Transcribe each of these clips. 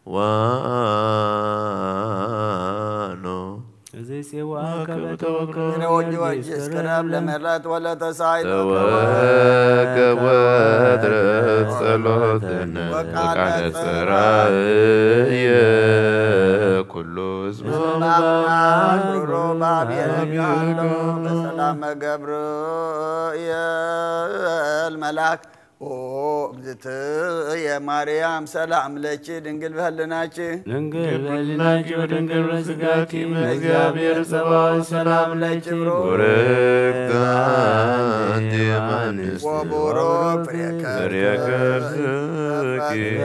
وانو زي سواك بتوكل وجه اسكراب لمرات ولا تساعد تواك ودرت صلاتنا وقال سراي كل اسم بسلام قبر يا الملاك وبدت يا مريم سلام لك دنقل بهلناكي دنقل بهلناكي ودنقل بسقاكي مزيابير سبا سلام لك بورك دي منس وبورك فريك رزقي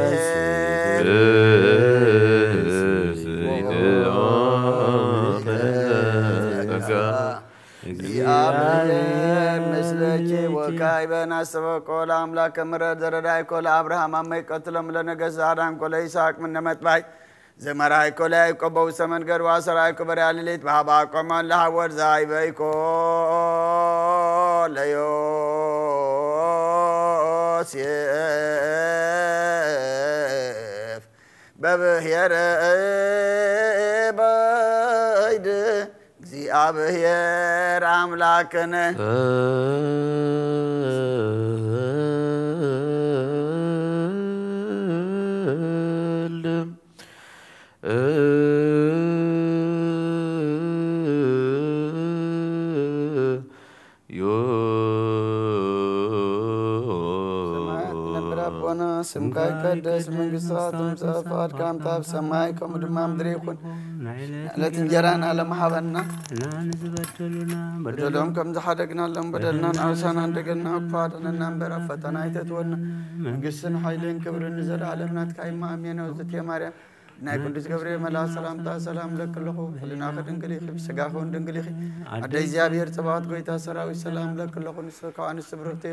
سيد مثلك وكايبنا سبق ولا أملاك مرد زرداي كل أبراهام أمي قتلهم لنجس عدم كل إسحاق من نمتباي زمراي كل أيكو بوسمن قر واسراي كبر عليت بابا كمان لها ورزاي بيكو ليوسيف ببهير بايد እግዚአብሔር አምላክነ ስምከ ይቀደስ መንግሥትህ ትምጻእ ፈቃድከ በሰማይ ከማሁ በምድር ይኩን ዕለት እንጀራና ለማህበና በደሎም ከም ዝሓደግና ለም በደልና ናውሳና እንደገና ፋደና እንበራ ፈተና አይተትወና መንግሥትን ኃይልን ክብርን ዘላለም ናትካ አሜን ወዝት የማርያም ናይ ቅዱስ ገብርኤል መልአክ ሰላምታ ሰላም ለክልኹ ሁልና ከድንግል ይኽብ ስጋኹን ድንግል ይኽብ አደ እግዚአብሔር ጽባኦት ጎይታ ሰራዊት ሰላም ለክልኹ ንስካዋንስ ብርክቲ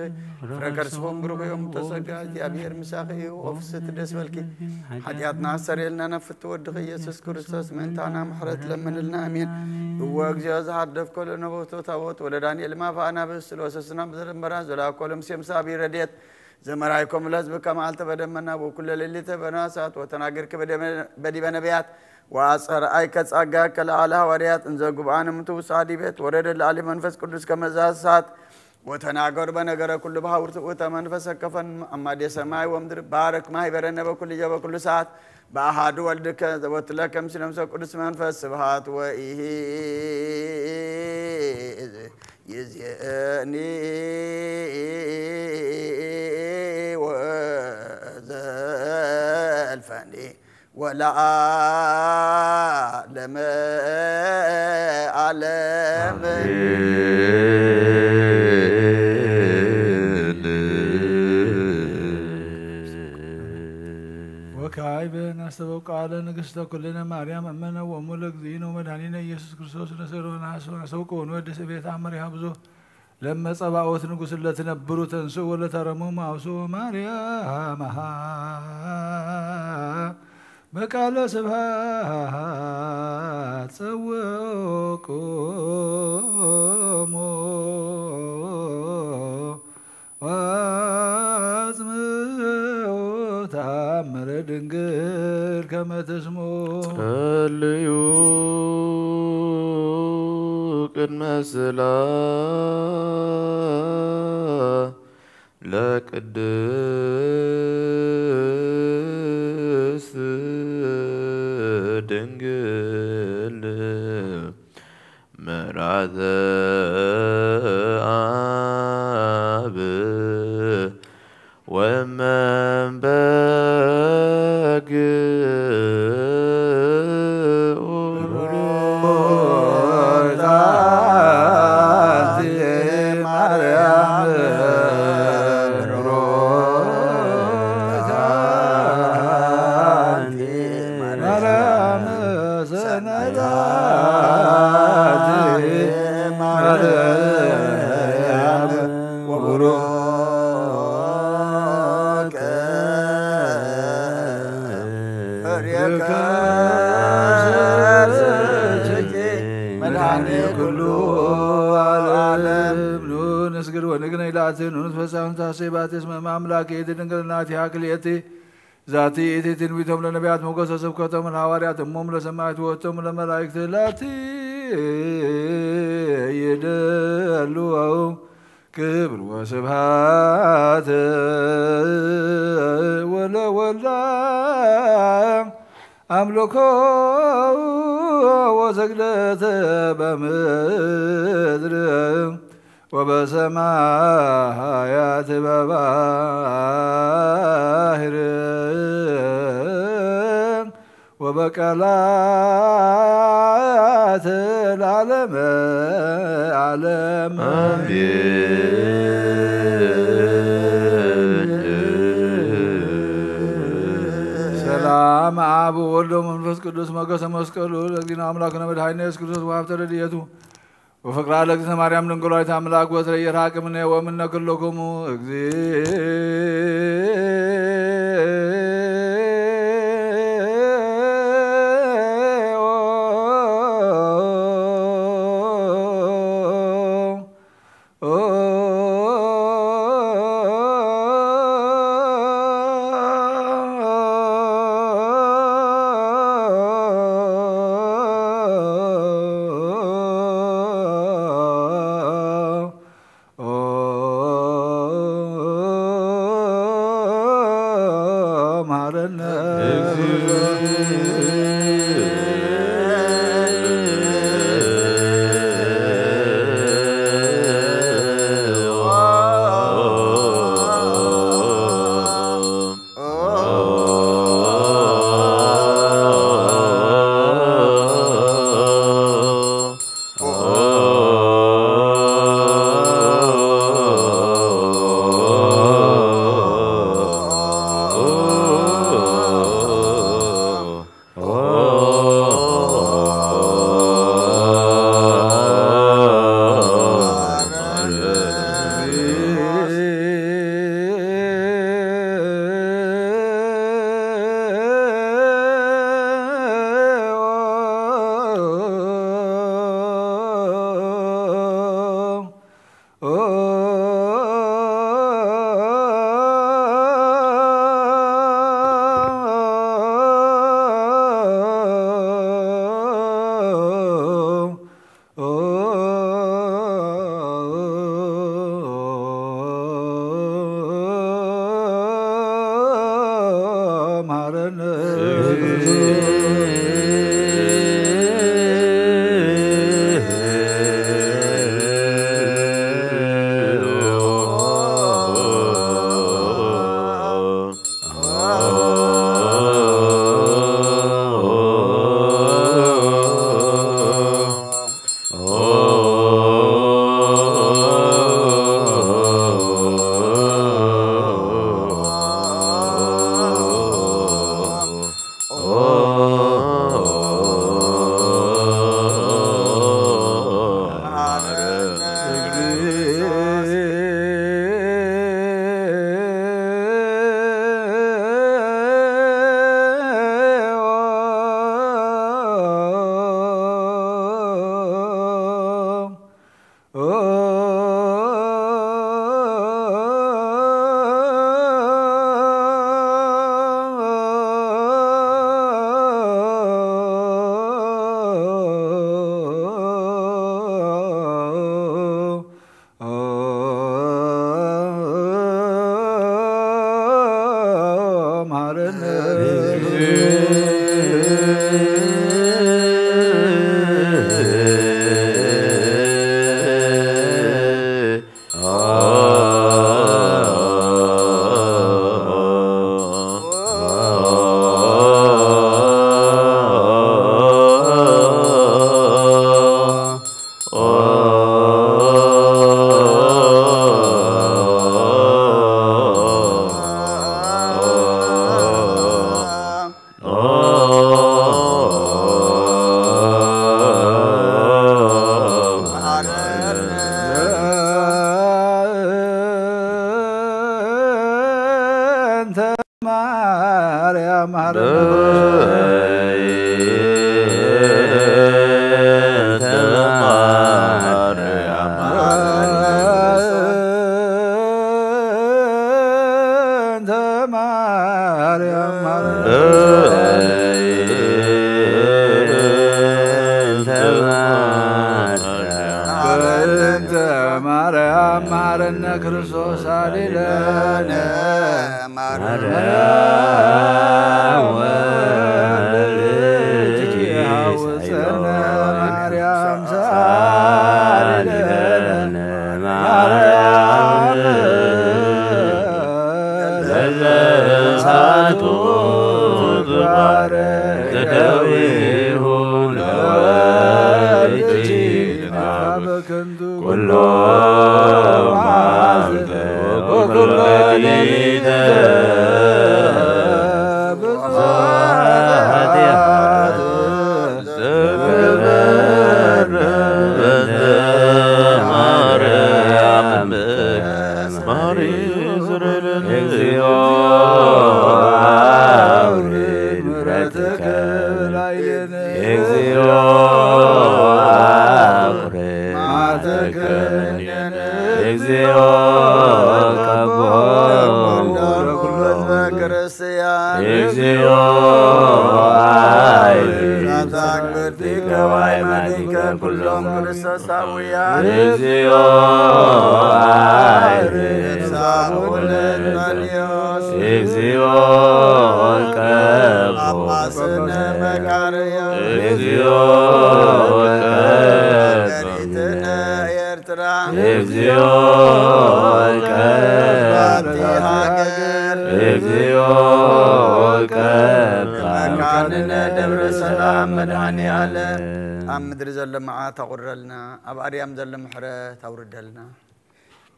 ፍረከርስኹም ብሩኽ ዮም ተሰጋ እግዚአብሔር ምሳኺ ወፍስት ደስ በልኪ ኃጢአትና አሰሬልና ነፍት ወድኽ ኢየሱስ ክርስቶስ መንታና ምሕረት ለምንልና አሜን እወ እግዚኦ ዘሃደፍ ኮለ ነቦቶ ታቦት ወደ ዳንኤል ማፋና በስሎ ወሰስና በዘመራ ዘላኮለም ሲምሳ ቢረዴት زمرائكم لازم كمالت بدمنا وكل اللي تبنا سات وتناجرك بدي بنبيات وأصر أيكس أجاك العلا وريات إنزاجوا عن متو سعدي بيت ورد العلي منفس كلش كمزاز سات وتناجر بنجرا كل بحور وتمنفس كفن أما دي سماي ومدر بارك ما يبرنا بكل جاب كل ساعة بأحد ولدك وتلاكم سلام سكولس منفس سبحات وإيه يزيني وزلفني ولا عالم عالم وكعيب نستبق على نقصت كلنا مريم أمنا وملك زين ومدهنين يسوع كريستوس نسيرنا سوق ونودس بيت عمر يحفظه لما صبعوت نقص اللي تنبروا تنسوا ولا ترموا معصوا مريم بقال سبحات سوقكم وازموا تأمر دنقل كما تسمو الليوك المسلا لك الدس دنقل مرعذ آب ومن باقي ونتفسهم تحسيبات اسم مملكة دنقلناتي عقليتي ዛቲ ኢቲ ትንቢቶም ለነቢያት ሞገሰ ስብከቶም ለሐዋርያት እሞም ለሰማዕት ወቶም ለመላእክት ላቲ ይደልው ክብር ወስብሐት ወለወልድ አምልኮ ወሰግደት በምድር ወበሰማያት በባህር ወበቀላት ለዓለመ ዓለም ሰላም አብ ወወልድ ወመንፈስ ቅዱስ ሞገሰ መስቀሉ ለእግዚእነ አምላክነ መድኃኒነ ኢየሱስ ክርስቶስ ወሀብተ ረድኤቱ ወፍቅራ ለእግዝእትነ ማርያም ድንግል ወላዲተ አምላክ ወትረ ይርሐቅምነ ወእምነ ኩሎክሙ ዘደዊሁ ለወይጂ ኩሎ ማዘ ወኩሎ ሌሊተ مدري زل معاه تغرلنا أب أريام زل محرة توردلنا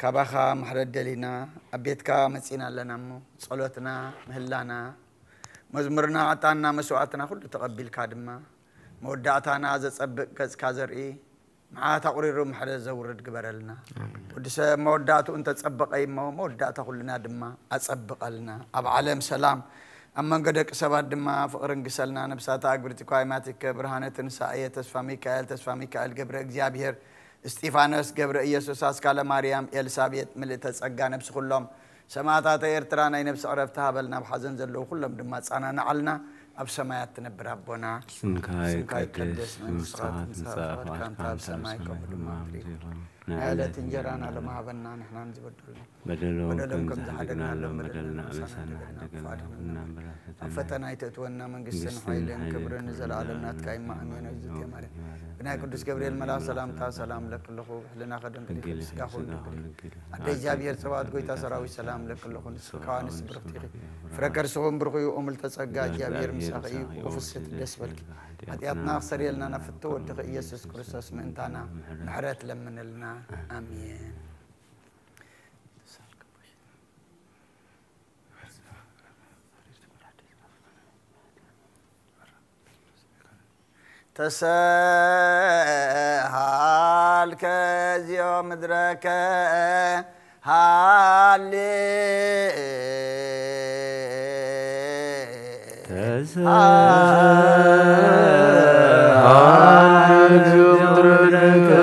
كبخا محرة دلنا أبيتك مسينا لنا مو صلوتنا مهلانا مزمرنا عطانا مسوعتنا كله تقبل كادما مودعتنا عزت أبك كازر إيه معاه تقرير محرة زورد قبرلنا ودس مودعته أنت تسبق أي مودعته كلنا دما أتسبق لنا أب علم سلام أما قدك سباد دما فقرن قسلنا نبسات أكبرتي قائماتك برهانة نسائية تسفى ميكائيل قبر إجزابير استيفانوس قبر إيسوس أسكال مريم إلسابيت ملتس أقا نبس كلهم سماعات إيرترانا نبس عرفتها بلنا بحزن زلو كلهم دما تسعنا نعلنا أب سمايات تنبر ربنا سنكاي قدس من صلاة نساء كانت سمايكم هلا تنجرانا لما عبنا نحن نزبدلنا بدلهم كم زحدنا لهم بدلنا أمسانا فتنا يتتونا من قسن حيلين كبر نزل عالمنا تكايم ما أمين وجدت يا مريم بناء قدس جبريل ملا سلام تا سلام لك اللخو لنا خدم كل سكاخون أدي جابير سواد قويتا سراوي سلام لك اللخو كانس برختي فركر سوم برخي أمل تسقى جابير مساقي وفسد الدسبل أتياتنا أخسر يلنا نفتو ودخ يسوس كريستوس من تانا محرات لمن لنا آمين تسهل كزيو مدرك هالي تسهل كزيو مدرك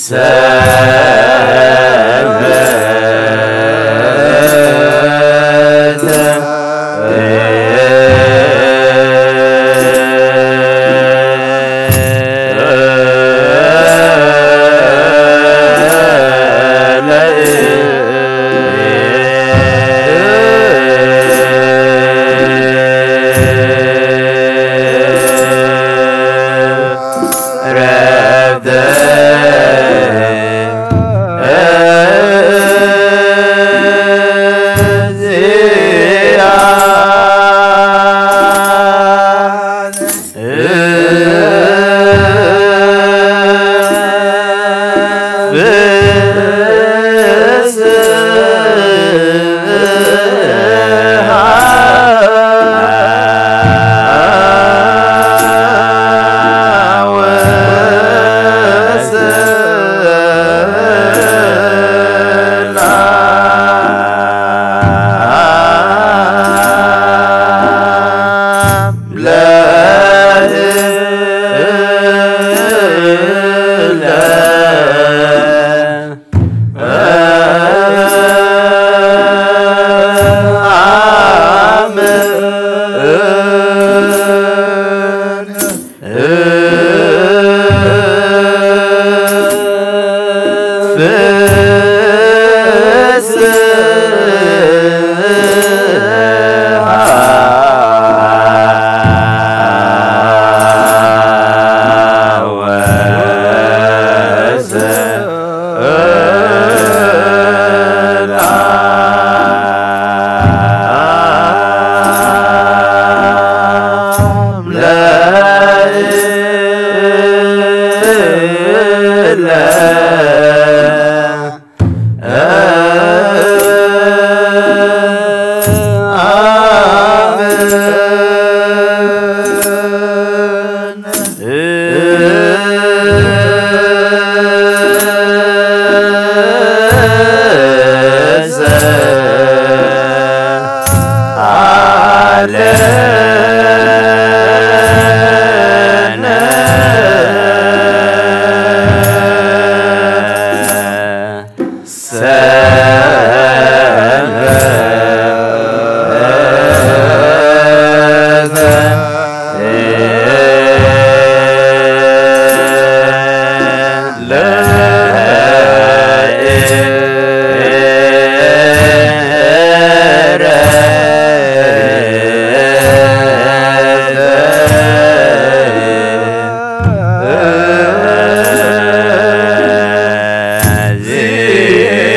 Say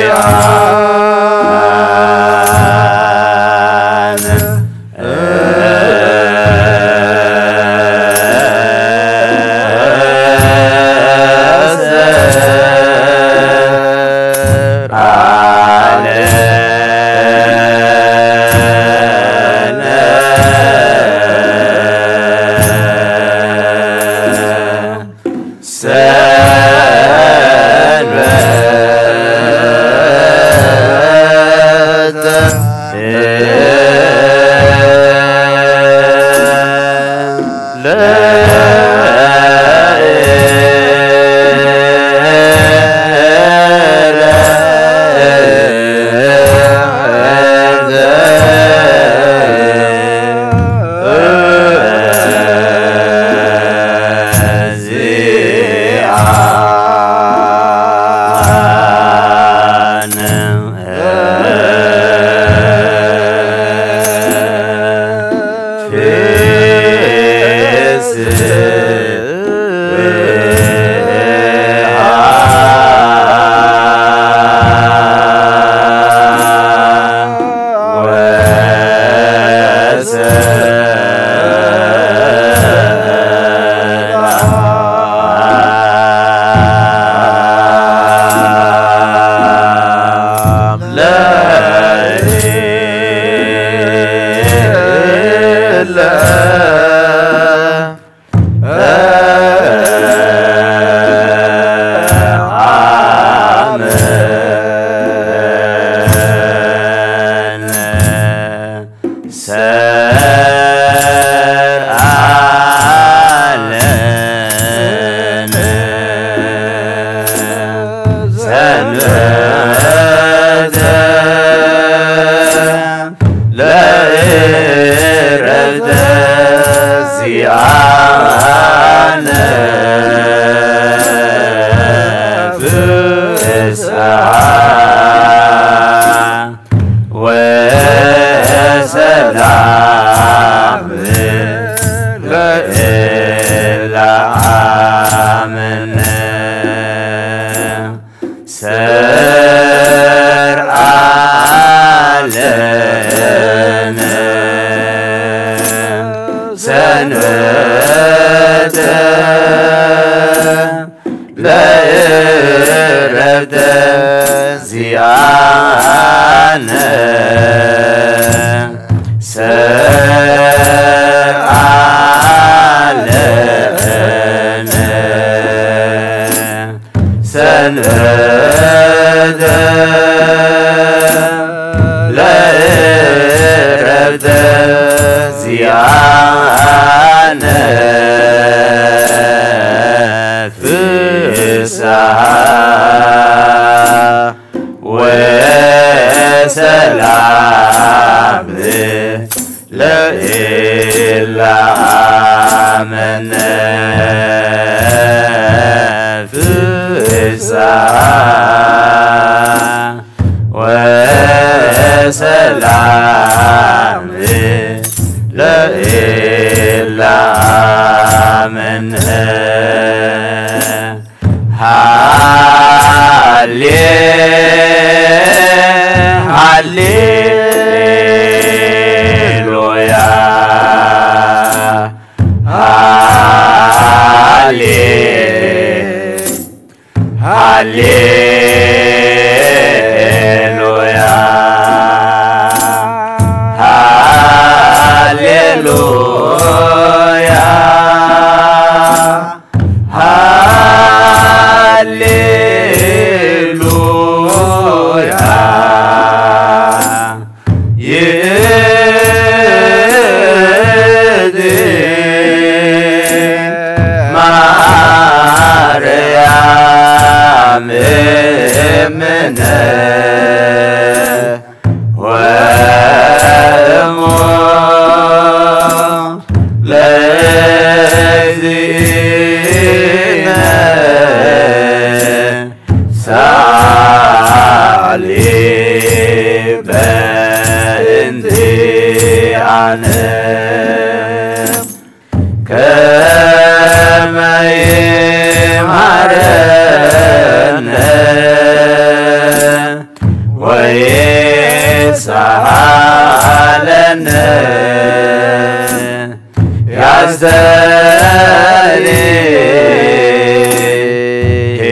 Yeah. ሰንበተ ለዕረፍተ ዚአነ ፍስሐ ወሰላም ለእላምነ ሰርዓ ለነ ሰንበተ ለዕረፍተ ዚአነ ሰርዓ ለነ ሰንበተ ለዕረፍተ ዚአነ ፍስሐ ወሰላም ለእላምነ ፍስሐ ወሰላም ለእላምነ ሃሌ ሃሌሉያ ሃሌ ሃሌሉያ ሃሌሉያ ሃሌሉያ ይእቲ ማርያም እምነ ወእሞ ለእግዚእነ ሳሊ በእንቲአነ ከመ ይምሃረነ ወይሳሃለነ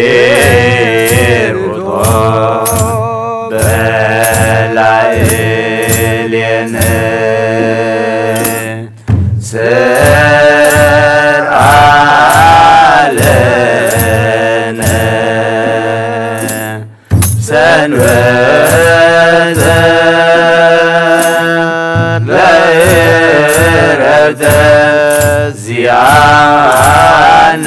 ያስተርእዮ በላዕሌነ ሰርዓ ለነ ሰንበተ ለዕረፍተ ዚአነ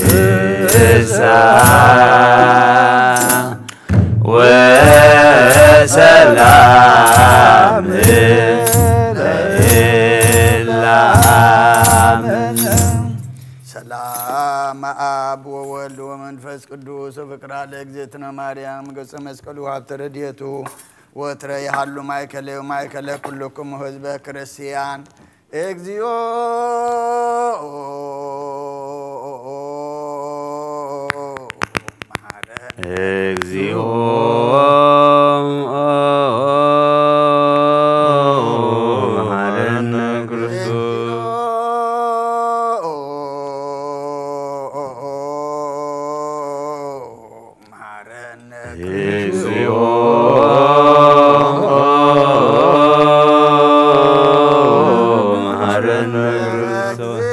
ፍስሐ ወሰላም ለእላምነ ሰላም አብ ወወልድ ወመንፈስ ቅዱስ ፍቅራ ለእግዝእትነ ማርያም ገጸ መስቀሉ ሀብተ ረድኤቱ ወትረ ያሃሉ ማእከለ ኩልክሙ ህዝበ ክርስቲያን እግዚኦ እግዚኦ መሐረነ ክርስቶስ እግዚኦ መሐረነ ክርስቶስ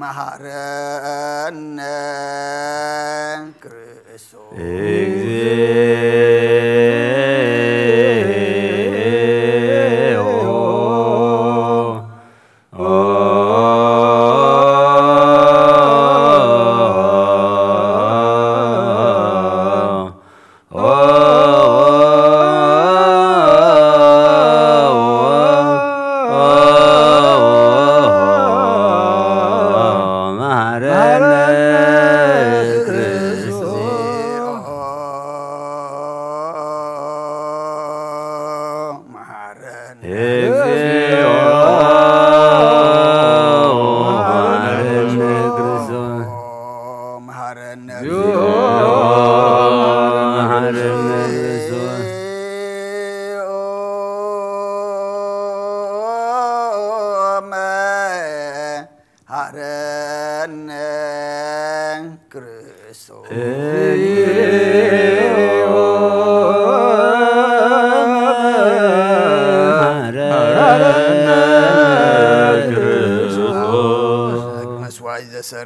مهارنا كريستوس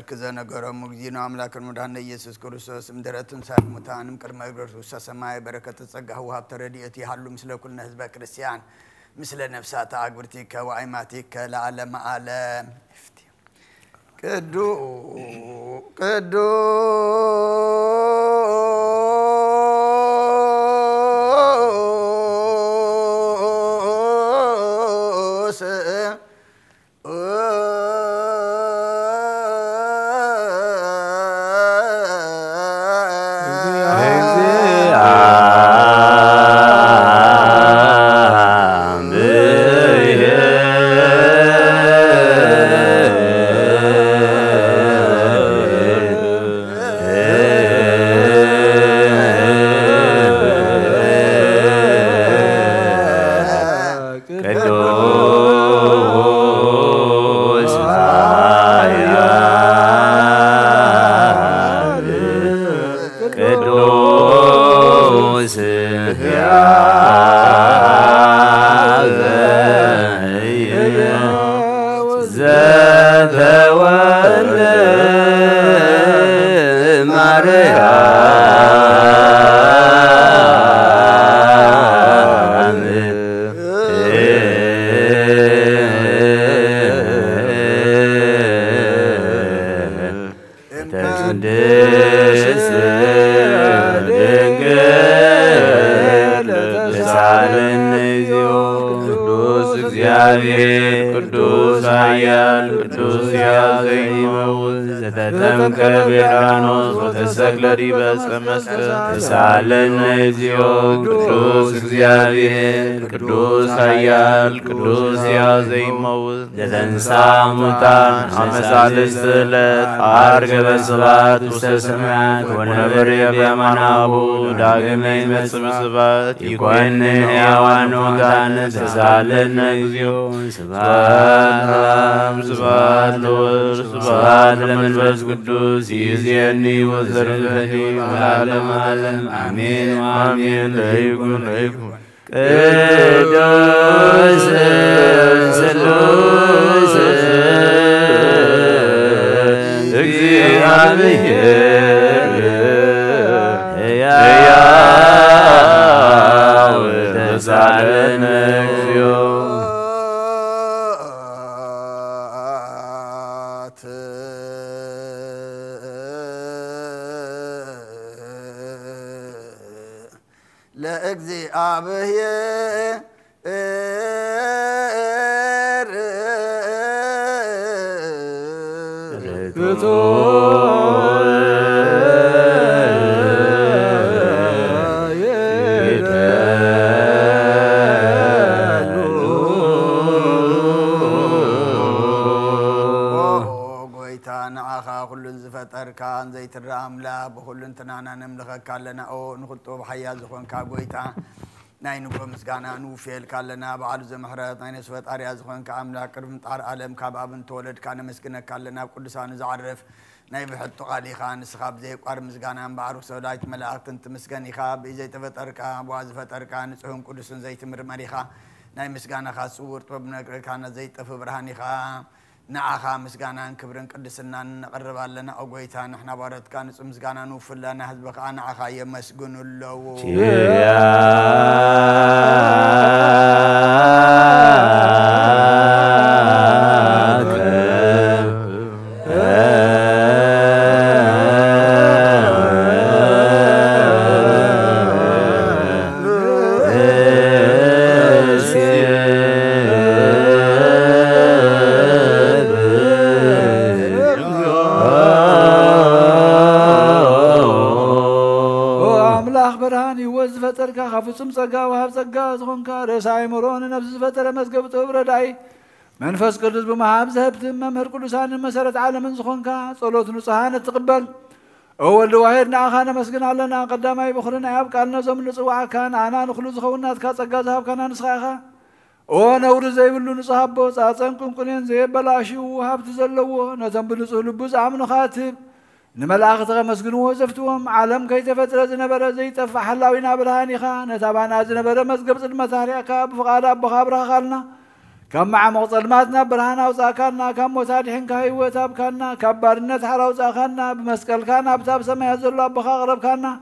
كذا نجارم مجدين عملاك المدهن يسوع كريستوس مدرتون سالمتانم كرم يبرس سماء بركة الصجة هو هبترديتي حلو مثل كل نهزب كريستيان مثل نفسات عقبرتك وعيماتك لعلم عالم كدو سالن نزيو قدوس እግዚአብሔር ቅዱስ ኃያል ቅዱስ ያዘኝ መውት ለተንሳ ሙታን አመሳልስት ዕለት አርገ በስብሐት ውስተ ሰማያት ወነበረ በየማናሁ ዳግመ ይመጽእ በስብሐት ይኮንን ሕያዋን ወሙታን ተሳለን እግዚኦ ስብሐት ስብሐት ለወልድ ስብሐት ለመንፈስ ቅዱስ ይእዜኒ ወዘልፈኒ ወለዓለመ ዓለም አሜን ወአሜን ለይኩን ቅዱስ ስሉስ እግዚአብሔር ሕያው ተሳለን እግዚኦ ለእግዚአብሔር فطركان زيت الراملا بخلن تنانا نملخك لنا او نخطو بحيا زخون كاغويتا ناينو بمسغانا نوفيل كالنا بعد زمحرات ناين سفط اريا زخون كاملا قرم طار عالم كابابن تولد كان مسكنك كالنا قدسان زعرف ناي بحطو قالي خان سخاب زي قار مسغانا بعرف سودايت ملاكت انت مسغني خاب زي تفطركا بواز فطركا نصحون قدسن زي تمر مريخا ناي مسغانا خاصور طبنا كان زي طف برهاني خا نعخا مسجانا كبرن قدسنا نقرب لنا أقويتا نحن بارد كان مسجانا نوفل لنا هذبك أنا عخا يمسجون اللو خافصم صقا وهاب صقا زخونكا رساي مرون نفس فتره مسقبت وبرداي منفس قدس بمهاب ذهبت ممهر قدسان مسرت عالم زخونكا صلوت نصحان تقبل اول واحد ناخانا مسكن لنا قدامي بخرنا يبقى زم نصوا كان انا نخلو زخونات كا صقا ذهب كان نسخاخا او نور زي بلو نصحبو صاصنكم كنين زي بلاشو وهابت زلو نزم بنصح لبوز عمن خاتب نملاخ تغمسكنوا وزفتوهم عالم كي تفتر زنبر زي تفح حلاوينا برهاني خان تابعنا زنبر مسقب المساريا كاب فقادا بخابرها خالنا كم مع مغطلماتنا برهانا وزاكانا كم وسادحين كاي وتاب كانا كبارنت حرا وزاكانا بمسكال كانا بتاب سمايا زلو بخاغرب كانا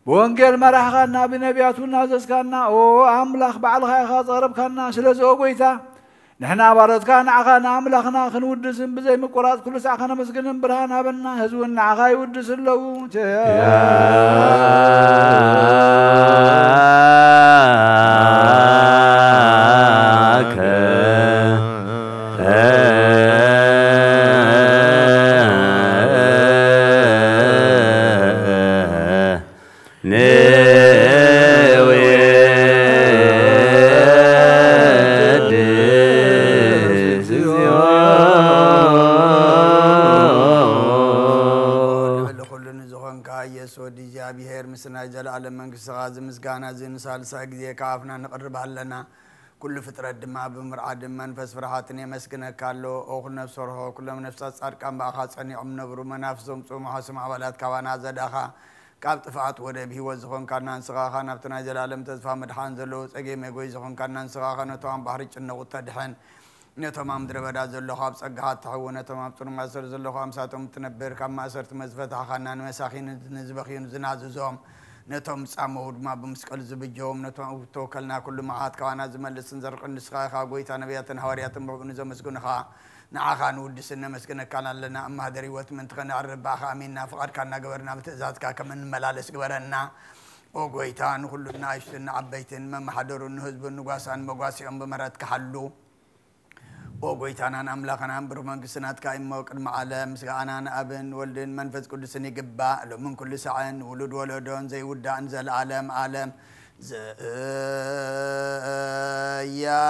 بوانجيل مرح كانا بنبياتونا زز كانا او املاخ بعلخا خاطرب كانا سلزو قويتا نحنا بارد كان عخانا أملاخنا خنودسن بزي مقرات كل ساعة خنا مسكن برهانا بنا هزونا عخا يودسن لو على منكس غاز مسجانا زين سالسا جديه كافنا نقرب لنا كل فترة دما بمرعد منفس فرحاتني مسكنا كالو أو نفس روح كل من نفس صار كم بأخذ أني نبرو منافسهم ثم حسم عبالات كوانا زداخا كاب تفعت وده به وزخون كنا نسخا نفتنا جلالم تزفى مدحان زلوس أجي مجوي زخون كنا نسخا نتوام بحرج النقطة دحين نتمام دربدا زلو خابس أجهات تحونا تمام ترمى سر زلو خامساتهم تنبر كم أسرت مزفت خنا نمساخين نزبخين زناز زوم نتوم سامود ما بمسكال زبجوم نتوم توكلنا كل معات كوانا زمل سنزرق النسخة خاقويتا نبياتن هوارياتن بغنزو مسكون خا نعاخا نود سنة مسكنا كان لنا أما دري وقت من تغنى عرب آخا أميننا فقط كنا قبرنا بتزاد كمن ملالس قبرنا وقويتان كلنا عشتنا عبيتن ما حضروا النهزب النقاسان مقاسي أم بمرات كحلو وقويتان أنا أملاقنا أمبرو من قسنات كايمة وقدم على مسكانا أبن ولدن منفذ كل سنة قبا من كل ساعة ولد ولدون زي ودا أنزل عالم عالم يا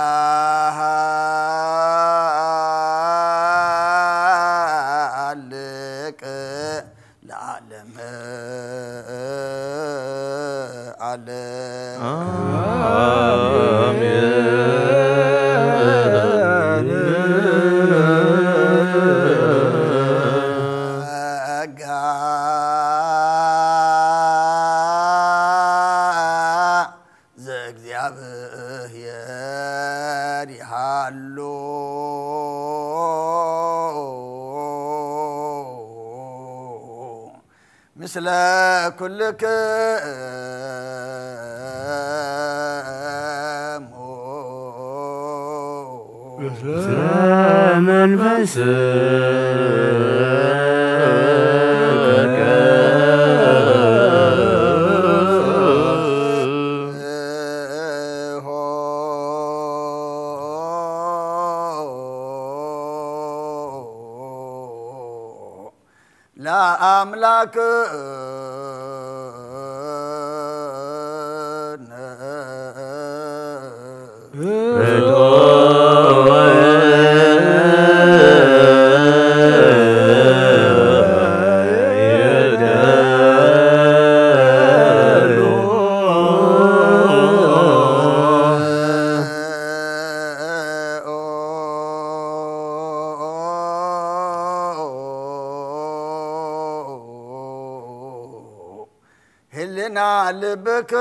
لك العالم مثل كل منفس لا أملاك هلنا لبك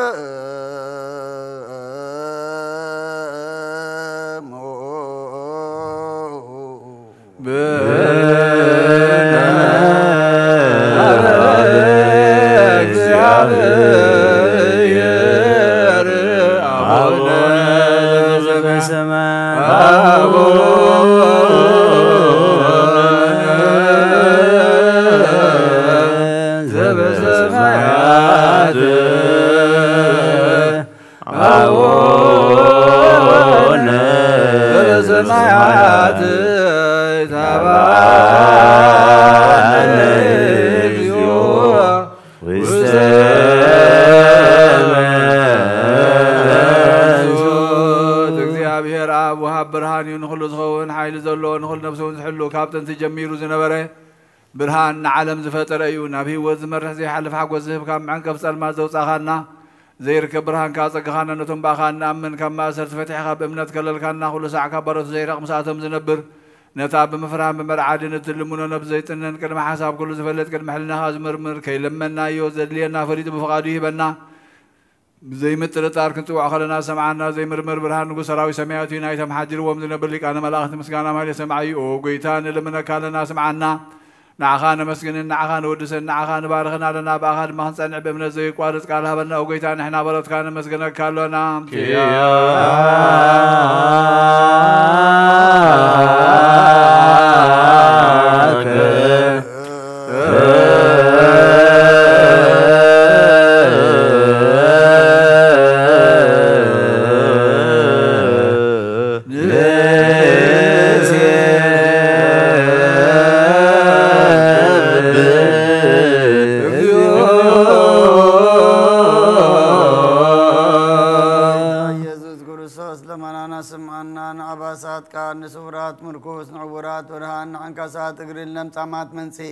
كابتن تجميرو زنبره برهان عالم زفتر أيو نبي وزمر زي حلف حق وزه كم عنك بسال ما زوج أخانا زير كبرهان كاز خانا نتم بخانا من كم سرت فتح خاب امنت كلل خانا كل ساعة كبرت زي رقم ساعتهم زنبر نتاب مفرهم بمرعاد نتلمون نبزيت إن كلمة حساب كل زفلت كلمة حلنا هاز مرمر كي لما يوزد لينا فريد بفقاديه بنا زي مثل تارك انتو اخرنا سمعنا زي مرمر برهان وسراوي سمعتي نايتم حاجر ومن بلك انا ملاخت مسكانا مالي سمعي او قيتان لمن كاننا سمعنا نعخان مسكن نعخان ودسن نعخان بارخنا لنا باخر ما نصنع بمن زي قارص قال هبنا او قيتان احنا برت كان مسكن كالونا نسورات مركوس نعورات ورهان عنكسات اقرل نمسامات منسي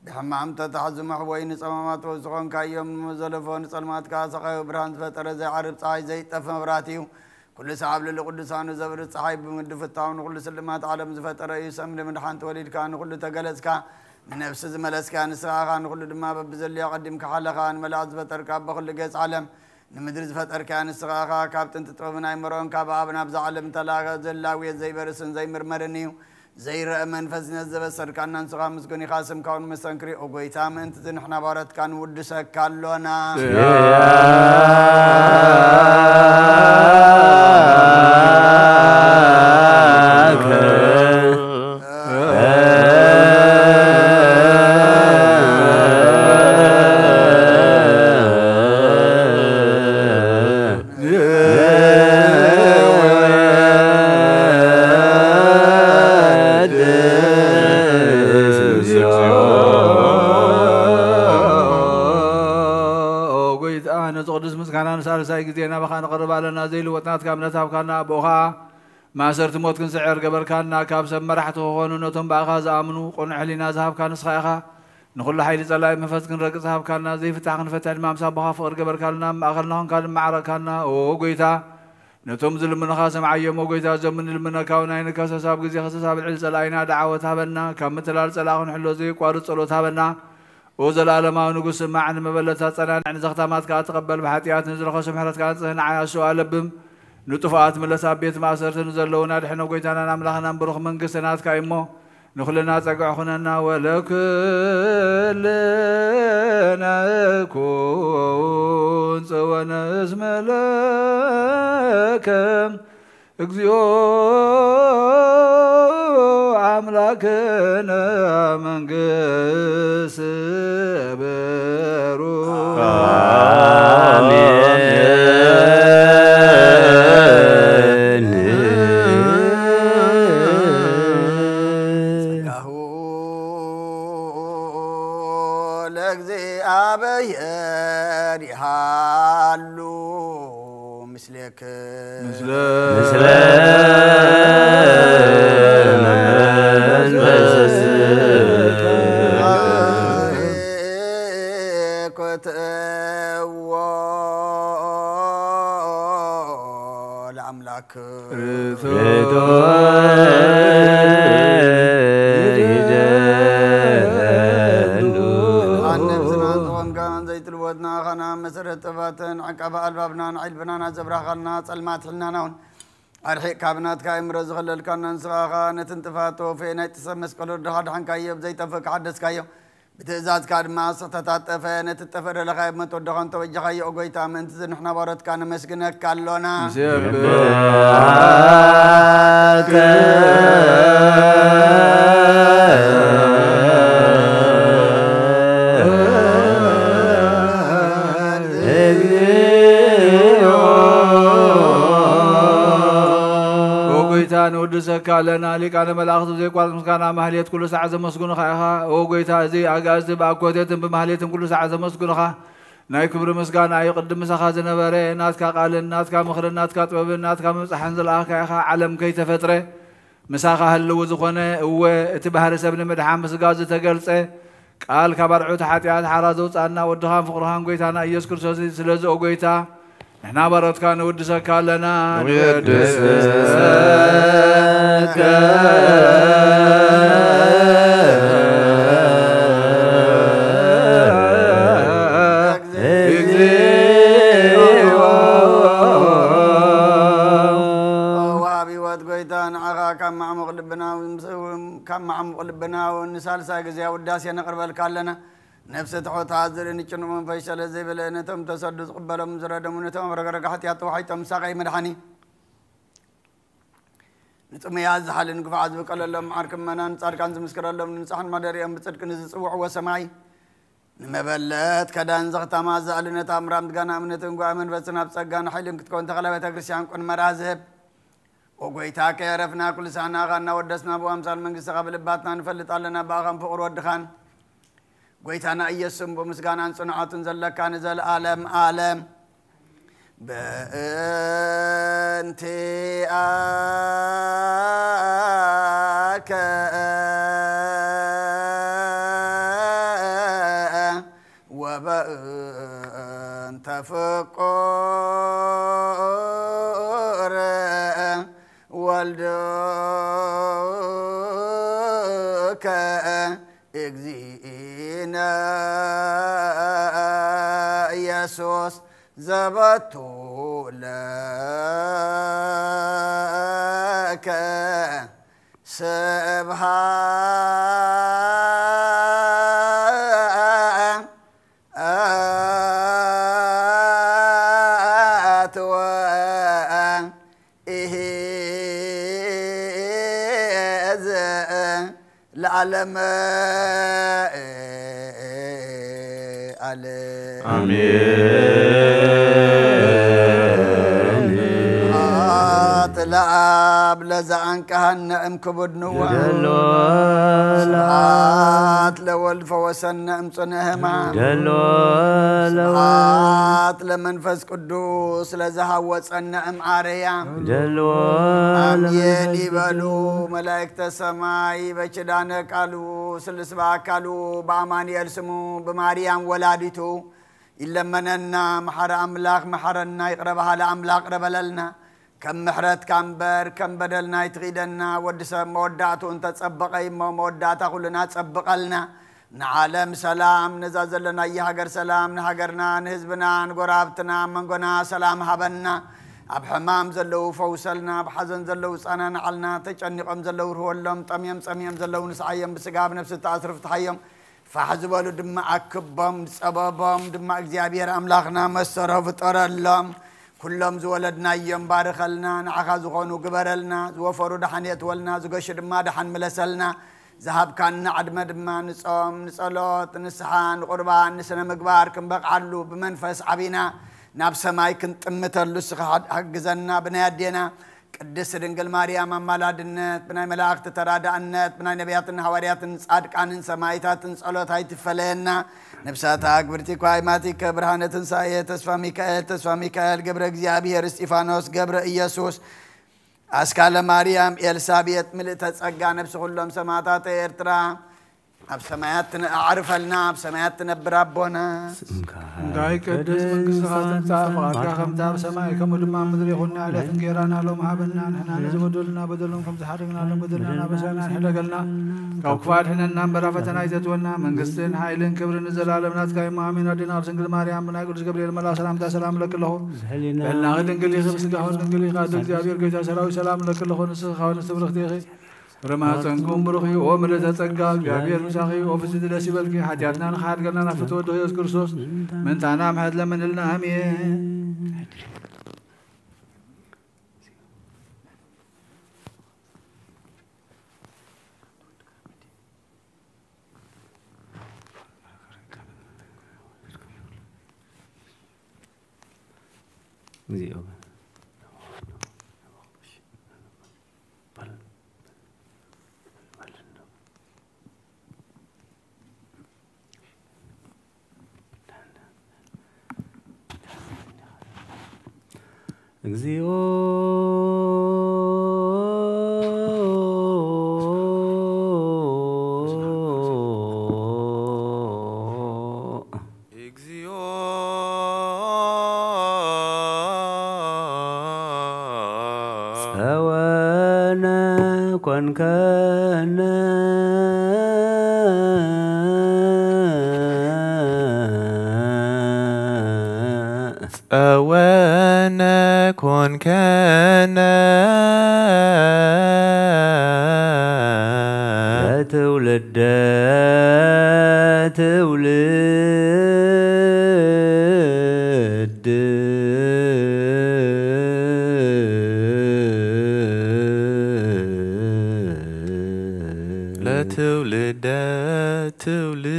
بحمام تتحزم حوين صمامات وزخون كايوم مزلفون صلمات كاسقا وبرهان فتر زي عرب صاحي زي طف مبراتيو كل سعب للقدسان وزبر الصحيب بمدف الطاون وكل سلمات عالم زفتر يسم لمن حانت وليد كان كل تقلسكا من نفس زملس كان سراغان كل دما ببزل يقدم كحلقان ملاز فتر كاب كل قيس عالم نمدرز فتر كان السغاقا كابتن تطوبنا يمرون كابابنا بزعلم تلاقى زلاوية زي برسن زي مرمرنيو زي رأمن فزنا الزبسر كان ننسغا مسكوني خاسم كون مسنكري وقويتا من تزن احنا بارت كان ودسك كالونا زينا بخان قرب لنا زي لوتنات كامنا تابكنا بوها ما صرت موت كن سعر قبل كنا كاب سمرحته هون نتم باخذ امنو قنع لنا ذهب كان صخاخه نقول حيل صلاي مفس كن رق ذهب كنا زي فتح فتح المام صبها فور قبل كنا اخرنا كان معركنا او قيتا نتم زل من خاسم عيم وقيتا زمن المنا كونين كسساب غزي خسساب العل صلاينا دعوتها بنا كم تلال صلاحن حلو زي قارص صلوتها بنا وزلالما ونقص معنا مبلتها صنان عن زختامات كانت تقبل بحاتيات نزل خشم حرت كانت هنا عيا سؤال لبم نطفات من لسابيت ما صرت نزلونا دحنا وقيتانا نملخنا نبرخ من قسنات كايمو نخلنا تقعخنا ولكلنا كون سوانا اسم لكم اكزيو أملاكنا من قسبرو لك زي أبير يحلو مثلك مسرت باتن عقب البابنا نعيل بنانا زبرا خلنا صلمات حلنا نون أرحيق كابنات كايم رزق للكنن سخاخا نتنتفاتو في نيت سمس كلور دهاد حن كايب زي تفك حدث كايب بتزاد كاد ما ستتات في نتتفر لغايب متو دخان توجه كاي أقويتا من تزن إحنا بارد كان مسكنك كالونا نودسك لنا لك أنا ملاخذ زي قارس مسكنا مهلية كل ساعة مسكون خاها وقيتها زي أجازة بأقوتهم بمهليتهم كل ساعة مسكون خا ناي كبر مسكنا يقدم مسخازنا بري ناس كقال الناس كمخر الناس كطبب الناس كمسحن زلاخ خا علم كي تفتره مساخه هلو زخونه هو تبهر سبن مدحام مسغاز تገልጸ قال كبرعو تحاتيات حرازو صانا ودخان فقرهان قيتانا ኢየሱስ ክርስቶስ ስለዚህ ኦጎይታ نحن بارد كان ودسك لنا ودسك وابي ودقيتان عغا كم معمق لبنا ونسال ساقزيا وداسيا نقرب الكالنا نفس تحوت عذر نجنو من فيشل زي بلانتهم تصدق قبلهم زردهم نتهم رجع حتى يطوحيتهم ساقي مدحني نتم يعز حال نقف عذب قال لهم عاركم منان صار كان زمسكر لهم نصحن مداريهم بتصدق نزصوع وسماعي نمبلت كدان زغت ما زالنا تامرام دغنا امنتهم قامن بسنا بصغان حيلن كتكون تقلبت كريستيان كون مرازب وقويتا كيرفنا كل سنه غنا ودسنا بو امثال منغس قبل باتنا نفلطالنا باغم فقر ودخان قويتانا ايسم بمسغانان صنعاتن زلكان زل عالم عالم بنتي اك وبنت فقر والدك اجزينا يسوس زبطو لك سبحات وإهز العالم آمين لعب لزعن كهنم كبد نوع صلات لولف وسنم صنهما صلات لمنفس قدوس لزها وصنم عريا أمين يبلو ملائكة السماء بچدانه قالو سلسبا قالو بأمان يرسمو بماريام ولادتو إلمننا محر أملاك محرنا يقربها لأملاك ربللنا كم محرت كم بر كم بدلنا يتغيدنا ودسا موداتو انت تصبقي موداتا كلنا تصبقلنا نعالم سلام نزازلنا يهاجر سلام نهاجرنا نهزبنا نقرابتنا منقنا سلام هبنا أبحمام زلو فوسلنا بحزن زلو صانا نعلنا تجنقم زلو رهولهم طميم صميم زلو نسعيم بسقاب نفس التأثرف تحيم فحزبالو دماء أكبهم سببهم دماء اكزيابير أملاخنا مسره فطر اللهم كلهم زولدنا ينبارخ لنا نعخا زغونو قبرلنا زوفرو دحن يتولنا زقشر ما دحن ملسلنا ذهب كان نعدم دما نصوم نصلوت نسحان قربان نسنا مقبار كن بقعلو بمنفس عبينا ناب سماي كنت امتلو سخا حقزنا بنادينا قدس دنقل مريم مالادنت بناي ملاك ترادعنت بناي نبياتن حوارياتن صادقانن سمايتاتن صلوتاي تفلينا نفساتا اكبرتي كوايماتي كبرهانتن سايه تسفا ميكائيل قبر እግዚአብሔር እስጢፋኖስ قبر ኢየሱስ አስካለ ማርያም ኤልሳቤጥ ምልዕተ ጸጋ ነፍስ ሁሉም ሰማዕታት ኤርትራ أبسمايات عرفلنا أبسمايات تنبر أبونا قاي قدس من قصة تعفى كم تعب سماي كم دم مدري خلنا على تنقيرنا لو محبنا نحن نزودلنا بدلهم كم تحرقنا لو بدلنا بسنا حلقنا كوكفات هنا نمبر فتنا يزتونا من قصين هايلين كبر نزل على بنات كاي مامين دينار سنجل مريم بنا قدس قبل الملا سلام لك له بلنا غدن قلي خبز قهون قلي قادر جابير كيتا سلام لك له نسخ خوان استبرخ ديخي رماتنكم بروخي ومرت تنقال جابير مساخي وفسد الاسبلكي حاجاتنا نخاد قلنا نفتو دو يذكر صوص من تنام هاد لمن لنا امين እግዚኦ እግዚኦ ጸወነ ኮንከነ ጸወነ ኮንከነ ለትውልደ ትውልድ ለትውልደ ትውልድ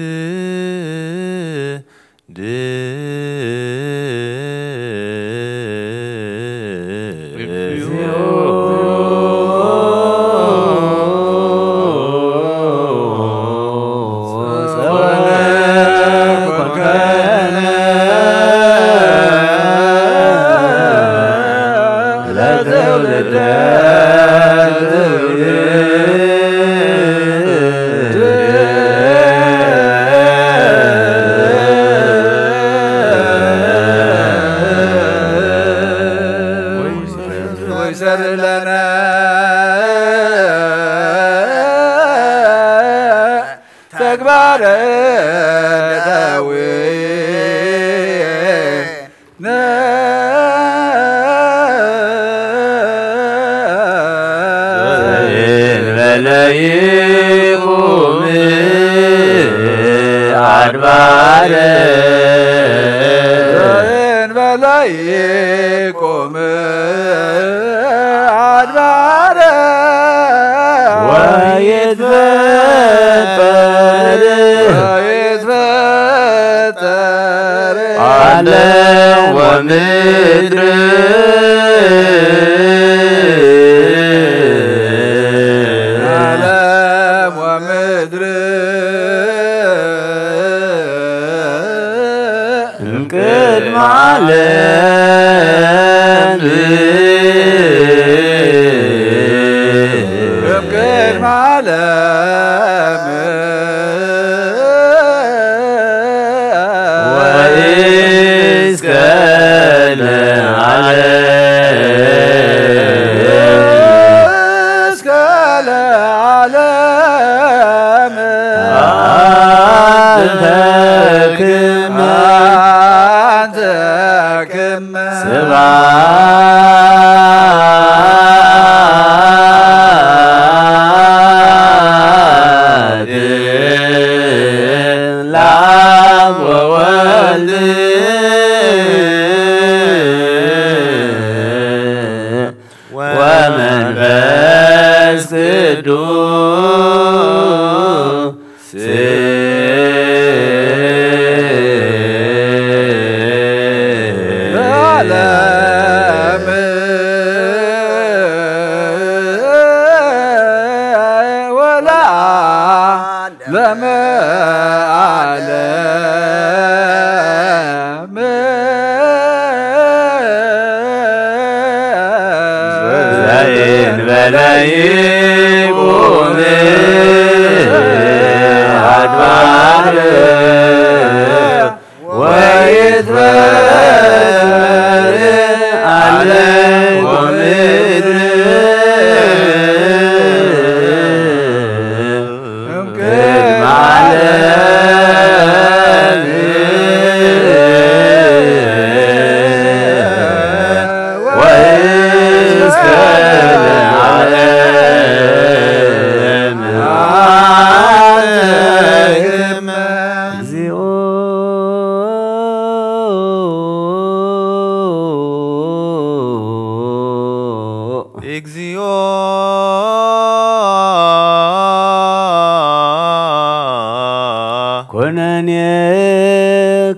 ኩነኔ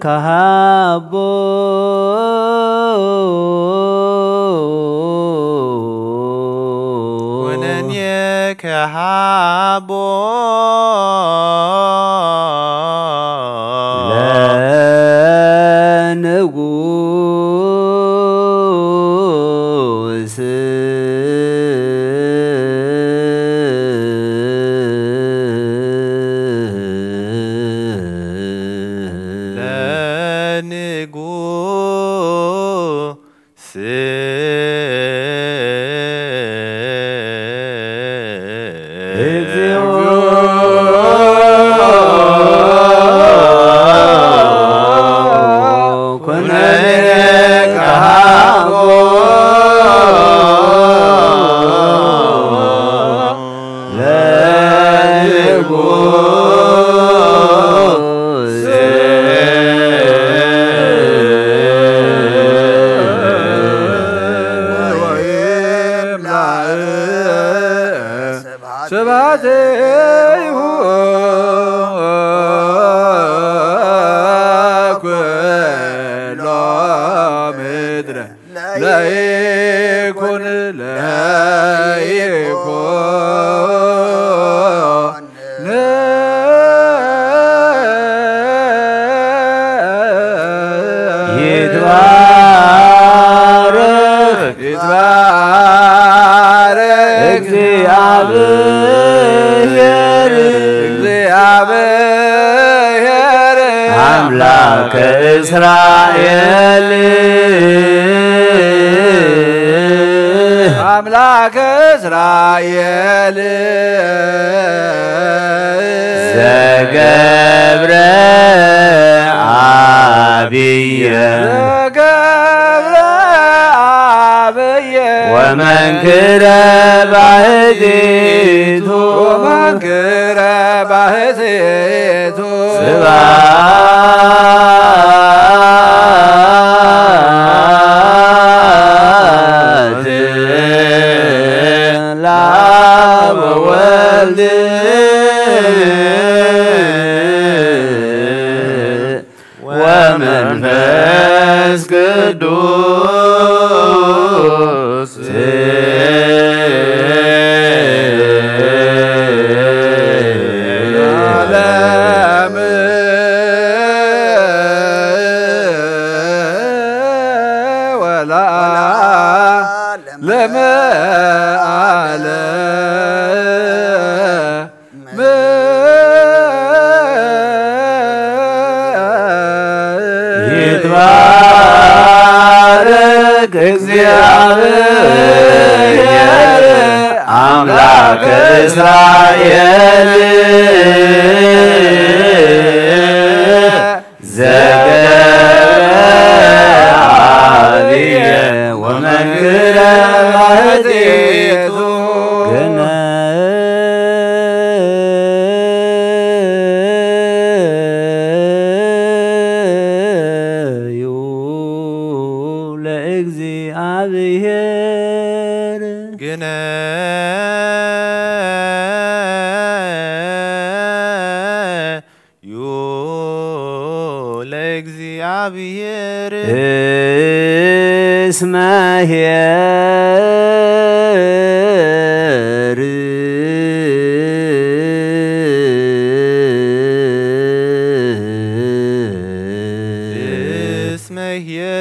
ከሃቦ ኩነኔ ከሃቦ ለንጉስ አምላከ እስራኤል አምላከ እስራኤል ዘገብረ አብየ ወመንክረ ባህቲቱ ስብሐት ለአብ ወወልድ ወመንፈስ ቅዱስ ይትባረክ እግዚአብሔር አምላከ እስራኤል ዘገብረ አብየ ወመንክረ ባህቲቱ ለእግዚአብሔር ግነዩ ለእግዚአብሔር እስመ ኄር እስመ ኄር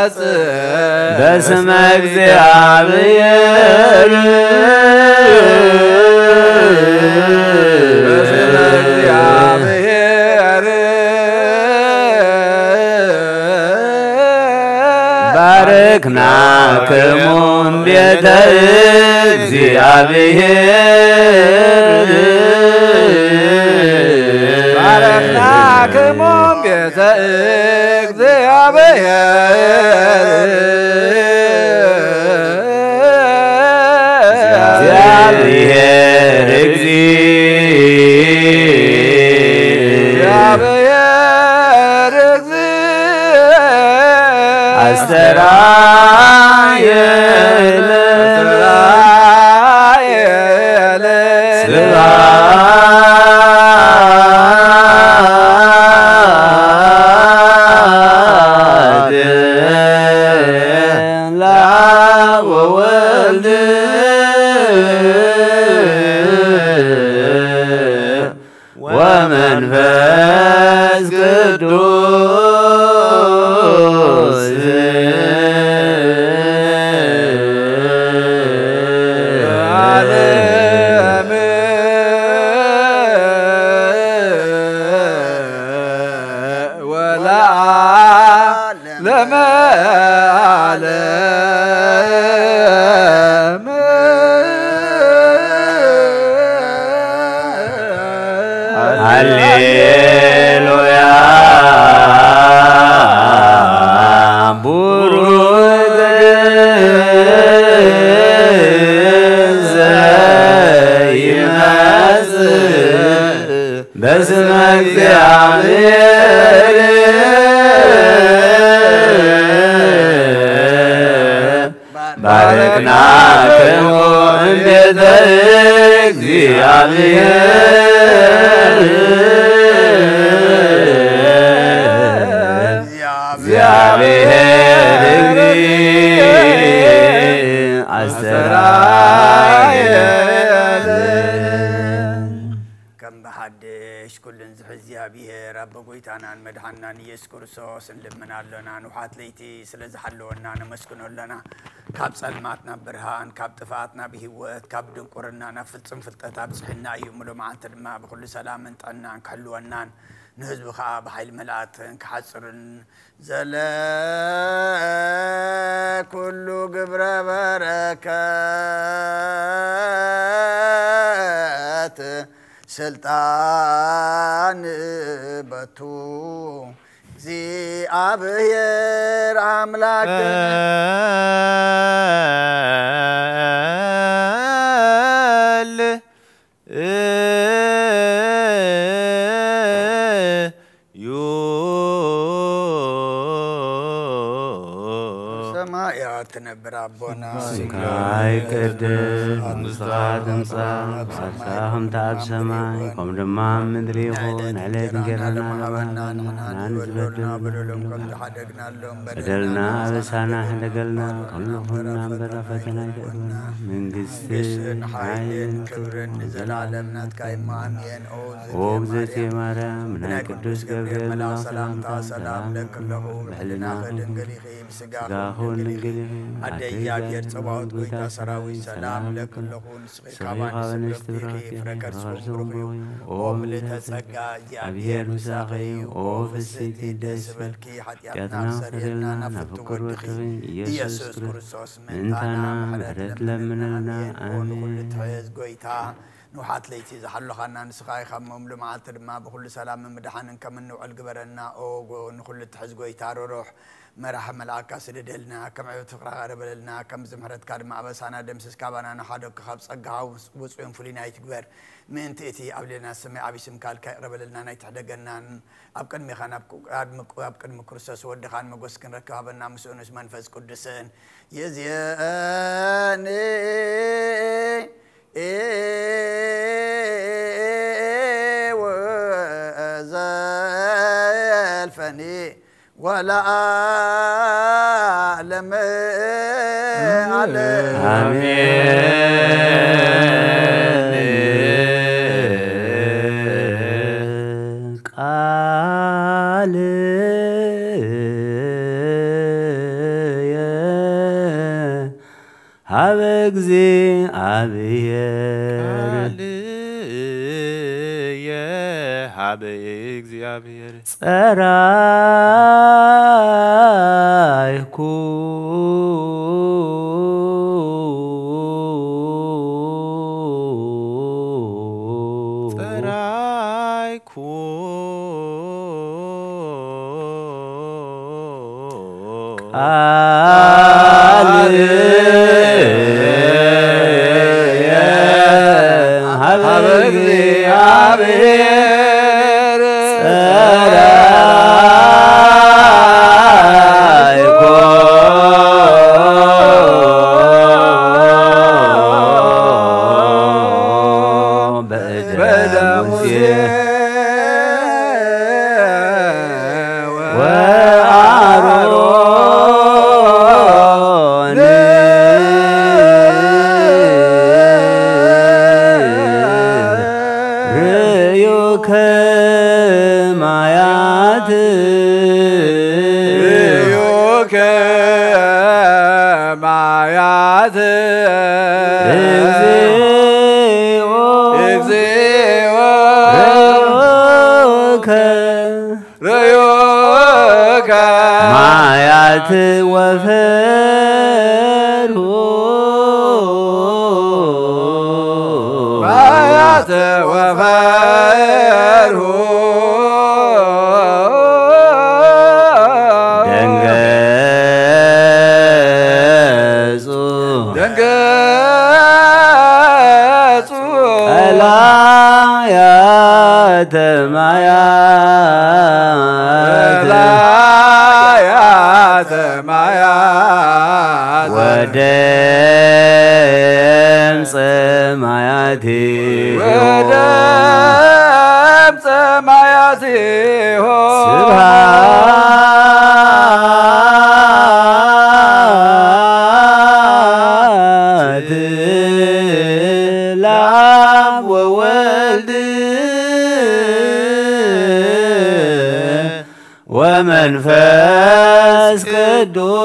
ይመጽእ በስመ እግዚአብሔር በስመ እግዚአብሔር ባረክናክሙ ቤተ እግዚአብሔር ባረክናክሙ ቤተ እግዚአብሔር እግዚአብሔር አስተራየለ ስብሐት ለአብ ወወልድ ወመንፈስ ቅዱስ ዓለም ወለዓለመ ዓለም ሃሌሉያ ቡሩክ ዘይመጽእ በስመ እግዚአብሔር ባረክናክሙ እምቤተ እግዚአብሔር አስተራየለን ከም በሓድሽ ኩልን ዝሕ እግዚኣብሔር ኣቦ ጎይታናን መድሓናን ኢየሱስ ክርስቶስ እንልምን ኣለና ንውሓት ለይቲ ስለ ዝሓለወና ነመስግኖ ኣለና ካብ ጸልማት ናብ ብርሃን ካብ ጥፋት ናብ ህይወት ካብ ድንቁርና ናብ ፍጽም ፍልጠት ኣብፅሕና እዩ ሙሉእ መዓልቲ ድማ ብኩሉ ሰላምን ጥዕናን ክሕልወናን ንህዝቢ ከዓ ብሓይሊ መላእክትን ክሓፅርን ዘለ ኩሉ ግብረ በረከት ስልጣን በቱ እግዚአብሔር አምላክ ሰማያት ትነብር አቦና ይቀድስ መንግሥትካ ትምጻእ ፈቃድካ ኣብ ሰማይ ከምኡ ድማ ኣብ ምድሪ ይኹን ዕለት እንጀራና ሃበና በደሎም ከም ዝሓደግናሎም በደልና ኣበሳና ሕደገልና ከምኡኹና እምበር ፈተና ይግጥመና መንግስትን ሓይልን ክብርን ንዘላለም ናትካ እማ ኣሜን ኦ እግዝእትየ ማርያም ናይ ቅዱስ ገብርኤል መልኣክ ሰላምታ ሰላም ለክለኹ ብሕልና ከድንግል ኢኺ ብስጋኹ ድንግል ኢኺ ኣደ እግዚኣብሔር ፀባዖት ጎይታ ሰራዊት ሰላም ለክለኹ ንስኺ ካባን ስብርኺ ፍረ ከርስኹም ኦ ምልዕተ ጸጋ እግዚኣብሔር ምሳኺ ኦ ፍስቲ ደስ በልኪ ኃጢአትና ሰሪልና ናፍቅር ወድኺ ኢየሱስ ክርስቶስ ምንታና ምሕረት ለምነና አሜን ትሕዝ ጎይታ ንውሓት ለይቲ ዝሓለኻና ንስኻ ኢኻ መምሉእ መዓልቲ ድማ ብኩሉ ሰላምን ምድሓንን ከም እንውዕል ግበረና ኦ ንኩሉ ትሕዝ ጎይታ ሮሮሕ መራሒ መልኣካ ስደደልና ከም ዕብት ፍቅራ ቀረበለልና ከም ዝምሕረትካ ድማ ኣበሳና ደምስስ ካባና ናሓደግካ ካብ ጸጋኻ ውፅኡን ፍሉይ ናይ ትግበር ምእንቲ እቲ ኣብ ሌና ሰማይ ዓብይ ስምካ ኢልካ ይቕረበለልና ናይ ትሕደገናን ኣብ ቅድሚኻ ኣብ ቅድሚ ክርስቶስ ወድኻን መጎስ ክንረክብ ሃበና ምስኡ ንስ መንፈስ ቅዱስን የዝየኒ وزلفني ولا أعلم عليه آمين قال ሀበ እግዚአብሔር ሀበ እግዚአብሔር ጸራይኩ ማያት ወፈርሁ ማያት ወፈርሁ ደንገጹ ደንገጹ ቀላያተ ማያት ወደምፀ ማያቴ ወደምፀ ማያቴ ስብሐት ለአብ ወወልድ ወመንፈስ ቅዱስ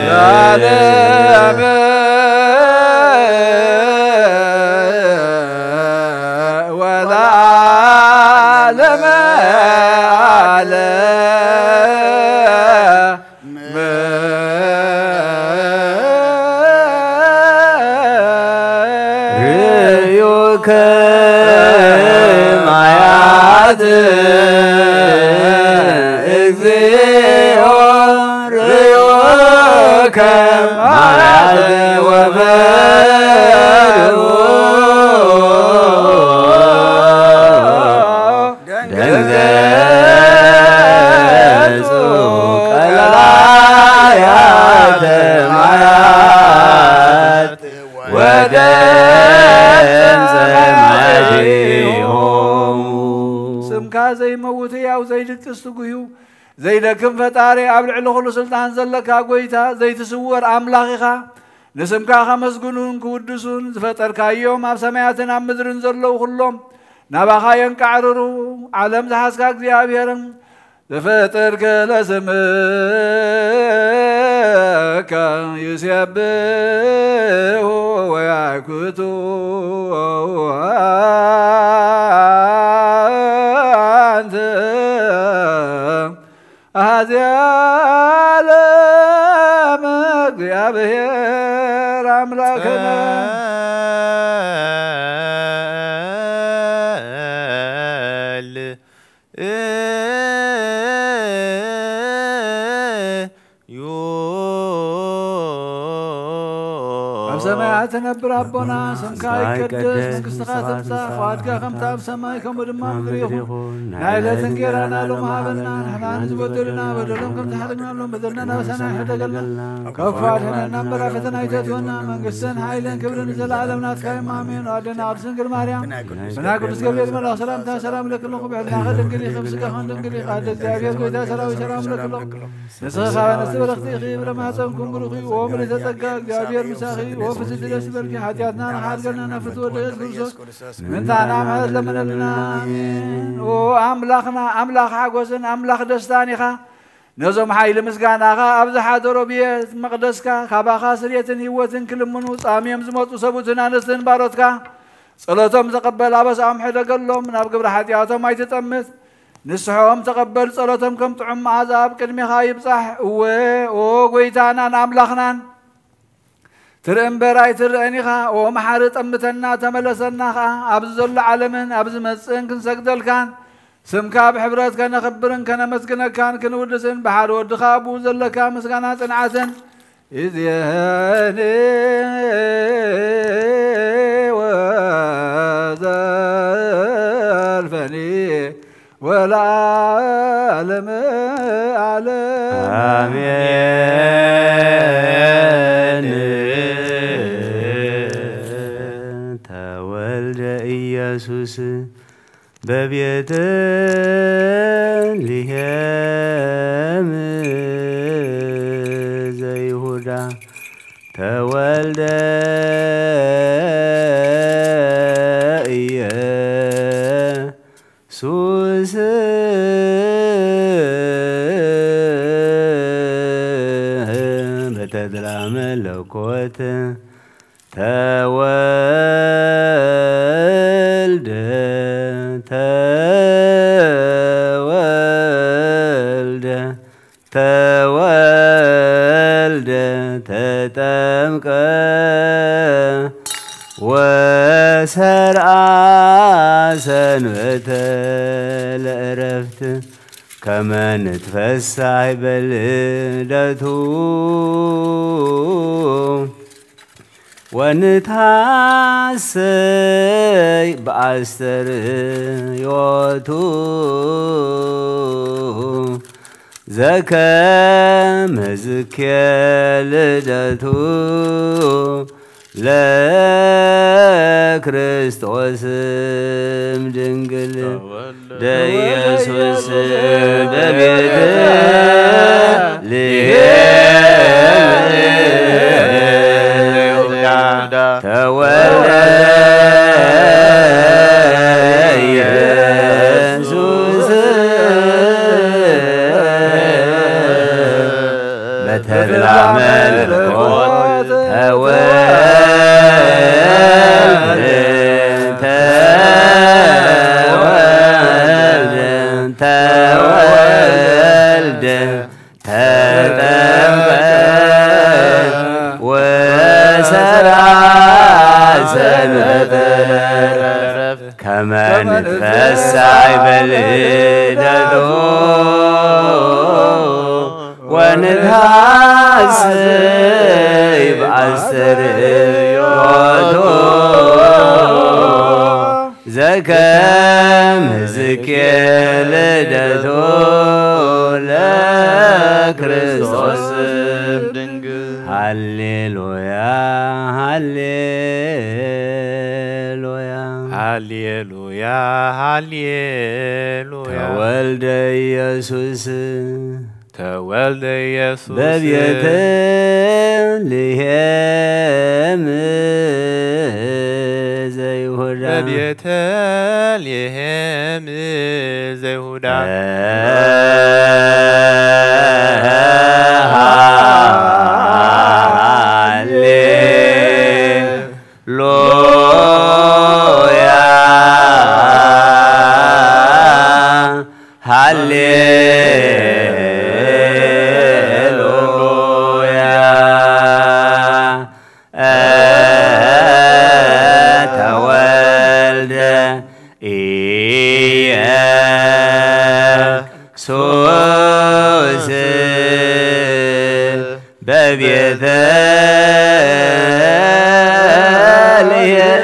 ለዓለመ ወለዓለመ ማያት እግዚኦ ርዮከ ማያት ወፈርሁ ደንገጹ ቀላያተ ማያት ወደምፀ ስምካ ዘይመውት ያው ዘይድቅስ ትጉዩ ዘይደክም ፈጣሪ ኣብ ልዕሊ ኩሉ ስልጣን ዘለካ ጎይታ ዘይትስወር ኣምላኽ ኢኻ ንስምካ ከመስግኑን ክውድሱን ዝፈጠርካዮም ኣብ ሰማያትን ኣብ ምድርን ዘለዉ ኩሎም ናባኻ የንቃዕርሩ ዓለም ዝሓዝካ እግዚኣብሔርን ዝፈጥርከ ለስምከ ይስየብሑ ወያክቱ አንተ አሐዚ ዓለም እግዚአብሔር አምላክነ ሰማያት ነብር አቦና ስምካ ይቀደስ መንግሥትኻ ትምጻእ ፈቃድካ ከምቲ ኣብ ሰማይ ከምኡ ድማ ምድሪ ይኹን ናይዕለት እንጀራና ሎሚ ሃበና ንሕና ንዝበደሉና በደሎም ከም ዝሓለግናሎም በደልና ናበሳና ይሕደገልና ካብ ክፉኣት ሕነና እምበር ኣብ ፈተና ኣይተእትወና መንግሥትን ሓይልን ክብርን ዘለዓለም ናትካ እዩ ኣሜን ኣዴና ቅድስት ድንግል ማርያም ብናይ ቅዱስ ገብርኤል መልኣኽ ሰላምታ ሰላም ለክለኹ ብዕድናኸ ድንግል ኢኺ ብስጋኸን ድንግል ኢኻ ኣደ እግዚኣብሔር ጎይታ ሰራዊት ሰላም ለክለኹ ንስኺ ኻብ ኣንስቲ በረኽቲ ኢኺ ብለማፀንኩም ብሩኽ እዩ ኦ ምልዕተ ጸጋ እግዚኣብሔር ምሳኺ ፍትት ደስ በልኪ ኃጢአትና ንሓድገና ነፍት ወደስ ክርስቶስ ምንታና ምሕረት ለምነልና አሜን። ኦ አምላኽና አምላኽ ሓጎስን አምላኽ ደስታን ኢኻ ነዞም ሓይሊ ምስጋናኻ ኣብ ዝሓደሮ ቤት መቕደስካ ካባኻ ስርየትን ህይወትን ክልምኑ ጻምዮም ዝመፁ ሰቡትን ኣንስትን ባሮትካ ጸሎቶም ተቐበል ኣበሳኦም ሕደገሎም ናብ ግብሪ ሓጢኣቶም ኣይትጠምት ንስሖም ተቐበል ጸሎቶም ከም ጥዑም መዓዛ ኣብ ቅድሚኻ ይብጻሕ እወ ኦ ጐይታናን ኣምላኽናን ትርኢ እምበር ኣይትርአን ኢኻ ኦ መሓሪ ጠምተና ተመለሰና ኸዓ ኣብዚ ዘሎ ዓለምን ኣብ ዝመጽእን ክንሰግደልካን ስምካ ብሕብረት ከነኽብርን ከነመስግነካን ክንውድስን ብሓደ ወድኻ ኣብኡ ዘለካ ምስጋና ጽንዓትን እዝየኒ ወዘልፈኒ ወለዓለመ ዓለም አሜን። ተወልደ ኢየሱስ በቤተልሔም ዘይሁዳ ተወልደ ኢየሱስ በተድላ መለኮት ተወልደ ተጠምቀ ወሰርዓ ሰንበተ ለዕረፍት ከመ ንትፈሳህ በልደቱ ወንታሰይ በአስተርእዮቱ ዘከመ ዝክየ ልደቱ ለክርስቶስ ድንግል ደኢየሱስ በቤተልሔም ተወልደ ኢየሱስ በተድላ መለኮት ተወልደ ተጠምቀ ወሰርዓ ሰንበተ ከመ ንትፈሳህ በልደቱ ወንታሰይ በአስተርእዮቱ ዘከመ ዝክየ ልደቱ ለክርስቶስ ድንግል ሃሌሉያ ሃሌሉያ ሃሌሉያ ሃሌሉያ ተወልደ ኢየሱስ ተወልደ ኢየሱስ በቤተልሔም ዘይሁዳ በቤተልሔም ዘይሁዳ ኢየሱስ በቤተልሔም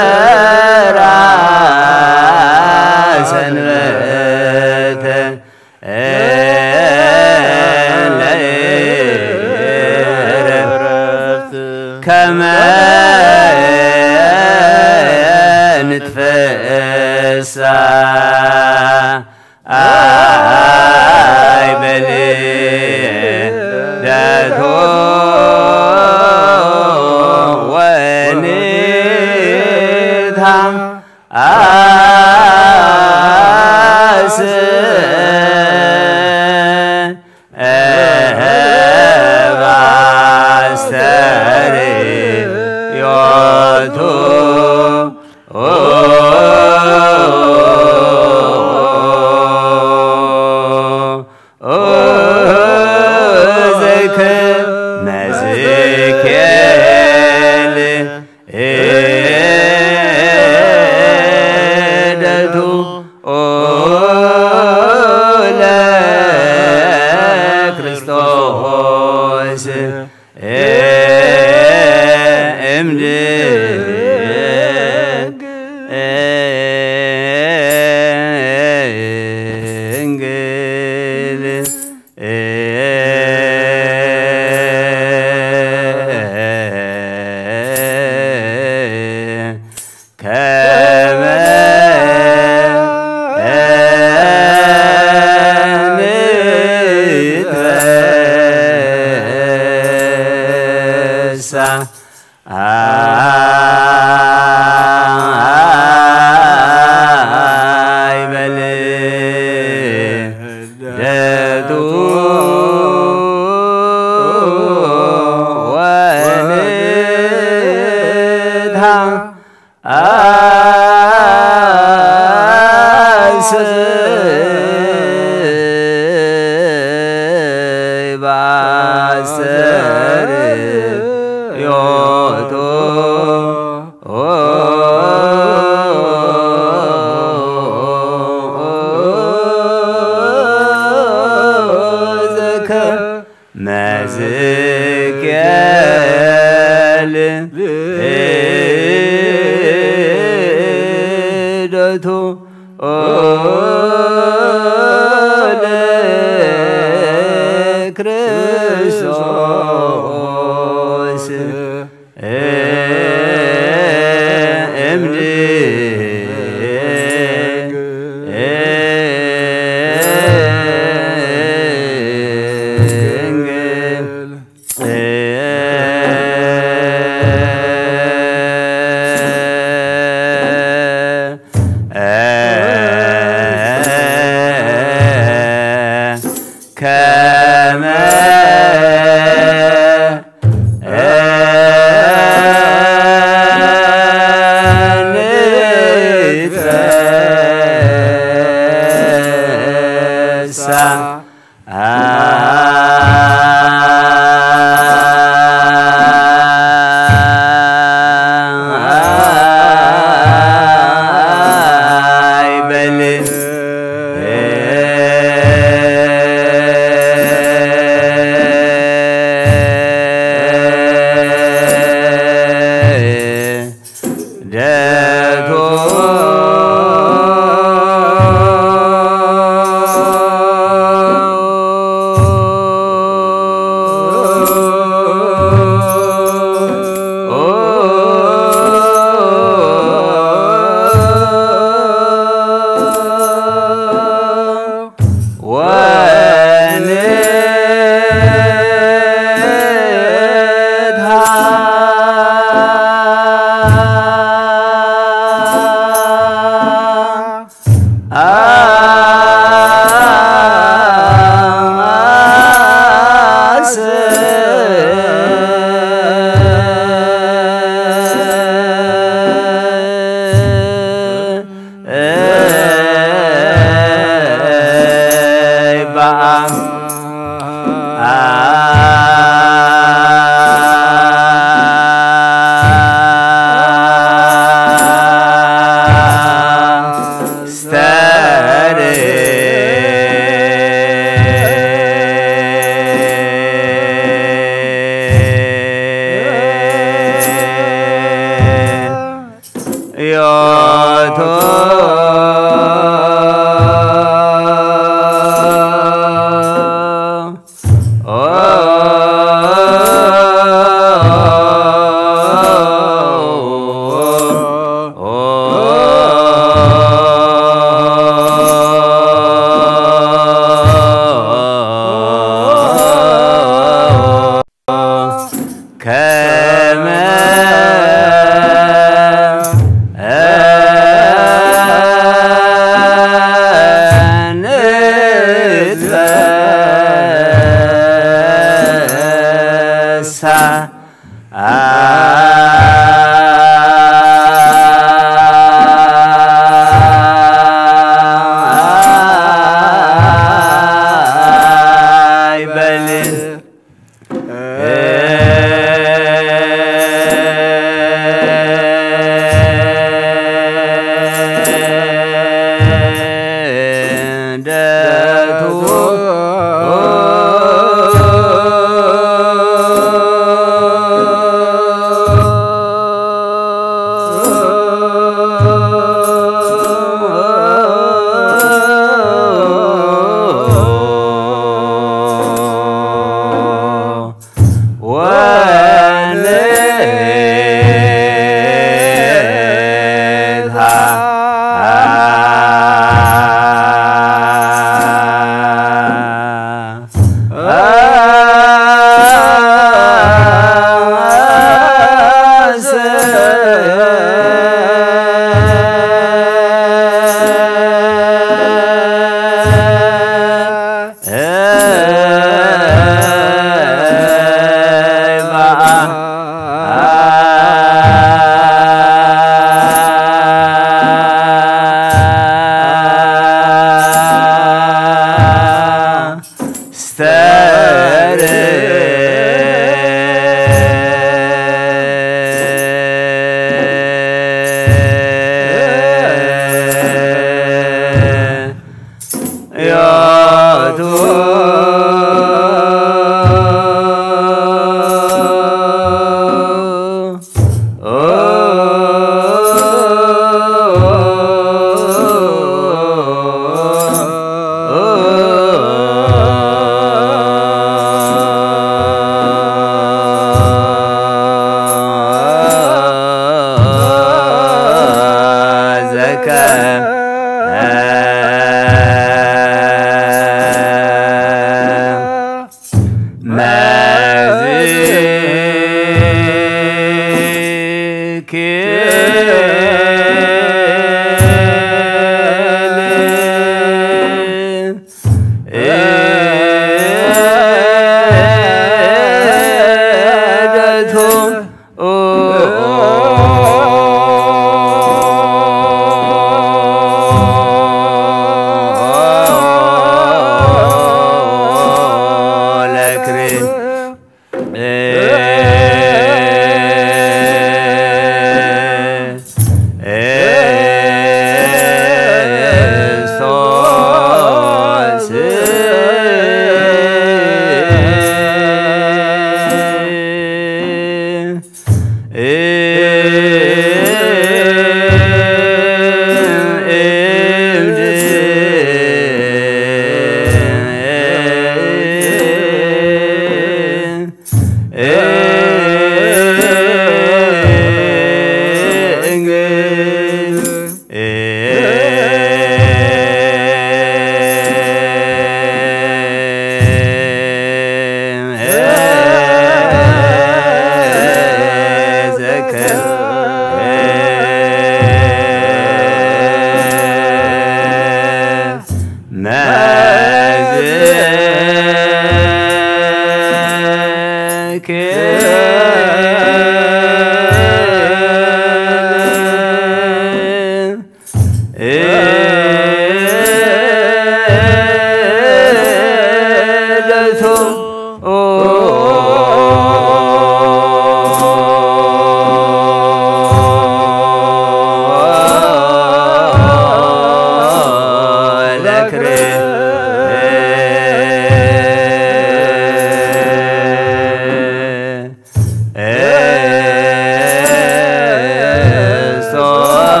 So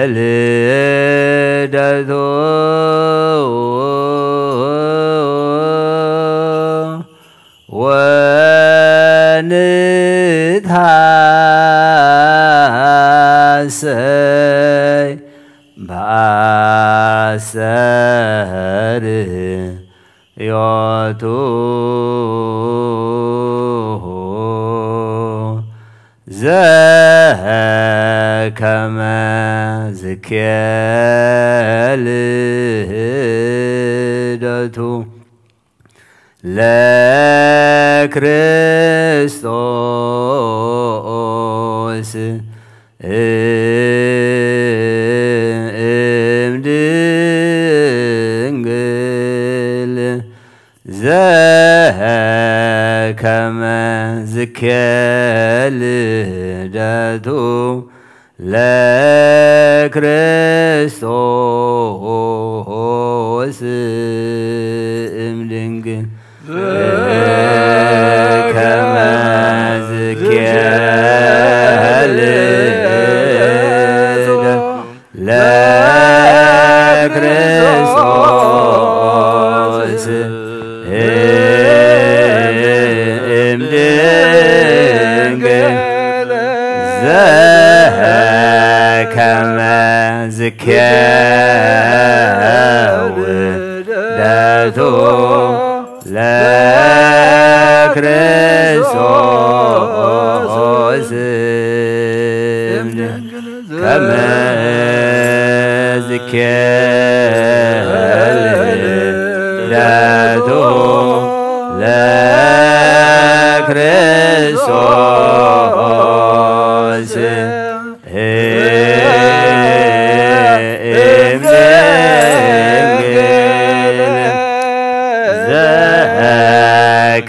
بلدته yotu kama zikel datu le Christos imdingil kama zikel datu le Christos imdingil kama zikel le Christos imdingil kama zikel datu le Christos kama zikel datu le Christos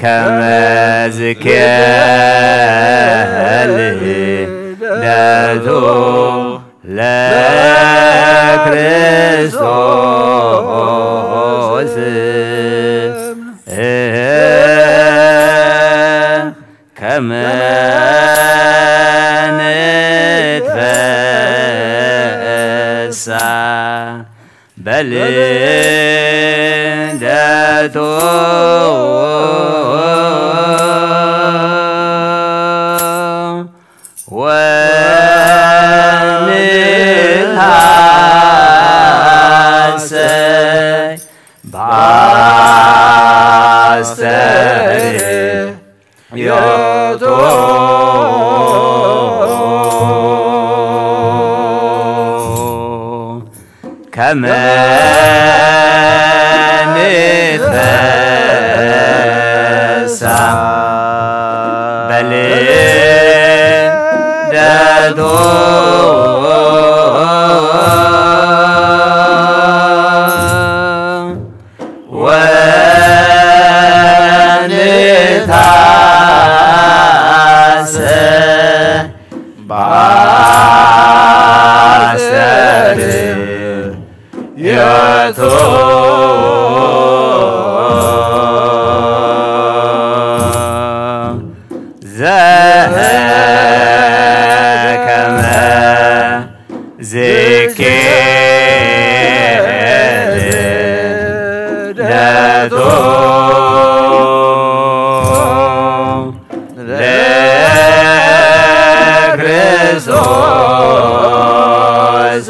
kama zikel datu le Christos kama nitfesa belindatu ونتحسن بعستري يطول كما نتفسع بلندته ونتحسن بعستري يطول كما زكيل داتو لكريستوس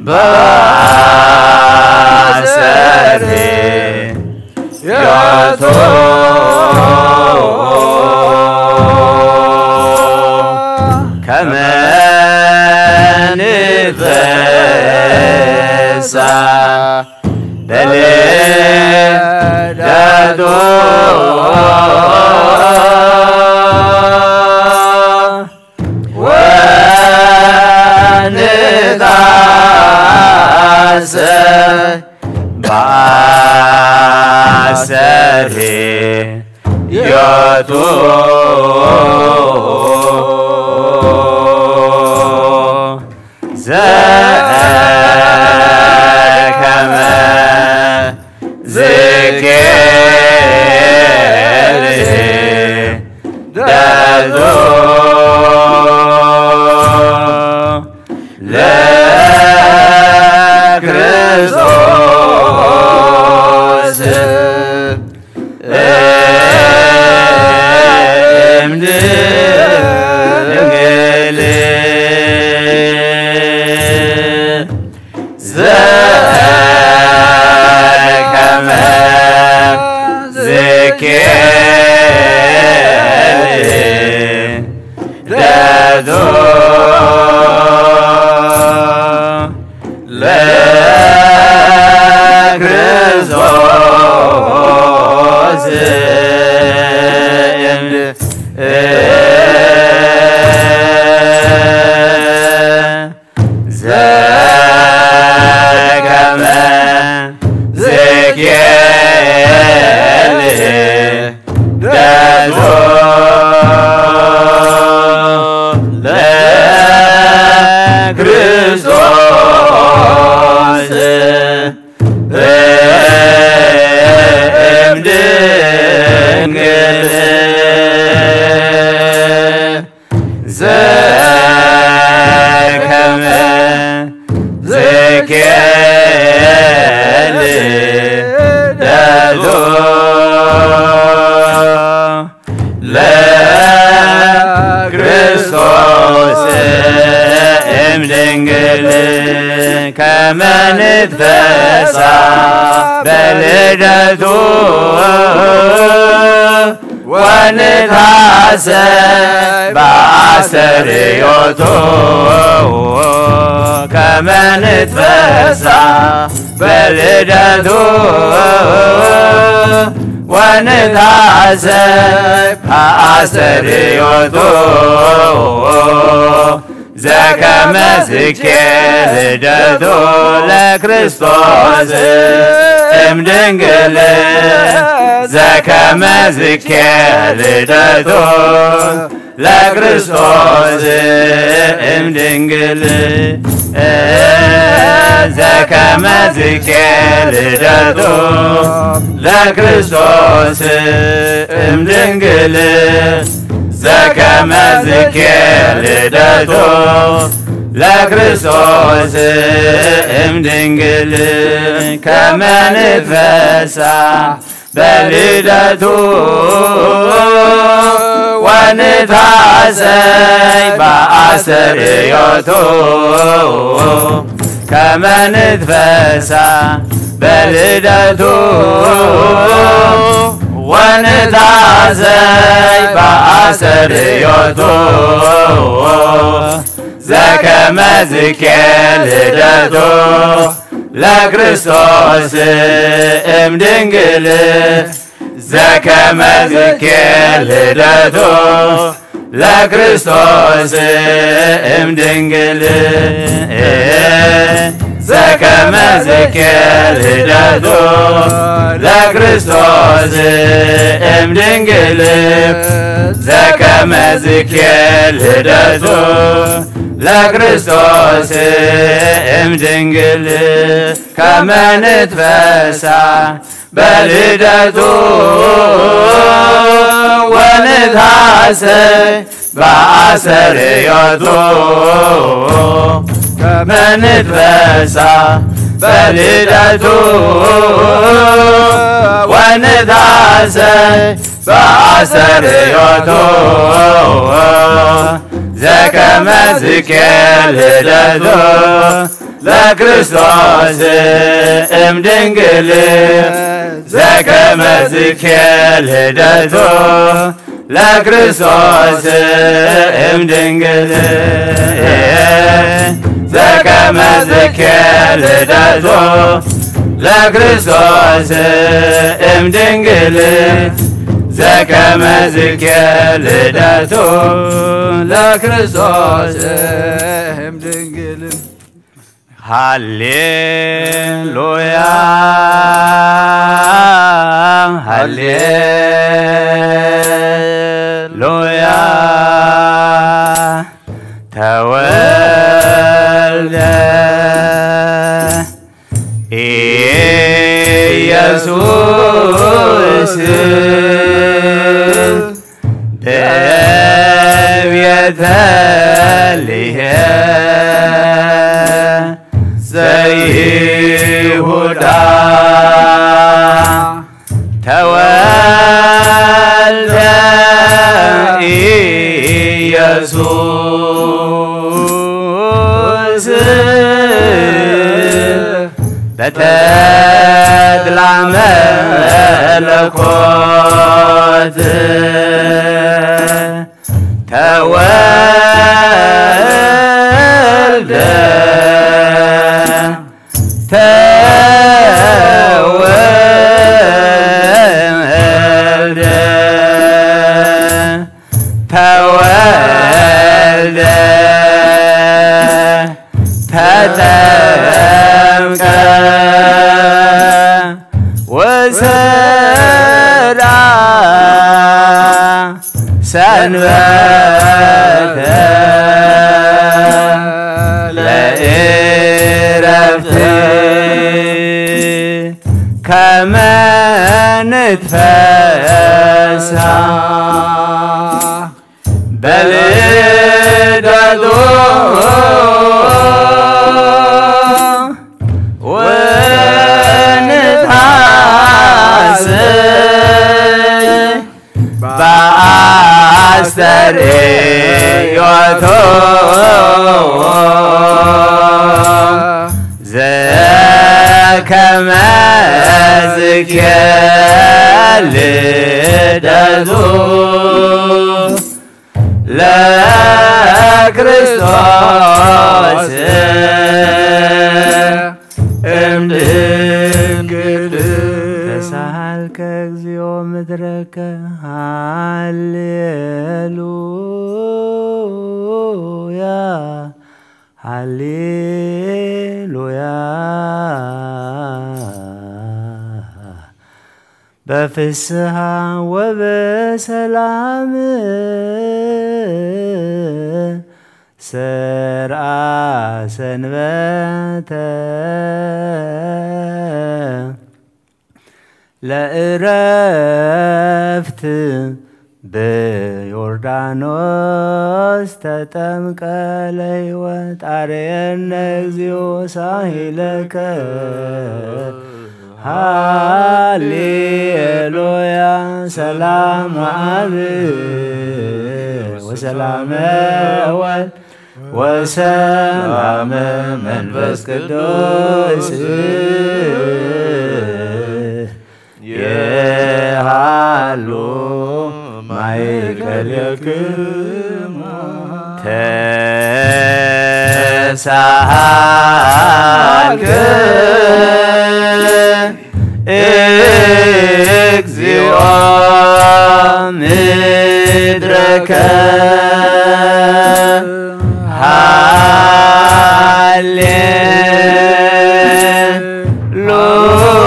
بأسره ياتو كمان تفسع بلدادو وندعس بعسره ياتو كما ذكره دادو لكريستوس كما نتفسع بلدته ونتحسب بعسريته كما نتفسع بلدته ونتحسب بعسريته زكما ذكر دادو لكريستوس امدنجل زكما ذكر دادو لكريستوس امدنجل زكما ذكر دادو لكريستوس امدنجل زكما ذكر دادو لكريستوس امدنجل كما نتفسع بلدته ونتحسب بعسريته كما نتفسع بلدته ونتحسب بعسريته زكما ذكر دادو لكريستوس امدنجل زكما ذكر دادو لكريستوس امدنجل زكما ذكر دادو لكريستوس امدنجل زكما ذكر دادو لكريستوس امدنجل كما نتفسع بلدته ونتحسب بعسريته كما نتفسع بلدته ونتحسب بعسريته زكما ذكر دادو ለክርስቶስ እምድንግል ዘከመ ዝኬል ልደቱ ለክርስቶስ እምድንግል ዘከመ ዝኬል ልደቱ ለክርስቶስ እምድንግል ዘከመ ዝኬል ልደቱ ለክርስቶስ እምድንግል ሃሌሉያ ሃሌሉያ ተወልደ ኢየሱስ በቤተልሔም ዘይሁዳ ተወልደ ኢየሱስ በተድላ መለኮት ተወልደ ተወልደ ተጠምቀ ወሰዳ ሰንበተ ለዕረፍት ከመ ንትፈስሐ በልደቱ ወንታስብ በአስተርእዮቱ ዘከመ ዝኬል ልደቱ ለክርስቶስ እምድንግል ተሳሃልከ እግዚኦ ምድረከ ሃሌሉያ ሃሌሉያ በፍስሐ ወበሰላም ሰርአ ሰንበተ ለዕረፍት በዮርዳኖስ ተጠምቀ ለሕይወት አርየነ እግዚኦ ሳሂለከ ሃሌሉያ ሰላም አብ ወሰላም ወልድ ወሰላም መንፈስ ቅዱስ የሃሉ ማእከልክሙ ተሳሃልከ እግዚኦ ምድረከ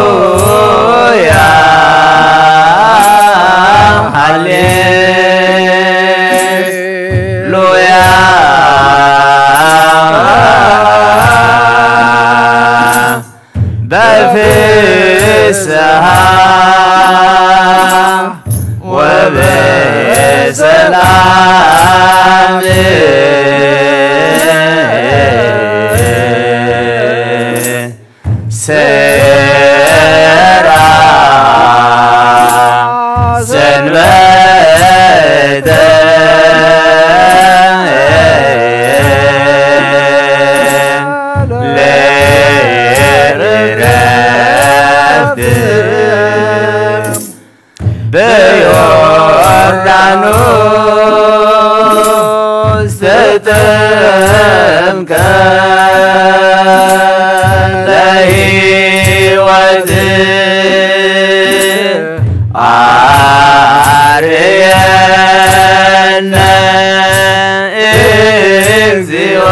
ሃሌሉያ ሃሌሉያ በፍስሐ ወበሰላም ሰርአ ሰንበተ ለዕረፍት ዮርዳኖስ ተጠምቀ ለሕይወት አርየነ እግዚኦ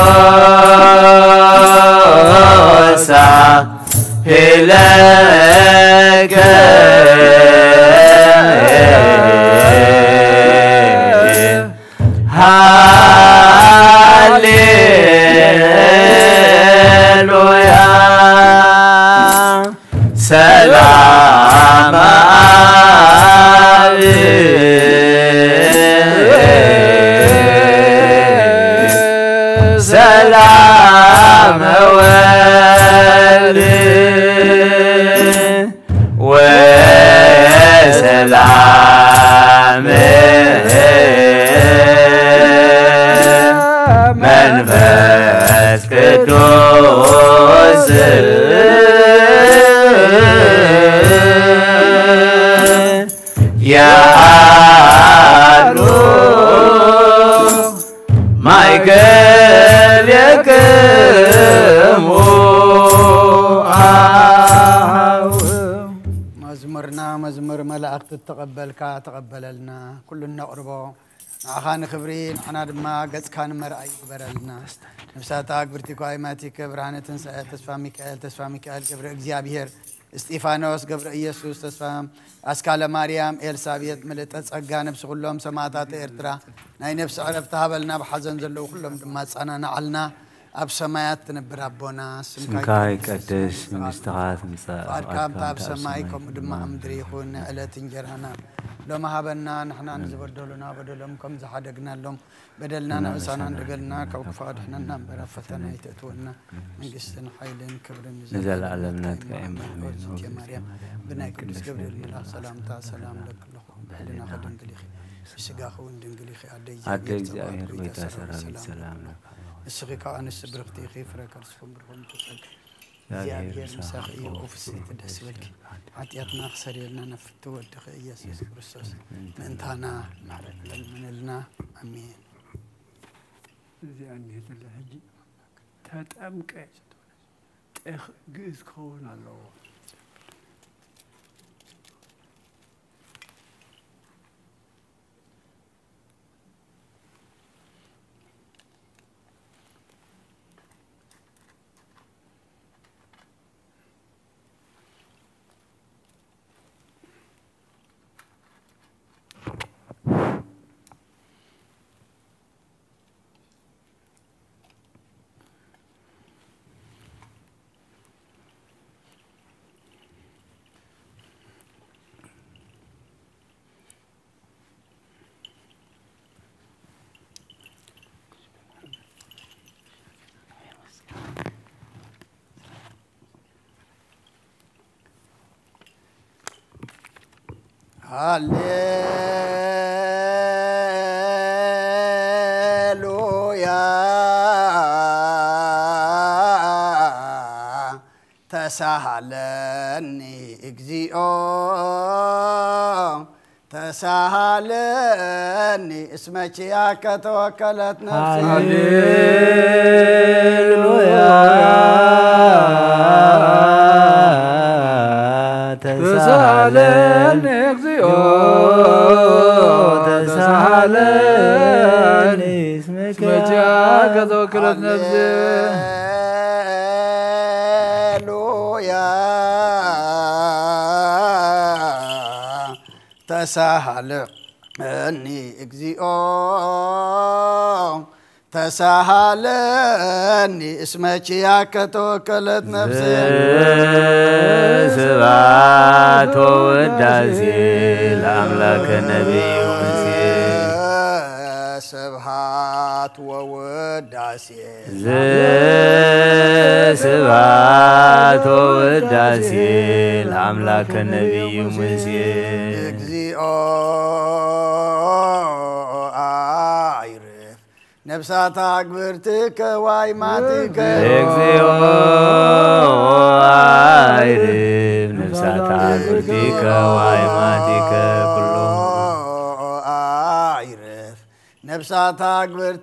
ሳህለከ ሃሌሉያ ሰላም አብ ሰላም ወልድ ወሰላም መንፈስ ቅዱስ ያሉ ማይከል የክሙ مزمرنا مزمر ملائكة تقبلك تقبلنا كلنا قربا عخان خبرين حنا دما قد كان مرأي برلنا نفساتك برتكو ايماتك برهانة تنسى تسفى ميكائيل قبر اكزيابير استيفانوس قبر إيسوس تسفى أسكال مريم إلسابيت ملت أسقى نفس كلهم سماتات إرترا ناي نفس عرفتها بلنا بحزن زلو كلهم دما أنا نعلنا أب سمايات تنبر ربنا سمكاي قدس من استغاث مساء فاركام تاب سمايكم دما أمدري خون على تنجرنا لو ما هبنا نحن نزبر دولنا بدلهم كم زحدقنا لهم بدلنا نفسنا ندقلنا كوكفاد احنا نمبر فتنا يتأتونا من قصتنا حيلين كبرين نزل علمنا كأم يا مريم بنا كدس قبل الملا سلام تا سلام لك لكم بحلنا خدن قليخي بسقاخو ندن قليخي عدي زاهر بيتا سلام لك السقي كأن السبرختي خيفرة كرسكم برهم تسأل زيادير مساخي أوفسي تدس ولك عطياتنا خسر لنا نفتو الدخي يسوس كريستوس من تانا من لنا أمين زي أني هذا الحجي تأمك تأخ جيز كون الله هاليلويا تسهلني اجزيو تسهلني اسمك ياك توكلت نفسي هاليلويا تسهلني تسهلني اسمك ياك توكلت نفسي هاليلويا تسهلني اجزيو تسهلني اسمك ياك توكلت نفسي سبات وداسي لأملاك النبي ومسي سبحات ووداسي سبات وداسي لأملاك النبي ومسي نفسات أكبرتك وايماتك اكزيو عيرف نفسات أكبرتك وايماتك كلهم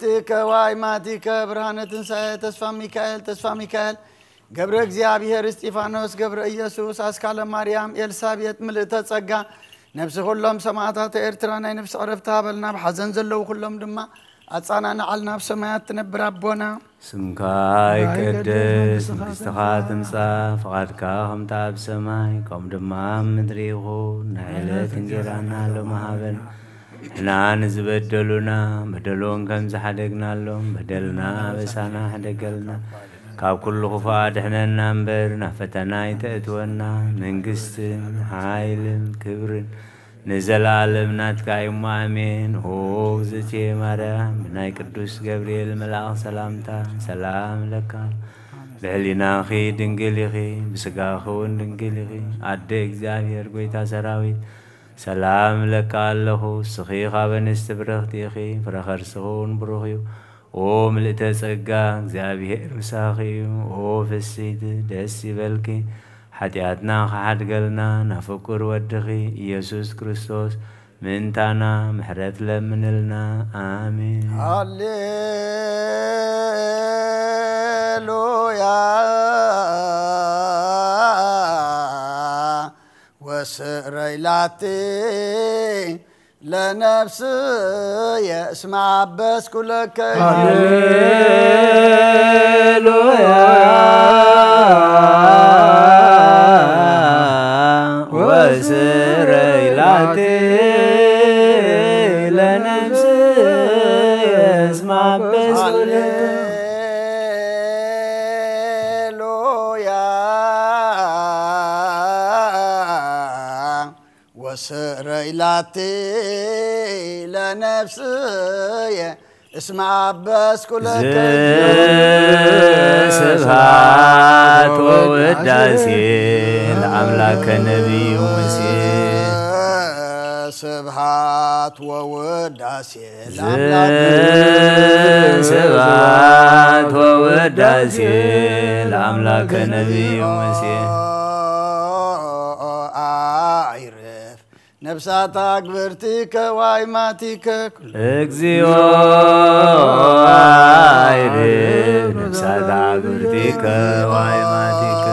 كبرتك وايماتك برهانة تنسى تسفى ميكائيل قبر እግዚአብሔር እስጢፋኖስ قبر ኢየሱስ አስካለ ማርያም ኤልሳቤጥ ምልዕተ ጸጋ ነፍስ ሁሉም ሰማዕታት ኤርትራና ነፍስ አረፍታ በልና በሐዘን ዘለው ሁሉም ድማ አጻናና አልና በሰማያት ተነብራ አቦና ስምካይ ቅድስ ምስተኻትም ጻፍ ፈቃድካ ከምታ በሰማይ ከም ድማ ምድሪ ይኹን ናይለት እንጀራና ለማሃበን ሕና ንዝበደሉና በደሎን ከም ዝሓደግናሎም በደልና በሳና ሓደገልና ካብ ኩሉ ኽፋእ ድሕነና እምበር ናብ ፈተና ይተእትወና መንግስትን ሓይልን ክብርን ንዘላለም ናትካ እሞ ኣሜን ኦ እግዝእትየ ማርያም ብናይ ቅዱስ ገብርኤል መልኣኽ ሰላምታ ሰላም ለካ ብሕሊናኺ ድንግል ኢኺ ብስጋኺ እውን ድንግል ኢኺ ኣደ እግዚኣብሔር ጐይታ ሰራዊት ሰላም ለካ ኣለኹ እስኺ ካብ ኣንስቲ ብርኽቲ ኢኺ ፍረ ከርስኺ እውን ብሩኽ እዩ ኦ ምልእተ ጸጋ እግዚአብሔር ምሳኺ እዩ ኦ ፍሲት ደስ ይበልኪ ሓጢአትና ከሓድገልና ናፍቁር ወድኺ ኢየሱስ ክርስቶስ ምንታና ምሕረት ለምንልና አሜን ሃሌሉያ ወስረይላቴ ለነፍስ የስማ በስኩለከ ሃሌሉያ ወስረይላቴ ለነፍስ የስማ በስኩለከ وسريلاتي لنفسي اسمع بس كلك سبحات ووداسي الأملاك النبي موسى سبحات ووداسي سبحات ووداسي الأملاك النبي موسى نفسات أكبرتك وايماتك اكزيو عيرف نفسات أكبرتك وايماتك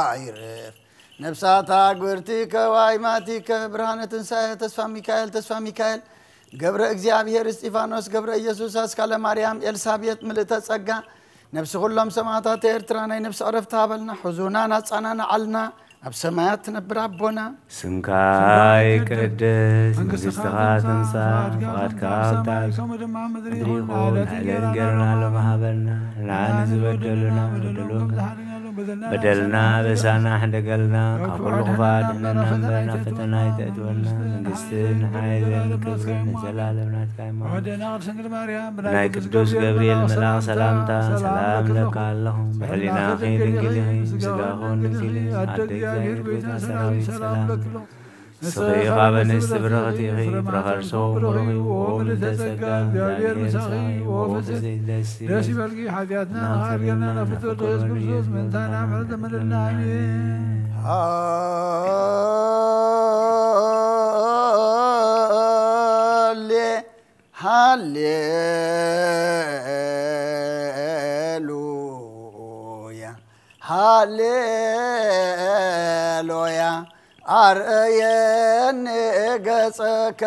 عيرف نفسات أكبرتك وايماتك برهانة تنسى تسفى ميكائيل قبر እግዚአብሔር እስጢፋኖስ قبر ኢየሱስ አስካለ ማርያም ኤልሳቤጥ ምልዕተ ጸጋ ነፍስ ሁሉም ሰማዕታት ኤርትራና ነፍስ አረፍታ በልና ሕዙናና ጻናና አልና أبسمات نبرة بونا سمكاي قدس مستخات نصا فقد كابتاك دريخون علين قرنا لمحابلنا لعن زبدلنا بدلنا بسانا حدقلنا كفر الغفاد إننا نبرنا فتنا يتأتونا نقستين حيثين كفرين زلالنا تكايما ناي قدوس قبريل ملاق سلامتا سلام لك اللهم بحلنا خير انجلهم سقاخون انجلهم عدك زاهر بيتا سراوي سلام صغير غابن استبرغتي غي برغر صوم مرغي وومن تسقى زاهر ساي ووفزيد دسي داسي بلقي حاجاتنا غارينا نفتو دوز بزوز من تانا عمرد من النعمين هاليلويا هاليلويا أرأيني قصك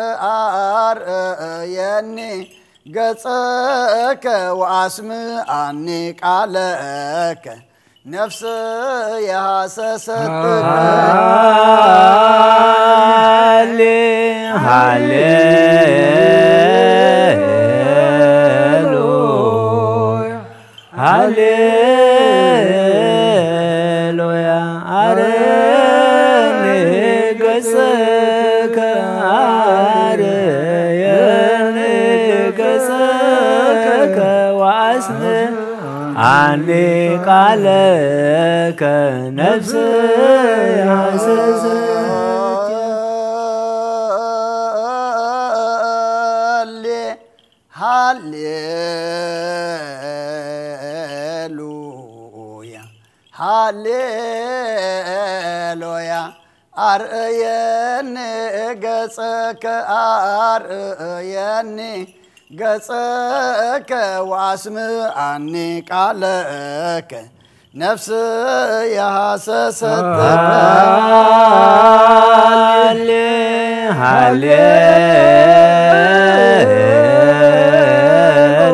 أرأيني قصك وأسمعني عليك نفسي حسست هاليلويا أرني قصك أرني قصك وأسمع عني قالك نفسي حسست هاليلويا هاليلويا أرأيني قصك أرأيني ገጸከ ወአስምዓኒ ቃለከ ነፍስ ያሐሰሰት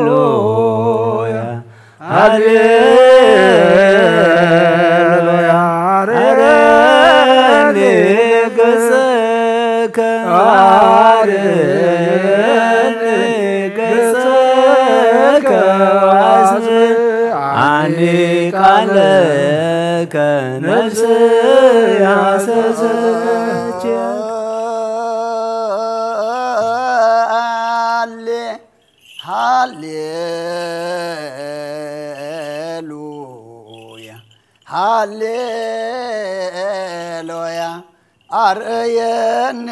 ሃሌሉያ ሃሌሉያ አረኒ ገጸከ አረኒ ገጸከ ወአስምዓኒ ቃለከ ነፍስ ያሐሰሰች ሃሌሉያ ሃሌሉያ አርአየኒ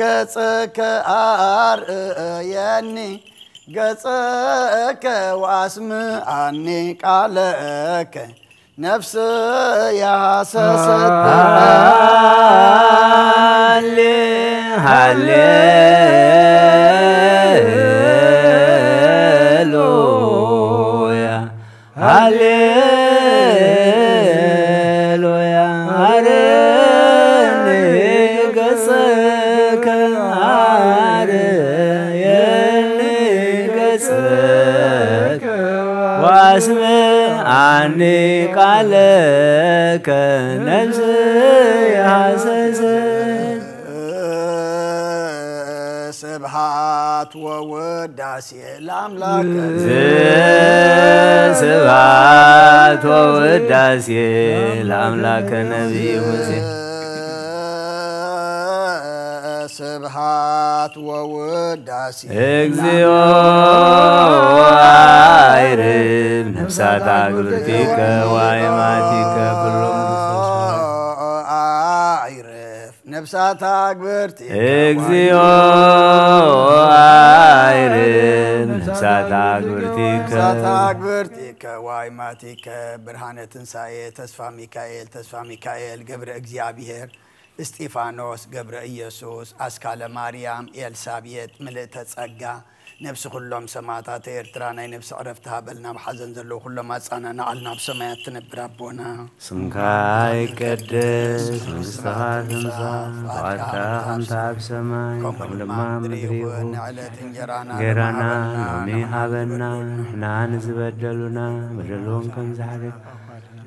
ገጸከ አርአየኒ ገጸከ ወአስምዓኒ ቃለከ ነፍስ ያሐሰሰት ሃሌሉያ ሃሌሉያ አረኒ ገጸከ አረየኒ ገጸከ ወአስምዓኒ ቃለከ ነፍስ ያሐሰሰት ስብሐት ወውዳሴ ለአምላክ ስብሐት ወውዳሴ ለአምላከ ነቢይ ሙሴ ስብሐት ወውዳሴ እግዚኦ አይርብ ነፍሳት አግብርቲከ ወአእማቲከ ኩሎም አይረፍ ነፍሳት አግብርቲከ እግዚኦ አይርብ ነፍሳት አግብርቲከ ወአእማቲከ ብርሃነ ትንሣኤ ተስፋ ሚካኤል ገብረ እግዚአብሔር እስጢፋኖስ ገብረ ኢየሱስ አስካለ ማርያም ኤልሳቤጥ ምልእተ ጸጋ ነፍስ ኩሎም ሰማዕታት ኤርትራ ናይ ነፍሲ ዕረፍቲ ሃበልና ብሓዘን ዘለዉ ኩሎም ኣጻናና ኣልና ብሰማያት ትነብር ኣቦና ስምካ ይቀደስ መንግሥትኻ ትምጻእ ፈቃድካ ከምቲ ኣብ ሰማይ ከምኡ ድማ ምድሪ ይኹን እንጀራና ሎሚ ሃበና ንሕና ንዝበደሉና በደልዎም ከም ዝሓደግ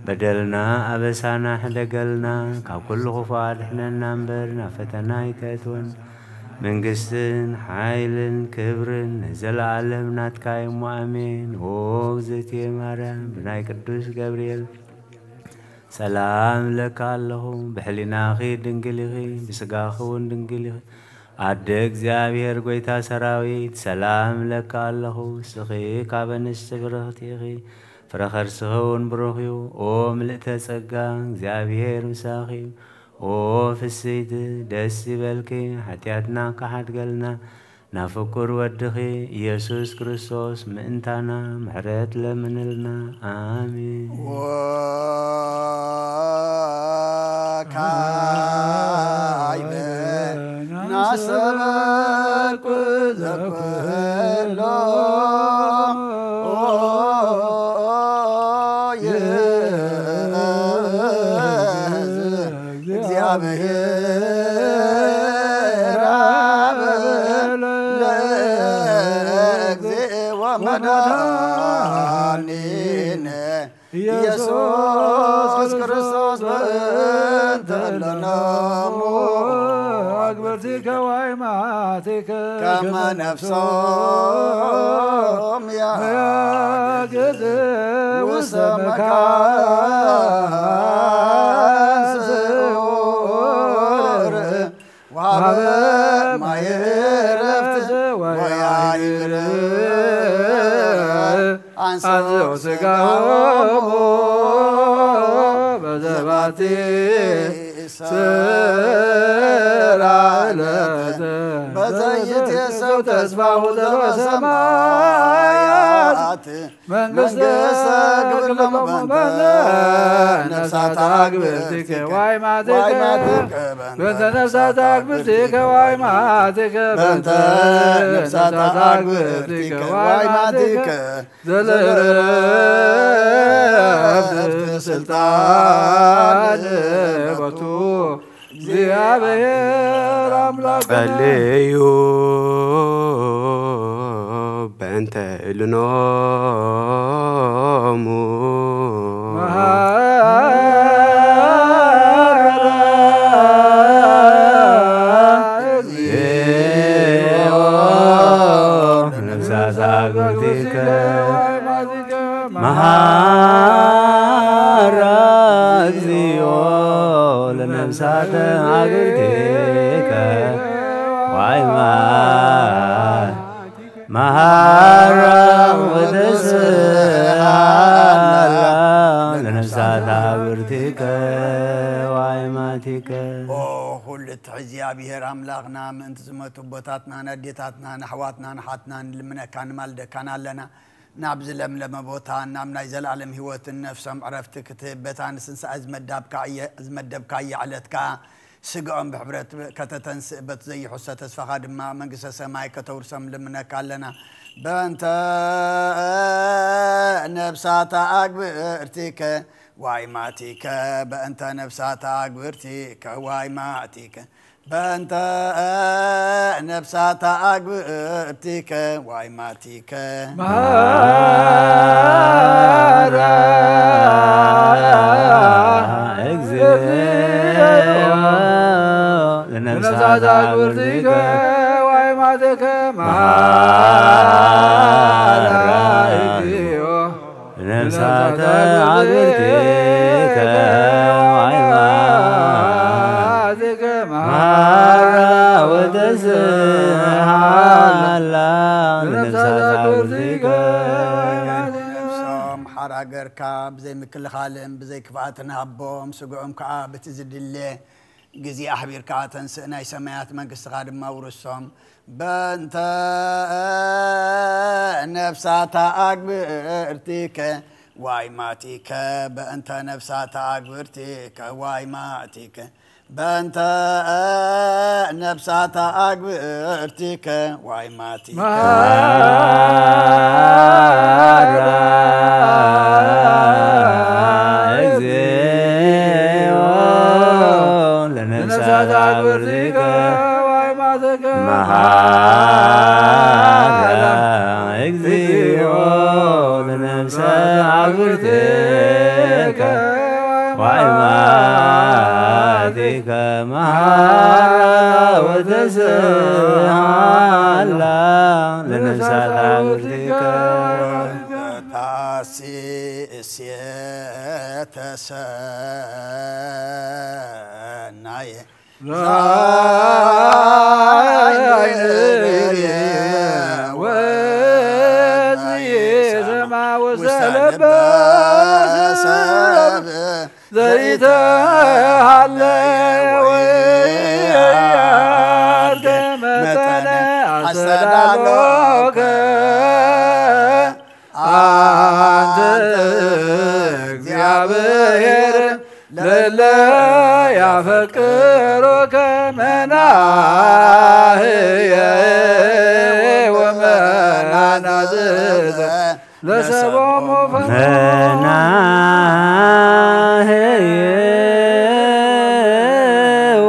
በደልና ኣበሳና ሕደገልና ካብ ኩሉ ክፉእ ኣድሕነና እምበር ናብ ፈተና ኣይተእትወን መንግሥትን ሓይልን ክብርን ንዘለዓለም ናትካ እሞ ኣሜን ኦ እግዝእትየ ማርያም ብናይ ቅዱስ ገብርኤል ሰላም ለካ ኣለኹ ብሕሊናኺ ድንግል ኢኺ ብስጋኺ እውን ድንግል ኢኺ ኣደ እግዚአብሔር ጐይታ ሰራዊት ሰላም ለካ ኣለኹ እስኺ ካብ ኣንስቲ ብርኽቲ ኢኺ ፍረ ከርስኺ እውን ብሩኽ እዩ ኦ ምልእተ ጸጋ እግዚአብሔር ምሳኺ እዩ ኦ ፍስይቲ ደስ ይበልኪ ሓጢኣትና ካሓድገልና ናብ ፍቁር ወድኺ ኢየሱስ ክርስቶስ ምእንታና ምሕረት ለምንልና ኣሜን ወካይበ ናሰበኩ ዘኩሎ እግዚአብሔር አብ ለእግዚእ ወመድኃኒነ ኢየሱስ ክርስቶስ በእንተ ለነሙ አግብርቲከ ወአእማቲከ ከመ ነፍሶም ያግዝ ውስተ መካን ስዑር ወሀበ ማየ ዕረፍት ወያዕር አንሥኡ ሥጋሆሙ በዘባቲ ስርዓተ በዘይት የሰው ተስፋሁ ዘበሰማያት መንግሥተ ክብር ነፍሳት አግብርቲከ ዋይማትከ በእንተ ነፍሳት አግብርቲከ ዋይማትከ በእንተ ነፍሳት አግብርቲከ ዋይማትከ ዘለረፍት ስልጣን ቦቱ እግዚአብሔር አምላክ ጸልዩ በእንተ እልኖሙ ነፍሳት አግብርቲከ መሐራ እግዚኦ ለነፍሳት አግብርቲከ ዋይማት መሐራ ወተስአላ ለነፍሳት አግብርቲከ ዋይማቲከ ሁልት እግዚአብሔር አምላክና ምንት ዝመቱ ቦታትና ነዴታትና ነሕዋትና ነሓትና ልምነካን ማልደካን አለና ናብዝ ለምለም ቦታ ናምናይ ዘላለም ህይወትን ነፍሰም ዕረፍት ክትበታን ስንሳ ዝመደብካ ዕለትካ ስግኦም ብሕብረት ከተተንስእበት ዘይሑሰ ተስፋኻ ድማ መንግስተ ሰማይ ከተውርሰም ልምነካ ኣለና በእንተ ነፍሳት አግብርቲከ ዋይማቲከ በእንተ ነፍሳት አግብርቲከ ዋይማቲከ በእንተ ነፍሳት አግብርቲከ ዋይማቲከ መሐራ እግዚኦ ለነፍሳት አግብርቲከ ዋይማቲከ መሐራ እግዚኦ ለነፍሳት አግብርቲከ ዋይማቲከ መሐራ ወተስአላ ለነፍሳት አግብርቲከ ነፍሶም ሓራገርካ ብዘይ ምክልኻልን ብዘይ ክፍኣትን ሃቦም ስጉዖም ከዓ በቲ ዝድለ ጊዜ ኣሕቢርካ ተንስእ ናይ ሰማያት መንግስትኻ ድማ ውርሶም በእንተ ነፍሳት አግብርቲከ ዋይማቲከ በእንተ ነፍሳት አግብርቲከ ዋይማቲከ በእንተ ነፍሳት አግብርቲከ ዋይማቲከ መሐራ እግዚኦ ለነፍሳት አግብርቲከ ዋይማቲከ መሐራ እግዚኦ ለነፍሳት አግብርቲከ ዋይማቲከ መሐራ ወተስአላ ለነፍሳት አግብርቲከ ታሲእሴተ ሰናየ ወዝየሰማ ወሰለበሰ ዘይተሃለ ወያርተ መጠነ አስተዳሎከ አንተ እግዚአብሔር ለለ ያፈቅሮከ መናህየ ወመናናዝዘ ለሰቦሙ መናህየ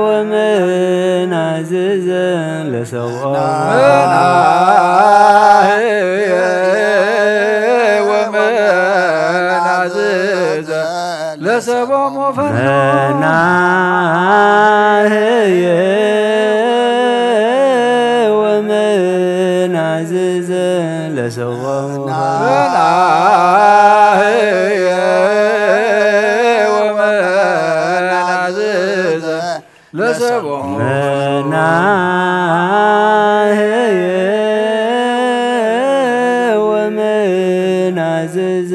ወመናዝዘ ለሰቦሙ መናህየ ወመናዝዘ ለሰቦሙ መናህየ ወመናዝዘ ለሰቦሙ መናህየ ወመናዝዘ ለሰቦሙ መናህየ ወመናዝዘ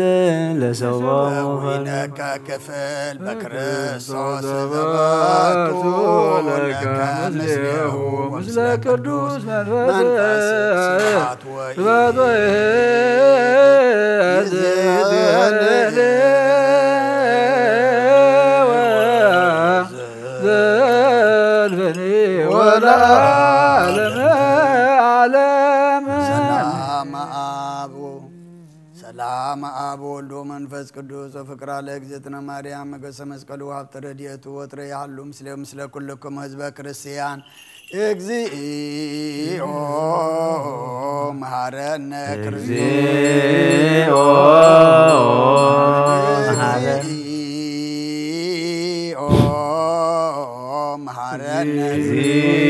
ለሰቦሙ وينك كفل بكريستوس ذبات لك مثله مثل قدوس منفس سبحات سلام أبو ولدو منفس قدوس وفكر على إجزتنا مريم مقص مسقلو هابت رديتو وطري حلو مثل كلكم حزب كريستيان إجزيئو مهارنا إجزيئو مهارنا إجزيئو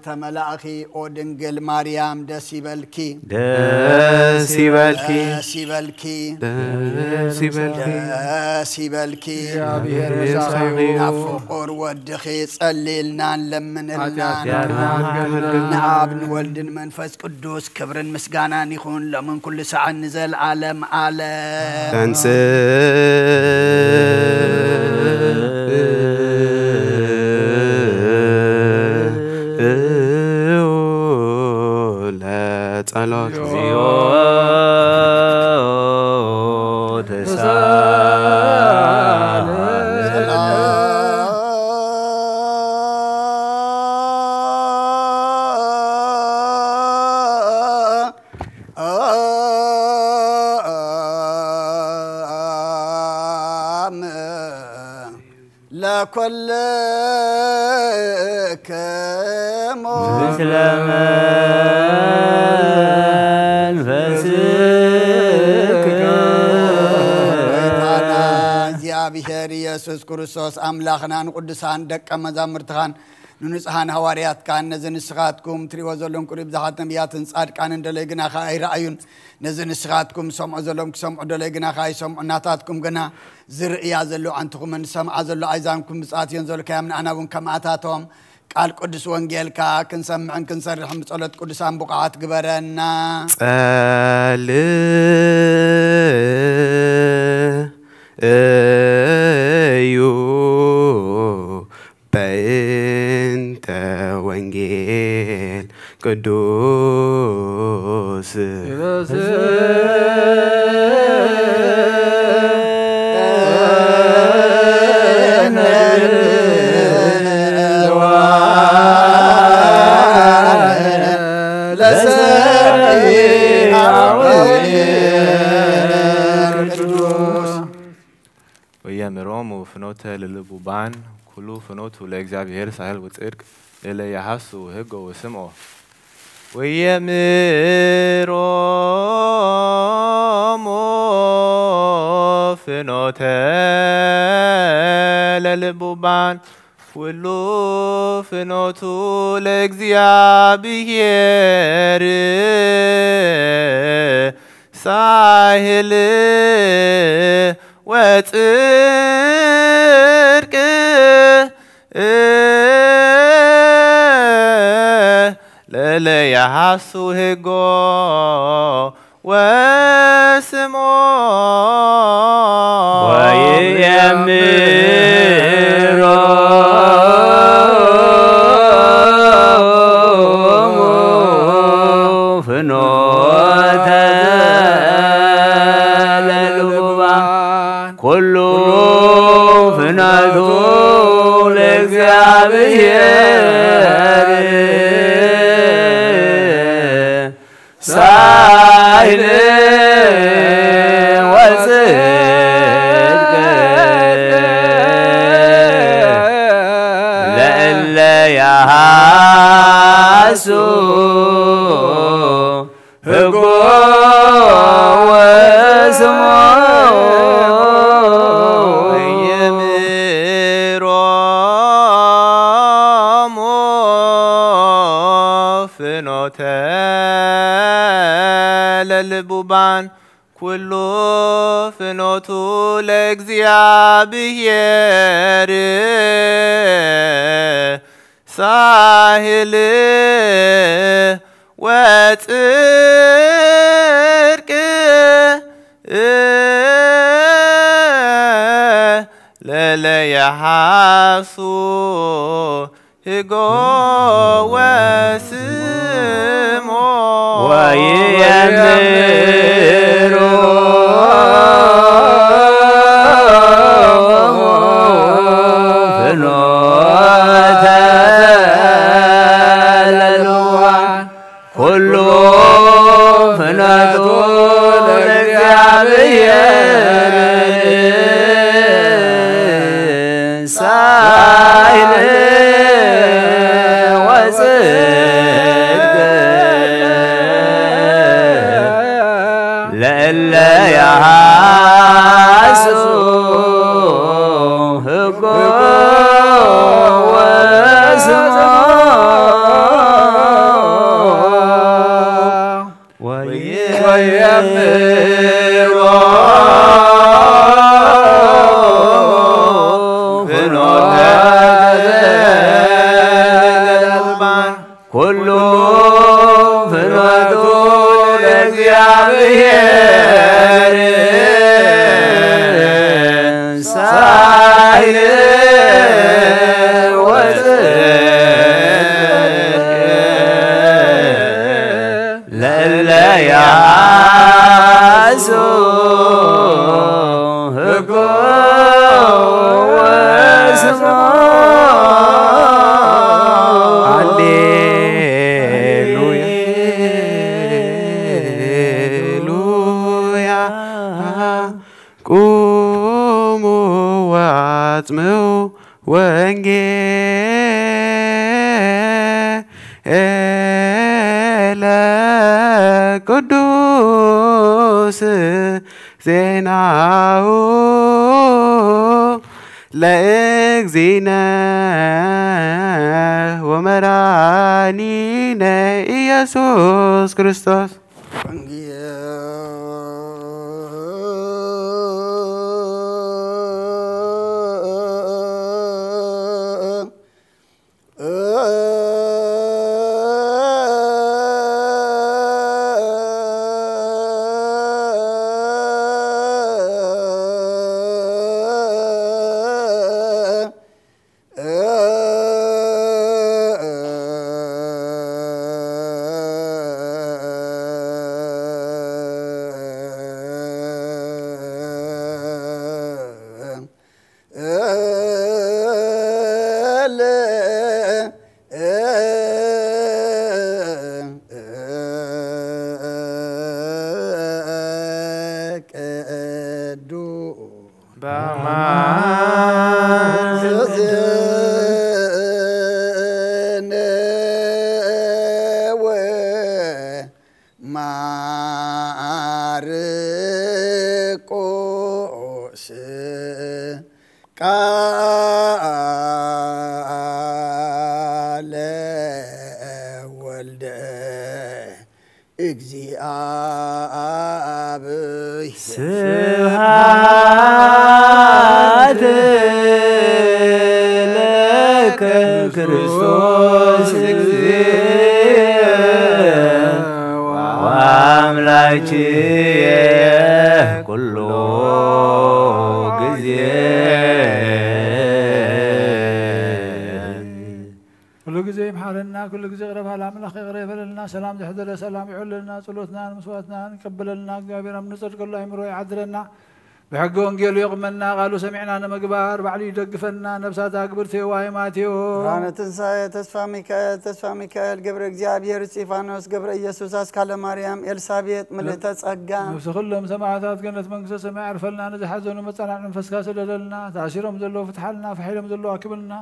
تملأخي أودنجل مريم دسيبلكي نفقر ودخي صليلنا لمن نعب نولد منفس قدوس كبر مسغانا نيخون لمن كل ساعة نزل عالم صلاة كل بسلام እግዚአብሔር ኢየሱስ ክርስቶስ አምላኽና ንቅዱሳን ደቀ መዛሙርትኻን ንንጽሃን ሐዋርያት ካን ነዝንስኻትኩም ትሪዎ ዘሎም ቁሪብ ዝሓት ነቢያትን ጻድቃን እንደለይግና አይራእዩን ነዝንስኻትኩም ሰምዑ ዘሎም ክሰምዑ ደለይግና አይሰምዑ ናታትኩም ገና ዝርእያ ዘሎ አንትኹምን ሰምዓ ዘሎ አይዛንኩም ብጻትየን ዘሎ ከያምን አናቡን ከማታቶም ቃል ቅዱስ ወንጌልካ ክንሰምዕን ክንሰርሕን ብጸሎት ቅዱሳን ቡቃዓት ግበረና እዩ በእንተ ወንጌል ቅዱስ ويامرهم وفنوت للبوبان كلو فنوت لإግዚአብሔር ሳህል ወጽድቅ ለያሐሱ ህጎ ወስምዖ ويامرهم فنوت للبوبان كلو فنوت لإግዚአብሔር ሳህል وترك لا يحسو هجو وسمو ويأمرو فنوت كل فنادو لإግዚአብሔር ሳህል ወጽድቅ ለእለ ያሐሱ ህጎ ወስምዖ للبوبان كله فنوتو لإግዚአብሔር ሳህል ወጽድቅ ለለያሐሱ ህጎ ወስምዖ ويأمرو فنوت للبوبان كل فنوت لإግዚአብሔር ሳህል لألا يحاسو هكو وسمع ويأمرو فنوت للبوبان كل فنوت لإግዚአብሔር ሳህል ወጽድቅ ለእለ ያሐሱ ህጎ ወስምዖ ቁሙ ዋጽምዑ ቅዱስ ዜናሁ ለእግዚእነ ወመድኃኒነ ኢየሱስ ክርስቶስ ማርቆስ ቃለ ወልደ እግዚአብሔር ስብሐት ለከ ክርስቶስ እግዚእ ወአምላክየ ኩሉ ጊዜ كل جزء محارنا كل جزء غرفها الأملاخ غريب لنا سلام جحد سلام يعلنا صلوتنا مسواتنا نقبل لنا قابنا من صدق الله يمر يعدلنا بحق وانجيل يقمنا قالوا سمعنا مقبار بعلي يدقفنا نفسات أكبرتي وايماتيو رانا تنسى تسفى ميكائيل قبر እግዚአብሔር እስጢፋኖስ قبر ኢየሱስ አስካለ ማርያም ኤልሳቤጥ ምልዕተ ጸጋ نفس كلهم سماعات جنة منكسة سماع عرفلنا نزحزون مصنع نفسك سدلنا تعشيرهم زلوا فتحلنا فحيلهم زلوا أكبلنا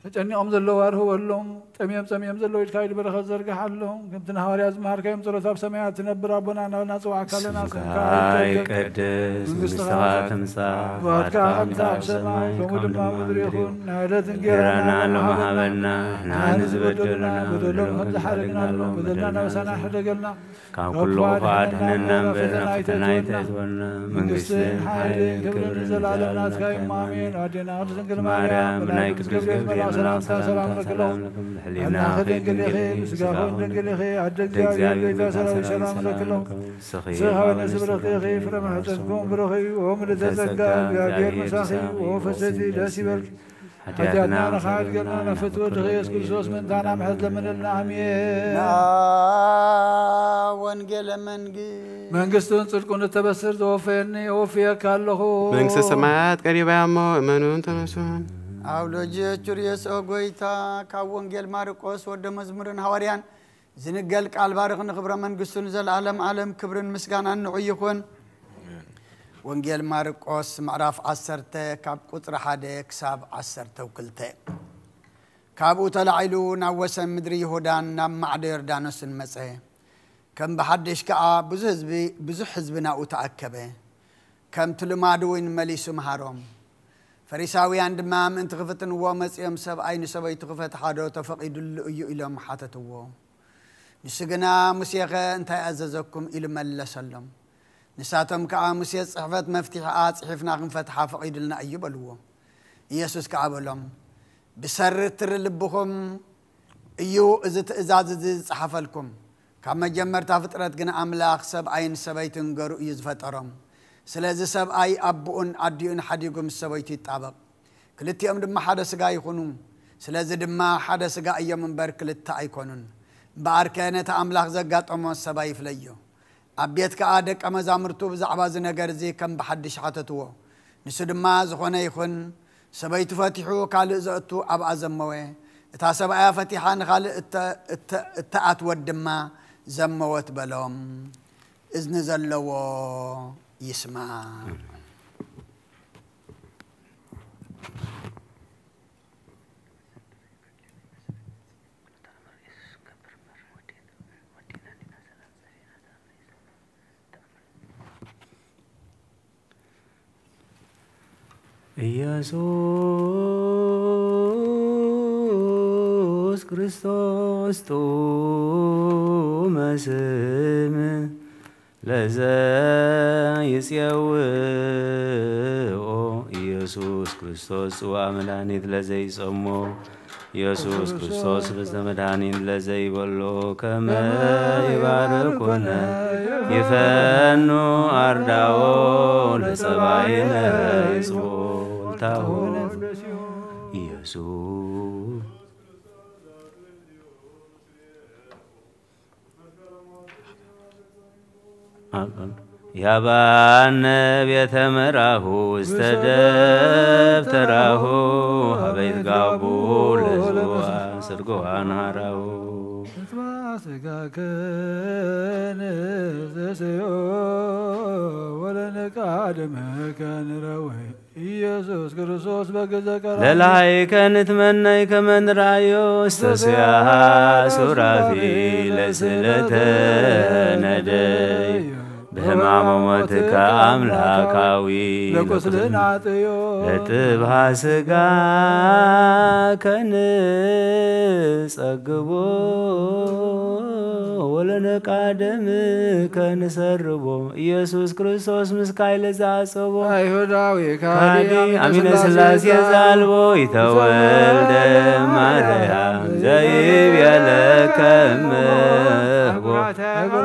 تجنيهم زلوا واره ولهم تميم زلوا يتكايد برخة زرقح لهم كنت نهاري أزمهر كيم صلوا ثاب سماعات تنبر ربنا ناس وعكالنا سكاي قدس مستغاث مسا واتكا أمتا بسماعي كمود ما مدريخون نهايلة جرانا لهم هبلنا نزبدلنا بدلهم هبز حرقنا لهم بدلنا وسنا حرقلنا كان كله فاتنا فتنا يتزولنا من قسين حالي كبر نزل على الناس كايم مامين ودينا أرزن كل مريم بناي قدس قبريل سلام لكم حلينا خدين كل خير مسقاهون كل خير عدد زيادة بيتا سلام لكم سخا ونسب رقيقي فرما حسنكم برخي وهم لتزقى بأبير مساخي وفسدي لا سبل حتى نخاعد قلنا نفتوى تغيس كل سوس من تانا محزل من النعمين ወንጌል መንግስቱን ጽድቁን ተበስር ተወፈኒ ወፊያክ አለሁ መንግሥተ ሰማያት ቀሪባ ያሞ እመኑን ተነሱን አውሎጂዎች ሪየስ ኦጎይታ ካብ ወንጌል ማርቆስ ወደ መዝሙርን ሐዋርያን ዝንገል ቃል ባርኽን ክብረ መንግስቱን ዘላለም ዓለም ክብርን ምስጋናን ንዑይኹን ወንጌል ማርቆስ ምዕራፍ 10 ካብ ቁጥር 1 ክሳብ 12 ካብኡ ተላዒሉ ናብ ወሰን ምድሪ ይሁዳን ናብ ማዕዶ ዮርዳኖስን መፀ ከም በሓድሽ ከዓ ብዙሕ ህዝቢ ናብኡ ተኣከበ ከምቲ ልማዱ እውን መሊሱ መሃሮም ፈሪሳውያን ድማ ምእንቲ ክፍትንዎ መፂኦም ሰብኣይ ንሰበይቱ ክፈት ሓዶ ተፈቒዱሉ እዩ ኢሎም ሓተትዎ ንሱ ግና ሙሴኸ እንታይ ኣዘዘኩም ኢሉ መለሰሎም ንሳቶም ከዓ ሙሴ ፅሕፈት መፍትሒኣ ፅሒፍና ክንፈትሓ ፈቒዱልና እዩ በልዎ ኢየሱስ ከዓ በሎም ብሰርትር ልብኹም እዩ እዚ ትእዛዝ እዚ ዝፀሓፈልኩም ካብ መጀመርታ ፍጥረት ግን ኣምላኽ ሰብኣይን ሰበይትን ገሩ እዩ ዝፈጠሮም ስለዚ ሰብኣይ ኣቦኡን ኣዲኡን ሓዲጉ ምስ ሰበይቱ ይጣበቕ ክልቲኦም ድማ ሓደ ስጋ ይኹኑ ስለዚ ድማ ሓደ ስጋ እዮም እምበር ክልተ ኣይኮኑን እምበኣር ከ ነቲ ኣምላኽ ዘጋጠሞ ሰብኣይ ይፍለዮ ኣብ ቤት ከዓ ደቀ መዛሙርቱ ብዛዕባ እዚ ነገር እዚ ከም ብሓድሽ ሓተትዎ ንሱ ድማ ዝኾነ ይኹን ሰበይቱ ፈቲሑ ካልእ ዘእቱ ኣብኣ ዘመወ እታ ሰብኣያ ፈቲሓ ንኻልእ እተኣትወት ድማ ዘመወት በሎም እዝኒ ዘለዎ ይስማዕ ኢየሱስ ክርስቶስ ጡመ ስም ለዘይጼውኦ ኢየሱስ ክርስቶስ ጽዋ መድኃኒት ለዘይጾሞ ኢየሱስ ክርስቶስ በዘመድኃኒት ለዘይበሎ ከመ ይባርኩነ ይፈኑ አርዳኦ ለጸባይነ ይጽልታሁ ኢየሱስ ያባነ ቤተ መራሁ ውስተ ደብተራሁ ሀበይት ጋቡ ለዝዋ ስርጎዋን ሃራሁ ስጋከን ዘሰዮ ወለነቃደመከን ረወይ ኢየሱስ ክርስቶስ በገዘቀራ ለላይ ከንትመናይ ከመንራዮ ስተስያ ሱራፊ ለስለተ ነደይ በሕማመ ሞትከ አምላካዊ ለጥብሃ ሥጋ ከንጸግቦ ወለነቃ ደም ከንሰርቦ ኢየሱስ ክርስቶስ ምስካይ ለዛጸቦ አይሁዳዊ ካዲ አሚነ ሥላሴ ዛልቦ ይተወልደ ማርያም ዘይቤለከ እምኅቦ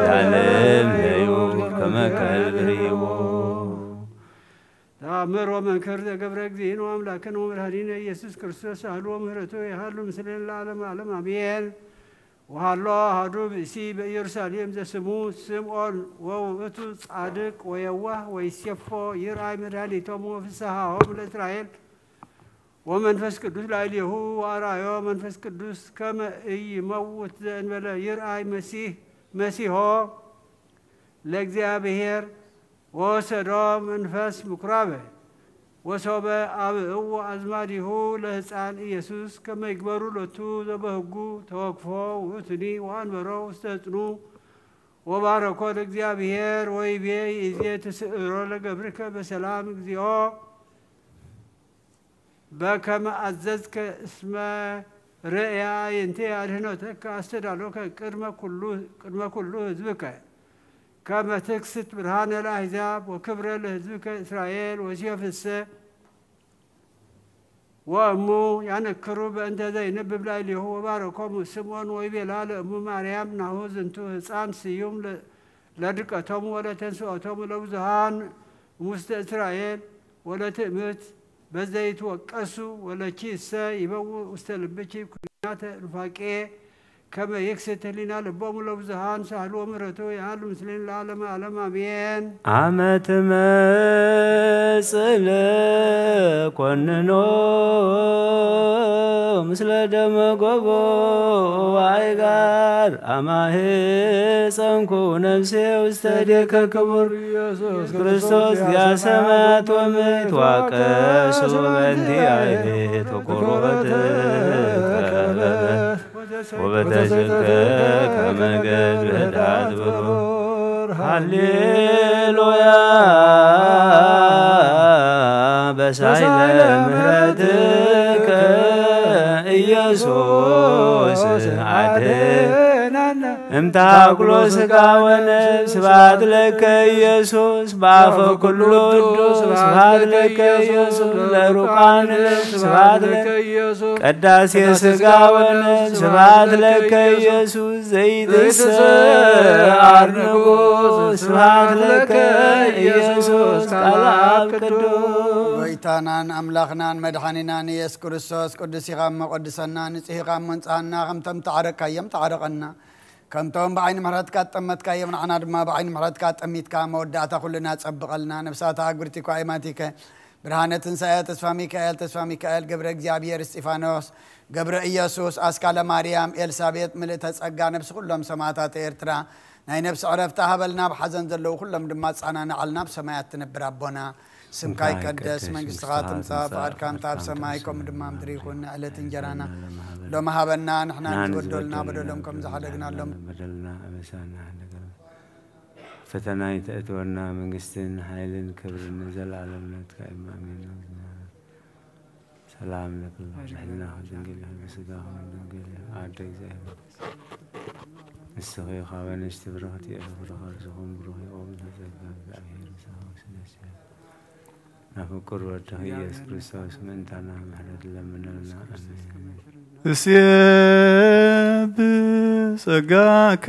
ያለም ለዩ ከመከል ብሪቦ ተአምሮ መንከር ዘገብረ እግዚእነ ወአምላክነ ወመድኃኒነ ኢየሱስ ክርስቶስ አሐዱ ምሕረቱ ይሃሉ ምስሌነ ለዓለመ ዓለም አሜን። ወሃሎ አሐዱ ብእሲ በኢየሩሳሌም ዘስሙ ስምዖን ወውእቱ ጻድቅ ወየዋህ ወይሴፎ ይርአይ መድኃኒቶሙ ወፍስሓሆሙ ለእስራኤል ወመንፈስ ቅዱስ ላዕሌሁ ወአርአዮ መንፈስ ቅዱስ ከመ ኢይመውት ዘእንበለ ይርአይ መሲሖ ለእግዚአብሔር ወሰዶ መንፈስ ምኵራበ ወሶበ አብእዎ አዝማዲሁ ለሕፃን ኢየሱስ ከመ ይግበሩ ሎቱ ዘበሕጉ ተወክፎ ውእቱኒ ወአንበሮ ውስተ ሕፅኑ ወባረኮ ለእግዚአብሔር ወይቤ ይእዜ ትስዕሮ ለገብርከ በሰላም እግዚኦ በከመ አዘዝከ እስመ ርእያ ይንቴ አድኅኖተከ አስተዳሎከ ቅድመ ኩሉ ሕዝብከ ከመ ትክስት ብርሃነ ለአሕዛብ ወክብረ ለሕዝብከ እስራኤል ወሲፈሰ ወእሙ ያነክሩ በእንተ ዘይነብብ ላዕሌሁ ወባረኮሙ ስምዖን ወይቤላ ለእሙ ማርያም ናሁ ዝንቱ ሕፃን ስዩም ለድቀቶሙ ወለተንሥኦቶሙ ለብዙኃን እሙስተ እስራኤል ወለትእምት በዘይትወቀሱ ወለኪሰ ይበውእ ውስተ ልብኪ ኩናተ ኑፋቄ ከመ ይክስት ህሊና ልቦሙ ለብዙኃን ሳህሉ ወምሕረቱ ያህሉ ምስሌነ ለዓለመ ዓለም አሜን። አመ ትመጽእ ለኰንኖ ምስለ ደመ ጎቦ ዋይጋር አማህፀንኩ ነፍሴ ውስተ እዴከ ክቡር ክርስቶስ ያሰማት ወምትዋቀሱ በእንቲአየ ተቆርበትከ ወበተስልከ ከመ ገድል ብሩር ሃሌሉያ በሳይለ ምሕረትከ ኢየሱስ አድኅነነ እምታኩሎ ሥጋ ወነፍስ ስብሐት ለከ ኢየሱስ በአፈ ኩሉ ቅዱስ ስብሐት ለከ ኢየሱስ ለሩቃን ስብሐት ለከ ኢየሱስ ቅዳሴ ሥጋ ወነፍስ ስብሐት ለከ ኢየሱስ ዘይትሰዓር ንጉሥ ስብሐት ለከ ኢየሱስ ቃለ አብ ቅዱስ ወይታናን አምላኽናን መድኃኒናን ኢየሱስ ክርስቶስ ቅዱስ ኢኻ መቐድሰና ንጽሕ ኢኻ መንጽሐና ከምቶም ተዓረቅካዮም ተዓረቐና ከምቶም ብዓይኒ ምሕረትካ ጠመትካዮም ንዓና ድማ ብዓይኒ ምሕረትካ ጠሚትካ መወዳእታ ኩልና ጸብቐልና ነብሳት ኣግብርቲኳ ኢማቲከ ብርሃነ ትንሣኤ ተስፋ ሚካኤል ገብረ እግዚአብሔር እስጢፋኖስ ገብረ ኢየሱስ ኣስካለ ማርያም ኤልሳቤጥ ምልእተ ጸጋ ነብሲ ኩሎም ሰማዕታት ኤርትራ ናይ ነብሲ ዕረፍቲ ሃበልና ብሓዘን ዘለዉ ኩሎም ድማ ጻናንዓልና ብሰማያት ትነብር ኣቦና ስምካ ይቀደስ መንግሥትኻ ትምጻእ ፈቃድካ እንተ ኣብ ሰማይ ከምኡ ድማ ምድሪ ይኹን ዕለት እንጀራና ሎሚ ሃበና ንሕና ንትበደሉና በደሎም ከም ዝሓደግናሎም በደልና አበሳና ፈተና ይተእትወና መንግስትን ኃይልን ክብርን ዘላለምነት ከአሜን። سلام لك الله دنجل بسقاه دنجل عدي زي السوي خاوين استبرهت يا برهار زهم بروحي أول هذا بأهير سهو سلسل نفكر وتهيأ كريستوس من تنا محرد لمننا سيب سقاك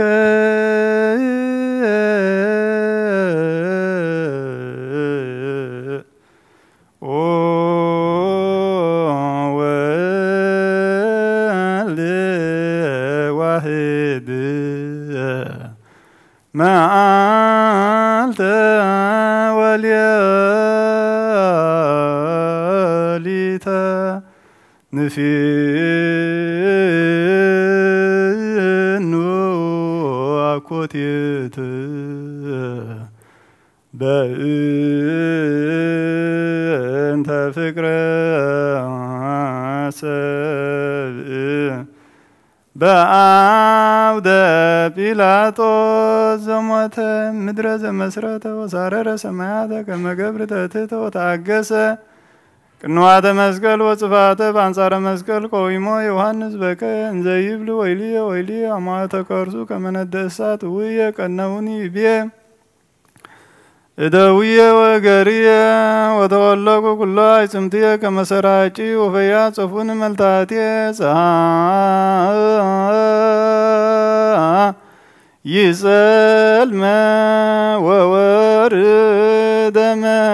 واحد ما أنت ولياليتا نفينو أكوتيت بأنت فكرة بأعودة بيلاطوس زموت مدرسة مسرة وصارر سماعة كما قبرت أتت وتعقس كنوعة مسكال وصفات بانصار مسكال قويمو يوحنس بك انزيبل ويلي ويلي أما تكارسو كمن الدسات ويا كنوني بيه إدوية وقرية وتولقوا كلها اسمتية كمسراجي وفيات صفون ملتاتي يسأل ما وورد ما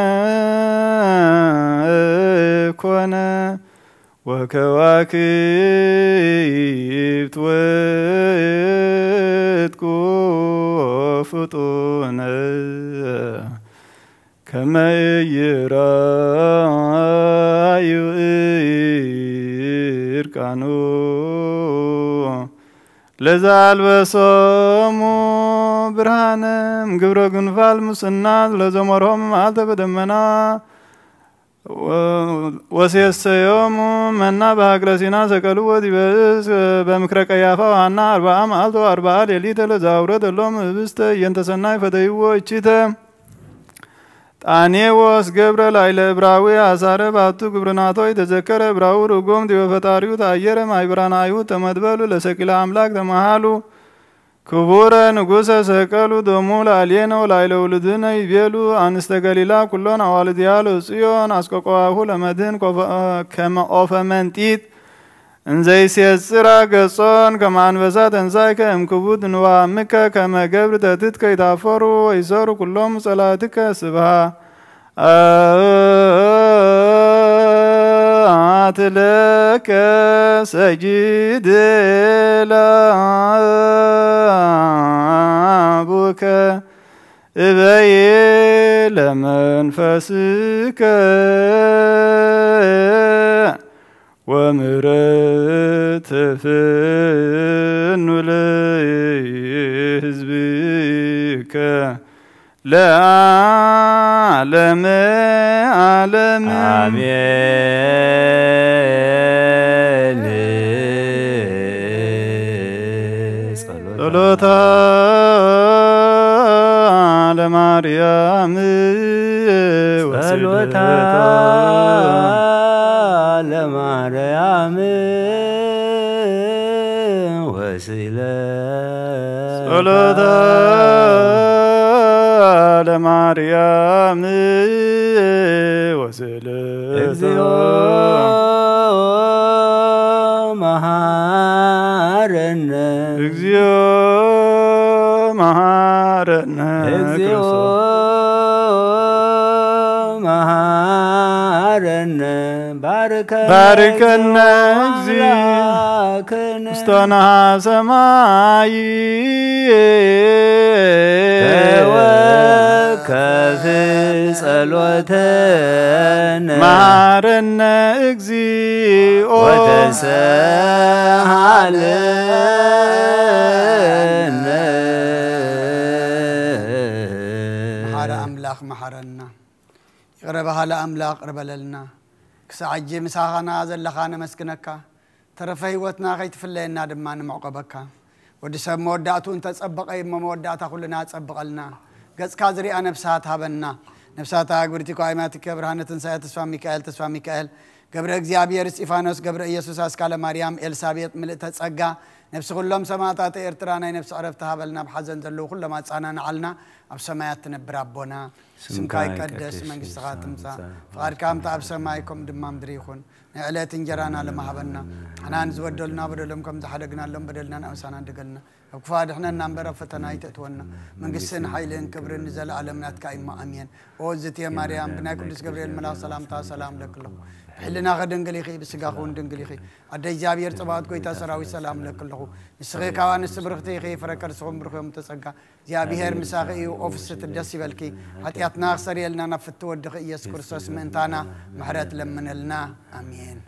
كنا وكواكب توتكو فطونا كما يرى يركانو لزال بسامو برهانم قبر قنفال مسنات لزمرهم مالت بدمنا وسيسيوم منا بهاكرسينا سكالو ودبس بمكرك يافا وعنا 4 مالت و4 ليلة لزاورة اللوم بست ينتسناي فديوو اچيته أنيوس قبر لايل براوي أسار باتو قبرناتو يتذكر براو رقوم ديو فتاريو تأير مايبرانايو تمدبلو لسكيل أملاك دمحالو كبورة نقوسة سكالو دومو لالينو لايل ولدنا يبيلو أنستقليلا كلون والديالو سيون أسكوكواهو لمدين كما أوفمنتيت انزي سيسرا قصون كما انفسات انزايك امكبود نوامك كما قبر تتتك يتافرو ويسارو كلهم صلاتك سبها لك سجد لابوك إبي لمنفسك ومرت فن لحزبك لا أعلم أعلم آمين صلوتا لمريم صلوتا لمريم وسيلة صلوتا لمريم وسيلة እግዚኦ መሐረነ እግዚኦ መሐረነ እግዚኦ መሐረነ ባርከነ እግዚእ ውስተ ሰማይ ከፍ ጸሎተነ መሐረነ እግዚኦ ወተሰሃለነ መሐረ አምላክ መሐረና ይቅረበሃለ አምላክ ቅርበለልና ክሳዓጂ ምሳኻና ዘለኻነ መስክነካ ተረፈ ህይወትና ከይትፍለየና ድማ ንመዕቆበካ ወዲ ሰብ መወዳእቱ እንተጸበቀ መወዳእታ ኩልና ጸብቀልና ገጽካ ዝሪኣ ነፍሳት ሃበና ነፍሳት አግብርቲ ቋይማት ከብርሃነ ትንሳኤ ተስፋ ሚካኤል قبر እግዚአብሔር እስጢፋኖስ قبر ኢየሱስ አስካለ ማርያም ኤልሳቤጥ ምልእተ ጸጋ ነፍስ ሁሉም ሰማዕታት ኤርትራ ናይ ነፍስ ዕረፍት ሃበልና በሐዘን ዘለው ሁሉም አጻናና አልና ኣብ ሰማያት ትነብር አቦና ስምካ ይቀደስ መንግስትኻ ትምጻእ ፍቃድካ እምታ ኣብ ሰማይ ከም ድማ ምድሪ ይኹን ንዕለት እንጀራና ለማሃበና ሓናን ዝወደልና በደሎም ከም ዝሓደግናሎም በደልና ኣምሳና እንደገልና ኣብ ክፋድሕና እናንበረ ፈተና ይተእትወና መንግስትን ሓይልን ክብርን ዘለዓለም ናትካ ኢማ ኣሜን ኦ ዝቴ ማርያም ብናይ ቅዱስ ገብርኤል መልአክ ሰላምታ ሰላም ለክለኹ ሕልና ኸደንግሊኺ ብስጋኹን ድንግሊኺ ኣደ እግዚአብሔር ጽባኦት ጎይታ ሰራዊት ሰላም ለክለኹ ንስኺ ካዋንስ ብርኽቲ ኢኺ ፍረከርስኹም ብርኽዮም ተጸጋ እግዚአብሔር ምሳኺ እዩ ኦፍስት ደስ ይበልኪ ኃጢአትና ክሰሪየልና ናብ ፍትወድኺ ኢየሱስ ክርስቶስ ምእንታና ምሕረት ለምንልና አሜን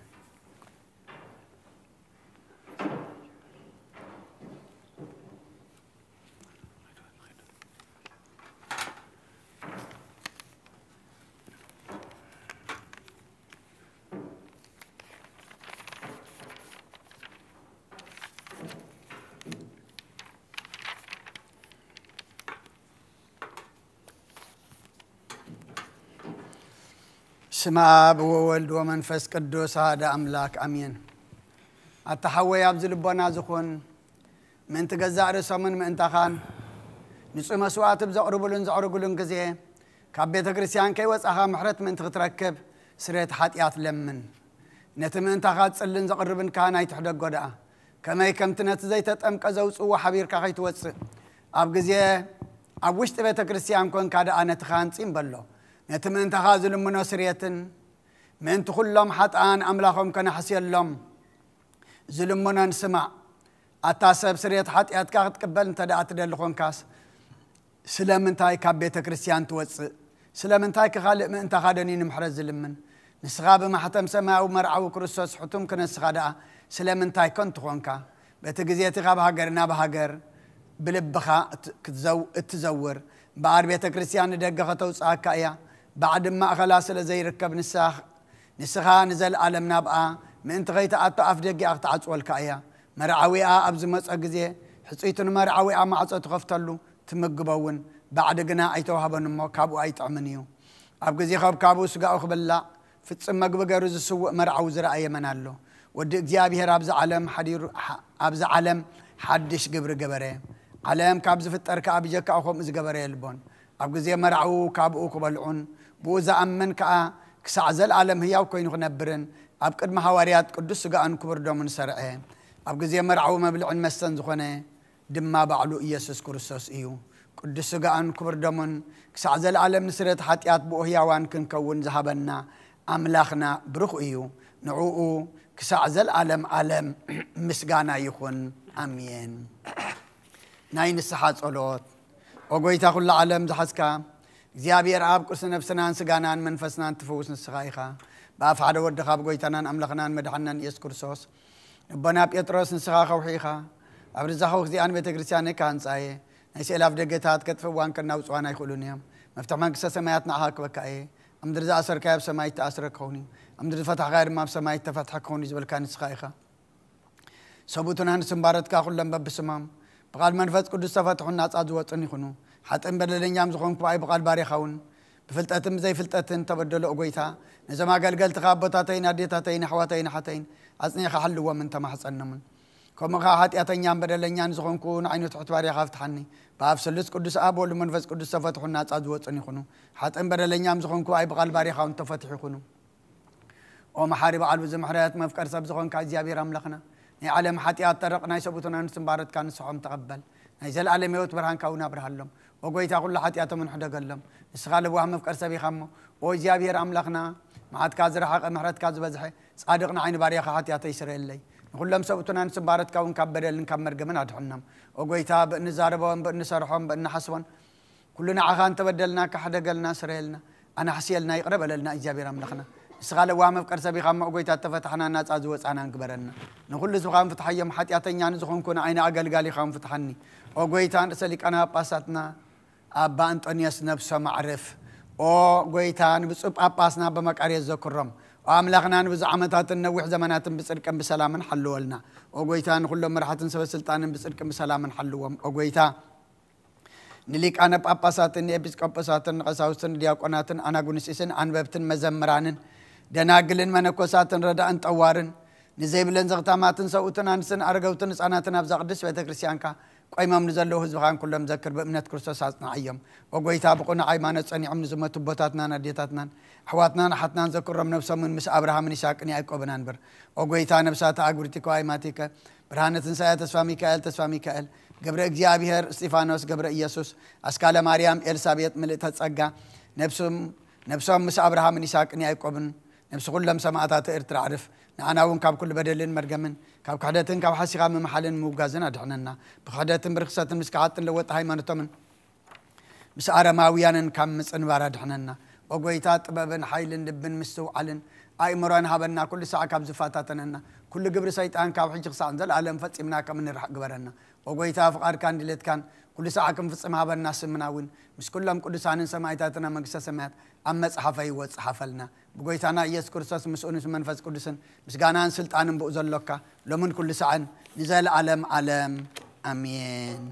ስማ በወልድ ወመንፈስ ቅዱስ አሐደ አምላክ አሜን አተሐወይ አብዝ ልቦና ዝኹን ምን ትገዛዕ ርእሶምን ምእንታኻን ንጹህ መስዋዕት ብዘቕርቡልን ዘቕርጉልን ጊዜ ካብ ቤተ ክርስቲያን ከይወፃኻ ምሕረት ምእንቲ ክትረክብ ስርየት ኃጢአት ለምን ነቲ ምእንታኻ ጽልን ዘቕርብን ካህን ኣይትሕደጎ ደኣ ከመይ ከምቲ ነቲ ዘይተጠምቀ ዘውፅዎ ሓቢርካ ከይትወፅእ ኣብ ጊዜ ኣብ ውሽጢ ቤተ ክርስቲያን ኮንካ ደኣ ነቲ ኻንፂም በሎ نتم انت خازل من سريتن من تخلهم حتان املاهم كنحسيلهم ظلمنا نسمع اتاسب سريت حتيات كا تقبل انت دعت دلخون كاس سلامنتاي كبيت كريستيان توص سلامنتاي كخالق من انت خادنين محرز ظلمن نسغاب ما حتم سماو مرعو كريستوس حتم كنسغدا سلامنتاي كنت خونكا بتغزيتي غاب هاجرنا بهاجر بلبخا تزور بعد بيت كريستيان دغه توصاكايا بعد ما خلاص لزي ركب نسخا نزل عالمنا بقى من انت غيت اطاف دغي اقطعصول كايا مرعويا ابز مصا غزي حصيتن مرعويا ما عصت خفتلو تمغبون بعد غنا ايتوهبن مو كابو ايطعمنيو اب غزي خب كابو سغاو خبلا فصم مغبغر زسو مرعو زرا يمنالو ود እግዚአብሔር ابز عالم حدير ابز عالم حدش غبر غبره عالم كابز فطر كابجك اخوم از غبره يلبون اب غزي مرعو كابو كبلعون بوزا امن كسعزل عالم هياو كوين خنبرن اب قدم حواريات قدس سغان كبر دومن سرعه اب غزي مرعو مبلعون مسن زخونه دما بعلو ኢየሱስ ክርስቶስ እዩ قدس سغان كبر دومن كسعزل عالم نسرت حطيات بو هياوان كنكون ذهبنا املاخنا برخ እዩ نعو كسعزل عالم مسغانا يكون امين ناين الصحات صلوت وغويتا كل عالم زحسكا እግዚአብሔር አብ ቁርስ ነፍስናን ስጋናን መንፈስናን ትፈውስ ንስኻይኻ ባፍዓደ ወድኻ በጎይታናን አምላኽናን መድኃናን ኢየሱስ ክርስቶስ በና ጴጥሮስ ንስኻ ኸውሒኻ ኣብ ርዛኸው እግዚአን ቤተ ክርስቲያን ካንጻየ ናይ ሰላፍ ደገታት ከጥፍዋን ከናውጽዋን ኣይኽእሉን እዮም መፍትሕ መንግስተ ሰማያት ንዓኻ ክበካየ ኣምድር ዝኣሰርካ ኣብ ሰማይ ተኣስረ ክኸውን ኣምድር ዝፈታሕካ ድማ ኣብ ሰማይ ተፈትሐ ክኸውን ዝብልካ ንስኻይኻ ሰቡትናን ስምባረትካ ኩሎም በብስማም بقال منفذ قدس تفتحون ناس أزواتني خنو حتى إن بدلين يام زخون كواي بقال باري خون بفلتاتم زي فلتاتن تبدلوا أقويتها نزل ما قال تخابطاتين أديتاتين حواتين حتين أصني خحلوا ومن تمحص النمن كم خاحت ياتين يام بدلين يام زخون كون عينو تحت باري خافت حني بافسلس قدس أبو منفذ قدس تفتحون ناس أزواتني خنو حتى إن بدلين يام زخون كواي بقال باري خون تفتح خنو ومحارب على الزمحرات ما فكر سب زخون كازيابي رملخنا عالم حتيات طرقنا يسبوتنا نسمبارت كان صحم تقبل نزل عالم يوت برهان كونا برهلم وقويت اقول حتيات من حدا قلم اسغال ابو عم فكر سبي خمو وجابير املخنا معد كازر حق محرت كاز بزحي صادقنا عين باريخ حتيات يسري لي كلهم سبوتنا نسمبارت كون كبدل نكمر جمن ادحنم وقويتا بنزاربون بنسرحهم بنحسون كلنا عخان تبدلنا كحدا قلنا سريلنا انا حسيلنا يقرب لنا جابير املخنا سغال وام فكر سبي خم اوغيتا تفتحنا ناس ازوص انا نكبرنا نقول زخام فتحيم حتياتني ان زخون كون عين اقلقالي خام فتحني اوغيتا سليك انا باساتنا ابا انطونيوس نفسه معرف اوغيتا بصب اباسنا بمقاري زكرم واملاخنا بز عمتات نوح زمانات بصدق بسلام حلولنا اوغيتا كل مرحه سب سلطان بصدق بسلام حلوهم اوغيتا نليك انا باباساتن ابيسكوباساتن قساوستن دياقوناتن انا غونسيسن انببتن مزمرانن ደናግልን መነኮሳትን ረዳእን ጠዋርን ንዘይብለን ዘግታማትን ሰውትን አንስን አርገውትን ህፃናትን አብዛ ቅዱስ ቤተክርስቲያንካ ቆይሞም ንዘለዉ ህዝብኻን ኩሎም ዘክር በእምነት ክርስቶስ አጽናዕዮም ወጎይታ ብቁና ሃይማኖት ጸኒዖም ንዝመቱ ቦታትናን አዴታትናን ኣሕዋትናን ሓትናን ዘክሮም ነብሶምን ምስ አብርሃምን ይስሐቅን ያዕቆብን አንበር ወጎይታ ነብሳት አግብርቲከ ሃይማቲከ ብርሃነ ትንሣኤ ተስፋ ሚካኤል ገብረ እግዚአብሔር እስጢፋኖስ ገብረ ኢየሱስ አስካለ ማርያም ኤልሳቤጥ ምልእተ ጸጋ ነብሶም ምስ አብርሃምን ይስሐቅን ያዕቆብን ነብስ ኩሎም ሰማዕታት ኤርትራ ዓርፍ ንዓናውን ካብ ኩሉ በደልን መርገምን ካብ ክሕደትን ካብ ሓሲኻ ምምሓልን ምውጋዝን ኣድሕነና ብክሕደትን ብርክሰትን ምስ ክዓጥን ለወጥ ሃይማኖቶምን ምስ ኣረማውያንን ካብ ምፅንባር ኣድሕነና ወጎይታ ጥበብን ሓይልን ልብን ምስትውዓልን ኣእምሮን ሃበና ኩሉ ሰዓት ካብ ዝፋታተነና ኩሉ ግብሪ ሰይጣን ካብ ሕጂ ክሳዕ ዘለዓለም ፈፂምና ከም ንርሕ ግበረና ወጎይታ ፍቃድካን ድሌትካን ኩሉ ሰዓት ክንፍፅም ሃበና ስምናውን ምስ ኩሎም ቅዱሳንን ሰማዕታትና መንግስተ ሰማያት ኣብ መፅሓፈይ ወፅሓፈልና ብጎይታና ኢየሱስ ክርስቶስ ምስኡንስ መንፈስ ቅዱስን ምስጋናን ስልጣንን ብኡ ዘሎካ ሎምን ኩሉ ሰዓን ንዘለዓለም ዓለም ኣሜን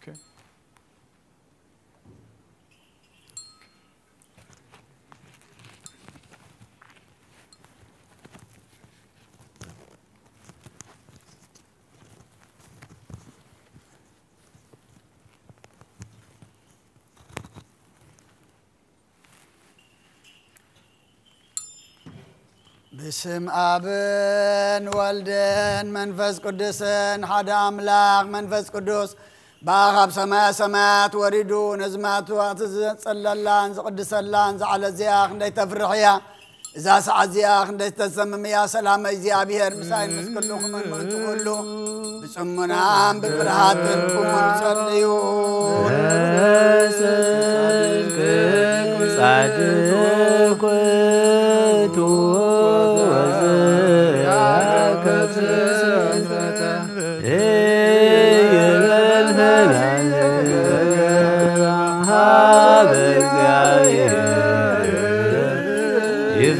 بسم آبن والدن منفس قدسن حدا أملاك منفس قدس باغب سماء سمات وردو نزمات صلى الله قدس الله على زياخ ندي تفرحيا إذا سعد زياخ ندي تسمم يا سلام إزيا بيهر مساين مسكلو خمن ما تقولو بسمنا بفرحاتكم ونصليون صادق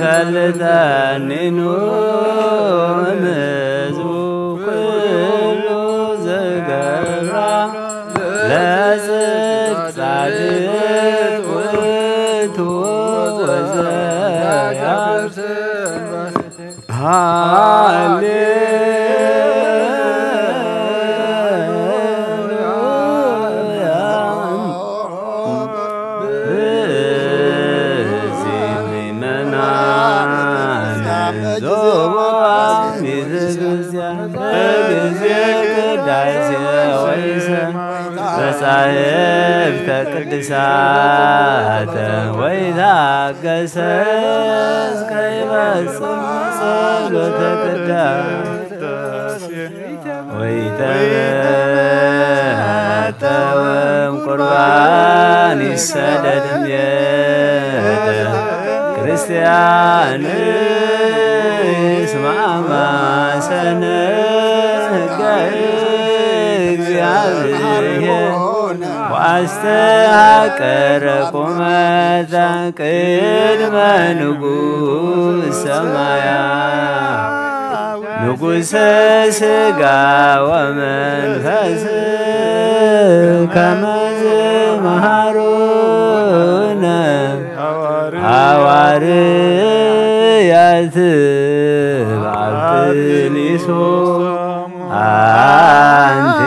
يفلتني نوم زوق كل زقرا لا صادق صاحب تقدسات وإذا قسس كيف صلوة قداس ويتمت قربان السدد ميت كريستيان اسمع ما سنه واستحقر قمتا قدم نقوس سمايا نقوس سقا ومنفس كما زمهرون حواريات بعبد اليسوع أنت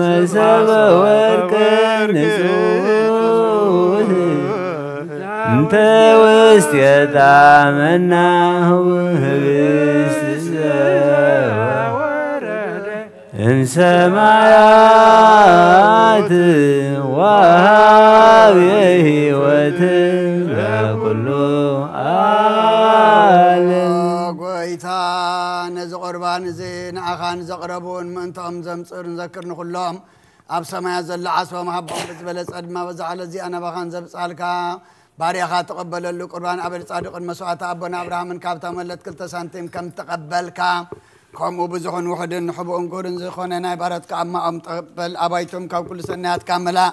مسب ورك نزوه انت وست يتعمنا وهبست ان سمايات وهاويه وتبع كله قربان زين أخان زقربون من تام زمصر نذكرن كلهم أب سماء زل عصوا محبة بزبلة أدمى وزعل زي أنا بخان زبصالك باريخا تقبل له قربان أبل صادق المسوعة أبونا أبراهام من كابتا ملت كل سنتين كم تقبلك كم وبزخن وحد نحبوا نقولن زخون أنا بارتك أما أم تقبل أبايتم كل سنوات كاملة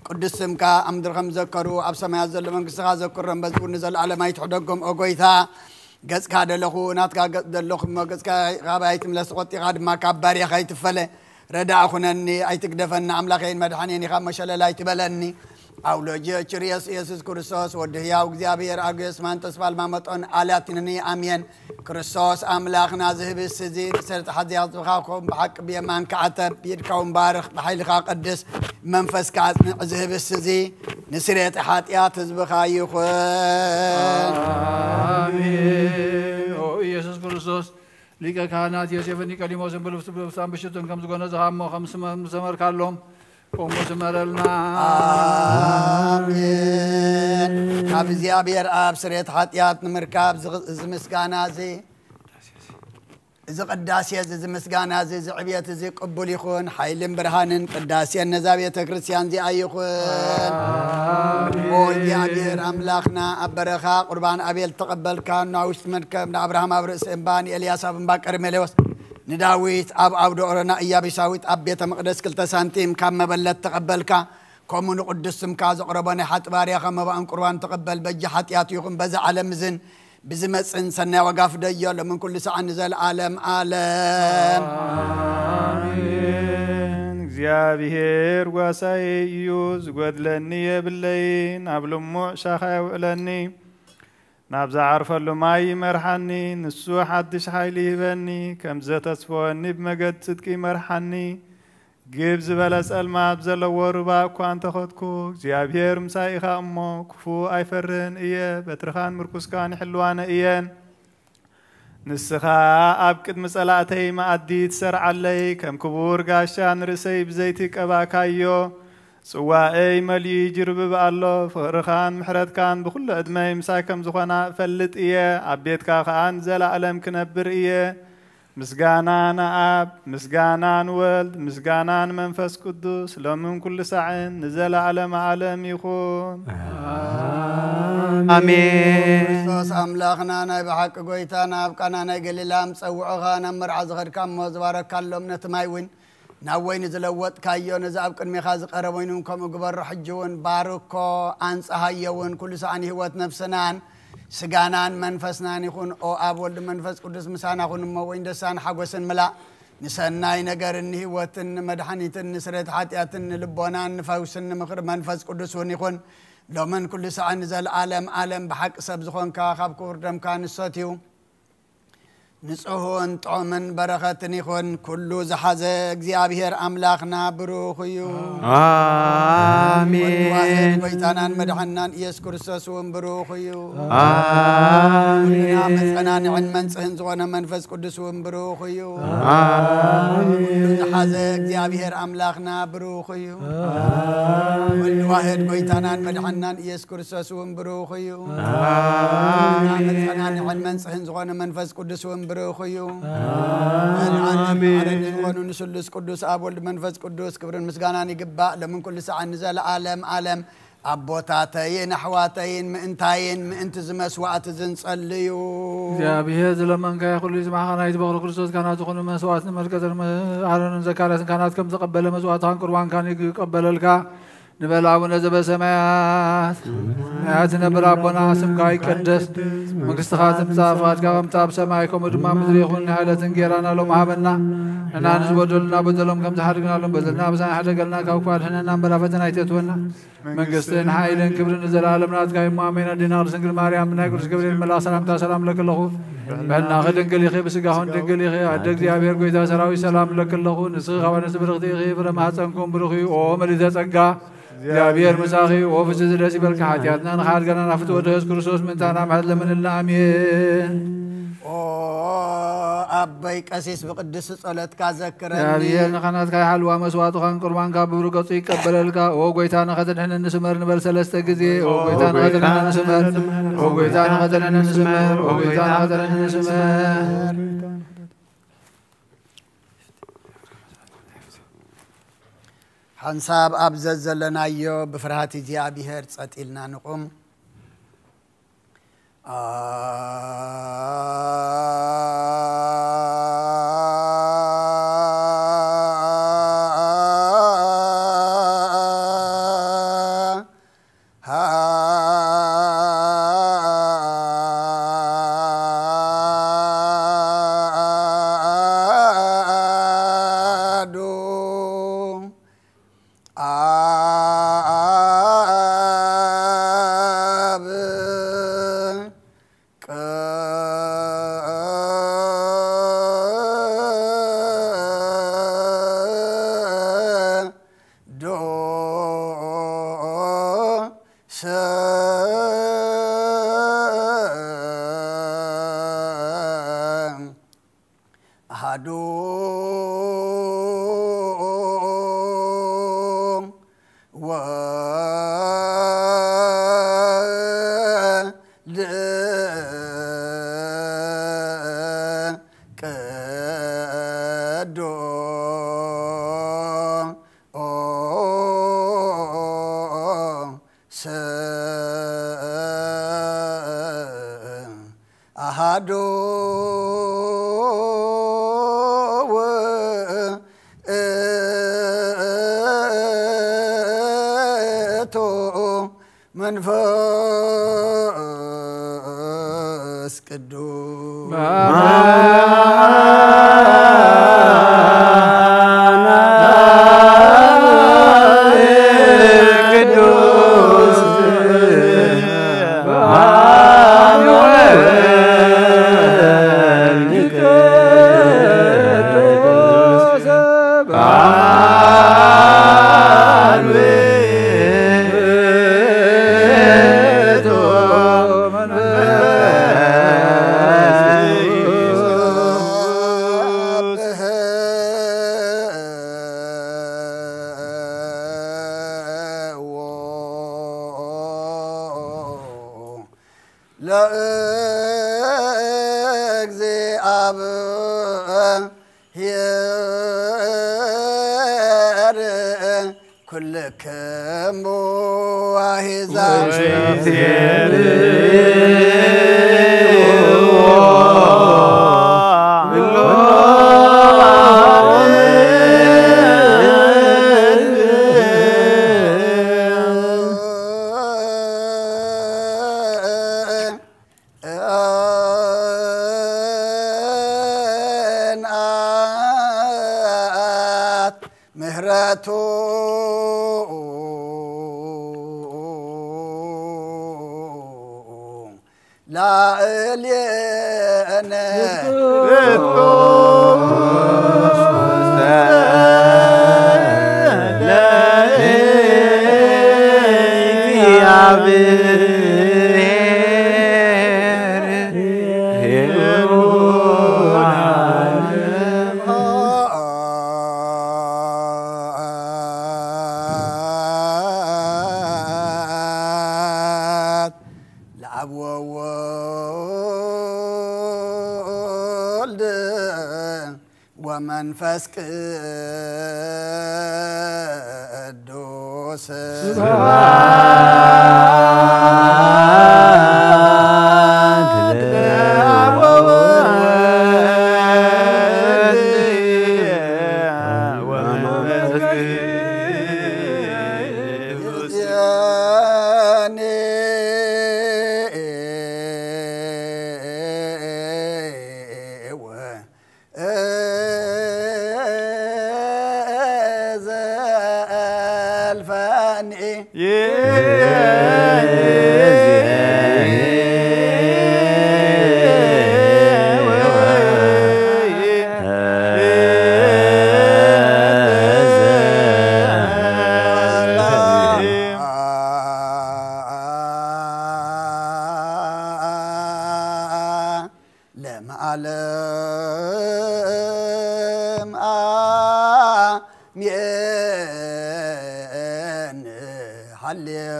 قدسم كا أم درهم ذكروا أب سماء زل من قصة ذكرهم بزبون نزل على ما يتحدقهم أقويتها قص كاد لخو ناتك قد لخو ما قص كابايتم لسقطي قاد ما كبار يا خيت فله ردا أخونني أيتك دفن أملاكين مدحنيني خام مشلا لا يتبلني أولوجي كريس يسوع كريستوس ودهيا وجزابير أجلس من تسبال ما متون آلاتني أمين كريستوس أملاكنا ذهب السزين سرت حد يطبخكم بحق بيمان كعتب بيركم بارخ بحيل قدس منفس كعت ذهب السزين نسرت حاتيات زبخايخ آمين أو يسوع كريستوس ليك كهنات يوسفني كلمة سبلوس بلوسام بشتون كم زغنا زهام خمس مسمار كلهم قوموا سمرلنا آمين كابزي أبير أب سريت حاتيات نمركاب زمسكانا زي إذا قداسية زي مسكانا زي عبية زي قبول يخون حيلم برهانن قداسية النزابية كريستيان زي أيخون ويدي أبير أملاخنا أبرخا قربان أبيل تقبل كان نعوش مركب أبراهام أبرس إنباني إلياس أبن باكر مليوس نداويت أب دورنا إيابي ساويت أب بيت مقدس كل تسانتيم كم بلت تقبلك كومون قدسم كاز قربان حت باريا خم بان قربان تقبل بج حتيات يخم بز علم زن بزمس سنة وقف ديال من كل ساعة نزل عالم عالم آمين እግዚአብሔር ጓሳዬ እዩ ዝጎድለኒ የብለይን ኣብ ልሙዕ ሻኻ የውዕለኒ ናብ ዝዓርፈሉ ማይ ይመርሓኒ ንሱ ሓድሽ ሓይሊ ይህበኒ ከም ዘተስፈወኒ ብመገድ ጽድቂ ይመርሓኒ ግብ ዝበለ ጸልማት ዘለዎ ሩባ እኳ እንተኸድኩ እግዚአብሔር ምሳይ ኢኻ እሞ ክፉ ኣይፈርህን እየ በትርኻን ምርኩስካን ይሕልዋነ እየን ንስኻ ኣብ ቅድሚ ጸላእተይ መኣዲ ትሰርዓለይ ከም ክቡር ጋሻ ንርእሰይ ብዘይቲ ቀባእካዮ ጽዋኤይ መሊኡ ይጅርብብ ኣሎ ፍቕርኻን ምሕረትካን ብኩሉ ዕድመይ ምሳይ ከም ዝኾና እፈልጥ እየ ኣብ ቤትካ ከዓ ንዘላእለም ክነብር እየ ምስጋና ንኣብ ምስጋና ንወልድ ምስጋና ንመንፈስ ቅዱስ ሎምን ኩሉ ሰዓን ንዘላለም ዓለም ይኹን አሜን ክርስቶስ አምላኽና ናይ በሐቅ ጎይታ ናብ ቃና ናይ ገሊላ ምጸውዖኻ ናብ መርዓ ዝኸድካ እሞ ዝባረካሎም ነቲ ማይ እውን ናብ ወይኒ ዝለወጥካዮ ነዚ ኣብ ቅድሚኻ ዝቐረበ ወይኑ ከምኡ ግበሮ ሕጂ እውን ባርኮ አንጽሃዮ እውን ኩሉ ሰዓን ህይወት ነፍስናን ስጋናን መንፈስናን ይኹን ኦ አብ ወልድ መንፈስ ቅዱስ ምሳና ይኹን እሞ ወይን ደሳን ሓጎስን ምላ ንሰናይ ነገርን ህይወትን መድኃኒትን ንስረት ኃጢአትን ልቦናን ንፈውስን ምኽር መንፈስ ቅዱስ እውን ይኹን ሎምን ኩሉ ሰዓን ዘለዓለም ዓለም በሐቅ ሰብ ዝኾንካ ካብ ክቡር ደምካ ንሰትዩ ንጽሆን ጦምን በረኸትን ይኹን ኩሉ ዝሓዘ እግዚአብሔር አምላኽና ብሩኽ እዩ አሜን ጎይታናን መድኃኒናን ኢየሱስ ክርስቶስ እውን ብሩኽ እዩ አሜን መጽናንዕን መንጽህን ዝኾነ መንፈስ ቅዱስ እውን ብሩኽ እዩ ኩሉ ዝሓዘ እግዚአብሔር አምላኽና ብሩኽ እዩ ኩሉ ዋሕድ ጎይታናን መድኃኒናን ኢየሱስ ክርስቶስ እውን ብሩኽ እዩ መጽናንዕን መንጽህን ዝኾነ መንፈስ ቅዱስ እውን برخيو آمين ونون سلس قدوس أب ولد منفس قدوس كبرن مسجانا نجبا لمن كل ساعة نزل عالم عالم أبوتاتين أحواتين مئنتين مئنتزمس وقت زنصليو يا بهذا لمن كان يقول لي ما خنا يتبغى كريستوس كانت تكون مسوات مركز على زكاة كانت كم تقبل مسوات عن قربان كان يقبل لك نبلع ونزب السماوات آياتنا بربنا اسمك يقدس مقصد خاتم صافات كم تاب سمايكم ودما مدريخون حالة غيرنا لهم هبنا انا نزودلنا بدلهم كم تحرقنا لهم بدلنا بزان حرقنا كوكوات هنا نمبر فتنا يتتونا منقصدين حائلين كبرين الزلالم ناتكاي مامين دينار سنجل مريم نايكرس كبرين ملا سلام سلام لك الله بأننا خدن قليخي بسقاهون دن قليخي عدك ديابير قويتا سراوي سلام لك الله نسخي خوانس برغتيخي برمحسنكم برخي ومريدة سقا እግዚአብሔር መሳኺ ወፍስ ዝደስ ይበልካ ኃጢአትና ንኻድገና ናፍት ወደ ኢየሱስ ክርስቶስ ምንታና ማሕለ ምንልና አሜን ኦ አበይ ቀሲስ በቅዱስ ጸሎትካ ዘክረኒ እግዚአብሔር ንኻናትካ ይሓልዋ መስዋዕቱ ኻን ቁርባንካ ብብሩ ገጹ ይቀበለልካ ኦ ጎይታና ኸተድሕነ ንስመር ንበል ሰለስተ ጊዜ ኦ ጎይታና ኸተድሕነ ንስመር ኦ ጎይታና ኸተድሕነ ንስመር ኦ ጎይታና ኸተድሕነ ንስመር حنساب أبزز لنايو بفرهات እግዚአብሔር ጸጥልና ንቁም መንፈስ ቅዱስ لأግዚአብሔር ኩልክሙ አሕዛብ ምህረቱ ላዕሌነ ለአብ ወወልድ ወመንፈስ ቅዱስ ስብሐት ለአብ ወወልድ ወመንፈስ ቅዱስ የኔ ዘልፈኒ ለመዓለም አሜን ሃሌሉያ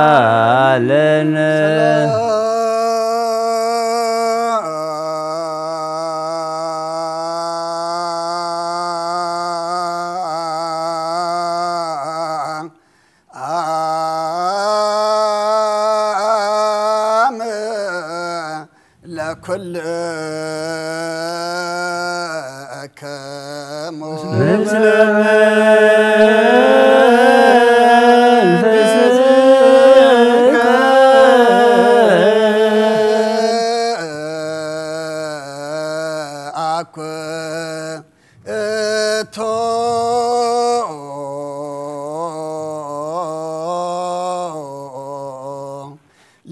ተሳሃለነ ለኩልከሙ ምስለ አኩቶ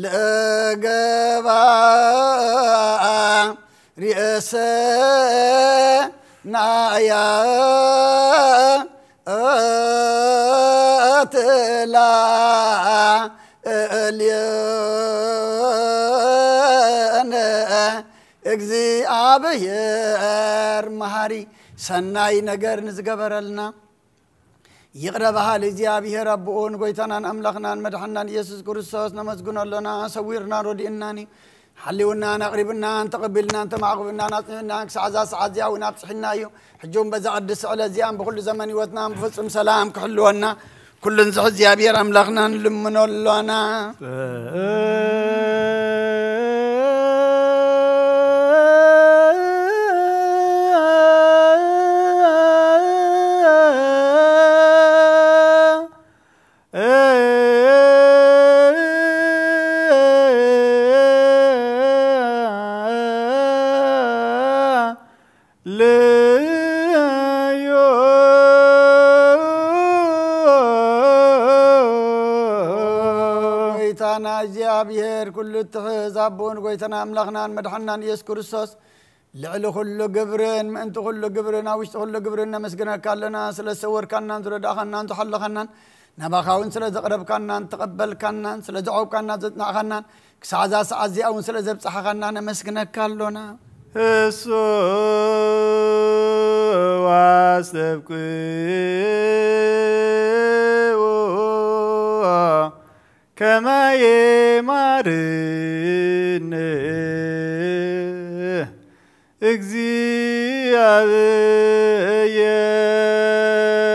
ለገባ ርእሰ ናያ ትላ እልየነ እግዚአብሔር መሃሪ ሰናይ ነገር ንዝገበረልና ይቅረባሃል እግዚአብሔር አብኦን ጎይታናን አምላኽናን መድሓናን ኢየሱስ ክርስቶስ ነመስግነሎና ሰዊርና ሮዲእናኒ حليونا نقربنا تقبلنا انت معقبنا ناطنا سعزا سعزيا ونابصحنا ايو حجوم بزا قدس على زيان بكل زمن وتنا بفصم سلام كحلونا كل نزحز يا بير املاخنا نلمنولنا እግዚአብሔር ኩሉ ትሕዛቡን ጎይተና አምላኽናን መድኃናን ኢየሱስ ክርስቶስ ልዕሊ ኩሉ ግብርን ምእንቲ ኩሉ ግብርን አውሽቲ ኩሉ ግብርን ነመስግነካለና ስለሰወርካናን ዝረዳኸናን ዝሓለኸናን ናባኻውን ስለ ዘቕረብካናን ተቐበልካናን ስለ ዘዓውካና ዘጥናኸናን ክሳዕዛ ሰዓት እዚኣውን ስለ ዘብፅሓኸና ነመስግነካሎና እሱ ዋሰብክዎ ከመ የማርነ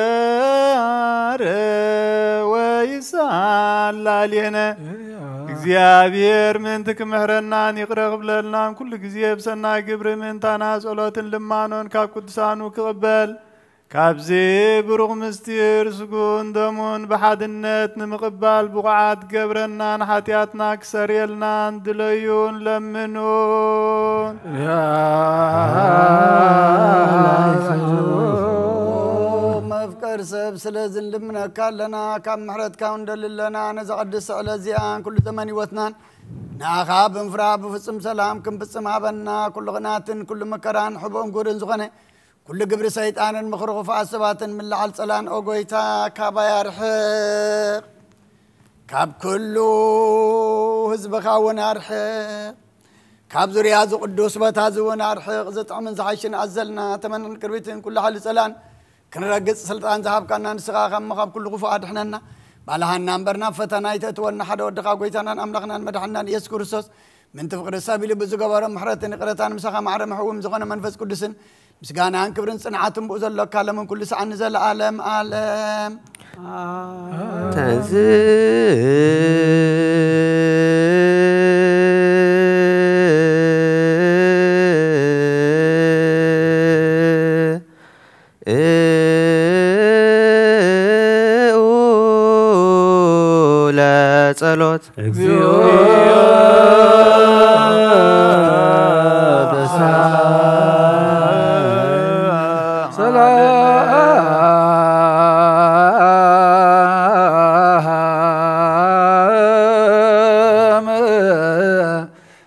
እግዚአብሔር ወይሳላልየነ እግዚአብሔር ምን ትክምህረናን ይቅረብ ብለናን ኩሉ ጊዜ በሰናይ ግብር ምንታና ጸሎትን ልማኖን ካብ ቅዱሳኑ ክቅበል ካብዚ ብሩኽ ምስጢር ስጉን ደሙን በሓድነት ንምቕባል ብቑዓት ገብረናን ሓጢአትና ክሰርየልናን ድለዩን ለምኑን መፍቀር ሰብ ስለዝን ልምነካለና ካብ ምሕረትካ እንደልለና ነዛ ቅድስ ስዕለ እዚኣን ኩሉ ዘመን ህይወትናን ናኻ ብንፍራ ብፍጹም ሰላም ክንፍጽም ሃበና ኩሉ ቅናትን ኩሉ መከራን ሕቦን ጉርን ዝኾነ كل قبر سيطان مخرق فاسبات من لعل صلان اوغويتا كابا يرحق كاب كله حزبك ونارحق كاب زريازو قدوس بتازو ونارحق زطعمن زحشن ازلنا تمنن قربيتن كل حال صلان كنرقص سلطان ذهب كنا نسخا خمخاب كل غفاد حننا بالهنا نبرنا فتنا يتتون حدا ودقا غويتنا املخنا مدحنا يسوع كريستوس من تفقر السابيل بزغبار محرتن قرتان مسخا معرم حوم زغنا منفس قدسن مسغانا كبرن صنعاتم بوزل كلام من كل ساعه نزل عالم عالم لا ጸሎት እግዚኦ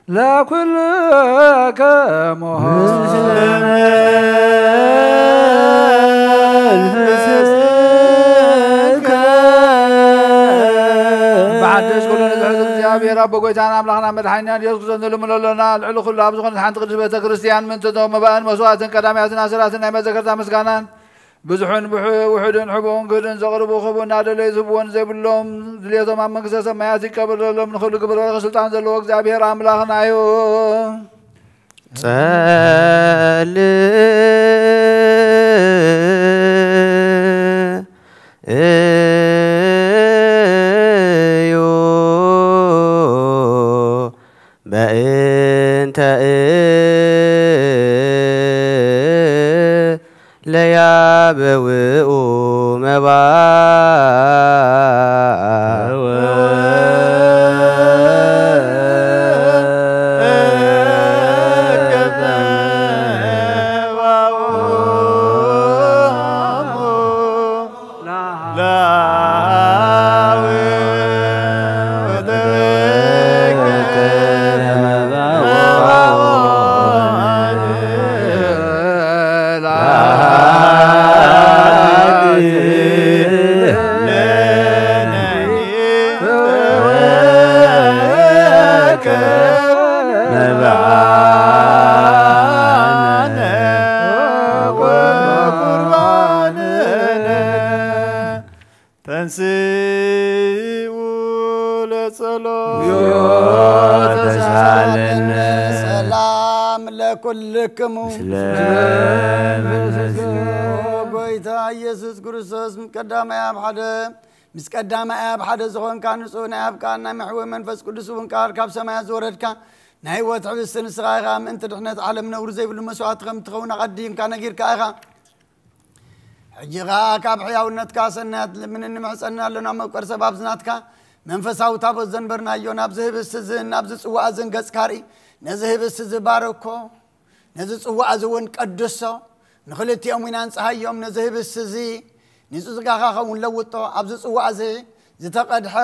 لكل رب قويتنا أملاخنا مدحينا يسوع نلوم لنا العلو كله أبزخنا حنت قدس بيت كريستيان من تدوم مبان مسوات كلاماتنا سراتنا ما ذكرتها مسكانان بزحون وحدن حبون قدن زغربوا خبون نادل يزبون زبلهم ليتهم عم مقصص ما ياتي قبل لهم نخل قبل سلطان ذلوا እግዚአብሔር أملاخنا يو بأنت ليابوئ سلام لكلكم سلام قويتا يسوع كريستوس مقدام يا بحد مسقدام يا بحد زخون كان صون يا بكان محو منفس قدس ونكار كاب سما زوردك نايوت حبسن صغاغام انت دحنت عالمنا ورزي بالمسوات خم تخون قديم كان غير كاغا حجيغا كاب حياونت كاسنات من نمحصنا لنا مقر سباب زناتك منفساو تابو زنبرنا يو نابزه بسزن نابز صوا ازن غسكاري نزه بسز باركو نزه صوا ازون قدسو نخلت يومنا نصحي يوم نزه بسزي نزو زغاخا خون لوطو ابز صوا ازي زتقدح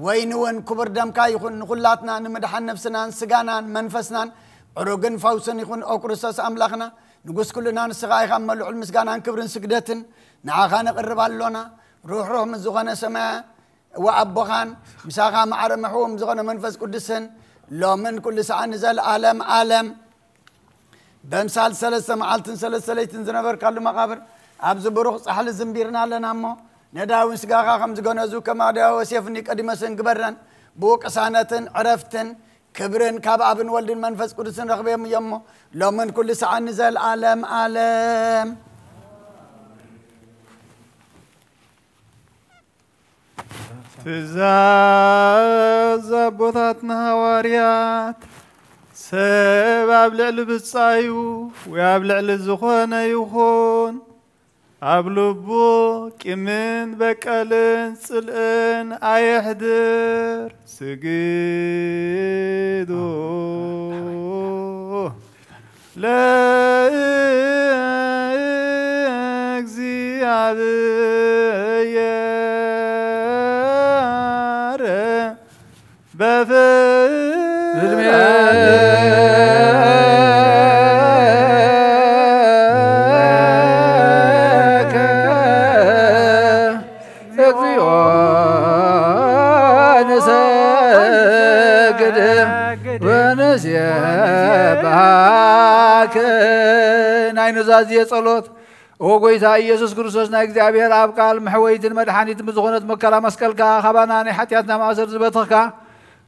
وين كبر دم كاي يكون نقولاتنا نمدحن نفسنا سجانا منفسنا عروقن فوسن يكون أكرساس أملاخنا نقص كلنا نسقاي خملوا المسجانا كبرن سجدتن نعاقنا قرب اللونا روح من زغنا سماء وأبوخان مساقا معرم محوم زغنا منفس قدسن لو من كل ساعة نزل عالم بمثال سلسة معالتن سلسة ليتن زنبر كالو مقابر أبز بروخ صحل الزنبيرنا لنا أمو نداوين سقاقا خمس قنازو كما داو سيفني قديمة سنقبرن بوك أسانتن عرفتن كبرن كابابن والدن منفس قدسن رغبهم يمو لو من كل ساعة نزل عالم تزاز بوتاتنا هواريات سباب لعل بتصايو ويابلع للزخون يخون أبلبو كمن بكالن سلن أيحدر سجدو لا أجزي عذيار ناين زازية صلوت وقويتا يسوس كريستوس نا እግዚአብሔር አብ ቃል محويትን መድኃኒት ምዝኾነት መከራ መስቀልካ ኻባናኒ ኃጢአትና ማእሰር ዝበትኽካ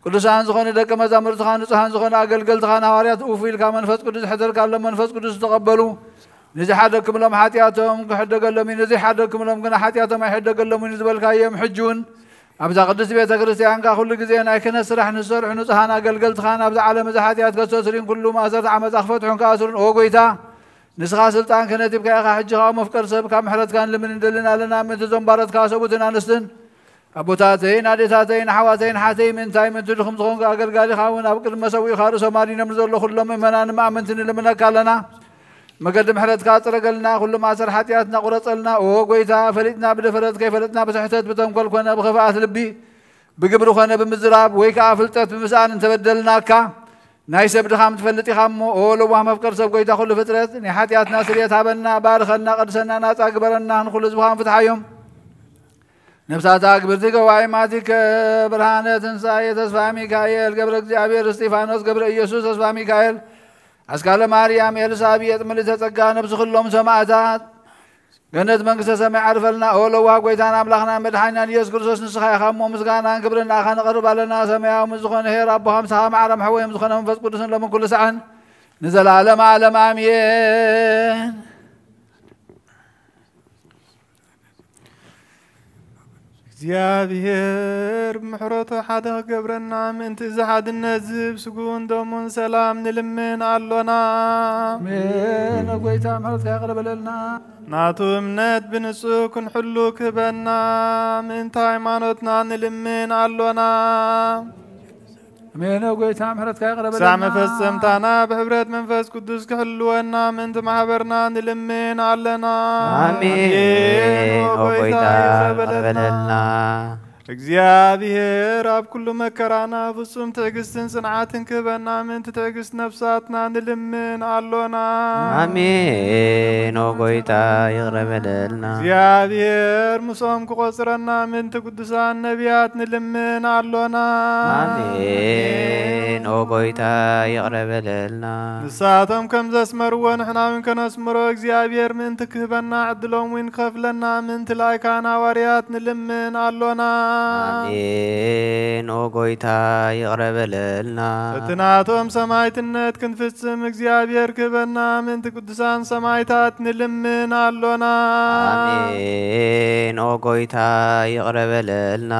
ቅዱሳን ዝኾነ ደቀ መዛሙርትኻ ንጹሃን ዝኾነ አገልገልትኻ ሐዋርያት ኡፊልካ መንፈስ ቅዱስ ሕደርካሎም መንፈስ ቅዱስ ተቀበሉ ነዚ ሓደክምሎም ኃጢአቶም ክሕደገሎም ነዚ ሓደክምሎም ግን ኃጢአቶም አይሕደገሎም ዝበልካዮም ሕጁን أبدا قدس بيت كريستيان كل جزء أنا كنا سرح نسر حنوسهان قلقلت خان أبدا على مزحاتيات كسرين كل ما أزرت عمز أخفت حن كاسرين أو قويتا نسخة سلطان كنا تبقى يا حجها مفكر سب كم حلت كان لمن دلنا لنا من تزمبارت كاسبوتنا نستن أبو تاتين عدي تاتين حواتين حاتين من تاي من تدخم تخون كأجر قالي خاون أبكر مسوي خارس ومارين مزول كل من أنا ما أمنتني لمن كلنا مقدم حلت كاتر قلنا كل ما أزر حاتياتنا قرصلنا أو قويتا فلتنا بدفرت كيف فلتنا بسحتت بتنقل كنا بخفاء لبي بقبرو خنا بمزراب ويكا فلتت بمسان تبدلنا كا نايس بدخام تفلتي خامو أو لو ما مفكر سب قويتا كل فترة حاتياتنا سريت هبنا بارخنا قدسنا ناس أكبرنا نخل زبهم فتحيهم نفسات أكبر تقوى ماتك برهانة تنساية تسفى ميكايل قبر እግዚአብሔር እስጢፋኖስ قبر ኢየሱስ تسفى ميكايل أسكال مريم إليسابيت ملت تجانا بسخلهم سماعات جنة منكس سمع عرفلنا أولو وقويتنا أملاخنا مدحنا يسوع كريستوس نسخة خامو مسجانا قبرنا خان قرب لنا سمع ومزخون هير أبوهم سهم عرم حوي مزخون منفس قدس لهم كل ساعة نزل عالم آمين እግዚአብሔር ምሕረቱ ሓደ ገብረና ምንት ዝሓድ ነዝብ ስጉን ደሙን ሰላም ንልምን ኣሎና ምን ጎይታ ምሕረት ያቀርበለልና ናቱ እምነት ብንጹህ ክንሕሉ ክበና ምንት ሃይማኖትና ንልምን ኣሎና ምን ጎይታ ምሕረት ያቀርበለልና ሳመ ፈጸምታና በህብረት መንፈስ ቅዱስ ክሕልወና ምንት ማህበርና ንልምን ኣለና አሜን ጎይታ ያቀርበለልና እግዚአብሔር ኣብ ኩሉ መከራና ፍጹም ትዕግስትን ጽንዓትን ክበና ምንት ትዕግስት ነፍሳትና ንልምን ኣሎና አሜን ጎይታ ያቀርበለልና እግዚአብሔር ምሶም ክቆጽረና ምንት ቅዱሳን ነቢያት ንልምን ኣሎና አሜን ጎይታ ያቀርበለልና ንሳቶም ከም ዘስመርዎ ንሕናውን ከነስምሮ እግዚአብሔር ምንት ክህበና ዕድሎም ውን ከፍለና ምንት ላይካና ሐዋርያት ንልምን ኣሎና አሜን ጎይታ ያቀርበለልና እትናቶም ሰማዕትነት ክንፍጽም እግዚአብሔር ክህበና ምንት ቅዱሳን ሰማዕታት ንልምን ኣሎና አሜን ጎይታ ያቀርበለልና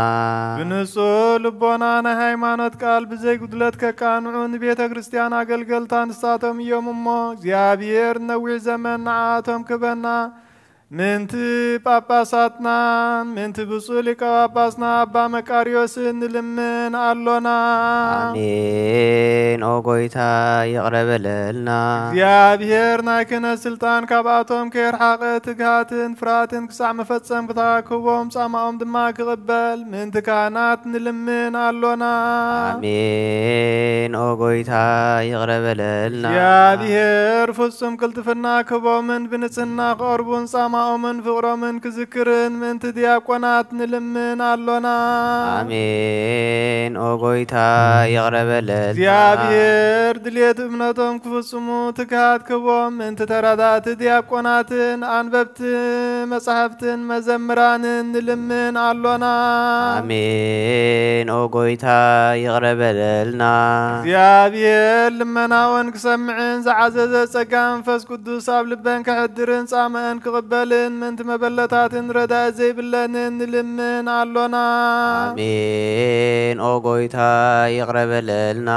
ብንጹህ ልቦና ናይ ሃይማኖት ቃል ብዘይ ጉድለት ከቃንዑ ንቤተ ክርስቲያን አገልገልታ ንሳቶም እዮም እሞ እግዚአብሔር ነዊሕ ዘመን ንዓቶም ክህበና ምንት ጳጳሳትና ምንት ብፁዕ ሊቀ ጳጳስና አባ መቃርዮስ ንልምን ኣሎና አሜን او ጎይታ ይቅረበለልና እግዚአብሔር ናይ ክህነት ስልጣን ካብኣቶም ከይርሓቐ ትግሃትን ፍርሃትን ክሳዕ መፈጸም ክታክቦም ጻማኦም ድማ ክቕበል ምእንቲ ካህናት ንልምን ኣሎና አሜን ኦ ጎይታ ይቅረበለልና እግዚአብሔር ፍጹም ቅልጥፍና ክቦምን ብንጽህና ክቐርቡን ጻማኦምን ፍቕሮምን ክዝክርን ምእንቲ ዲያቆናት ንልምን ኣሎና አሜን ኦ ጎይታ ይቅረበለልና እግዚአብሔር ድልየት እምነቶም ክፍጽሙ ትግሃት ክቦም ምእንቲ ተረዳእቲ ዲያቆናትን አንበብቲ መጻሕፍትን መዘምራንን ንልምን ኣሎና አሜን ኦ ጎይታ ይቅረበለልና እግዚአብሔር ልመናውን ክሰምዕን ዝዓዘዘ ጸጋ መንፈስ ቅዱስ ኣብ ልበን ክሕድርን ጻምአን ክቕበልን ምእንቲ መበለታትን ረዳእ ዘይብለንን ንልምን ኣሎና አሜን ኦ ጎይታ ይቅረበለልና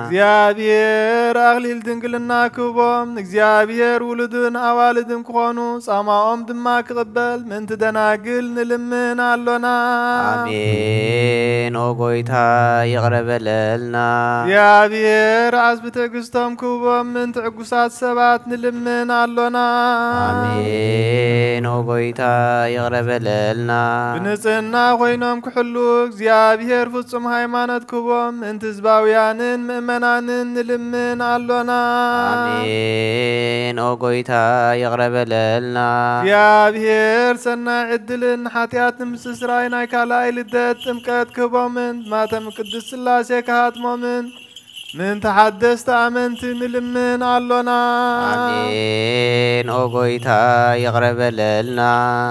እግዚአብሔር አክሊል ድንግልና ክቦም እግዚአብሔር ውሉድን ኣዋልድን ክኾኑ ጻማኦም ድማ ክቕበል ምእንቲ ደናግል ንልምን ኣሎና አሜን ኦ ጎይታ ይቅረበለልና እግዚአብሔር ዓዝቢ ትዕግስቶም ክቦም ምእንቲ ዕጉሳት ሰባት ንልምን ኣሎና አሜን ኦ ጎይታ ይቅረበለልና ብንጽህና ኮይኖም ክሕሉ እግዚአብሔር ፍጹም ሃይማኖት ክቦም ምእንቲ ህዝባውያንን ምእመናንን ንልምን ኣሎና አሜን ኦ ጎይታ ይቅረበለልና እግዚአብሔር ሰናይ ዕድልን ሓጢኣት ንምስስራይ ናይ ካልኣይ ልደት ጥምቀት ክቦምን ማተም ቅዱስ ስላሴ ክሃትሞምን ምእንቲ ሓደስቲ ኣመንቲ ንልምን ኣሎና አሜን ኦ ጎይታ ይቅረበለልና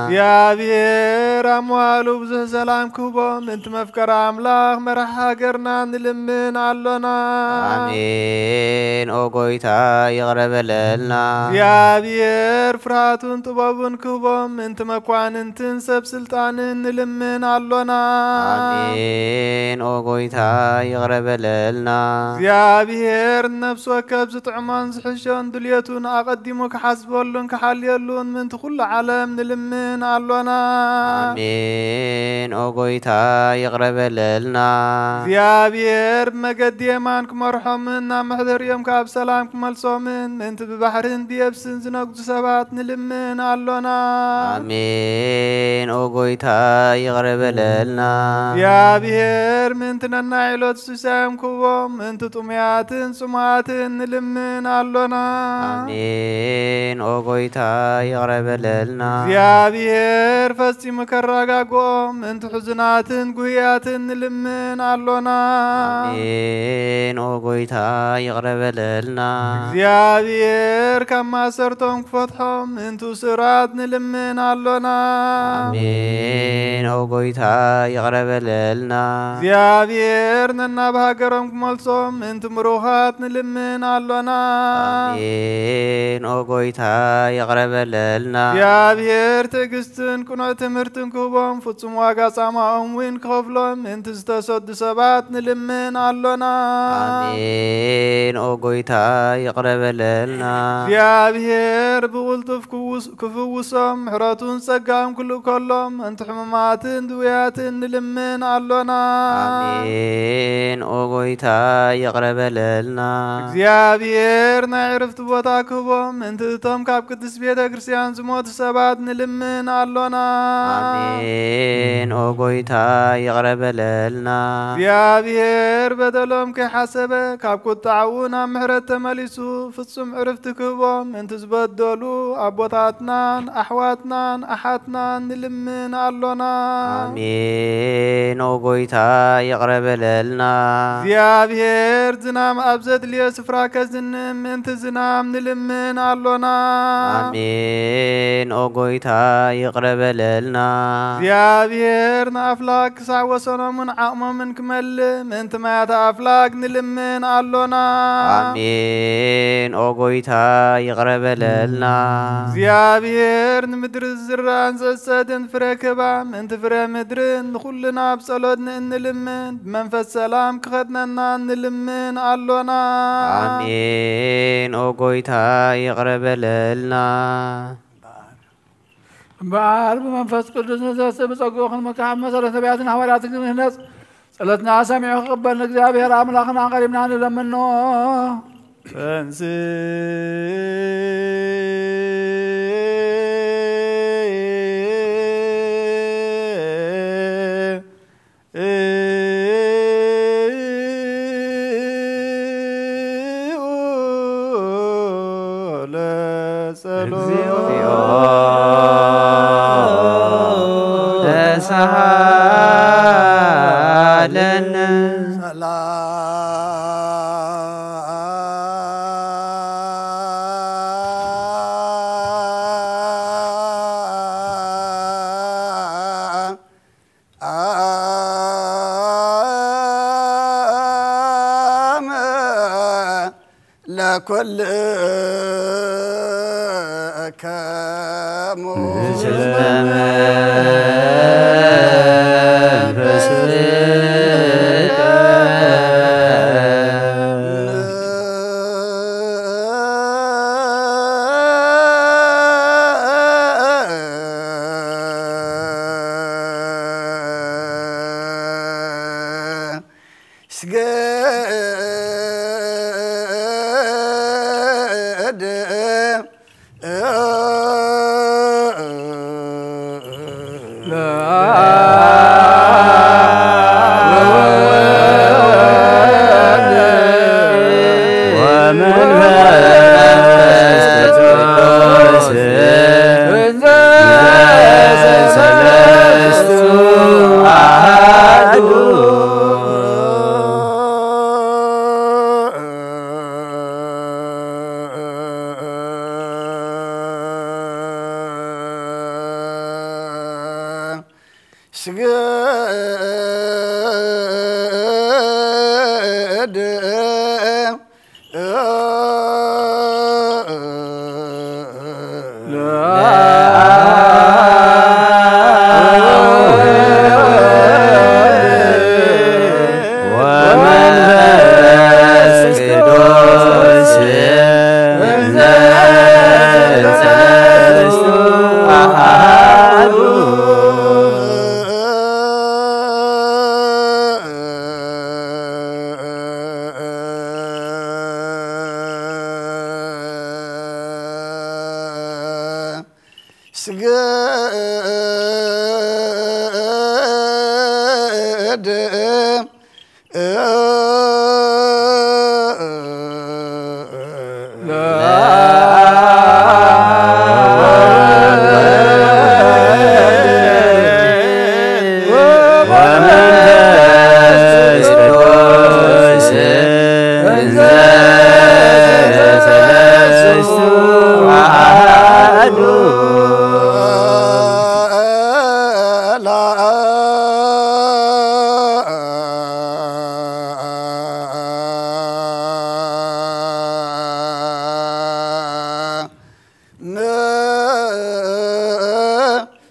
እግዚአብሔር ኣምዋሉ ብዙሕ ሰላም ክቦም ምእንቲ መፍቀሪ ኣምላኽ መራሒ ሃገርና ንልምን ኣሎና አሜን ኦ ጎይታ ይቅረበለልና እግዚአብሔር ፍርሃቱን ጥበቡን ክቦም ምእንቲ መኳንንትን ሰብ ስልጣንን ንልምን ኣሎና አሜን ኦ ጎይታ ይቅረበለልና እግዚአብሔር ነፍስ ወከብ ዝጥዕሞን ዝሕሾን ድልየቱን ኣቐዲሙ ክሓስበሉን ክሓልየሉን ምእንቲ ኩሉ ዓለም ንልምን ኣሎና አሜን ኦ ጎይታ ይቅረበለልና እግዚአብሔር ብመገዲ የማን ክመርሖምን ናብ ምሕደርዮም ካብ ሰላም ክመልሶምን ምእንቲ ብባሕርን ብየብስን ዝነግዱ ሰባት ንልምን ኣሎና አሜን ኦ ጎይታ ይቅረበለልና እግዚአብሔር ምእንቲ ነናዒሎት ስሳዮም ክቦም ምእንቲ ጥሙያትን ጽሙያትን ንልምን ኣሎና አሜን ኦ ጎይታ ይቅረበለልና እግዚአብሔር ፈጺሙ ከረጋግኦም ምእንቲ ሕዙናትን ጉህያትን ንልምን ኣሎና አሜን ኦ ጎይታ ይቅረበለልና እግዚአብሔር ካብ ማሰርቶም ክፈትሖም ምእንቲ እስራት ንልምን ኣሎና አሜን ኦ ጎይታ ይቅረበለልና እግዚአብሔር ነናብ ሃገሮም ክመልሶም ምእንቲ ምሩኻት ንልምን ኣሎና አሜን ኦ ጎይታ ይቅረበለልና እግዚአብሔር ትዕግስትን ቅኑዕ ትምህርትን ክህቦም ፍጹም ዋጋ ጻማኦም ውን ክኸፍሎም ምእንቲ ዝተሰዱ ሰባት ንልምን ኣሎና አሜን ኦ ጎይታ ይቅረበለልና እግዚአብሔር ብቕልጡፍ ክፍውሶም ምሕረቱን ጸጋኦም ክልእ ከሎም እንቲ ሕሙማትን ድውያትን ንልምን ኣሎና አሜን ኦ ጎይታ ይቅረበለልና እግዚአብሔር ናይ ዕረፍቲ ቦታ ክህቦም ምእንቲ እቶም ካብ ቅዱስ ቤተ ክርስቲያን ዝሞቱ ሰባት ንልምን ኣሎና አሜን ኦ ጎይታ ይቅረበለልና እግዚአብሔር በደሎም ከይሓሰበ ካብ ቁጣዕ እውን ኣብ ምሕረት ተመሊሱ ፍጹም ዕረፍቲ ክህቦም ምእንቲ ዝበደሉ ኣቦታትናን ኣሕዋትናን ኣሓትናን ንልምን ኣሎና አሜን ኦ ጎይታ ይቅረበለልና እግዚአብሔር ዝናም ኣብ ዘድልዮ ስፍራ ከዝንም ምእንቲ ዝናም ንልምን ኣሎና አሜን ኦ ጎይታ ይቅረበለልና እግዚአብሔር ንኣፍላግ ክሳዕ ወሰኖምን ዓቕሞምን ክመልእ ምእንቲ ማያተ ኣፍላግ ንልምን ኣሎና አሜን ኦ ጎይታ ይቅረበለልና እግዚአብሔር ንምድሪ ዝራእን ዝዕጸድን ፍረ ክባ ምእንቲ ፍረ ምድርን ንኹልና ብጸሎት ንእንልምን ብመንፈስ ሰላም ክኸድነና ንልምን ኣሎና አሜን ኦ ጎይታ ይቅረበለልና በዓል በመንፈስ ቅዱስ ነዘሰ በጸጋው መካም መሰረተ ነቢያትን ሐዋርያትን ክህነት ጸሎትና ሰሚዑ ክቅበል እግዚአብሔር አምላኽና ቀሪብና ንለምኖ ፈንስ لكل كامو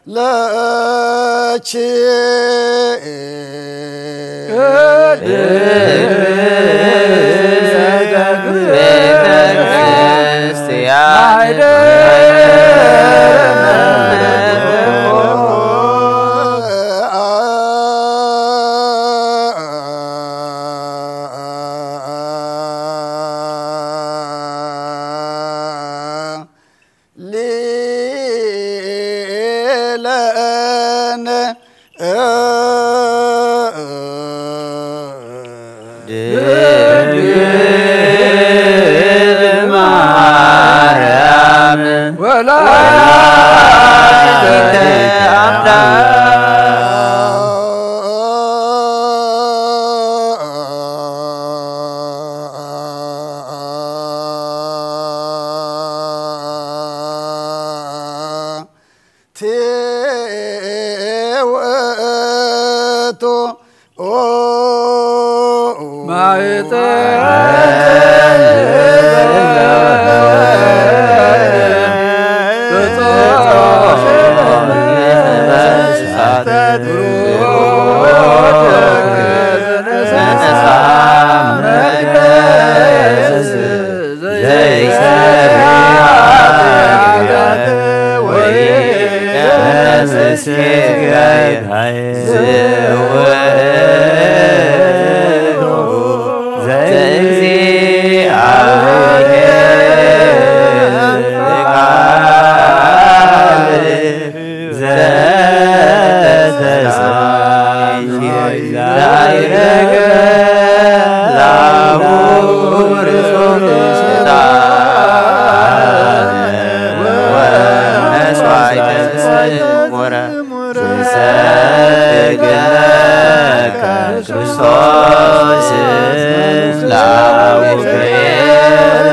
لا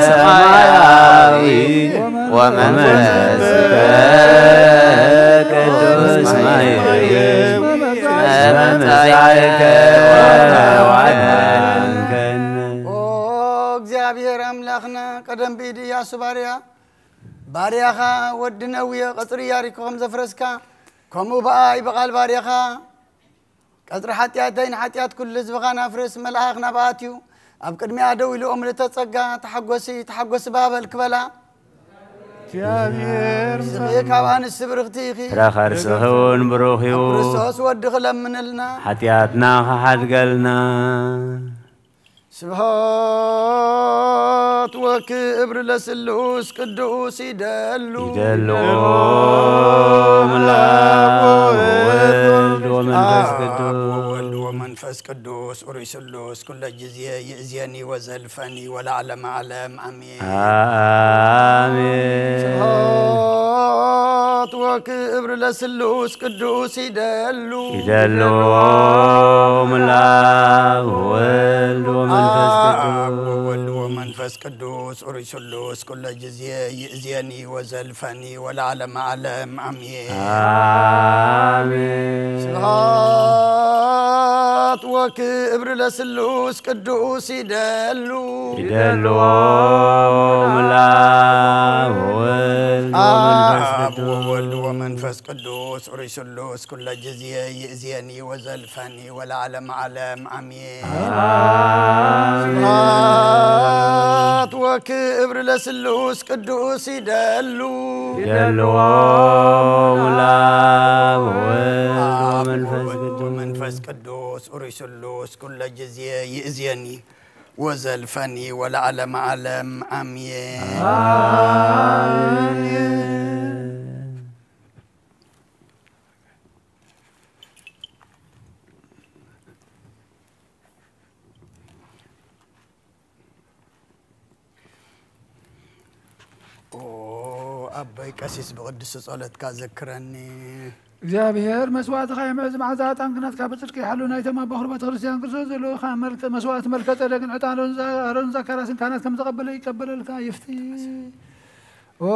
ሰማያዊ ወመንፈስ ቅዱስ ማይረግ መመጻእከ ወተዋህከነ እግዚአብሔር አምላኽና ቀደም ቢድ ኢያሱ ባሪያኻ ወድነውየ ቀጽሪ ያሪኮም ዘፍረስካ ከምኡ በአይ በቃል ባሪያኻ ቀጽሪ ኃጢአተይን ኃጢአት ኩሉ ህዝብኻ ናፍርስ መልአኽ ናባትዩ ኣብ ቅድሚያ ደው ኢሎም ለተጸጋ ተሐጎሲ ባበል ክበላ እግዚአብሔር ሰበካባን ስብርኽቲኺ ተራኸርስኸውን ብሩኽዩ ክርስቶስ ወድኽ ለምንልና ኃጢአትና ኻሓድገልና ስብሐት ወክብር ለስሉስ ቅዱስ ይደሉ ወልድ ወመንፈስ ቅዱስ መንፈስ ቅዱስ ኦሪት ስሉስ ኩለ ጊዜ ይእዜኒ ወዘልፈኒ ወለዓለመ ዓለም አሜን አሜን ስብሐት ወክብር ለስሉስ ቅዱስ ይደሉ ወልድ ወመንፈስ ቅዱስ ኦሪት ስሉስ ኩለ ጊዜ ይእዜኒ ወዘልፈኒ ወለዓለመ ዓለም አሜን አሜን ስብሐት ወክብር ለስሉስ ቅዱስ ይደሉ ወልድ ወመንፈስ ቅዱስ ኦሪት ስሉስ ኩለ ጊዜ ይእዜኒ ወዘልፈኒ ወለዓለመ ዓለም አሜን ስብሐት ወክብር ለስሉስ ቅዱስ ይደሉ መንፈስ ቅዱስ ኦሪት ስሉስ ኩለ ጊዜ ይእዜኒ ወዘልፈኒ ወለዓለመ ዓለም አሜን أبي كاسيس بقدس صلاتك ذكرني እግዚአብሔር መስዋዕትኻ የምዕዝ መዓዛት አንክናትካ በጽድቅ ይሐሉና የተማ በኹርበት ክርስቲያን ክርስቶስ ዘለው ኻመልከ መስዋዕት መልከ ጸደቅን ዕጣንን አሮን ዘካራስን ካህናት ከም ተቀበለ ይቀበለልካ ይፍቲ ኦ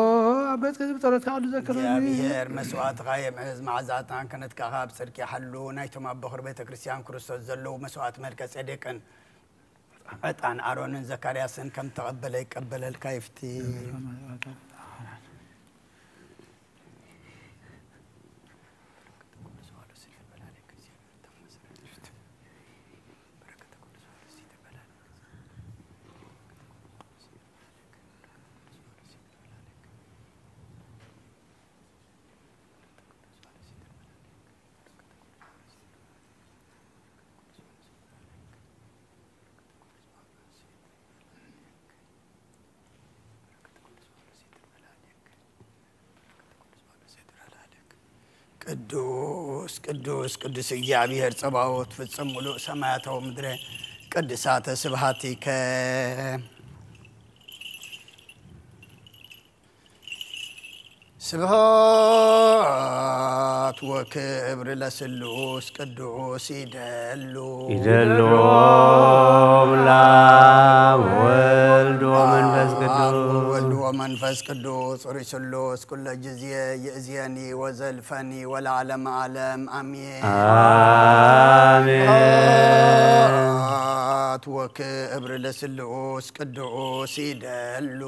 አበት ከዚህ ጸሎትካ ሁሉ ዘክረኒ እግዚአብሔር መስዋዕትኻ የምዕዝ መዓዛት አንክናትካ በጽድቅ ይሐሉና የተማ በኹርበት ክርስቲያን ክርስቶስ ዘለው መስዋዕት መልከ ጸደቅን ዕጣን አሮንን ዘካራስን ከም ተቀበለ ይቀበለልካ ይፍቲ ቅዱስ ቅዱስ ቅዱስ እግዚአብሔር ጸባኦት ፍጹም ሙሉእ ሰማያታዊ ምድረ ቅድሳተ ስብሐቲከ ስብሐት ወክብር ለስሉስ ቅዱስ ይደሉ ወልድ ወመንፈስ ቅዱስ ኦሪት ስሉስ ኩለ ጊዜ ይእዜኒ ወዘልፈኒ ወለዓለመ ዓለም አሜን ስብሐት ወክብር ለስሉስ ቅዱስ ይደሉ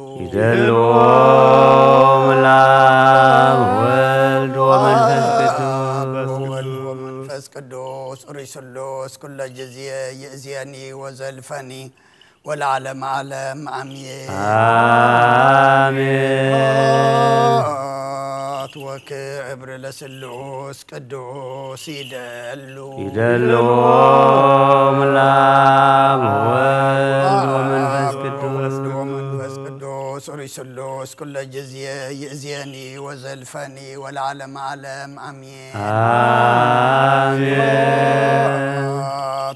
ወልድ ወመንፈስ ቅዱስ ኦሪት ስሉስ ኩለ ጊዜ ይእዜኒ ወዘልፈኒ والعالم عالم أمين وكبر لسلوس قدوس يدلو ملام ومنفس قدوس ورسلوس كل جزية يأزيني وزلفني والعالم عالم أمين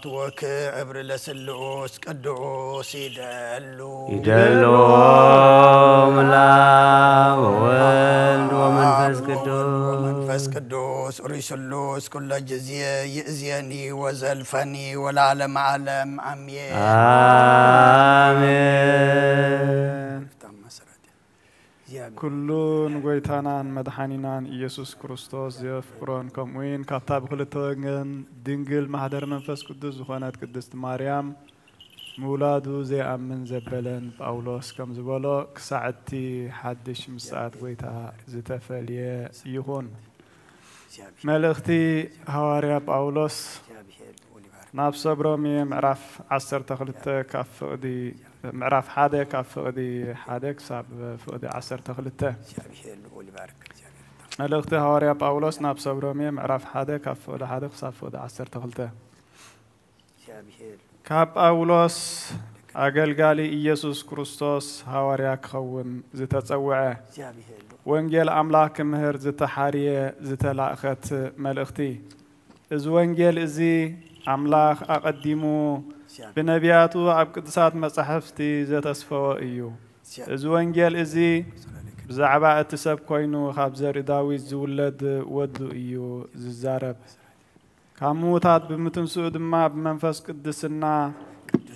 وكبر لسلوس قدوس يدلو ملام ومنفس قدوس ورسلوس كل جزية يأزيني وزلفني والعالم عالم أمين كلون غويتانان مدحانينان يسوع كريستوس يفكرون كموين كتاب خلتوغن دينجل محضر منفس قدس زخونات قدست مريم مولادو زي أمن زبلن باولوس كم زبلو كساعتي حدش مساعد غويتا زتفاليه يهون ملختي هواريا باولوس ناب صبرومي معرف 10 كاف فقدي معرف حدا كاف فقدي حدا كساب فقدي 10 ملختي هواريا باولوس ناب صبرومي معرف حدا كاف فقدي حدا كساب فقدي 10 كاب باولوس أجلجالي إيسوس كريستوس هواريا كون زتتصوعه وانجيل أملاك مهر زتحارية زتلاخت ملختي إز وانجيل إزي أملاك أقدمو بنبياتو عبقدسات مصحفتي زتصفوا إيو إز وانجيل إزي بزعباء اتساب كوينو خابزر داوي زولد ودو إيو ززارب كاموتات بمتنسود ما بمنفس قدسنا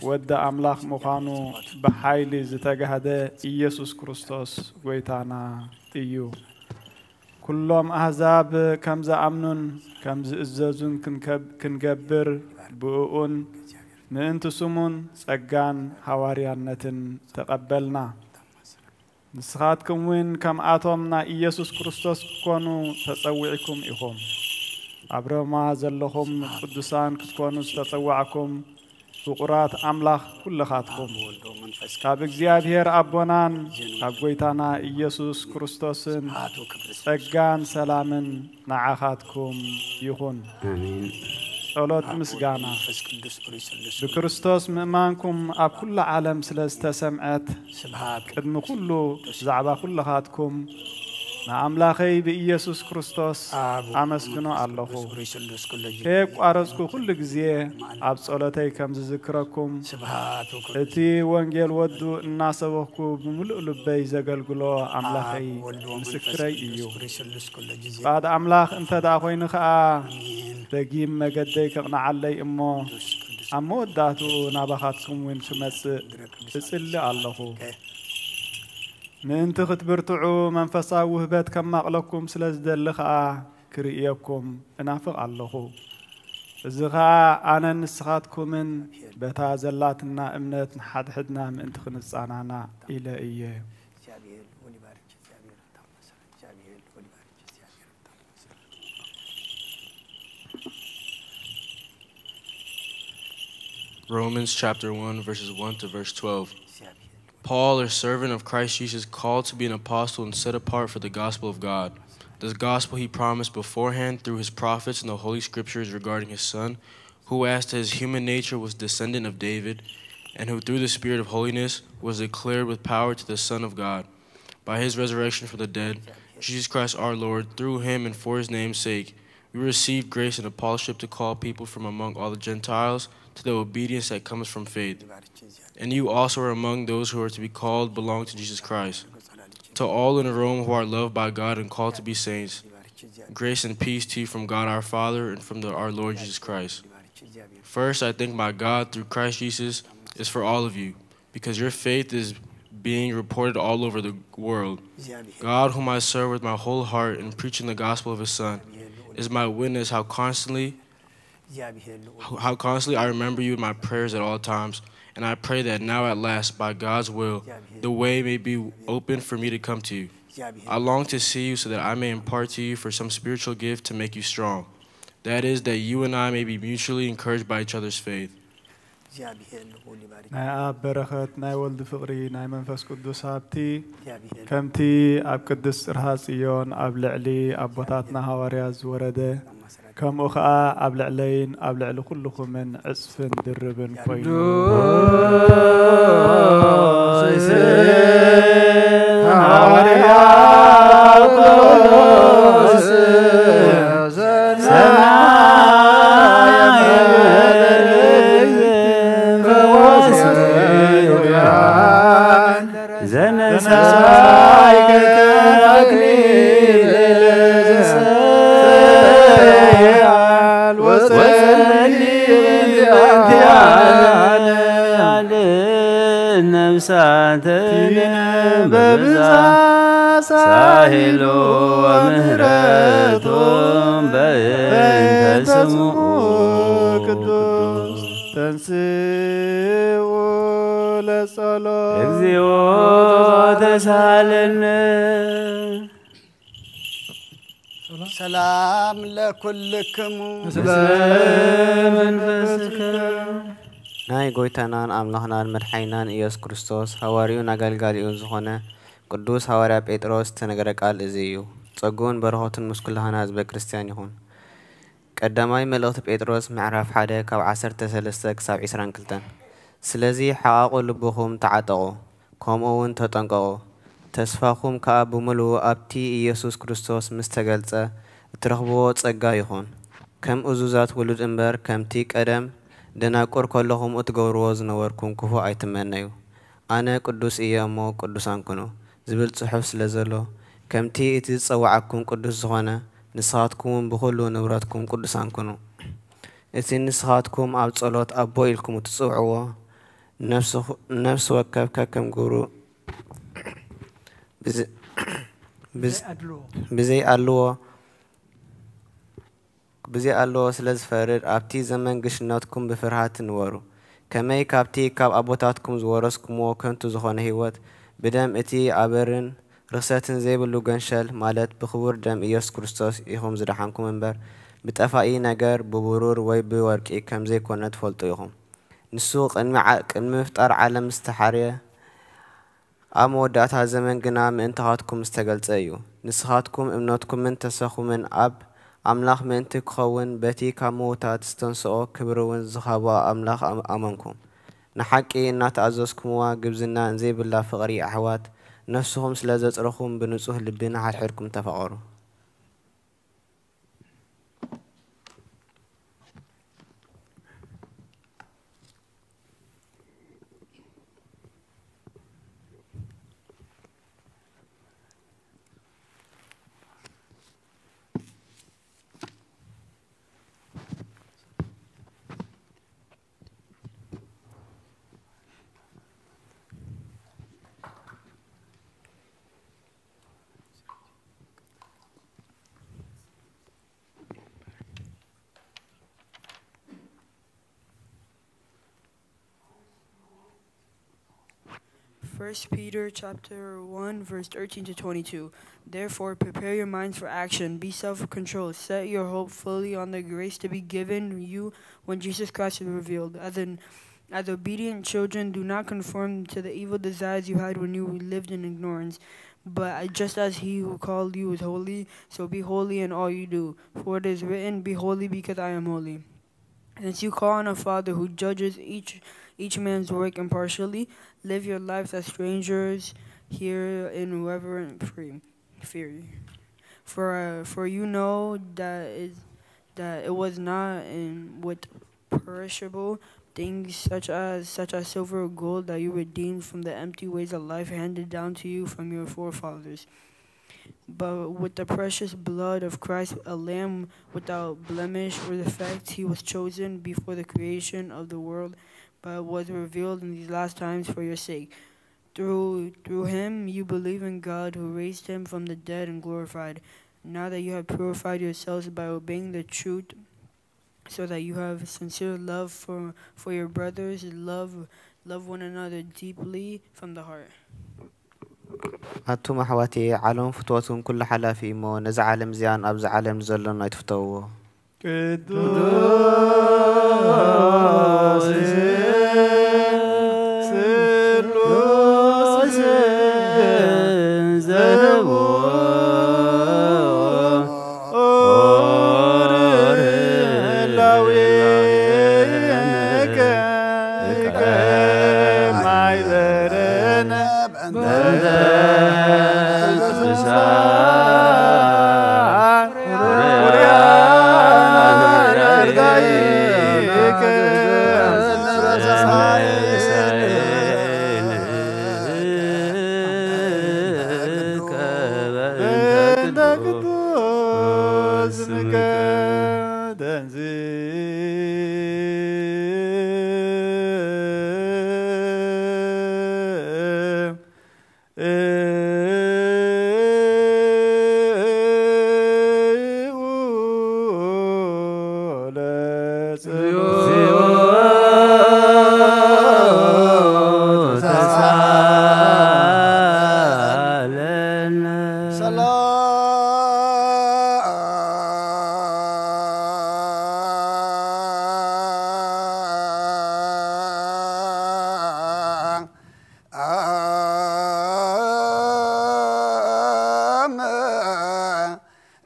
ود أملاك مخانو بحايلي زتجهده إيسوس كريستوس ويتانا إيو كلهم أحزاب كمز أمنون كمز إزازون كنجبر بؤون ننت سمون سجان حواريانتن تقبلنا نسخاتكم وين كم آتومنا إيسوس كريستوس كونوا تسويعكم إخوم أبرما زلهم قدسان كتكونوا تسوعكم فقرات أملاخ كل خاتكم كابك زيادير أبونان أبويتانا إيسوس كريستوسن سجان سلامن نعاخاتكم يخون آمين صلوت مسجانا بكريستوس مأمانكم أب كل عالم سلسة سمعت قدم كله زعبا كل خاتكم نعملاخي بإيسوس كريستوس أمسكنو الله هيك أرزكو كل جزية أب صلاتي كم ذكركم اتي وانجيل ودو الناس وحكو بملؤ لبي زغلغلو أملاخي مسكري إيو بعد أملاخ انت داخوين خاء تجيم مجدي كقنا علي أمو داتو نابخاتكم وين شمس تسلي الله ننت ختبرتعو منفسا وهبات كما أقلكم سلازد اللخاء كرئيكم انافق الله الزغاء أنا نسخاتكم من بتازلاتنا امنت حد حدنا من تخنص عنانا إلى إيه Romans chapter 1 verses 1 to verse 12. Paul, a servant of Christ Jesus, called to be an apostle and set apart for the gospel of God. This gospel he promised beforehand through his prophets in the Holy Scriptures regarding his Son, who as to his human nature was descendant of David, and who through the Spirit of holiness was declared with power to the Son of God. By his resurrection from the dead, Jesus Christ our Lord, through him and for his name's sake, we received grace and apostleship to call people from among all the Gentiles to the obedience that comes from faith. And you also are among those who are to be called belong to Jesus Christ. To all in Rome who are loved by God and called to be saints, grace and peace to you from God our Father and from our Lord Jesus Christ. First, I thank my God through Christ Jesus is for all of you, because your faith is being reported all over the world. God, whom I serve with my whole heart in preaching the gospel of his Son, is my witness how constantly I remember you in my prayers at all times. And I pray that now at last, by God's will, the way may be open for me to come to you. I long to see you so that I may impart to you for some spiritual gift to make you strong. That is, that you and I may be mutually encouraged by each other's faith. ناي آب برخت ناي ولد فقري ناي منفس قدس هابتي كمتي آب قدس رهاسيون آب لعلي آب بطاتنا هوارياز ورده كم أخاء آب لعلين آب لعلي كلكم من عصف درب كوينو ነፍሳትነ በብዛት ሳሂሉ ወምህረቱ በእንተ ስሙ ቅዱስ ተንሥኡ ለጸሎት እግዚኦ ተሳለነ ሰላም ለኩልክሙ መንፈስከ ናይ ጎይታናን አምላኽናን መድሓይናን ኢየሱስ ክርስቶስ ሐዋርዩን አገልጋሊኡን ዝኾነ ቅዱስ ሐዋርያ ጴጥሮስ ተነገረ ቃል እዚ እዩ። ጸጉን በረኸቱን ምስ ኩላህና ህዝበ ክርስቲያን ይኹን። ቀዳማይ መልእኽቲ ጴጥሮስ ምዕራፍ 1 ካብ 13 ክሳብ 22 ስለዚ ሓቓቑ ልብኹም ተዓጠቑ ከምኡ እውን ተጠንቀቑ ተስፋኹም ከዓ ብምሉእ ኣብቲ ኢየሱስ ክርስቶስ ምስ ተገልጸ እትረኽብዎ ጸጋ ይኹን ከም እዙዛት ውሉድ እምበር ከምቲ ቀደም ደናቁር ከለኹም እትገብርዎ ዝነበርኩም ክፉ ኣይትመነዩ ኣነ ቅዱስ እየ እሞ ቅዱሳን ኩኑ ዝብል ጽሑፍ ስለ ዘሎ ከምቲ እቲ ዝጸዋዓኩም ቅዱስ ዝኾነ ንስኻትኩም ብኹሉ ንብረትኩም ቅዱሳን ኩኑ እቲ ንስኻትኩም ኣብ ጸሎት ኣቦ ኢልኩም ትጽውዕዎ ነፍሲ ወከፍ ከከም ግብሩ ብዘይ ኣለዎ ስለ ዝፈርድ ኣብቲ ዘመን ግሽነትኩም ብፍርሃት ንበሩ ከመይ ካብቲ ካብ ኣቦታትኩም ዝወረስኩምዎ ከንቱ ዝኾነ ህይወት ብደም እቲ ኣበርን ርክሰትን ዘይብሉ ገንሸል ማለት ብክቡር ደም ኢየሱስ ክርስቶስ ኢኹም ዝደሓንኩም እምበር ብጠፋኢ ነገር ብብሩር ወይ ብወርቂ ከም ዘይኮነ ትፈልጡ ኢኹም ንሱ ቅድሚ ምፍጣር ዓለም ዝተሓርየ ኣብ መወዳእታ ዘመን ግና ምእንትኻትኩም ዝተገልጸ እዩ ንስኻትኩም እምነትኩምን ተስፋኹምን ኣብ ኣምላኽ ምእንቲ ክኸውን በቲ ካብ ምውታት ዝተንስኦ ክብሪ እውን ዝሃቦ ኣምላኽ ኣመንኩም ንሓቂ እናተኣዘዝኩምዋ ግብዝና እንዘይብላ ፍቕሪ ኣሕዋት ነፍስኹም ስለ ዘጽረኹም ብንጹህ ልቢ ንሓድሕድኩም ተፈቐሩ First Peter chapter 1 verse 13 to 22. Therefore prepare your minds for action, be self-controlled, set your hope fully on the grace to be given you when Jesus Christ is revealed. As obedient children, do not conform to the evil desires you had when you lived in ignorance. But just as he who called you is holy, so be holy in all you do. For it is written, be holy because I am holy. Since you call on a Father who judges each man's work impartially, live your lives as strangers here in reverent fear. For you know that it was not with perishable things such as silver or gold that you redeemed from the empty ways of life handed down to you from your forefathers, but with the precious blood of Christ, a lamb without blemish or defect. He was chosen before the creation of the world, but was revealed in these last times for your sake. Through him you believe in God, who raised him from the dead and glorified. Now that you have purified yourselves by obeying the truth, so that you have sincere love for your brothers, love one another deeply from the heart. هاتوم أحواتي عالم فتواتهم كل حلا في إمو نزع عالم زيان أبز عالم زلنا يتفتوه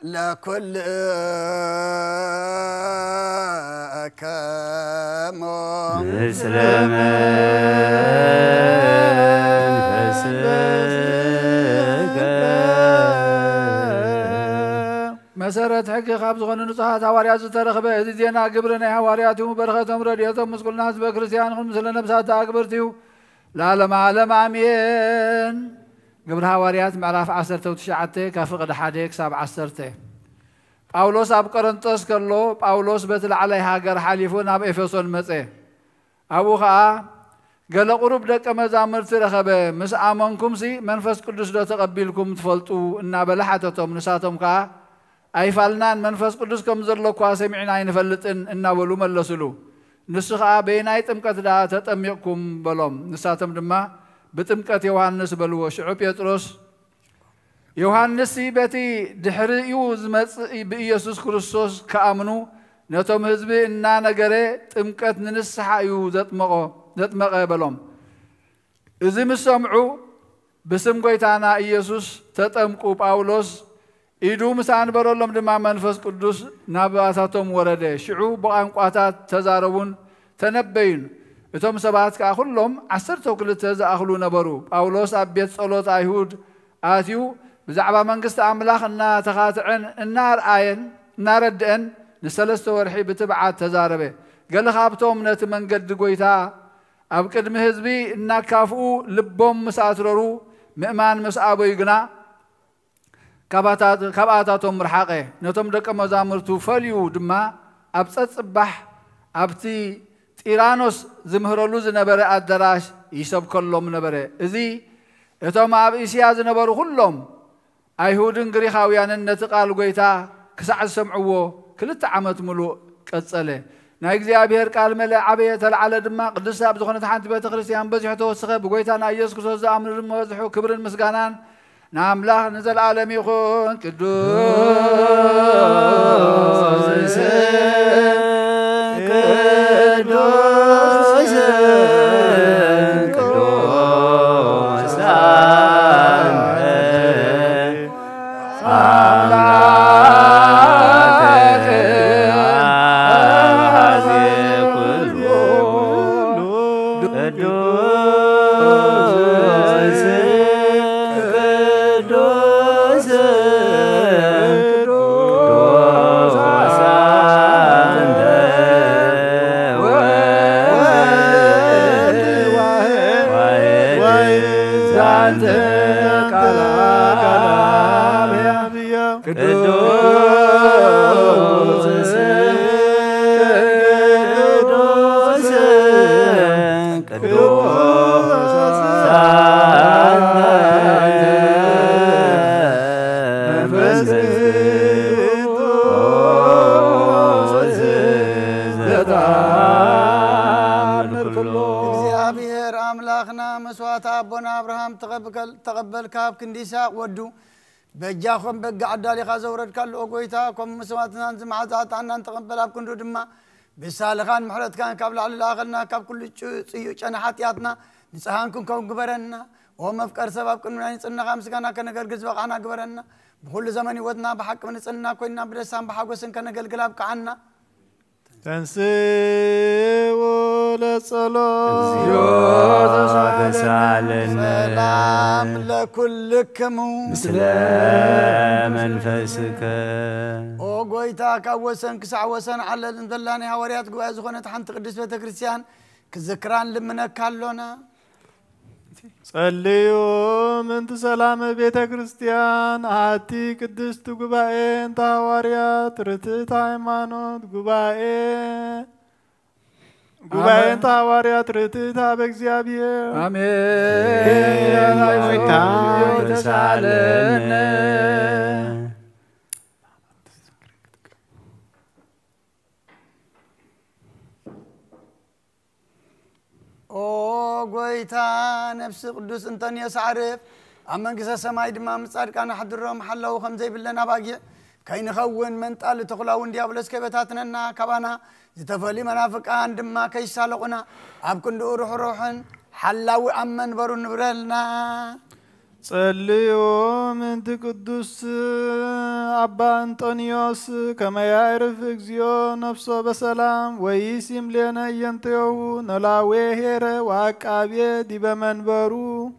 لكل كمام مسلم مسارات حق خابز غن نصحات حواريات زترخبه إذ دينا قبرنا حوارياتهم برختهم رديتهم مسكول ناس بكريستيان هم مثل نفسات أكبرتيو العالم عالم آمين قبر حواريات معرف 19 كفقد حديك 17 باولوس أب قرنطس كله باولوس بتل عليها هاجر حليفون أب إفسون متى أبو خا قال قرب دك مزامر ترخبه مس آمنكم سي منفس قدس لا تقبلكم تفلتوا إن بلحتهم نساتهم كا أي فلنان منفس قدس كم زرلو كواسمعنا ينفلت إن ولو ملسلو نسخة بيناي تمكت دا تتميكم بلوم نساتم دما بتمكت يوحنس بلو شعب يطرس يوحنس بتي دحريو زمص بإيسوس كريستوس كأمنو نتوم حزبي إنا نغري تمكت ننسحا يو زتمقه بلوم إذا مسمعو بسم قويتانا إيسوس تتمقو باولوس إيدو مسان برولم دما منفس قدوس نباتاتهم ورده شعو بقانقواتات تزاربون تنبين اتم سبات كاخلهم 10 كلته زاخلو نبرو باولوس ابيت صلوت ايهود اتيو بزعبا منغست املاخ ان تخاتعن النار اين ناردن لثلاث ورحي بتبعات تزاربه قال خابتهم نت منقد قويتا اب قدم حزبي ان كافو لبهم مساتررو مئمان مسابو يغنا كباتاتهم مرحقه نتم دق مزامرتو فليو دما ابص صباح ابتي تيرانوس زمهرلو زنبره ادراش يسب كلهم نبره ازي اتوم اب اسيا زنبرو كلهم ايهودن غريخاويان نتقال غويتا كسع سمعو كلت عمت ملو قصله ناي እግዚአብሔር ቃል መለ ዓበየ ተልዓለ ድማ ቅዱስ ኣብ ዝኾነት ሓንቲ ቤተ ክርስቲያን በዚሑ ተወሰኸ ብጎይታና ኢየሱስ ክርስቶስ ዝኣምኑ ድማ ወዝሑ ክብርን ምስጋናን ناملاح نزل عالم يخون قدوس قدوس قدوس تقبل كاب كنديسا ودو بجاكم بقى عدالي خازورد كالو قويتا كم مسواتنا زمعات عنا تقبل اب كندو دما بسالخان محرد كان قبل على الاخرنا كاب كل صيو حاتياتنا نصحانكم كم غبرنا ومفكر سبب كنا نصنا خمس كان كنغر غز بقانا غبرنا بكل زمن ودنا بحق من نصنا كنا بدسام بحقوسن كنغلغلاب كعنا تنسي ولا صلاة سلام لكلكم سلام منفسك او قويتا كوسن كسع وسن على الدلاني هوريات قوي زخنت حنت قدس بيت كريستيان كذكران لمنا كالونا صليوا من سلام بيت كريستيان عتي قدست غباين تاواريات رتت هيمانوت غباين تاواريات رتت بእግዚአብሔር آمين ተሳለን او قويتا نفس قدوس انتن يسعرف اما قصة سماي دمام صادقان حضرهم حلو خمزي بلنا باقي كاين خون من طال تخلاون ديابلس كبتاتنا كبانا زتفلي منافقان دما كيسالقنا اب كندو روحن حلاوي أمن برو نبرلنا صليو من قدوس أبا أنطونيوس كما يعرف إكزيو نفسه بسلام ويسيم لنا ينتيو نلاوي هير وعقابي دي بمنبرو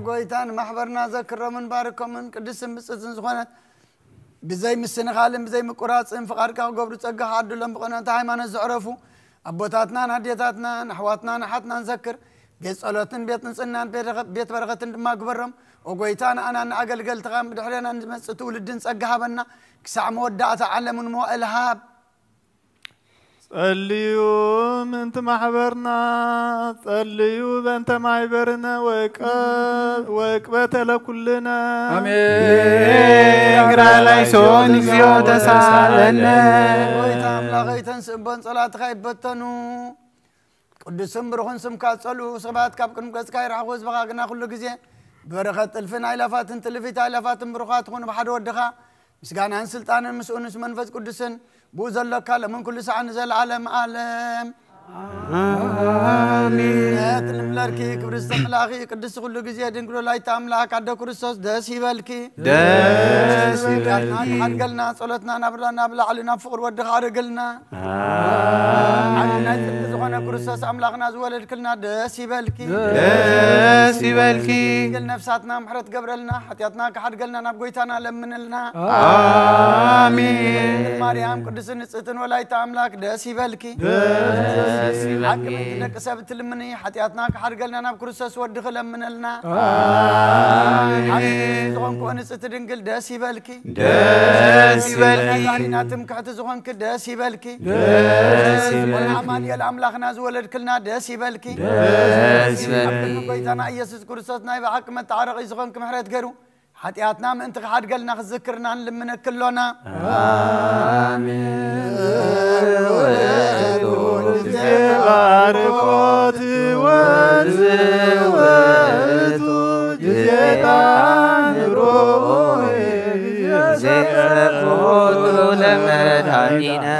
قويتان محبرنا ذكر من باركم من قدس مسجن زخانة بزي مسن خالم بزي مقراص انفقارك قبر تصقى حد لهم بقنا هايمان زعرفو أبوتاتنا هديتاتنا نحواتنا نحتنا نذكر بيت صلاتن بيت نصنا بيت برغتن ما قبرهم وقويتان أنا أقل قلت غام بدحلنا نمسطو للدين تصقى بنا كسع مودعة علم مو إلهاب صليوا انت محبرنا صليوا بنت معبرنا وقبت لكلنا امين اقرا ليسون زيو تسالنا ويتام لاغيتن سبن صلاه خيبتنو قدسم برخون سم كاصلو سبات كابكن قص كاي راغوز بغاغنا كل غزي برخت الفن ايلافاتن تلفيت ايلافاتن برخات كون بحد ودخا مسغانا سلطانن مسؤنس منفس قدسن بوزلك لمن كل ساعة نزل عالم عالم آمين تلملاركي كبرست ملاغي قدس كل جزية دنقلو لاي تاملاك عدو كريستوس دس يبالكي دس يبالكي حد قلنا صلتنا نبلا علينا فقر ودخار قلنا عنا زغنا كريستوس أملاغنا زوالد كلنا دس يبالكي دس يبالكي قل نفساتنا محرت قبرلنا حتياتنا كحد قلنا نبقيتنا لمن لنا آمين مريم قدس نصتن ولاي تاملاك دس يبالكي حق منك سبت لمني حتياتنا كحرقلنا ناب كرسس ودخل من لنا آمين زغن كون ستدنقل داسي بالكي داسي بالكي علينا تمكحت زغن كداسي بالكي والعمال الأملاخ ناز ولد كلنا داسي بالكي داسي بالكي بيتنا يسوس كرسسنا يبحق ما تعرق زغن كمحرات قرو حتياتنا من انت حرقلنا خذكرنا لمن كلنا باركوت وزوت جزيتان روي زيتان لمدانينا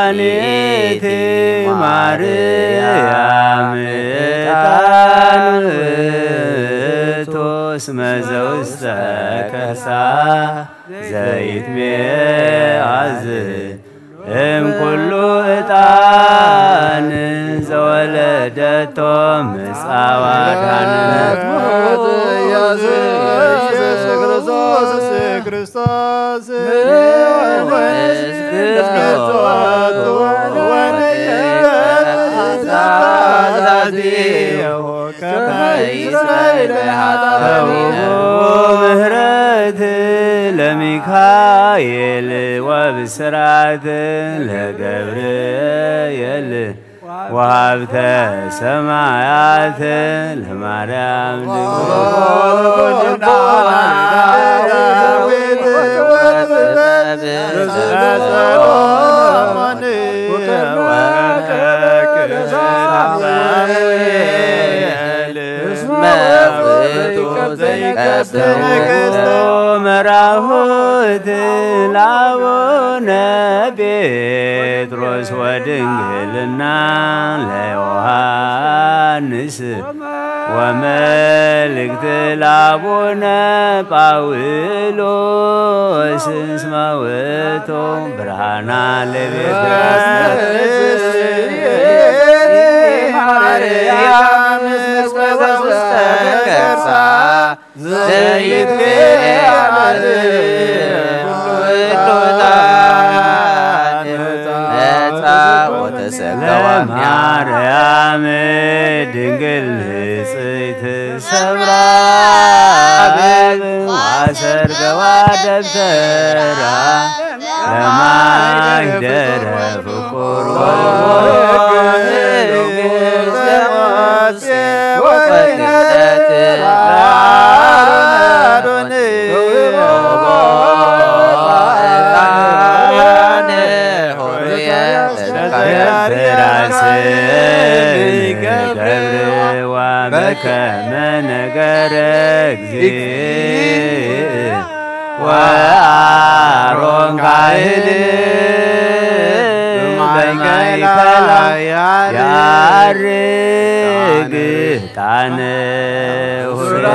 ستانيتي مريم تانوتوس مزوستكسا زيت ميعزي كله إتان زولدتهم مساواتان كريستوس مهرت لميكايل وبسرعة لجبريل وهبت سمايات لمريم مراهوت لاونا بيتروس ودنجلنا ليوهانس وملكت لابونا باولوس اسماوتو برهانا لبيت مريم اسماوستكسا زيت مريم دنقل صيت سبرا واسر قواد بترا لما يقدر فكر كما نقرك زي አሮን ካህን በማይከላ ያርግ ጣነ ሁራ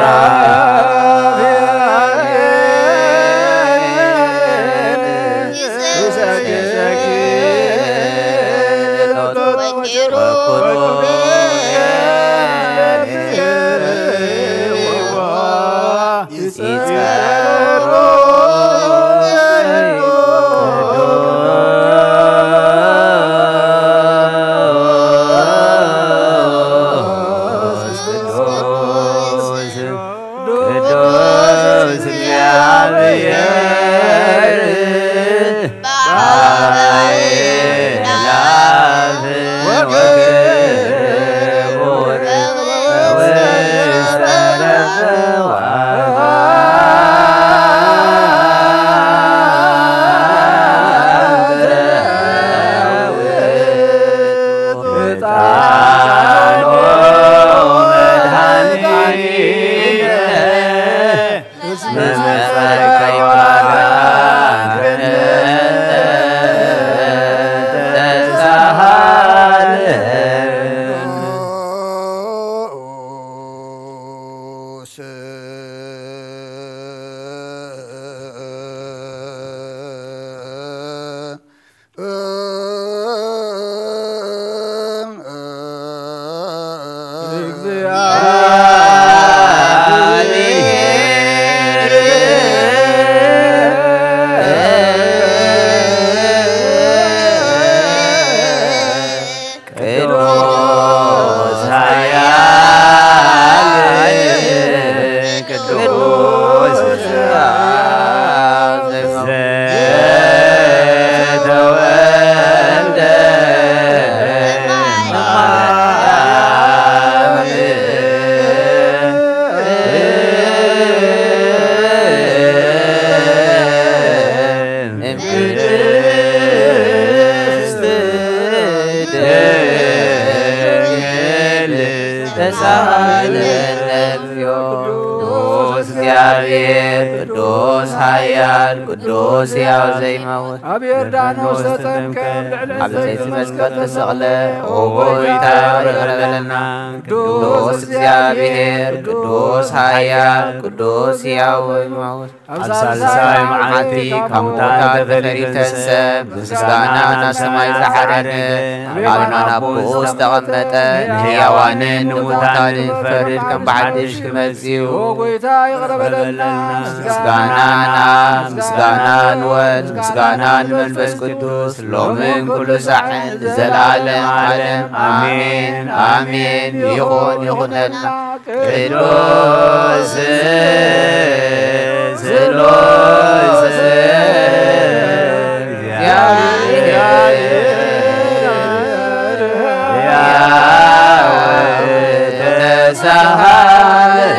ቅዱስ ያው ዘይመውት አብየርዳኖስ ተጠንቀም አብዘይት መስቀል ተሰቅለ ኦይታ ይረበለና ቅዱስ እግዚአብሔር ቅዱስ ኃያል ቅዱስ ያው ዘይመውት አብሳልሳይ መዓልቲ ከሙታን ተፈሪተሰ ምስጋና ናሰማይ ዘሐረነ አብናና ቡስ ተቀመጠ ሕያዋንን ሙታንን ፈርድ ከም በሐድሽ ክመጽኡ ኦይታ ይረበለና ምስጋናና ምስጋናን ወልድ ምስጋናን መንፈስ ቅዱስ ሎምን ኩሉ ሰዓት ዘላለም ዓለም አሜን አሜን ይኹን ይኹነልና ቅዱስ ስሉስ እግዚአብሔር ያወ ተሳሃለነ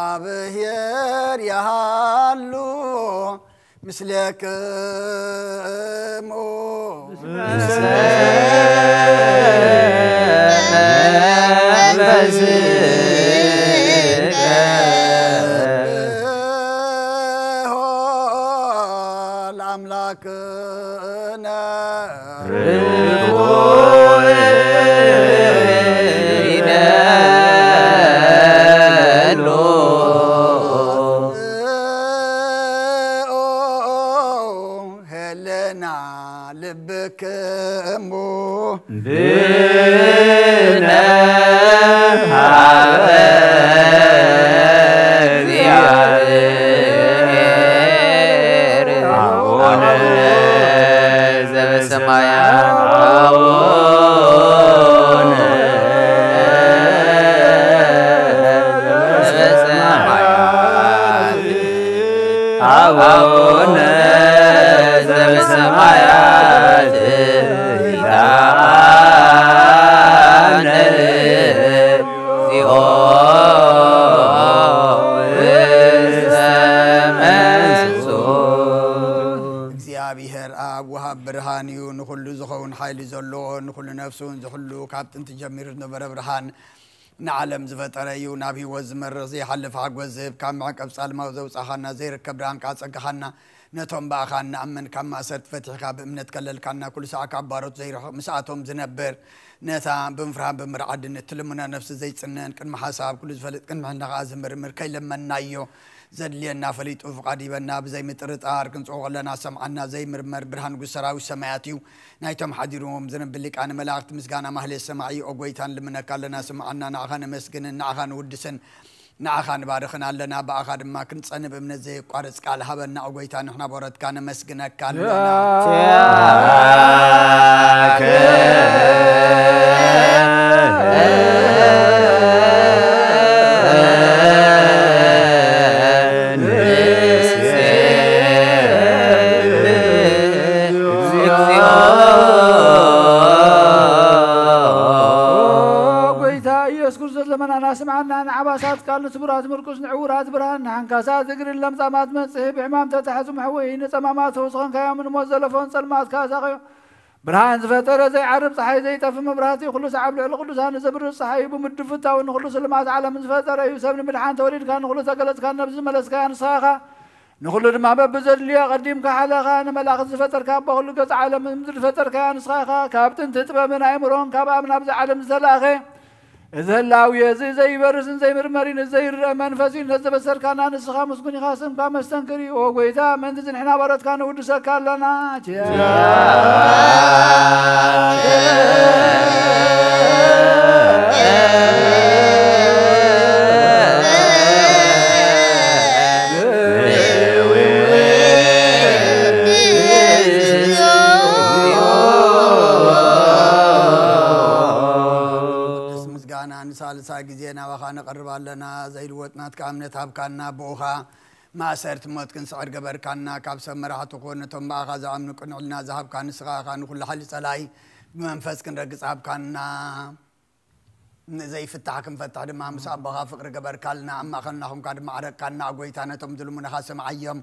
ዘእግዚአብሔር ያሃሉ ምስለክሙ ለአምላክነ ልብክሙ ብነ እግዚአብሔር አቡነ ዘበሰማያት አቡነ ዘበሰማያት አቡነ ዘበሰማያት ይታነ ዚኦ እግዚአብሔር አብ ወሃብ ብርሃን እዩ ንኩሉ ዝኸውን كون حيل زلون كل نفسون زحلو كابتن تجمير نبر برهان نعلم زفتريو نبي وزمر زي حلف حق وزب كم معك أبصال ما وزوج أخانا زير كبران كاسك خانا نتهم بأخانا أمن كم أسرت فتح كاب منتكلل كنا كل ساعة كبارات زي مساعتهم زنبر نتا بنفرح بمرعد نتلمنا نفس زي سنن كن محاسب كل زفلت كن محنا غازم مرمر كي لما نايو زد لينا فليت أفق عديبنا بزي مترت كنت أغلنا سمعنا زي مرمر برهان قسراوي سمعاتيو نايتهم حديروهم زنب بلك أنا ملاقت مسقانا مهل السماعي أقويتان لمنا كالنا سمعنا نعخان مسكن نعخان ودسن نعخان بارخنا لنا بأخاد ما كنت صنب من زي قارس قال هبنا أقويتان نحنا بورد كان مسكنا كالنا سمعنا عباسات قال سبرات مركز نعورات برهان حنكاسات ذكر اللمزامات مسيح بحمام تتحزم حوين صمامات وصغن كيا من موزلفون سلمات كاسا برهان زفتر زي عرب صحي زي تف مبراتي خلص عبل القدسان زبر الصحي بمدفتا ونخلص لمات على من زفتر يسبن ملحان توليد كان نخلص قلت كان نبز ملس كان صاخه نخلد ما ببزر لي قديم كحلقه انا ملاق زفتر كاب كل قص على من زفتر كان صاخه كابتن تطبى من عمرون كاب من ابز عالم زلاخه إذا لاوي زي برسن زي مرمرين زي منفسين هذا بسر كان نسخة مسكوني خاصم كام استنكري وقويتا من تزن حنا برد كان ودسا كان لنا سالسا جزينا وخانا قرب لنا زي الوطنات كامنة هبكنا بوخا ما سرت موت كن سعر قبر كنا كاب سمرها تقولنا تم باخا زعمنا كن علنا ذهب كان سخا كان كل حل سلاي بمنفس كن رقص هب كنا زي فتحكم فتح دم مساب بخا فقر قبر كلنا أما خلناهم كان معرك كنا قويتانا تمدلمنا خاسم عيم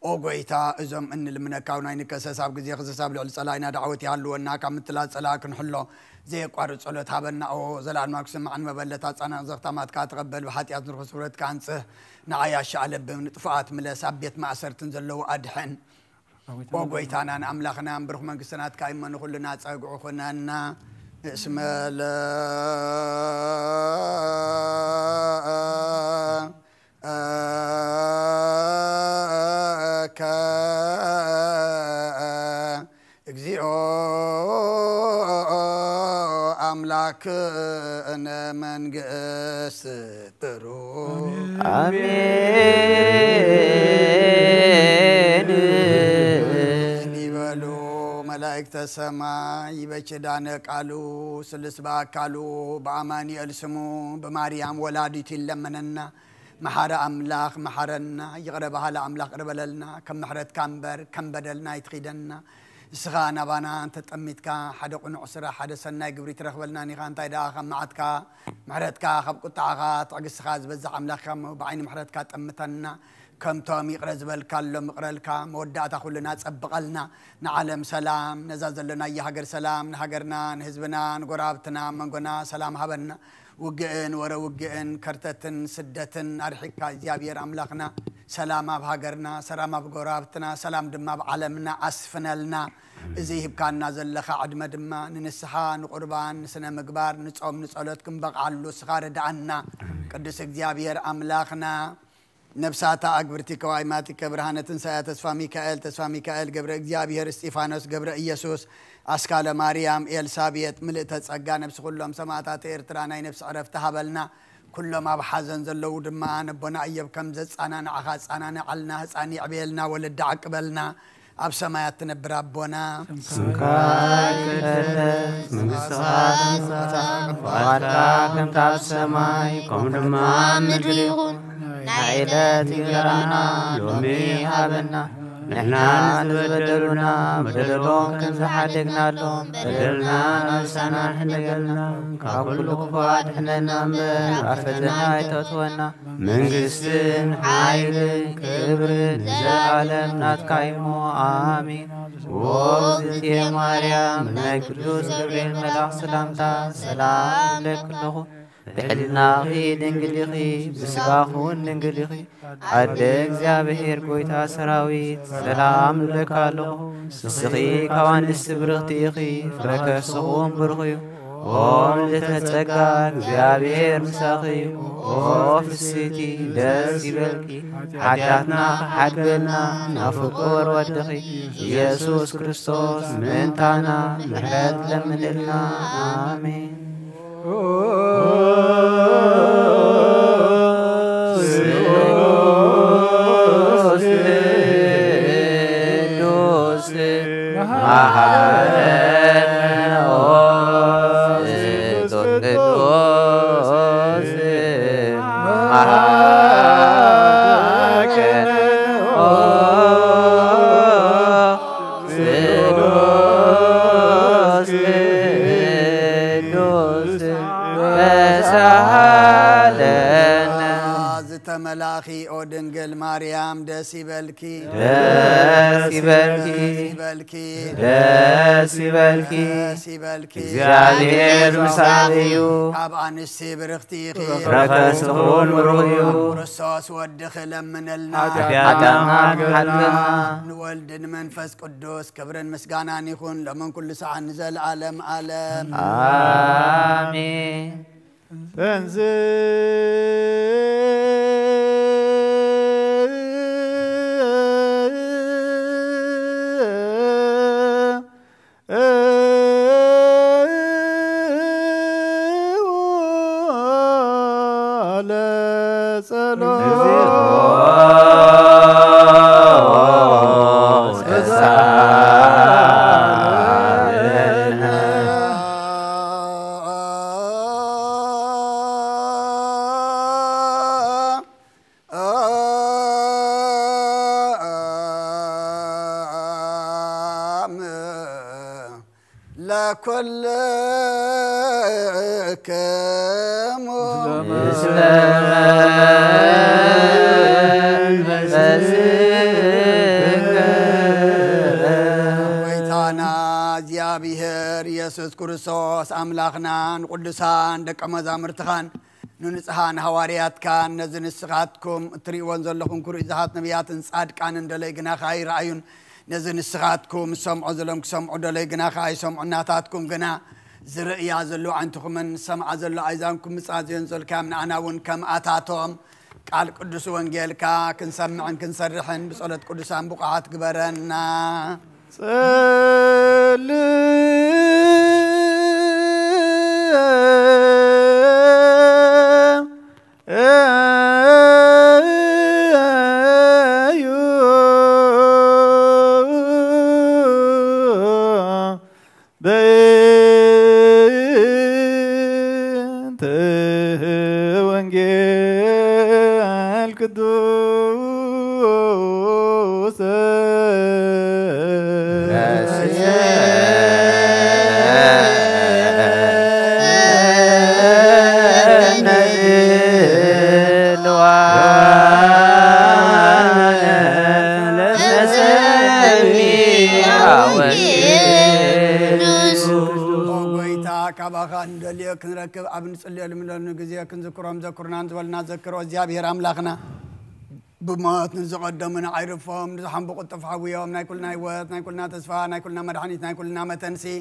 أو قويتا إزم إن لمنا كونا إنك ساب جزي خز ساب لعل سلاينا دعوتي هلو إننا كم تلات سلا كن حلو زي قارد صلوت هابنا أو زلال ماكسم عن مبلتات أنا زغتمات كاتقبل وحتى أذنر خسورة كانسه نعيا شعلب من طفات ملا سابيت ما أسر تنزلوا أدحن أو قويتانا أملاخنا برخ من قسنات كايما نقول لنا تساقعوا خنانا اسم اكزيو املاك انا من قسترو امين يبلو ملائكة السماء يبشدان قالوا سلسبا قالوا بأماني السمو بماريام ولادتي لمننا محر أملاك محرنا يغربها لأملاك قربلنا كم محرت كامبر كم بدلنا يتخيدنا سخانا بانا أنت تأميتك حدا قنع سرا حدا سنة قبري ترخبلنا نيغان تايدا خم معتك محرتك خب قطعها تعقس خاز بزع أملاك خم بعين محرتك تأمتنا كم تومي قرز بالكالو مقرلك مودعت أخولنا تسبقلنا نعلم سلام نزازل لنا يهجر سلام نهجرنا نهزبنا نقرابتنا منقنا سلام هبنا وجئن ورا وجئن كرتتن سدتن أرحكا زيابير أملاقنا سلام بهاجرنا سلام بقرابتنا سلام دما بعالمنا أسفنا لنا زيهب كان نازل لخا عدم دما ننسحا نقربان سنة مقبار نصوم نسألتكم بقعلو صغار دعنا قدس زيابير أملاقنا نفساتا أكبرتي كوايماتي كبرهانة تنسايا تسفى ميكائيل قبر زيابير استيفانوس قبر إيسوس أسكال مريم إلسابيت ملئت تسقى نفس كلهم سماتات إرترانا نفس عرفتها بلنا كلهم بحزن زلو دما نبنا أيب كم زت أنا نعخاس أنا نعلنا أني عبيلنا ولد عقبلنا أب سمايات نبر ربنا وعدكم تعب السماء كم دما مدريون نعيلات جرانا لومي هابنا نحنا نبدلنا بدلهم كم زحدقنا لهم بدلنا نفسنا حنقلنا كل كفات حنا نمبر عفتنا يتوتونا من قسن حايل كبر زعلم نتقايمو آمين وزتي مريم ناي قدوس جبريل ملاك سلامتا سلام لك له بحلنا خي دنجلخي بسقاخون دنجلخي عدك زابهير قويتا سراويت سلام لك له سخي كوان استبرغتيخي فركسخون برغيو ኦም ለተጸጋ እግዚአብሔር ምሳኺ ኦፍ ሲቲ ደስ ይበልኪ ሓዳትና ሓድገና ናፍቁር ወድኺ ኢየሱስ ክርስቶስ ምንታና ምሕረት ለምንልና አሜን ملاخي او دنجل مريم دسي بلكي دسي بلكي دسي بلكي دسي بلكي እግዚአብሔር ምሳሌዩ አብ አንስቲ ብርክቲኺ ረከስኹን ምሩዩ ክርስቶስ ወድኽ ለምንልና አዳማ ሐድና ንወልድን መንፈስ ቅዱስ ክብርን ምስጋናን ይኹን ለመን ኩሉ ሰዓት ንዘለዓለም ዓለም አሜን ተንዝ لكل كم ويتانا እግዚአብሔር ኢየሱስ ክርስቶስ አምላኽናን ቅዱሳን ደቀ መዛሙርትኻን ንንጽሃን ሐዋርያትካን ነዝንስኻትኩም እትሪእዎን ዘለኹም ኩርኢዛት ነቢያትን ጻድቃን እንደለይ ግና ኻይረአዩን نزن السخاتكم سمعوا زلهم سمعوا دلي جنا خاي سمعوا ناتاتكم جنا زرقيا زلو عنتكم من سمع زلو أيزانكم مساجين زل كام نعناون كم أتاتهم قال قدس وانجيل كا كنسمع كنسرحن بصلاة قدسان بقعات كبرنا كنركب ابن صلي من النجزيه كنذكرهم ذكرنا نزولنا ذكروا እግዚአብሔር አምላኽና بمات نزقدمنا عرفهم نزحم بقطف حويهم ناكلنا هيوت ناكلنا تسفا ناكلنا مدحنيت ناكلنا متنسي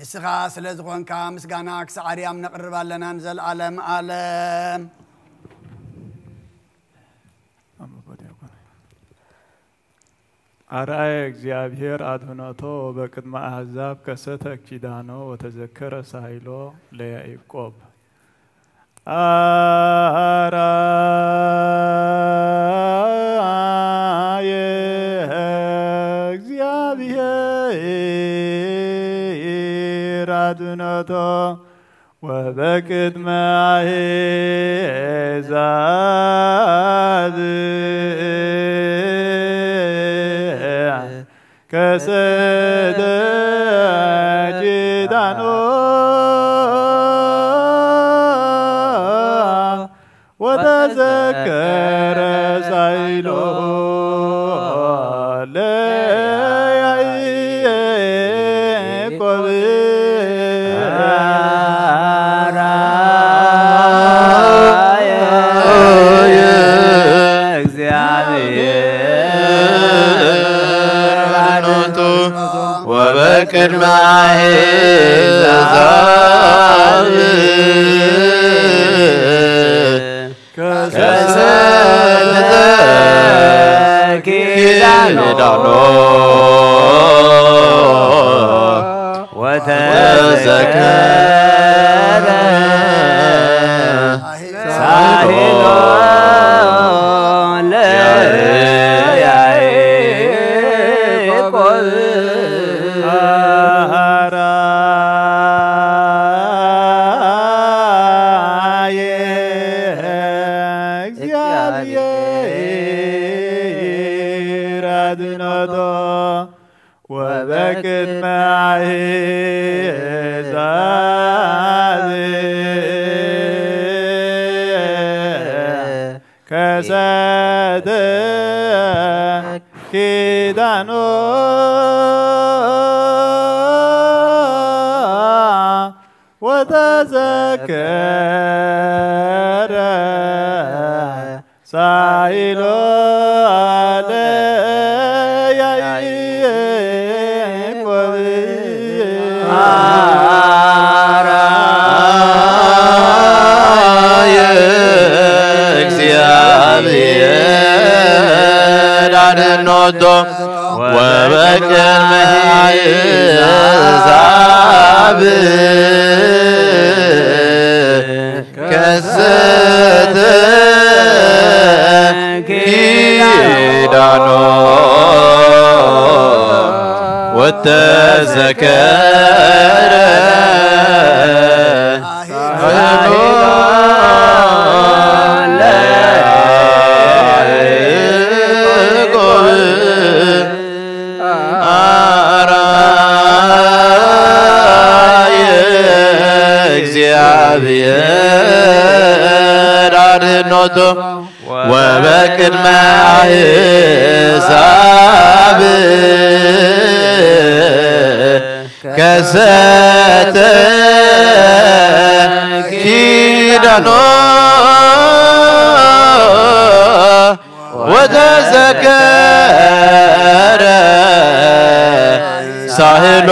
نسخا سلازغون كامس غاناك سعريام نقرب لنا نزل عالم عالم أرأي እግዚአብሔር አድኅኖቶ በቅድመ አሕዛብ ከሰተ ኪዳኖ ወተዘከረ ሳይሎ ለያዕቆብ አርአየ እግዚአብሔር አድኅኖቶ ወበቅድመ አሕዛብ كسد جدانو وتذكر سيلو ليعقوب እግዚአብሔር ወበቅድመ አሕዛብ ከሰተ ኪዳኖ ወተዘከረ ሳሂሎ ለያዕቆብ አራየ እግዚአብሔር አድኅኖቶ ወበቅድመ አሕዛብ ከሰተ ኪዳኖ ወተዘከረ ሳይሎ ለያዕቆብ አራየ እግዚአብሔር አድኅኖቶ ወበቅድመ አሕዛብ ከሰተ ኪዳኖ ወተዘከረ ሳሂሎ ለያዕቆብ አራየ እግዚአብሔር አድኅኖቶ ወበቅድመ አሕዛብ ከሰተ ኪዳኖ ወተዘከረ ሳሂሎ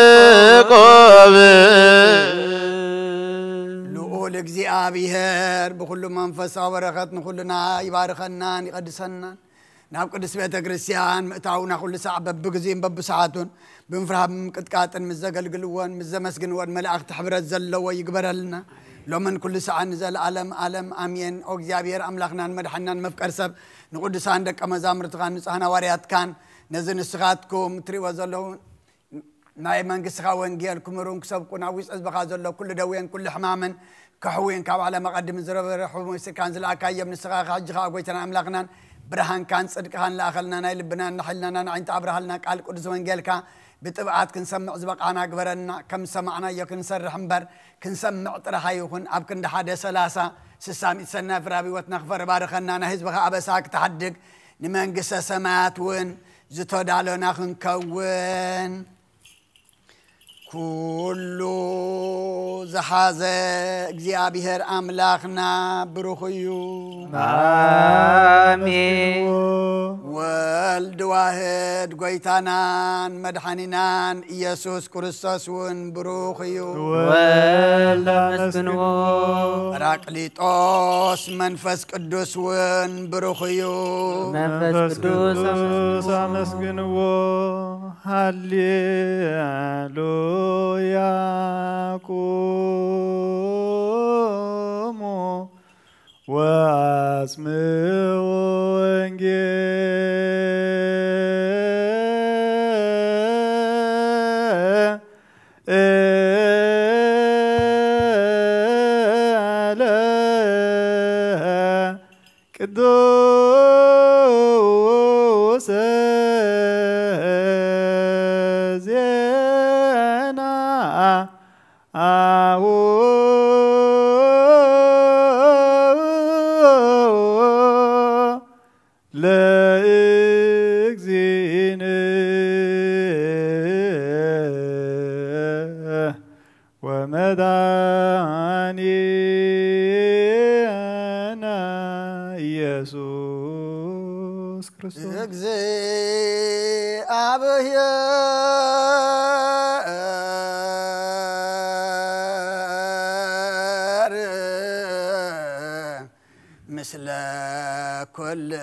ለያዕቆብ ልዑል እግዚአብሔር ብኩሉ መንፈሳዊ በረኸት ንኩልና ይባርከናን ይቀድሰናን ናብ ቅዱስ ቤተ ክርስቲያን ምእታውና ኩሉ ሰዓት በብግዚእን በብሰዓቱን ብምፍራህ ምቅጥቃጥን ምዘገልግልዎን ምዘመስግንዎን መላእክቲ ሕብረት ዘለዎ ይግበረልና ሎምን ኩሉ ሰዓት ንዘለዓለም ዓለም አሜን። ኦ እግዚአብሔር አምላኽናን መድሓናን መፍቀር ሰብ ንቅዱሳን ደቀ መዛሙርትኻን ንጹሓን ሐዋርያትካን ነዚ ንስኻትኩም ትሪእዎ ዘለኹ ናይ መንግስትኻ ወንጌል ክምሩን ክሰብኩን ኣብ ውሽጢ ህዝብኻ ዘሎ ኩሉ ደዌን ኩሉ ሕማምን كحوين كابعلى مقدم زرب رحوم سكان زلاكا يبن السخاخ حجخا قويتنا أملاقنا برهان كان صدق خان لأخلنا نايل بنا نحلنا نعين تعبرهلنا قال قدس وانجيلكا بتبعات كنسمع زبق أنا أكبرنا كم سمعنا يكن سر حنبر كنسمع ترحيوهن أبكن دحادة سلاسة سسامي سنة فرابي وتنخفر بارخنا نهزبخا أبساك تحدق نمان قصة سمات وين زتو دالو ناخن كوين كله زحازة እግዚአብሔር አምላክና ብሩኽዩ አሜን ወልድ ዋህድ ጎይታናን መድኃኒናን ኢየሱስ ክርስቶስን ብሩኽዩ ወልድ አመስግንዎ ጰራቅሊጦስ መንፈስ ቅዱስን ብሩኽዩ መንፈስ ቅዱስ አመስግንዎ ሃሌሉያ قوموا واسمعوا قدوس زينا ومداني ኢየሱስ ክርስቶስ እግዚአብሔር ምስለ ኩልክሙ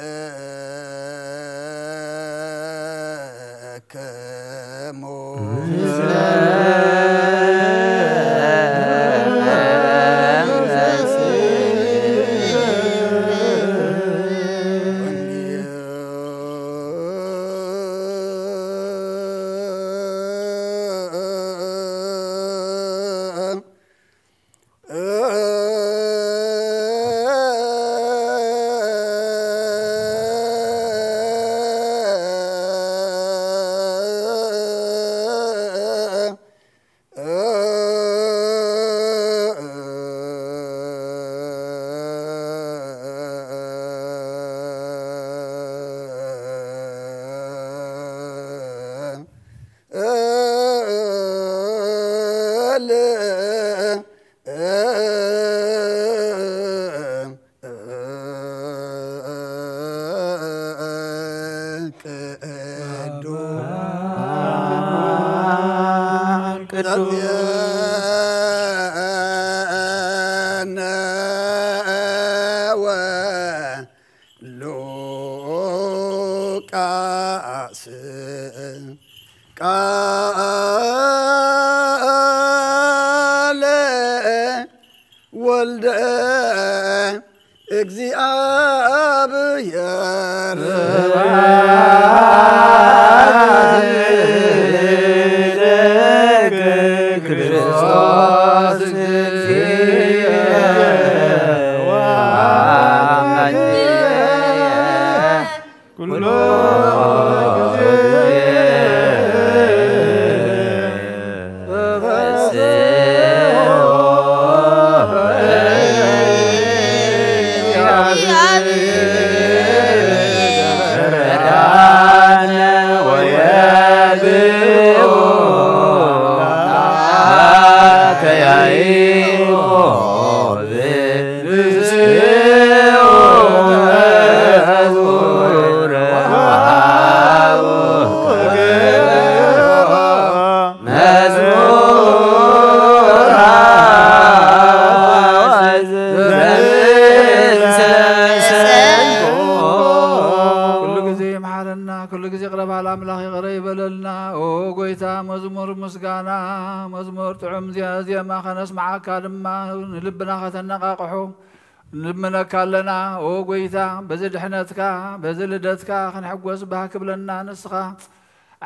كلمة لبنا ختنقاقحو نمنك لنا او غويتا بزل حنتك بزل دتك خنحوس بها كبلنا نسخه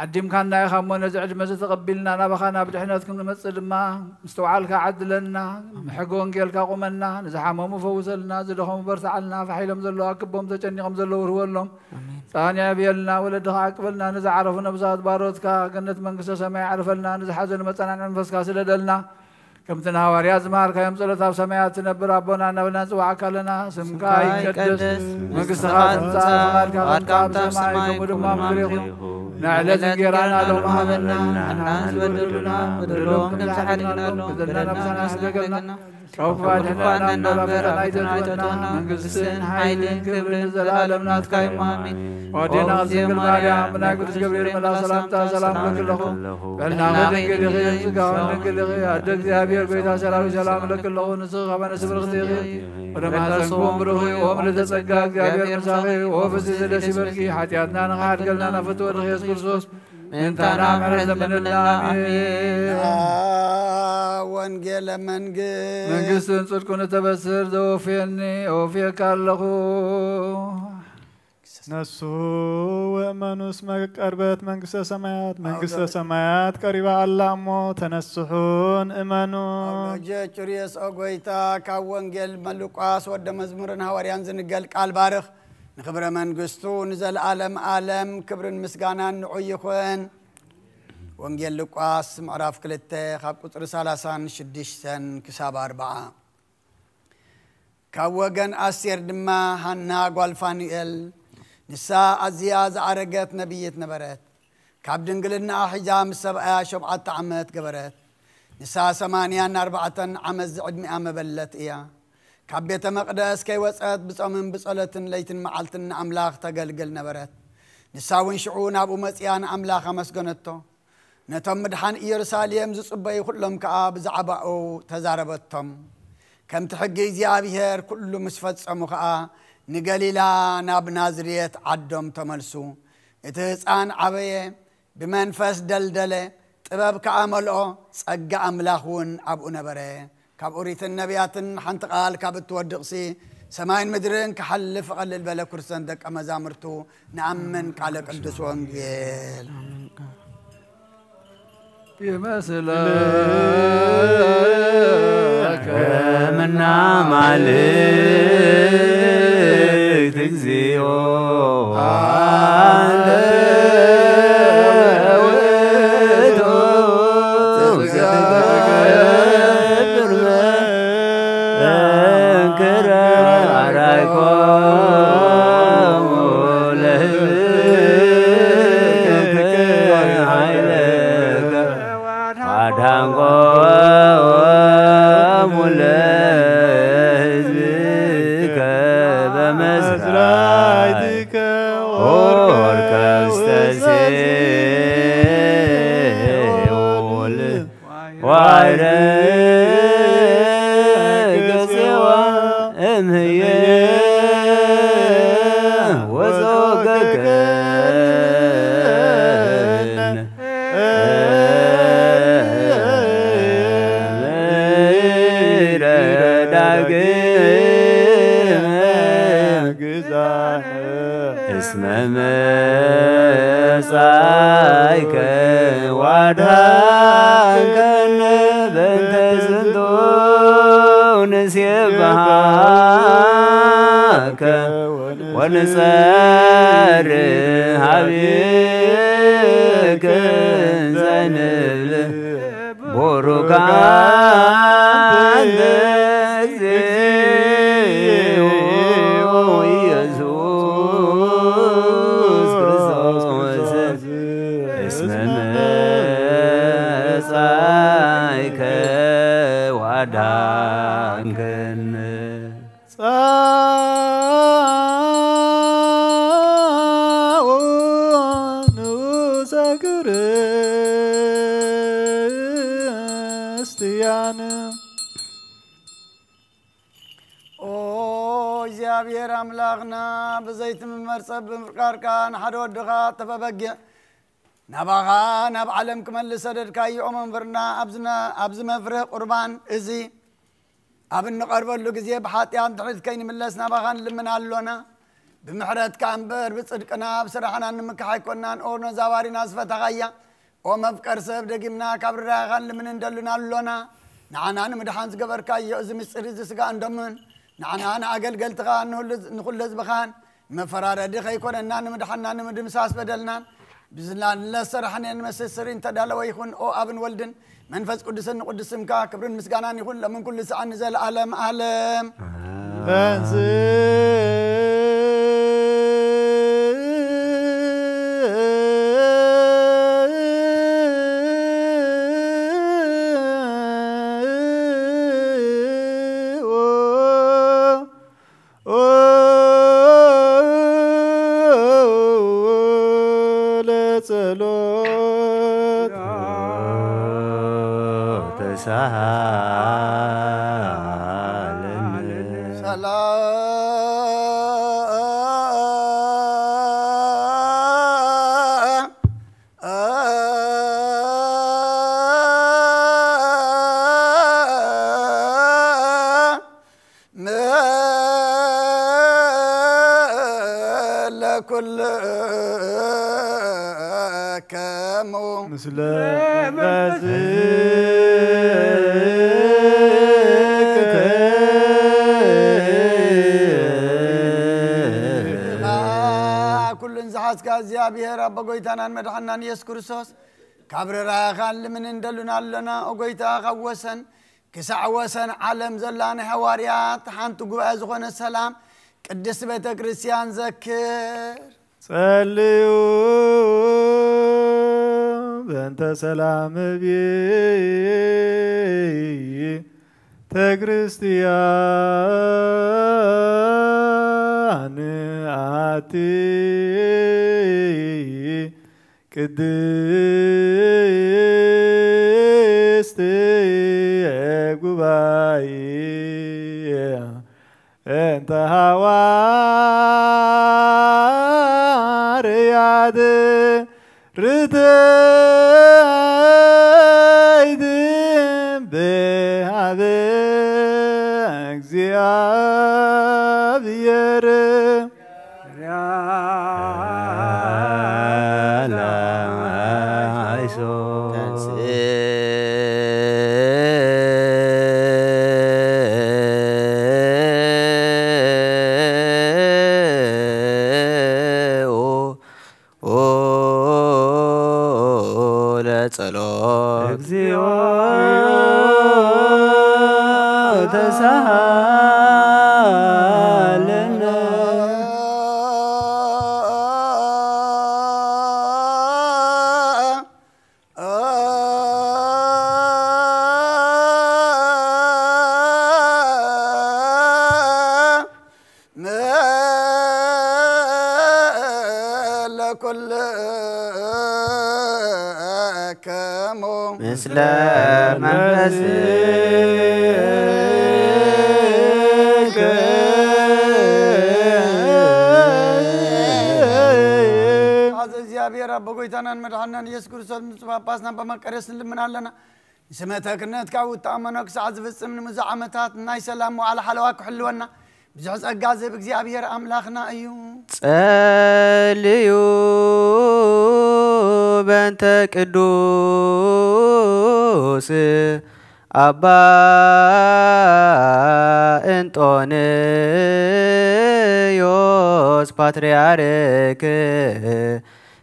عديم كان ناي خمونه زعج ما تقبلنا نبخنا بدحنتكم نمصل ما مستوعلك عدلنا محقون قيلك قمنا نزحمهم فوزلنا زلهم برسعلنا فحيلهم زلو اكبهم تجنيهم زلو ورولهم ثانيا بيلنا ولدها قبلنا نزعرفنا بزاد باروتك جنة منقصه سماء عرفلنا نزحزن متنا نفسك سلدلنا كم تنهاوريا زمار كيم صلتا سمايات تنبر ربنا نبنا سواك لنا سمكا يقدس مقصخات فقال كام سماي كمدما مغريخو نعلة جيرانا لو مهبنا نحن بدلنا بدلهم نمسحنا لهم بدلنا نفسنا سدقلنا شوفا جهنا نبرا نايتنا منقصن حيلين كبرين زلالم ناتكاي مامين ودينا غزيق الماريا منا قدس جبريل ملا سلامتا سلام لك لهم بلنا غدنك لغي سقاون لك لغي أدك ذهبير بيتا سلام لك الله نسخ من سبر غديغي ودما سنقوم بروحي وهم لتسقاك ذهبير مساقي وفسي زلسي بركي حتياتنا نغاد قلنا نفتو الرخيص كرسوس انت نعم عرز من الله وانجيل منقس صدقون تبسر ذوفيني وفيك اللغو نسو وأمنوا اسمك قربت منقسة سمايات قريبة علامو تنسحون امنوا جيت ريس اوغويتا كاونجيل ملوقاس ود مزمورن هواريان زنقل قال بارخ نخبر منقستو نزل عالم كبر مسقانا نعيخون وانجيل لوقاس معراف كلته خاب قطر 36 كساب 4 كاوغن اسير دما هنا غالفانيل نساء أزياز عرقت نبيت نبرت كابدن قلنا حجام 7 شبعة عمت قبرت نساء 4 عمز عد 100 مبلت إياه كبيت مقدس كي وصات بصومن بصلتن ليتن معلتن أملاخ تقلقل نبرت نساوين شعون أبو مسيان أملاخ مسقنتو نتم مدحان إيرساليم زصبي كلهم كعاب زعباء تزاربتهم كم تحقي زيابيهر كل مسفت سمخاء نقليلا ناب نازريت عدم تملسو اتهسان عبيه بمنفس دلدله طباب كعملو صقا املاخون ابو نبره كابوريت النبياتن حنتقال كابت ودقسي سماين مدرن كحلف قلل بلا كرسن دق مزامرتو نامن قال قدس وانجيل يمسلك منا مالك تجزيو ونصر حبيك زنبل بوركان يسوس كريستوس اسم مسايك ودانكن እግዚአብሔር አምላክና በዘይት መርጸብ በፍቃርካን ሐዶ ወድኻ ተበበገ ናባኻ ናብ ዓለም ክመልስ ሰደድካዮ መንበርና ኣብዝ መፍርህ ቁርባን እዚ ኣብ እንቐርበሉ ግዜ ብሓጢያን ድሕሪት ከይንምለስ ናባኻን ልምናሎና ብምሕረትካ እምበር ብጽድቅና ብስራሕና ንምክሕ ኣይኮናን ኦ ነዛባሪና ዝፈታኻያ ኦ መፍቀር ሰብ ደጊምና ካብ ርዳኻን ልምን እንደልናሎና ንዓና ንምድሓን ዝገበርካዮ እዚ ምስጢር እዚ ስጋ እንደምን نعنا أقل تغان نقول لزبخان مفرار دخي يكون إننا نمدحنا نمدمساس بدلنا بزلان لا سرحنا نمسسرين تدال ويكون أو أبن ولدن منفس قدسن قدسم كا كبرن مسجانان يقول لمن كل ساعة نزل عالم عالم እግዚአብሔር አበጎይታናን መድኃናን ኢየሱስ ክርስቶስ ካብረራ ኻል ምን እንደልናለና ኦጎይታ ኻወሰን ክሳዕወሰን ዓለም ዘላን ሐዋርያት ሓንቱ ጉባኤ ዝኾነ ሰላም ቅድስት ቤተ ክርስቲያን ዘክር ጸልዩ በእንተ ሰላም ክርስቲያን አቲ ቅድስት ጉባኤ እንተ ሐዋርያት ርትዕት በኀበ እግዚአብሔር ጸሎት እግዚኦ ተሳሃለነ ምስለ መንፈስከ እግዚአብሔር አብ በጎይታናን መድኃኒናን ኢየሱስ ክርስቶስ ንጹሕ ጳጳስና በመቀደስ እንልምናለና ስመተ ክህነት ካብ ውጣመኖ ክሳዕ ዝፍጽም ንምዙ ዓመታት ናይ ሰላም ዋዕላ ሓለዋ ክሕልወና ብዙሕ ጸጋ ዝህብ እግዚአብሔር ኣምላኽና እዩ ጸልዩ በእንተ ቅዱስ አባ እንጦንዮስ ፓትርያርክ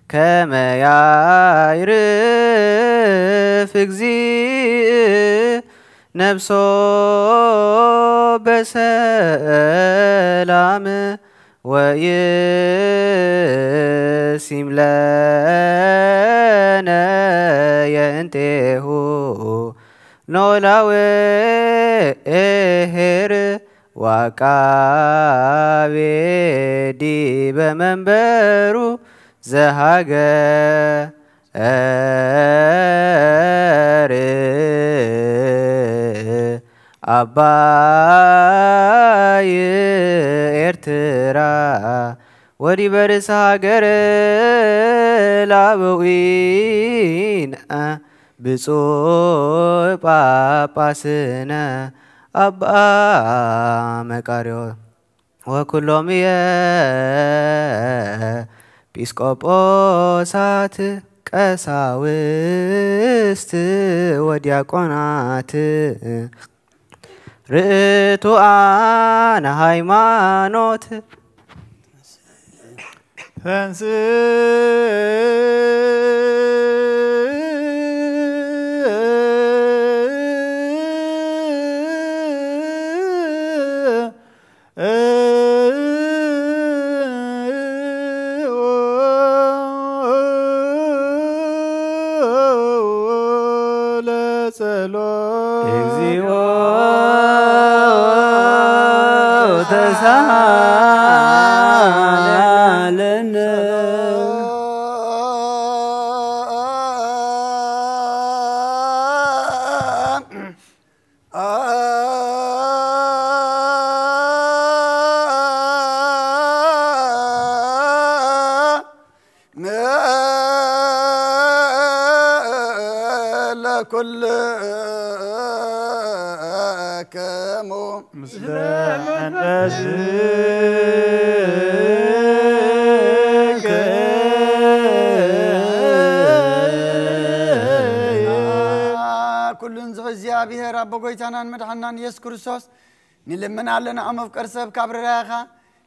ከመ ያዕርፍ እግዚእ ነፍሶ በሰላም ወይሲም ለነ የእንቴሁ ኖላዌ ኤሄር ዋቃቤ ዲበ መንበሩ ዘሃገር አባይ ኤርትራ ወዲበ ርእሰ ሃገር ላበዊነ ብፁዕ ጳጳስነ አባ መቃርዮስ ወኩሎም ኤጲስቆጶሳት ቀሳውስት ወዲያቆናት ርቱዓነ ሃይማኖት ተንስ እግዚኦ ተሳሃለነ ለኩልክሙ ምስለ መንፈስከ ኩሉን ዝሕ እግዚአብሔር አብ በጎይታናን መድኃኒናን ኢየሱስ ክርስቶስ ንልምን ኣለና ኣብ መፍቀር ሰብ ካብ ርራያኻ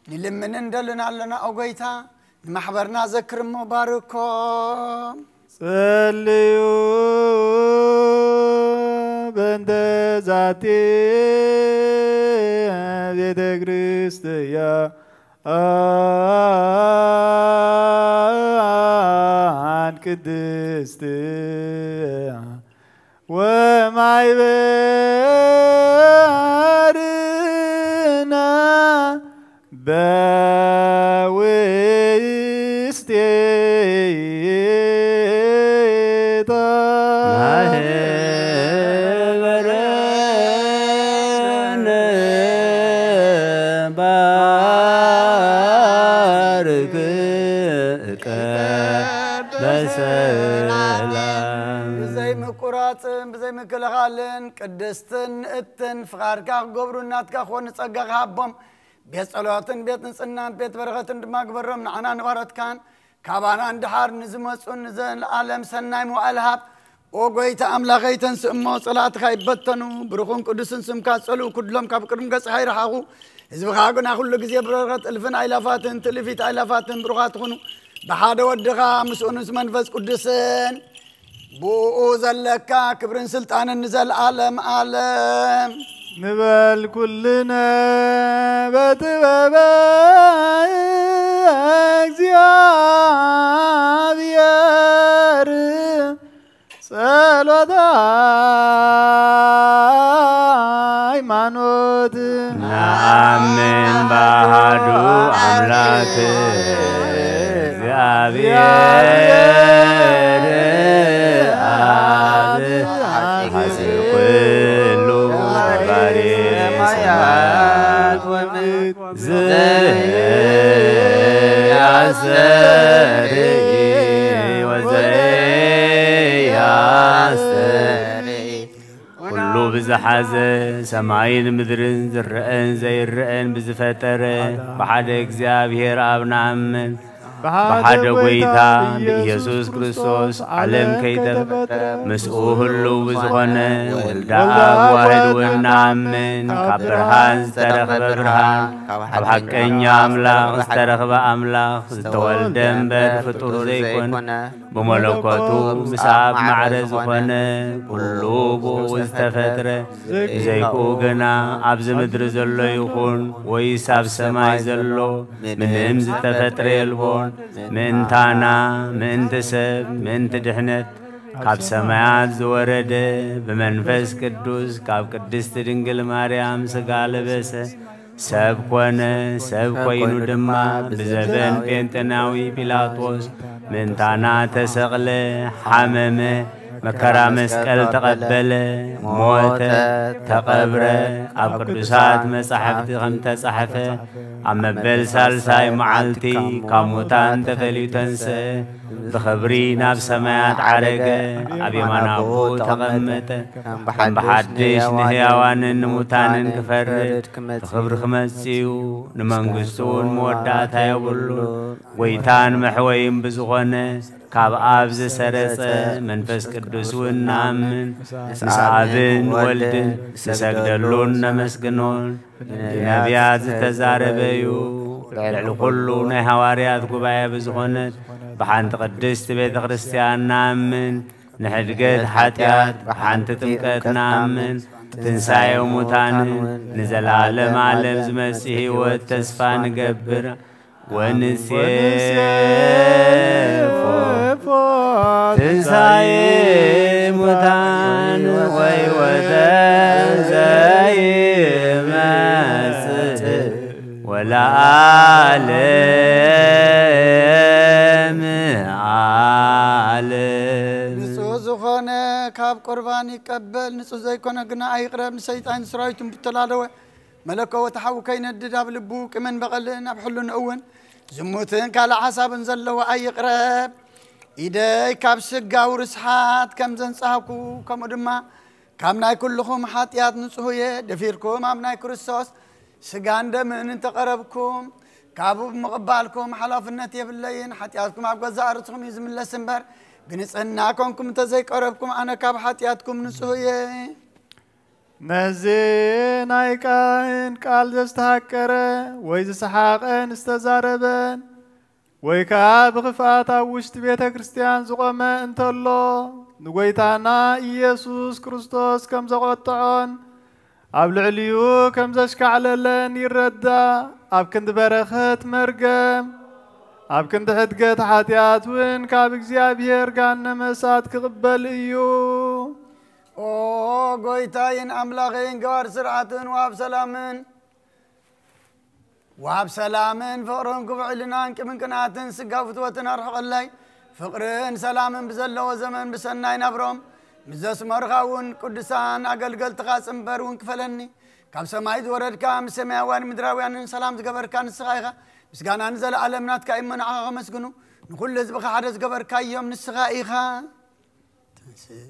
ንልምን እንደልን ኣለና ኣብ ጎይታ ንማሕበርና ዘክር እሞ ባርኮም ጸልዩ በእንተ ዛቲ ቤተ ክርስቲያን ቅድስት ወማይበ بزي مكلخالن قدستن اتن فقاركا قبرونات كاخون تصقق هابهم بيت صلواتن بيت نصنان بيت برغتن دما قبرم نعنا نغارت كان كابانا اندحار نزمصون نزل العالم سناي مؤلهاب وقويت أملاغيتن سمو صلاة خايبتنو بروخون قدسن سمكا صلو كدلهم كابكرم قص حير حاغو إذا بخاقنا كل قزي برغت الفن عيلافاتن تلفيت عيلافاتن بروغات خونو بحادة ودغا مسؤون منفس قدسن بو زلكا كبرن سلطان نزل عالم عالم نبال كلنا بتبابا اكزيابيار سلوداي مانود نامن بهادو أملاك كلو بزحاز سماين مدرن زرقن زي الرقن بزفتر بحد اكزابير ابنا امن بحد قويتا بإيسوس كريستوس علم كيتب مسؤوه اللو بزغنة والدعاب واحد ونامن كبرهان استرخب برهان كبحكين ياملاخ استرخب أملاخ استوالدن بر فطور زيكون بملكوتو مساب معرز خونه كلو بو استفتر زيكو غنا عبز مدر زلو يخون ويساب سماي زلو من امز تفتر يلبون من تانا من تسب من تدحنت كاب سمايات زورد بمنفس قدوس كاب قدست دنجل مريم سقا لبسه سب كونه سب كوينو دما بزبن بنتناوي بيلاطوس من تانا تسقله حممه مكرا مسكال تقبل موت تقبر أب قدسات مصحفتي خمت صحفه أما بلسال ساي معلتي كموتان تفلي تنسى بخبري ناب سمايات عرقه أبي منابو تقمت بحدش نهيوان نموتان كفرد بخبر خمسيو نمنقستون مودات يقولون ويتان محوين بزغنه كاب أبز سرس منفس قدوس ونامن نسابن ولدن نسجدلون نمسجنون نبيات تزاربيو لعلو كلو نهواريات كوبايا بزغنت بحانت قدست بيت خريستيان نامن نحدقت حاتيات بحانت تمكت نامن تنساي وموتان نزل عالم عالم زمسيه والتسفى نقبر ونسيفو تنساي متان ويودا زي مسد ولا عالم عالم نسو زخانة كاب قربان يقبل نسو زي كونه قنا يقرب نسيطان سرايتم بتلالوه ملكه وتحو كين الدداب لبوك من بغلنا بحلون أون زموتين كالا حساب نزلوا أي قرب إيدي كاب سقا ورسحات كم زنصاكو كم دما كم ناي كلكم حاتيات نصوية دفيركم أم ناي كريستوس سقان دمن انت قربكم كابو مقبالكم حلاف النتي بالليل حاتياتكم عبقى زارتكم يزم الله سنبر بنسألناكم تزي قربكم أنا كاب حاتياتكم نصوية نزين ايكاين قال زستحكره ويز سحاقن استزاربن ويكاب غفاتا وشت بيت كريستيان زقما انتلو نغويتانا يسوس كريستوس كم زقطعون اب العليو كم زشكعللن يردا اب كند برخت مرقم اب كند حدقت حاتيات وين كاب اكزيابير قان مسات كقبل ايو قويتاين أملاغين قوار سرعتن واب سلامن واب سلامن فقرن قبع لنا انك من كناتن سقافت وتنرح قلي فقرن سلامن بزلو زمن بسناي نبروم مزاس مرغاون قدسان اقلقل تقاسم برون كفلني كاب سمايد ورد كام سماوان مدراويان سلام تقبر كان السغايغة مسقانا نزل علمنات كايمن عاغا مسقنو نقول لزبخ حدث قبر كاي يوم نسغايغا تنسي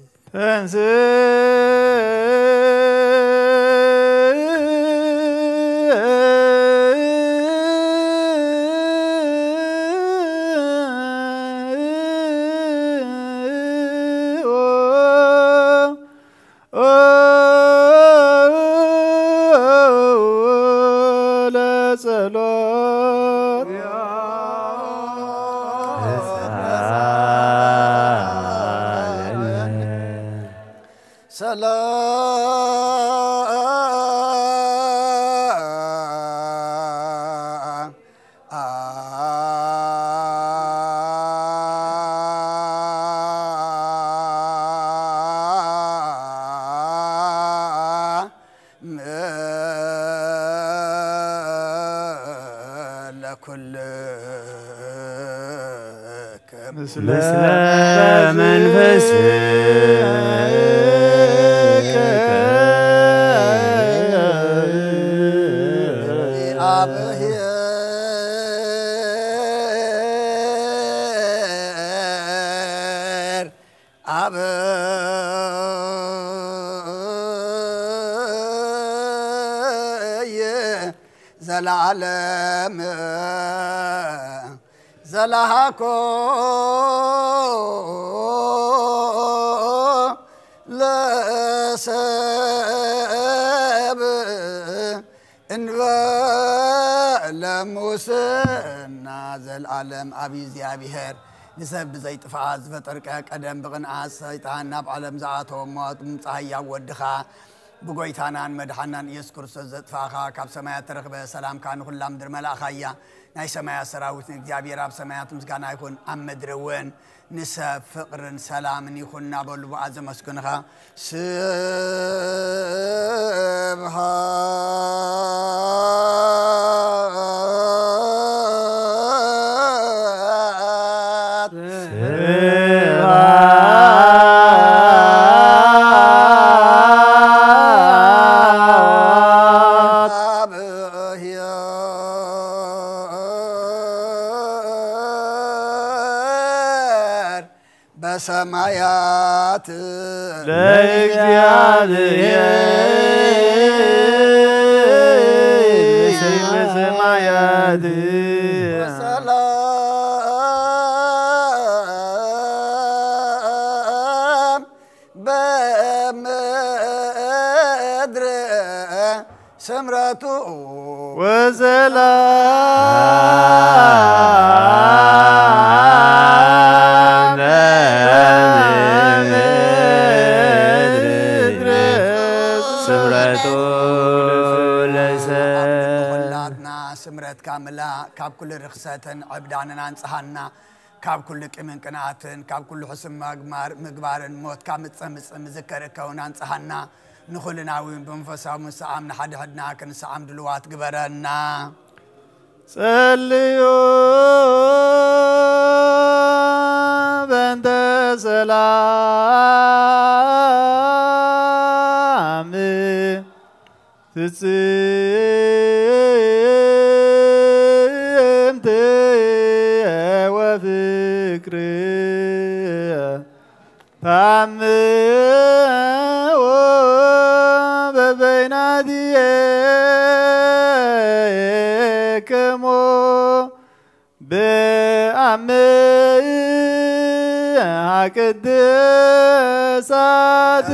مثل منفسك أبهر زلعلم زلهاكو لسب انبال موسنا زلعلم أبي زيابيهر نسب زي تفعاز فترك قدم بغنعاس سيطان بعلم زعاتهم موت مصحيا ودخا بقويتانان مدحنان يسكر سزت فاخا كاب سمايات رغبة سلام كان كلام در ملاخايا ناي سمايات سراوت نكتابي راب سمايات مسكانا يكون أمد روين نسب فقر سلام يكون نابل وعز مسكنها سمايات لإجيال سمايات وسلام بمدر سمرته وسلام سمرت كاملة كاب كل رخصة عبداننا نصحنا كاب كل كمن قناعتن كاب كل حسن مقبار موت كامت مذكر كون نصحنا نخلنا وين بنفسهم سعام نحد حدنا كن سعام دلوات قبرنا صليوا بنت سلام تسمت وفكر فعم وببيناتيكمو بعم قدسات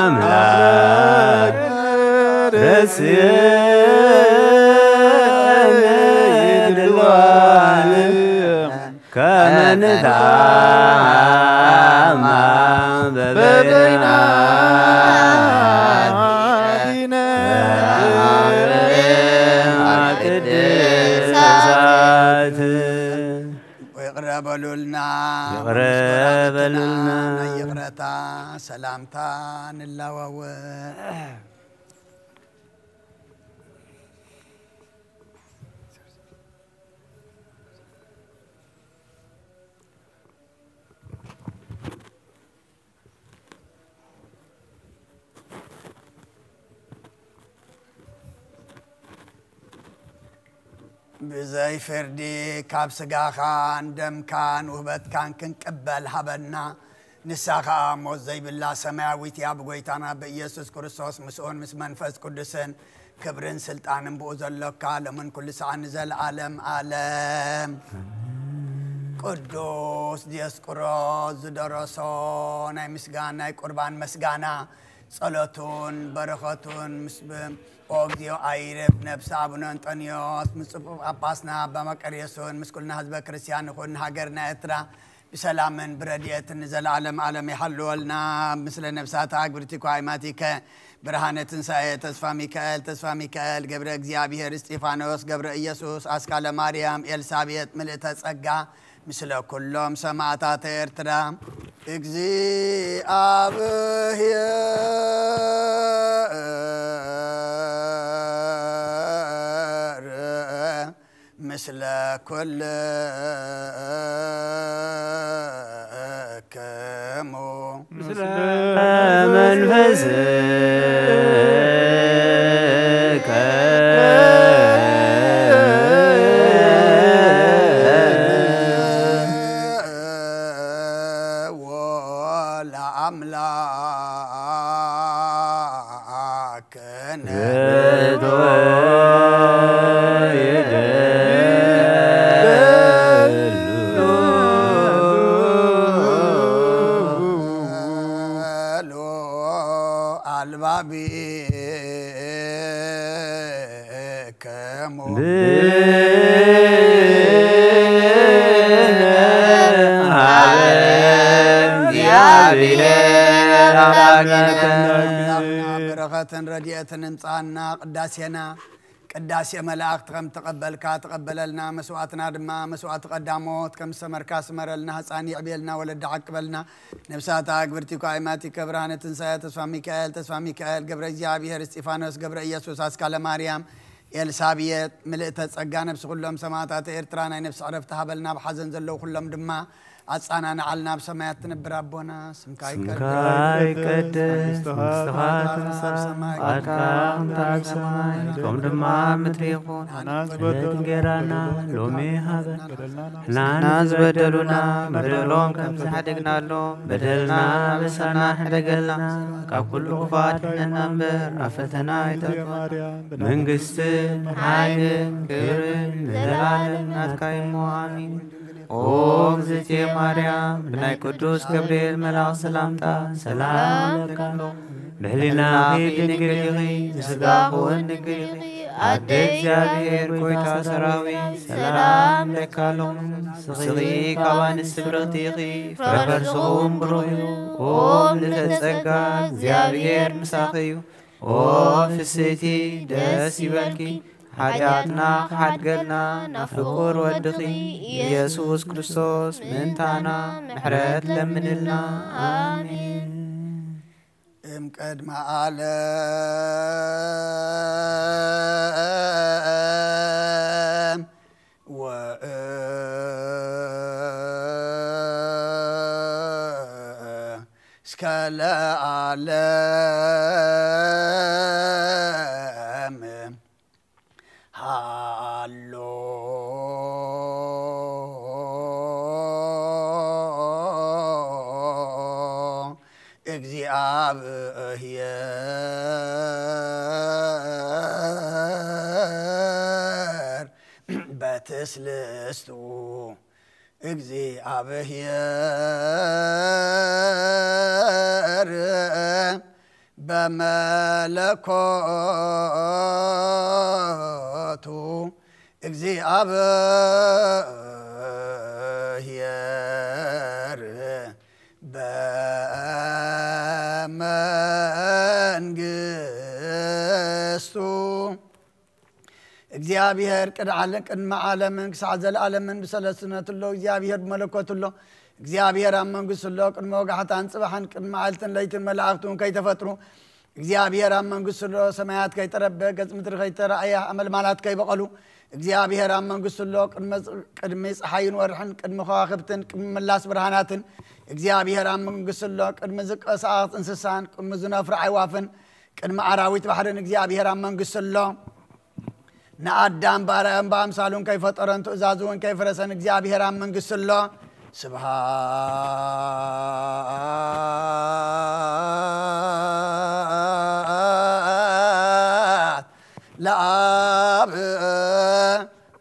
أملاك رسيل الوان كمن دعم ببينا ويقرب لنا በሉልና ይቅረታ ሰላምታ ንላዋወ بزي فردي كاب سقاخان دمكان وهبتكان كنقبل هبنا نساخا موت زي بالله سماويت يا بقويتانا بإيسوس كريستوس مسؤول مس منفس قدسن كبرن سلطان بوزلك من كل ساعة نزل عالم عالم قدوس ديسكروز درسون اي مسغانا اي قربان مسغانا صلاتون بركاتون مسبم اوغديو ايرب نفس ابن انطونيوس مصفوف اباسنا بمقريسون مسكلنا حزب كريستيان نكون هاجرنا اترا بسلامن برديت نزل عالم عالم يحلولنا مثل نفسات اغبرتيكو ايماتيك برهانه تنساء تسفا ميكائيل جبر እግዚአብሔር እስጢፋኖስ ገብረ ኢየሱስ አስካለ ማርያም ኤልሳቤጥ ምልዕተ ጸጋ مثل كلهم سماعات ارترا እግዚአብሔር مثل كل كمو مثل منفسك بركة رديئة ننصانا قداسينا قداسي ملاك كم تقبلنا مسواتنا دما مسوات قداموت كم سمركا سمرلنا حصاني عبيلنا ولد عقبلنا نفسات اغبرتيكو ايماتي كبرانه تنساء تسفا ميكائيل جبر እግዚአብሔር እስጢፋኖስ ገብረ ኢየሱስ አስካለ ማርያም ኤልሳቤጥ ምልዕተ ጸጋ ነፍስ ሁሉም ሰማዕታት ኤርትራ ናይ ነፍስ ዕረፍቲ ሃበልና በሐዘን ዘለው ሁሉም ድማ አጻናና አልና በሰማያት ትነብር አቦና ስምካይ ቀደስ መስተኻት ሰማይ አካም ታብ ሰማይ ቆም ድማ ምድር ይኹን እንጀራና ሎሚ ሃበን ናዝ በደሉና በደሎም ከም ዝሓደግናሎ በደልና በሳና ሕደገልና ካብ ኩሉ ክፋት ነንበር አፈተና ይተርፋ መንግስትን ኃይልን ክብርን ለዘላለም ናትካ እሞ አሜን ኦ እግዝእትየ ማርያም ብናይ ቅዱስ ገብርኤል መልአክ ሰላምታ ሰላም ለካሎ በህሊናኺ ድንግል ኢኺ በሥጋኺ እውን ድንግል ኢኺ አደ እግዚአብሔር ጐይታ ሰራዊት ሰላም ለካሎ ስኺ ካብ አንስቲ ብርክቲ ኢኺ ፍረ ከርሥኹም ብሩኽ እዩ ኦ ምልዕተ ጸጋ እግዚአብሔር ምሳኺ እዩ ኦ ፍስሕቲ ደስ ይበልኪ ኃጢአትና ሓድገልና ናፍቁር ወድኺ ኢየሱስ ክርስቶስ ምንታና ምሕረት ለምንልና አሜን እምቀድመ ዓለም እስከ ለዓለም ሃሎ እግዚአብሔር በትስልስቱ እግዚአብሔር በመለኮቱ እግዚአብሔር በመንግስቱ እግዚአብሔር ቅድመ ዓለም ክሳዕ ዘለዓለም በሰለስነቱ እግዚአብሔር በመለኮቱ እግዚአብሔር አመንግስ ሎ ቅድመ ወጋሕታን ጽባሕን ቅድመ መዓልትን ለይትን መላእክቱን ከይተፈጥሩ እግዚአብሔር አመንግስ ሎ ሰማያት ከይተረበ ገጽ ምድር ከይተረአያ አመልማላት ከይበቀሉ እግዚአብሔር አመንግስ ሎ ቅድመ ፀሐይን ወርሕን ቅድመ ከዋክብትን ቅድመ መላስ ብርሃናትን እግዚአብሔር አመንግስ ሎ ቅድመ ዝቀሳት እንስሳን ቅድመ ዝነፍር አይዋፍን ቅድመ አራዊት ባሕርን እግዚአብሔር አመንግስ ሎ نأدم بارم بامثالون كيف ترون تؤزازون كيف رسن እግዚአብሔር አመንግስ ሎ سبحان لآب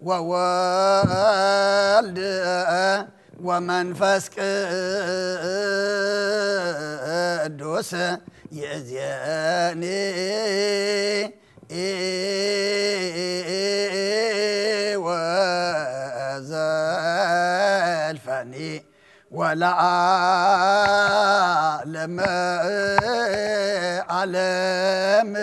وولد ومنفس قدوس يزياني وزلفني ولا عالم عالم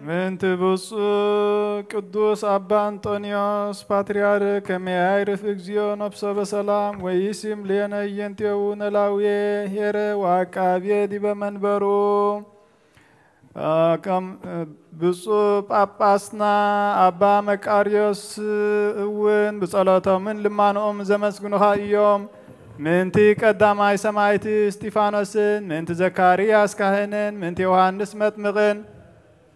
من تبص قدوس أبا أنطونيوس باتريارك ميعرف إكزيو نبص بسلام ويسم لنا ينتيون لاوية هير وعكابية دي بمنبرو كم بصو باباسنا أبا مكاريوس وين بصلاة من لما نقوم زمسكنوها يوم من تي قداماي سمايتي ستيفانوسن من تزكارياس كاهنن من تي يوحنس متمغن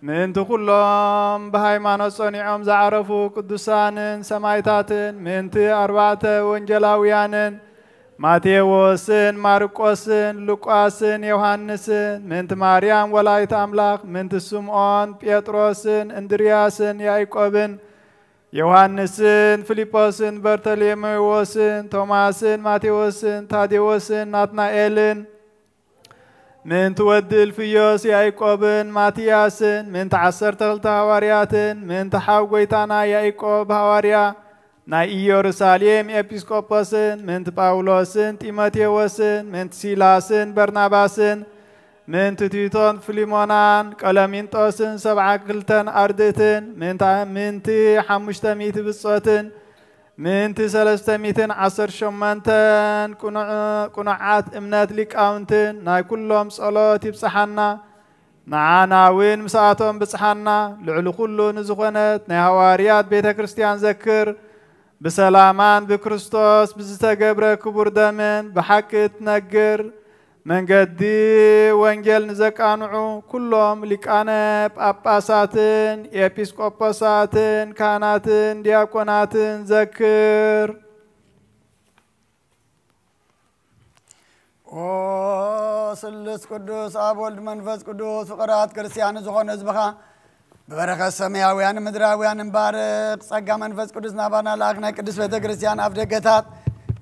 من تقولهم بهايمانوس صنيعهم زعرفوا قدسانن سمايتاتن من تي أربعة وانجلاويانن ماتيوسن ماركوسن لوقاسن يوحنسن من تي مريم ولايت أملاك من تي سمعون بيتروسن اندرياسن يعقوبن يوحنسن فيليبوسن برتليميوسن توماسن ماتيوسن تاديوسن ناتنائيلن من تودل فيوس يعقوبن ماتياسن من تعسرت الهوارياتن من تحاويتانا يعقوب هواريا ناي يروساليم إبسكوبوسن من باولوسن تيموثيوسن من سيلاسن برناباسن من تيتون فيليمونان كلامينتوسن سبعة كلتن أردتن من تي حمشتميت بصوتن من تسلستميتن عصر شمانتن كنوعات امنات ليكاونتن ناي كلهم صلوات بصحنا نعانا وين مساعتهم بصحنا لعلو كله نزغنت ناي هواريات بيت كريستيان ذكر بسلامان بكريستوس بزتقبر كبر دمن بحق تنقر من قدي وانجل نزكانعو كلهم لكانا بأباساتن إبسكوباساتن كاناتن دياكوناتن ذكر سلس قدوس آب ولد منفس قدوس فقرات كريستيان زخون ازبخا ببركة السماويان مدراويان مبارك صقا منفس قدوس نابانا لاغنا قدس بيت كريستيان أفدقتات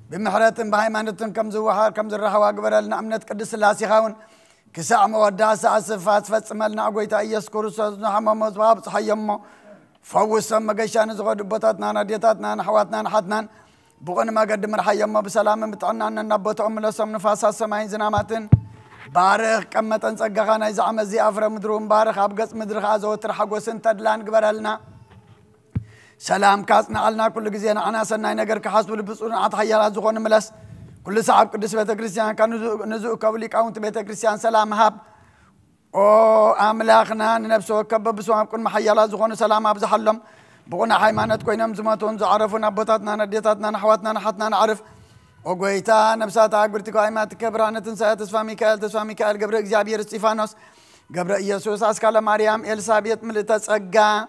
بمحرتن بهايمانتن كم زوحار كم زرحوا قبرلنا أمنت قدس اللاسي خاون كساع مودع ساعة صفات فاتسملنا عقويتا إيس كورسوس نحمى مصباب صحيمو فوسم مقشان زغود بطاتنا نديتاتنا نحواتنا نحاتنا بغن ما قد مرحيمو بسلام متعنا أن نبوتهم لسم نفاسا سماين زناماتن بارخ كمتن صقاقانا إذا عمزي أفر مدروم بارخ أبقص مدرخ عزوتر حقوسن تدلان قبرلنا سلام كاسنا علنا كل جزينا أنا سناي نجر كحسب البصور عطايا زخون ملس كل ساعة قدس بيت كريستيان كانوا نزوق كولي كاونت بيت كريستيان سلام هاب أو أملاخنا نفسه كبب بسوام كل محيا زخون سلام هاب زحلم بقولنا حيمانات كوينام زماتون زعرفنا بطاتنا نديتاتنا نحواتنا نحتنا نعرف وقويتا نفسات عقبرتكو أيمات كبرانة تنسى تسفى ميكائيل قبر إكزابير ستيفانوس قبر إيسوس أسكال مريم إلسابيت ملتا سقا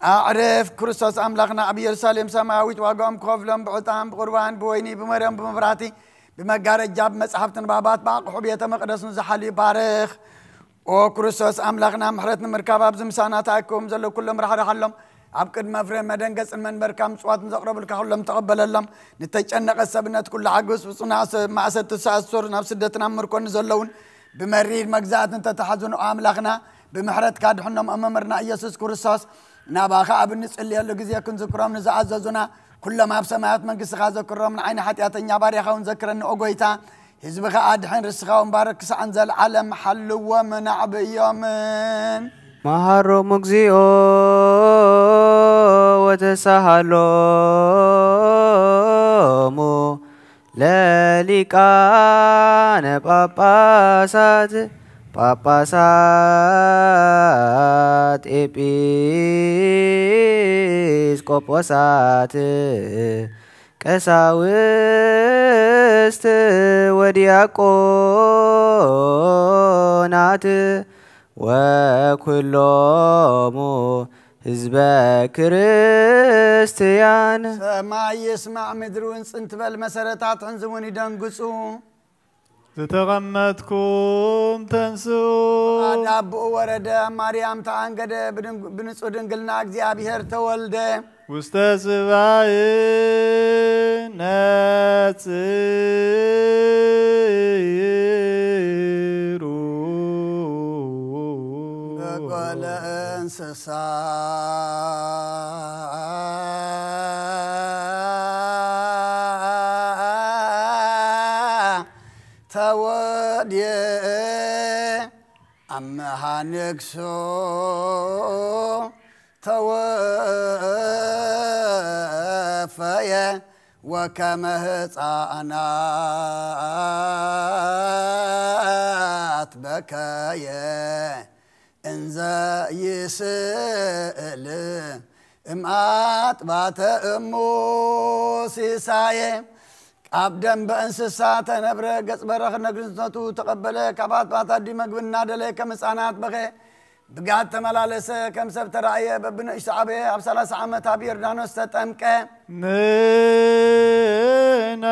أعرف كريستوس أملاخنا أبي يرساليم سماويت واقوم كوفلم بعطام بقربان بويني بمريم بمبراتي بمقارة جاب مسحفتن بابات باق حبية مقدس نزحلي بارخ او كريستوس أملاخنا محرتنا مركبة بزمسانات أكوم زلو كلهم رح رحلهم عبقد مفرم مدنقس من مركام صوات نزقرب الكحلهم تقبل اللهم نتجنق السبنات كل عقوس وصنع مع 6 ساعات صور نفس الدتنا مركون زلون بمرير مجزات انت تحزن أملاخنا بمحرت كاد حنم أمامرنا يسوس كريستوس ناباخا أبنس اللي هلو جزيا كن ذكرهم نزعززنا كل ما بسماعات من قصة ذكرهم من عين حتياتن ياباري خاون ذكرن أقويتا حزبخا أدحين رسخا ومبارك سعنزل علم حلو ومنع بيومن መሃሮሙ እግዚኦ ወተሳሃሎሙ ለሊቃነ ጳጳሳት ኤጲስቆጶሳት ቀሳውስት ወዲያቆናት ወኩሎሙ ህዝበ ክርስቲያን ሰማይ ይስማዕ ምድሩን ጽንት በል መሰረታት ሕንዝሙን ይደንግጹ ዘተቀመጥኩም ተንስኡ አዳብኡ ወረደ ማርያም ተአንገደ ብንጹህ ድንግልና እግዚአብሔር ተወልደ ውስተ ጽባሕ ነጽሩ በጎለ እንስሳ ተወድየ አመሃ ንግሶ ተወፈየ ወከመ ሕፃናት በከየ እንዘ ይስእል እምአጥባተ እሙ ሲሳየ አብደም በእንስሳ ተነብረ ገጽ በረኽ ነግዝነቱ ተቀበለ ካባት ባታዲ መግብና ደለ ከመጻናት በኸ ብጋት ተመላለሰ ከም ሰብ ተራእየ በብንእሽ ሰዓበ ኣብ 30 ዓመት ኣብ ዮርዳኖስ ተጠምቀ ንና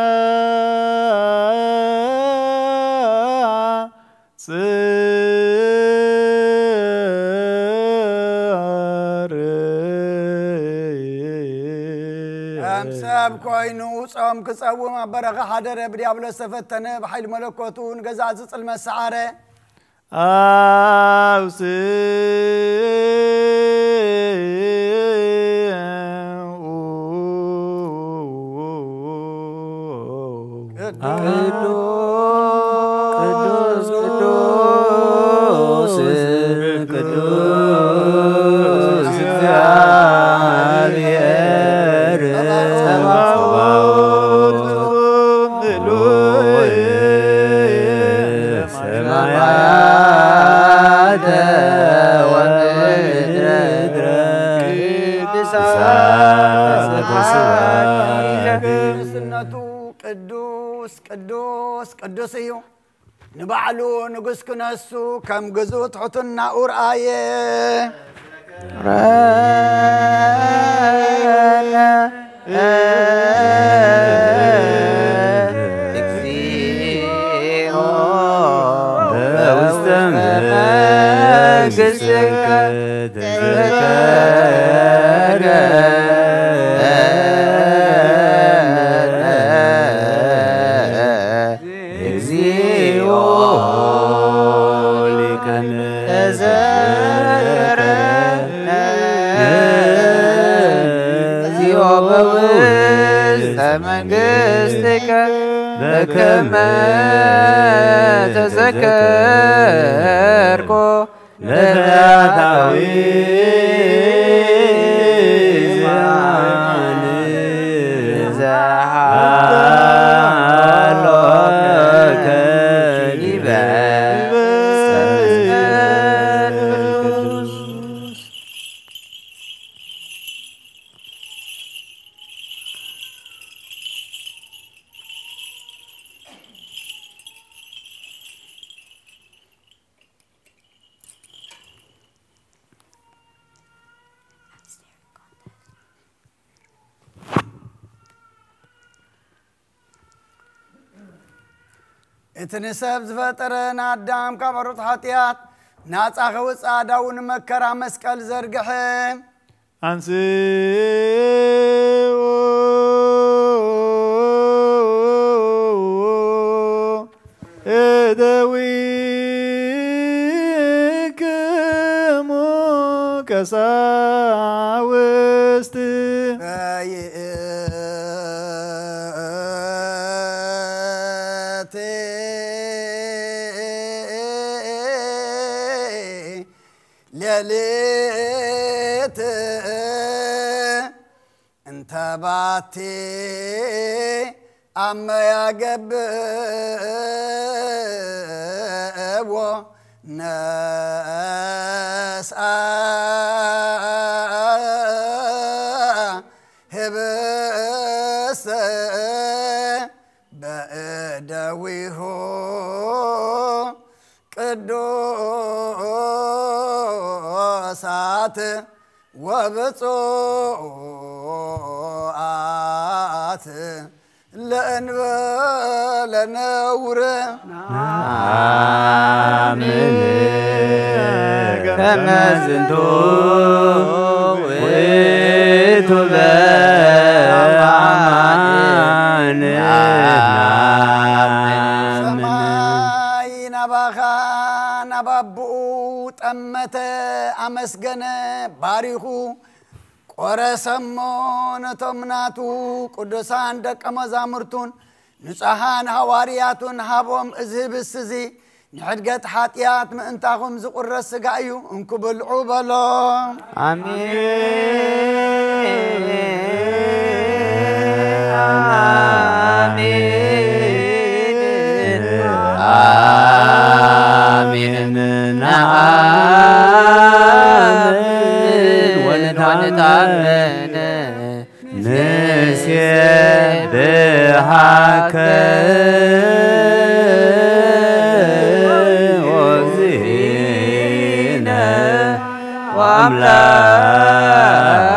ሰብ ኮይኑ ጾም ክጸውም ኣብ በረኻ ሓደረ ብዲያብሎስ ተፈተነ ብሓይሊ መለኮቱ ንገዛእ ዝጽልመት ሰዓረ ቅዱስ እዩ ንባዕሉ ንጉስ ክነሱ ከም ግዙእ ትሑትና ኡርአየ እግዚኦ በውስተ መንግሥትከ ተዘከረ መንግሥትከ በከመ ተዘከርኮ ለዳታዊ ዘሃሎከ ሊበ እትንሰብ ዝፈጠረን አዳም ካብ ዕሩጥ ኃጢአት ናጻ ኸውፅእ አዳውን መከራ መስቀል ዘርግሐ አንስኡ እደዊክሙ ቀሳውስት ለሊ انت باتي اما يقب ناس هبس بأدويه قدوسات وبطوعات لأنبال نور آمين كما زنتو وتبعان سماي نبخا نبابو تمت أمسجن باريخو قرسمون تمناتو قدسان دك مزامرتون نصحان هوارياتون هابهم اذهب السزي نحدقت حاتيات من انتاهم زقر السقايو انكو بالعوبلو آمين آمين آمين ونتعمن نسبحك وزينا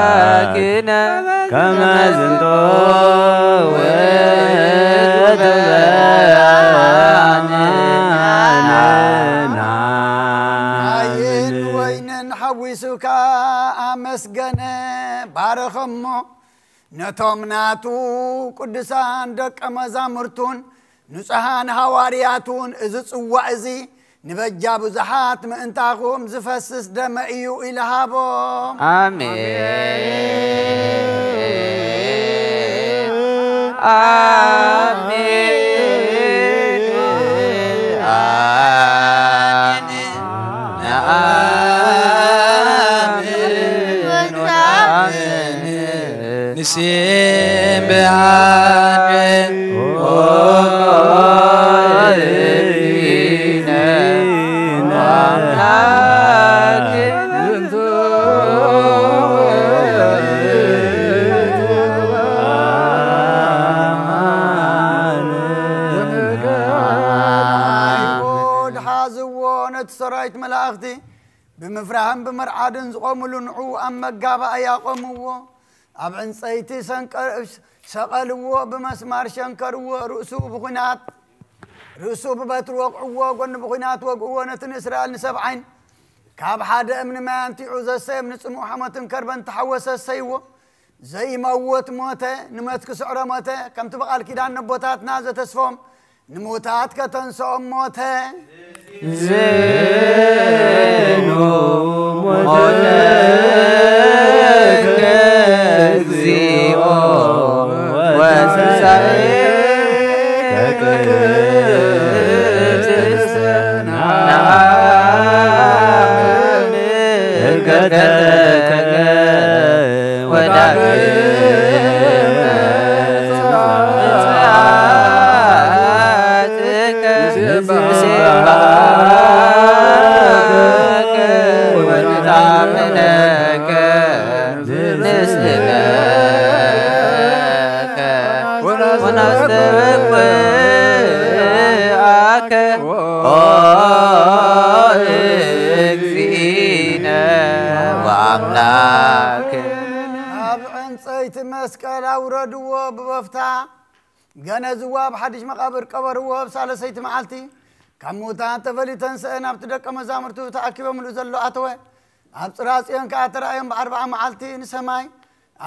وأملاكنا كما زنتو حويسك أمسجن بارخمو نتومناتو قدسان دك مزامرتون نصحان هوارياتون إذ وعزي نبجا بزحات ما انتاقوم زفسس دمئيو إلهابو آمين آمين نسيم بعاد سرايت ملاختي بمفرهم بمرعادن زقوملو نعو أما قابا يقومو أبعن سيتي سقلو بمسمار شنكرو رؤسو بخنات رؤسو ببتر وقعو قن بخنات وقعو نتن إسرائيل نسبعين كاب حدا من ما أنتي عوز السيب نسمو حمد كربن تحوس السيو زي موت موته نمتك سعر موته كم تبقى الكيدان نبوتات نازة تسفهم نموتات كتنسوم موته زينو مدك زيو وسعيك كرسنا القدك ودك مسكال أوردوا بوفتا جنزوا بحدش مقابر قبروا بسالسيت معلتي كموتان تفلي تنسأنا بتدق مزامرتو تأكيب من الزلو أتوه أبصراسيان كاترايم بأربعة معلتي نسماي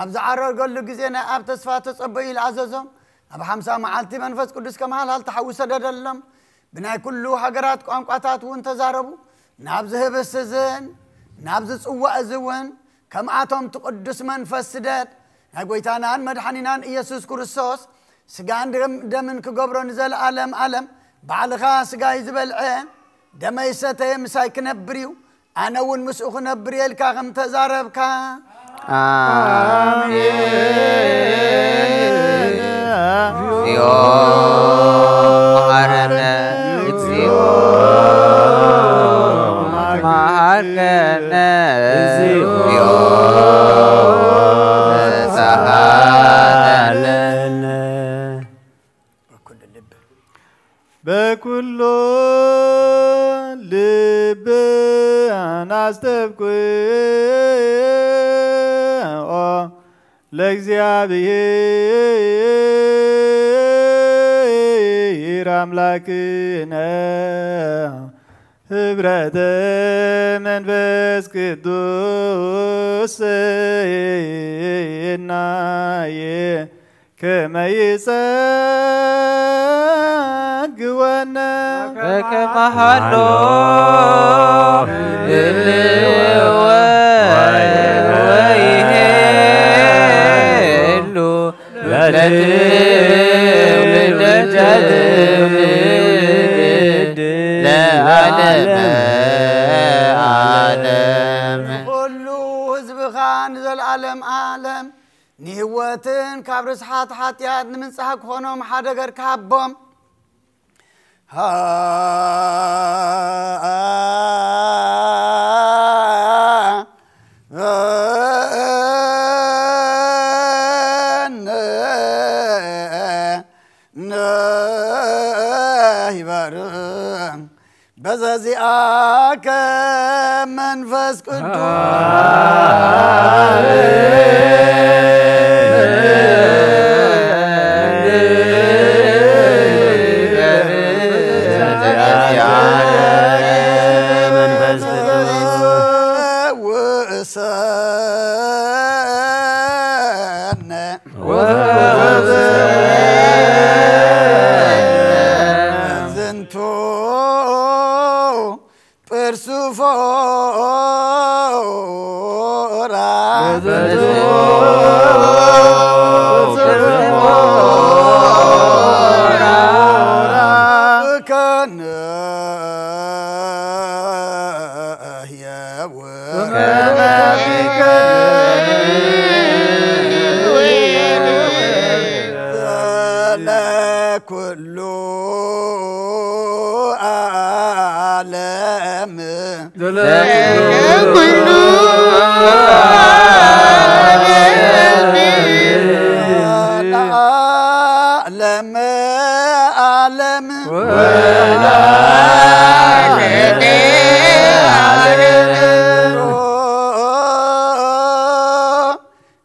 أبزعرر قال له جزينا أبتصفات تصبي العززهم أب حمسة معلتي منفس قدس كمال هل تحوس دلهم بناي كله حجرات قامقاتات وانتزاربوا نابزه بالسزن نابز قوة أزون كم عتم تقدس منفس دات هاقويتانان مدحنينان إيسوس كريستوس سجان دمن كجبرو نزل عالم بعلخا سجاي زبلعين دم يستي مسايك نبريو أنا ون مسؤخ نبريل كاغم تزارب كا በኩሉ ልብ አናስተብቁ ለእግዚአብሔር አምላክነ ህብረተ መንፈስ ቅዱስ ናየ ከመይጸግወነ በከመሃሎ ወይሄሉ ለትውልደ ትውልድ ለዓለመ ዓለም ሁሉ ህዝብኻን ዘለዓለም ዓለም ንህወትን ካብ ርስሓት ሓጢኣት ንምንጻሕ ክኾኖም ሓደ ገር ካቦም ይባርም በዘዚአከ መንፈስ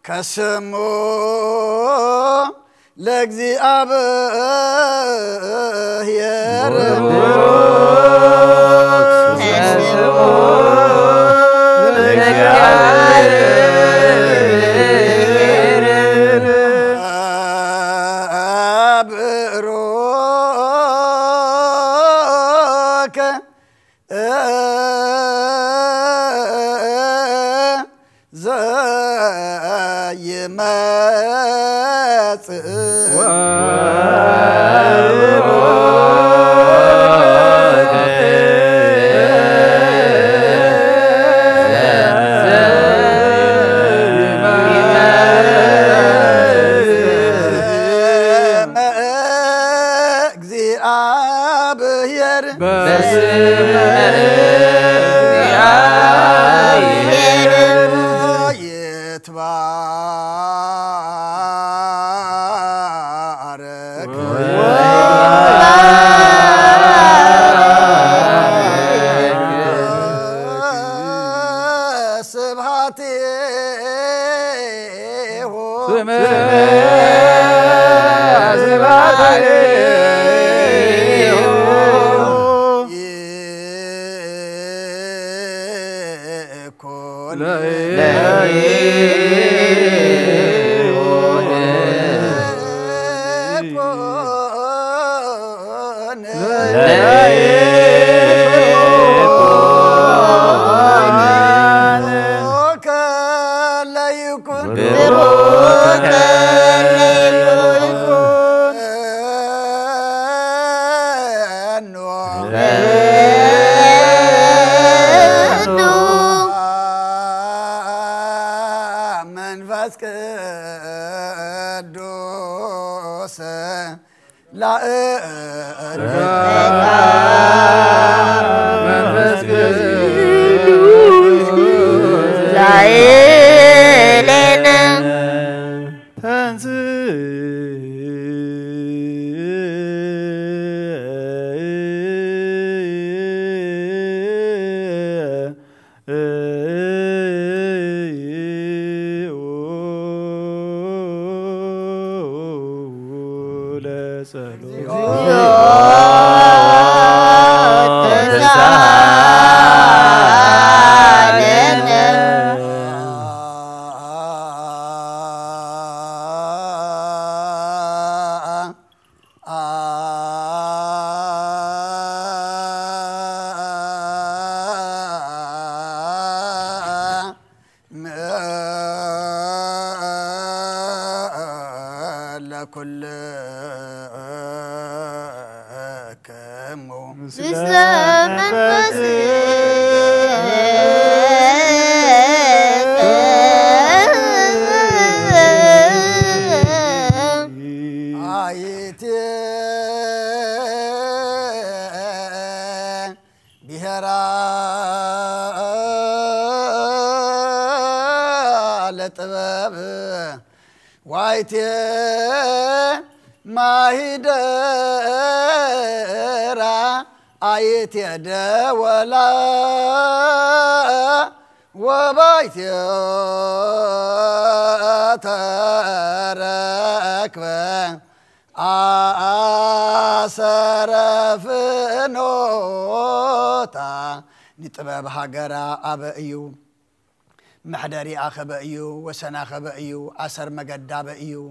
ከስሙ ለእግዚአብሔር አብሮከ መንፈስ ቅዱስ لا መንፈስ ቅዱስ ላዕሌነ ተንስ ማሂደራ አየት የደወላ ወባይት ተረክበ አሰረፍኖታ ንጥበብ ሃገራ አበእዩ محدري أخبئيو وسنا خبئيو أسر مجد بئيو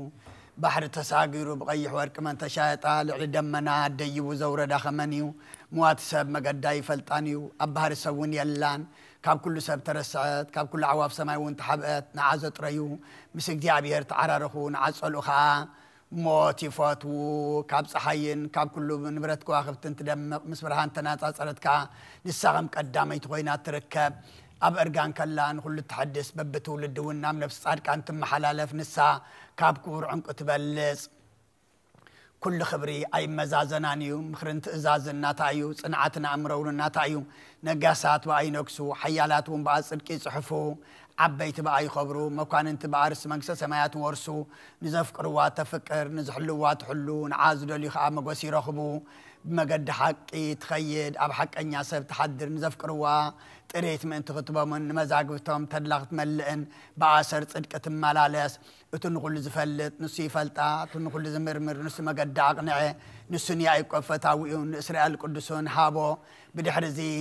بحر تساقيرو بقيح ورك من تشايط طالع دمنا ديو زورة دخمنيو موات سب مجد فلتانيو أبهر سوون يلان كاب كل سب ترسعت كاب كل عواف سماي وانت حبقت نعزت ريو مسك دي عبير تعرارخو نعزلو خا موتي فاتو كاب صحيين كاب كله نبرتكو أخفت انت دم مسبرهان تنات أصرتكا نساغم قدامي تغينا تركب أب أرجان كلان كل تحدث ببتو للدون نام نفس صارك أنتم محلالة في نسا كابكور عنق تبلس كل خبري أي مزازنانيو مخرنت إزازن ناتايو صنعتنا أمرون ناتايو نجاسات وأي نكسو حيالاتهم بعصر كي صحفو عبيت بأي خبرو مكان انت بعرس منكسة سمايات ورسو نزف قروات تفكر نزحلوات حلو نعازلو اللي خام قوسي رخبو بمجد حقي تخيد أب حق أن ياسب تحضر نزف قروات تريت من تخطبه من مزاقبتهم تدلغت ملئن بعصر صدقة ملالس وتنقل زفلت نسي فلتا تنقل زمرمر نسي مقد عقنعي نسي نياي قفتاويون إسرائيل قدسون هابو بدحر زي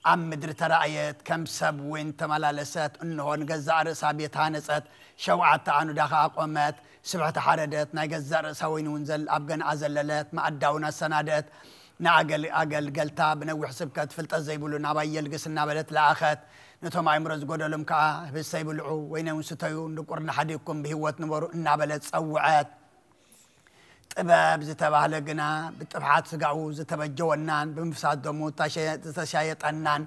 عم مدر ترأيت كم سب وين تملالسات انه نقزع رأسها بيتهانست شوعت عنو داخل قومات سبعة حردت نقزع رأسها وين ونزل أبقن عزللات ما أداونا السنادات نعقل قلتا بنوح سبكت فلت الزيبولو نابا يلقس النابلت لآخات نتهم عمرز قدلهم كا بالسيبولعو وين ونستيو نقرن حديكم بهوات نبرو النابلت سوعات طباب زتبه لقنا بتبحات سقعو زتبجونان بمفساد دمو تشايط عنان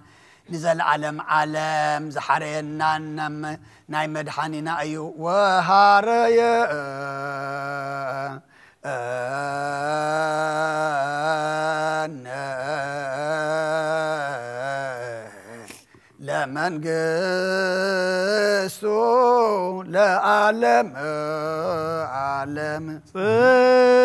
نزل عالم زحرينان ناي مدحانينا أيو وهاريا لمن قسو لعالم عالم سمايات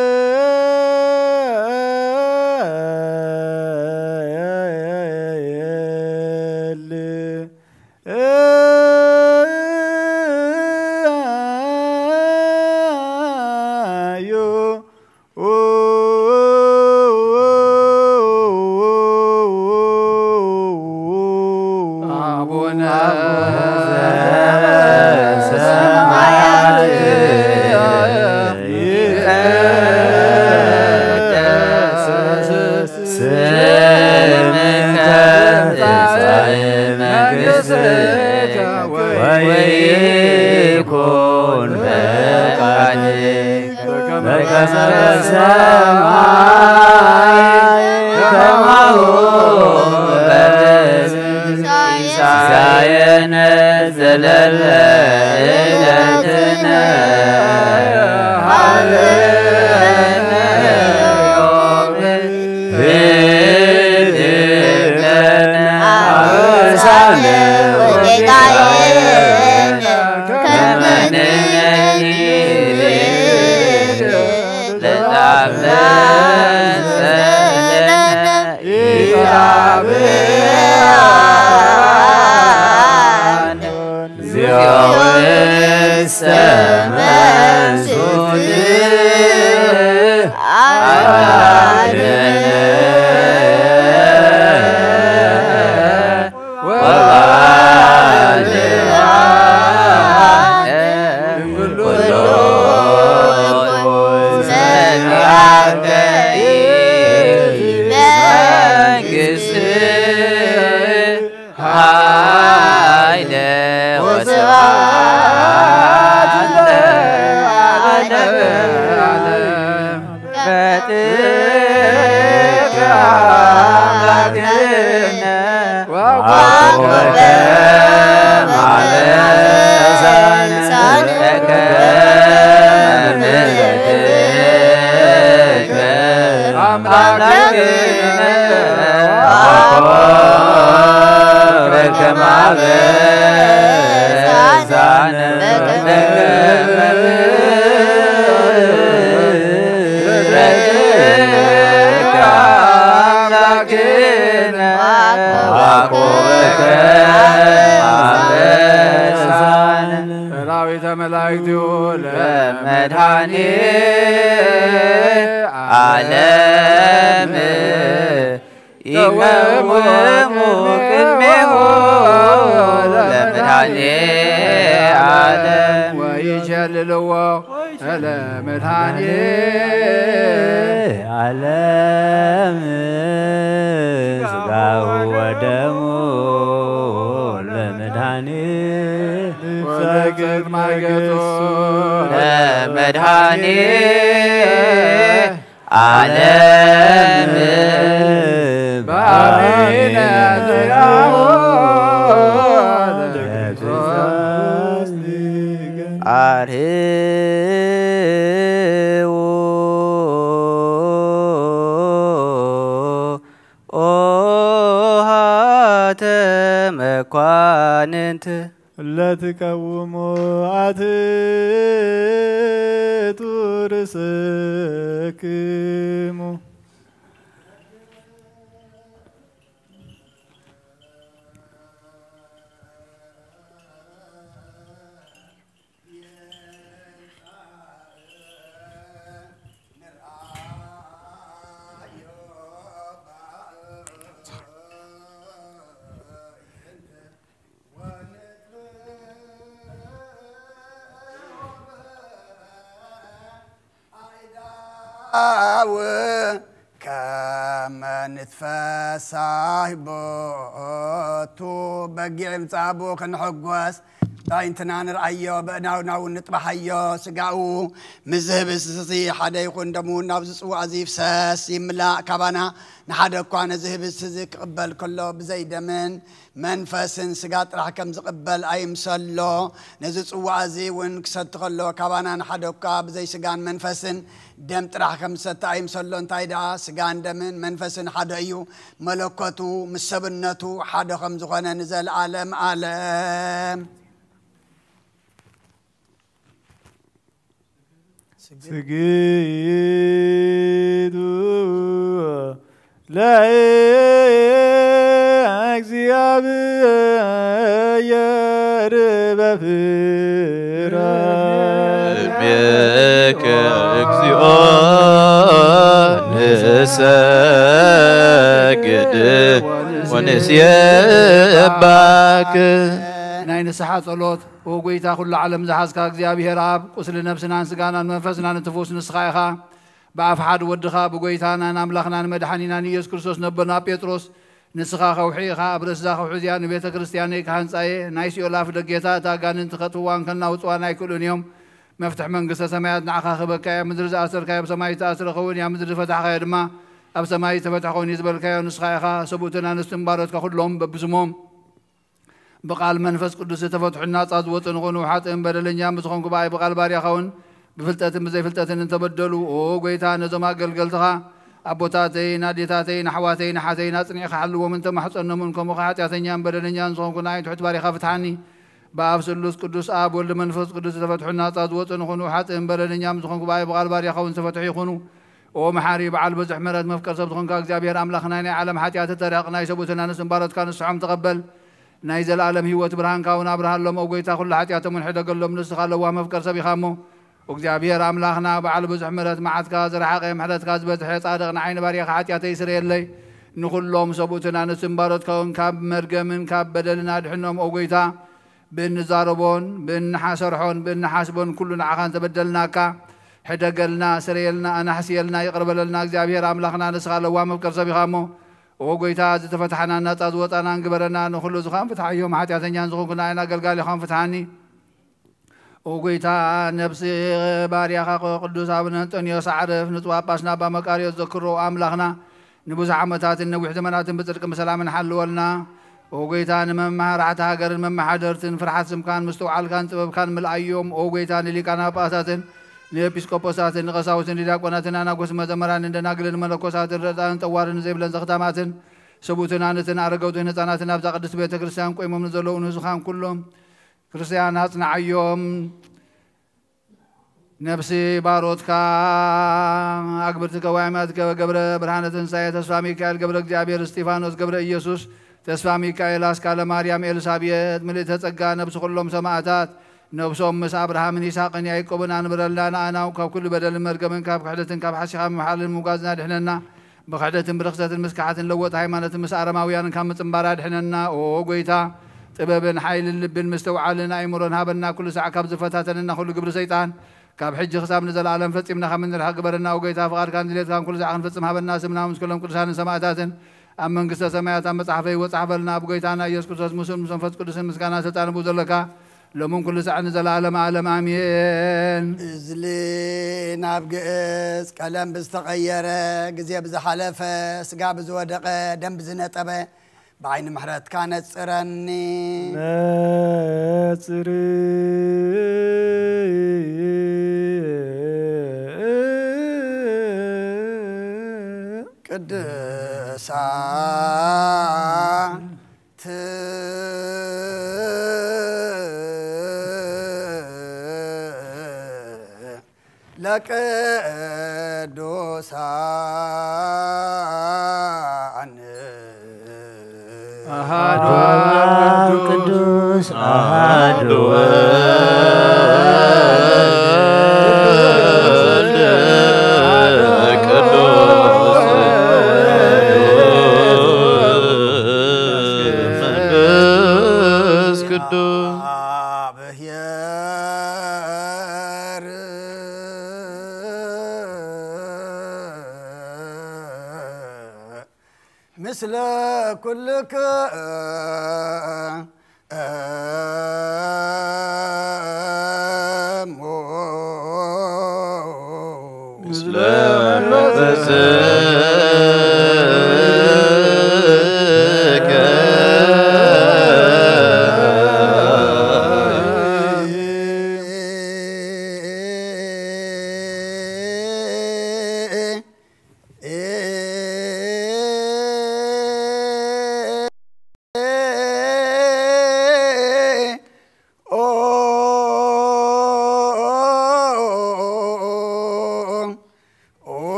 ለትቀውሙ ርእስክሙ كما نتفسح بوتو بقيع مصابو كنحقوس داينتنا نرأيو بناو نطبحيو سقاو مزهبسي حدا يكون دمو نابزس وعزيف ساس يملا كابانا نحدا كوانا زهبس زيك قبل كله بزي دمن منفسن سقات راح كم زقبل اي مسلو نزس وعزي ونكسد خلو كابانا نحدا كواب زي سقان منفسن دم تراح كم ست اي مسلو انتايدا سقان دمن منفسن حدا ايو ملكوتو مسبنتو حدا خم زغانا نزل عالم عالم سجدوا لا እግዚአብሔር በፍርሃት በከ እግዚኦ ንሰግድ ወንስየባክ ናይ ንስሓ ጸሎት ወጎይታ ኩሉ ዓለም ዝሓዝካ እግዚአብሔር ኣብ ቁስሊ ነፍስናን ስጋናን መንፈስናን እንትፍውስ ንስኻ ኢኻ ብኣፍ ሓደ ወድኻ ብጎይታናን ኣምላኽናን መድሓኒናን ኢየሱስ ክርስቶስ ነበርና ጴጥሮስ ንስኻ ኸውሒ ኢኻ ኣብ ርእስዛ ኸውሒ እዚኣ ንቤተ ክርስቲያነይ ካህንፃየ ናይ ሲኦል ኣፍ ደጌታ እታ ኣጋንንቲ ከጥፍዋን ከናውፅዋን ኣይክእሉን እዮም መፍትሕ መንግስተ ሰማያት ንዓኻ ክበካዮ ምድሪ ዝኣሰርካዮ ኣብ ሰማይ ተኣስረ ኸውን ያ ምድሪ ዝፈታሕካዮ ድማ ኣብ ሰማይ ተፈትሕ ኮይኑ ዝበልካዮ ንስኻ ኢኻ ሰብኡትን ኣንስትን ባሮትካ ኩሎም በብስሞም بقال منفس قدس تفتحنا صاد وطن غنو حاتم بدلنيا مسخون كباي بقال باريخون بفلتاتن بزي فلتاتن تبدلوا او غويتا نزما قلقلتها ابوتاتي ناديتاتي نحواتي نحاتي نصني خحلو من تمحصن منكم خاتياتنيا بدلنيا نزون كناي تحت باريخ فتحاني باب سلوس قدس اب ولد منفس قدس تفتحنا صاد وطن غنو حاتم بدلنيا مسخون كباي بقال باريخون تفتحي يخونوا او محاري بعل بزح مرد مفكر سبتخون كاغزابير املاخنا عالم حاتيات ترقنا يسبوتنا نسن بارد كان السحام تقبل نايزل العالم هيوت برهان كاون ابراهام لهم اوغيتا كل حاتياتهم من حدا قلهم نسخ لو مفكر سبيخامو وእግዚአብሔር አምላኽና በዓል ብዙሕ ምሕረት መዓትካ ዝረሓቐ ምሕረትካ ዝበዝሐ ጻድቕን ዓይኒ ባሪኻ ሓጢኣተይ ይስረየለይ ንኹሎም ሰቡእትን ኣንስትን ባሮትካውን ካብ መርገምን ካብ በደልን ኣድሕኖም ኦ ጎይታ ብንዛረቦን ብንሓሰርሖን ብንሓስቦን ኩሉ ንዓኻን ዘበደልናካ ሕደገልና ስረየልና ኣናሕስየልና ይቕር በለልና እግዚኣብሔር ኣምላኽና ንስኻ ለዋ መፍቀር ሰቢኻ እሞ ኦ ጎይታ ዝተፈትሐና ናፃ ዝወፃና ንግበረና ንኹሉ ዝኾን ፍትሓዮም ሓጢኣተኛን ዝኾንኩና ኢና ኣገልጋሊ ኾን ፍትሓኒ ኦ ጎይታ ነብሲ ባርያኻ ቅዱስ ኣቡነ አንጦንዮስ ዓርፍ ንፁህ ጳጳስና ኣባ መቃርዮስ ዘክሮ ኣምላኽና ንብዙሕ ዓመታትን ነዊሕ ዘመናትን ብፅድቂ ብሰላምን ሓልወልና ኦ ጎይታ ንመማህራዕቲ ሃገርን መማሓደርትን ፍርሓት ስምካን ምስትውዓልካን ጥበብካን ምልኣዮም ኦ ጎይታ ንሊቃና ጳጳሳትን ንኤጲስቆጶሳትን ንቐሳውስትን ዲዳቆናትን ኣናጎስ መዘመራን እንደናግልን መነኮሳትን ረዳን ጠዋርን ዘይብለን ዘኽታማትን ሰቡትን ኣንትን ኣረገውትን ህፃናትን ኣብዛ ቅድስት ቤተ ክርስቲያን ቆይሞም ንዘለዉ ንህዙኻን ኩሎም ክርስቲያን ኣጽናዕዮም ነፍሲ ባሮትካ ኣግብርትከ ዋይማትከ ገብረ ብርሃነ ትንሣኤ ተስፋ ሚካኤል ገብረ እግዚአብሔር እስጢፋኖስ ገብረ ኢየሱስ ተስፋ ሚካኤል ኣስካለ ማርያም ኤልሳቤጥ ምልእተ ጸጋ ነብሲ ኩሎም ሰማዕታት ነብሶም ምስ አብርሃምን ይስሐቅን ያዕቆብን አንብረልና ንኣናው ካብ ኩሉ በደልን መርገምን ካብ ክሕደትን ካብ ሓሲኻ ምሓልን ምጓዝና ድሕነና ብክሕደትን ብርክሰትን ምስካሓትን ለወጥ ሃይማኖትን ምስ ኣረማውያንን ካብ ምፅምባር ድሕነና ኦ ጎይታ ጥበብን ሓይልን ልብን ምስተውዓልን ኣእምሮን ሃበና ኩሉ ሰዓት ካብ ዝፈታተንና ኩሉ ግብሪ ሰይጣን ካብ ሕጂ ክሳብ ንዘለኣለም ፈፂምና ካብ ንርሐ ግበረና ኦ ጎይታ ፍቓድካን ድሌትካን ኩሉ ሰዓት ክንፈፅም ሃበና ስምና ምስ ኩሎም ቅዱሳንን ሰማዕታትን ኣብ መንግስተ ሰማያት ኣብ መፅሓፈ ይወፅ ሓበልና ኣብ ጎይታና ኢየሱስ ክርስቶስ ምስን ምስ መንፈስ ቅዱስን ምስጋና ስልጣን ብኡ ዘለካ لمن كل ساعة نزل عالم عالم آمين إزلي نابجس كلام بستغير جزية بزحلفة سجع بزودقة دم بزنتبة بعين محرات كانت سرني قدسا لك دوسان أحد قدوس أحد مثل كلك مثل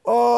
Oh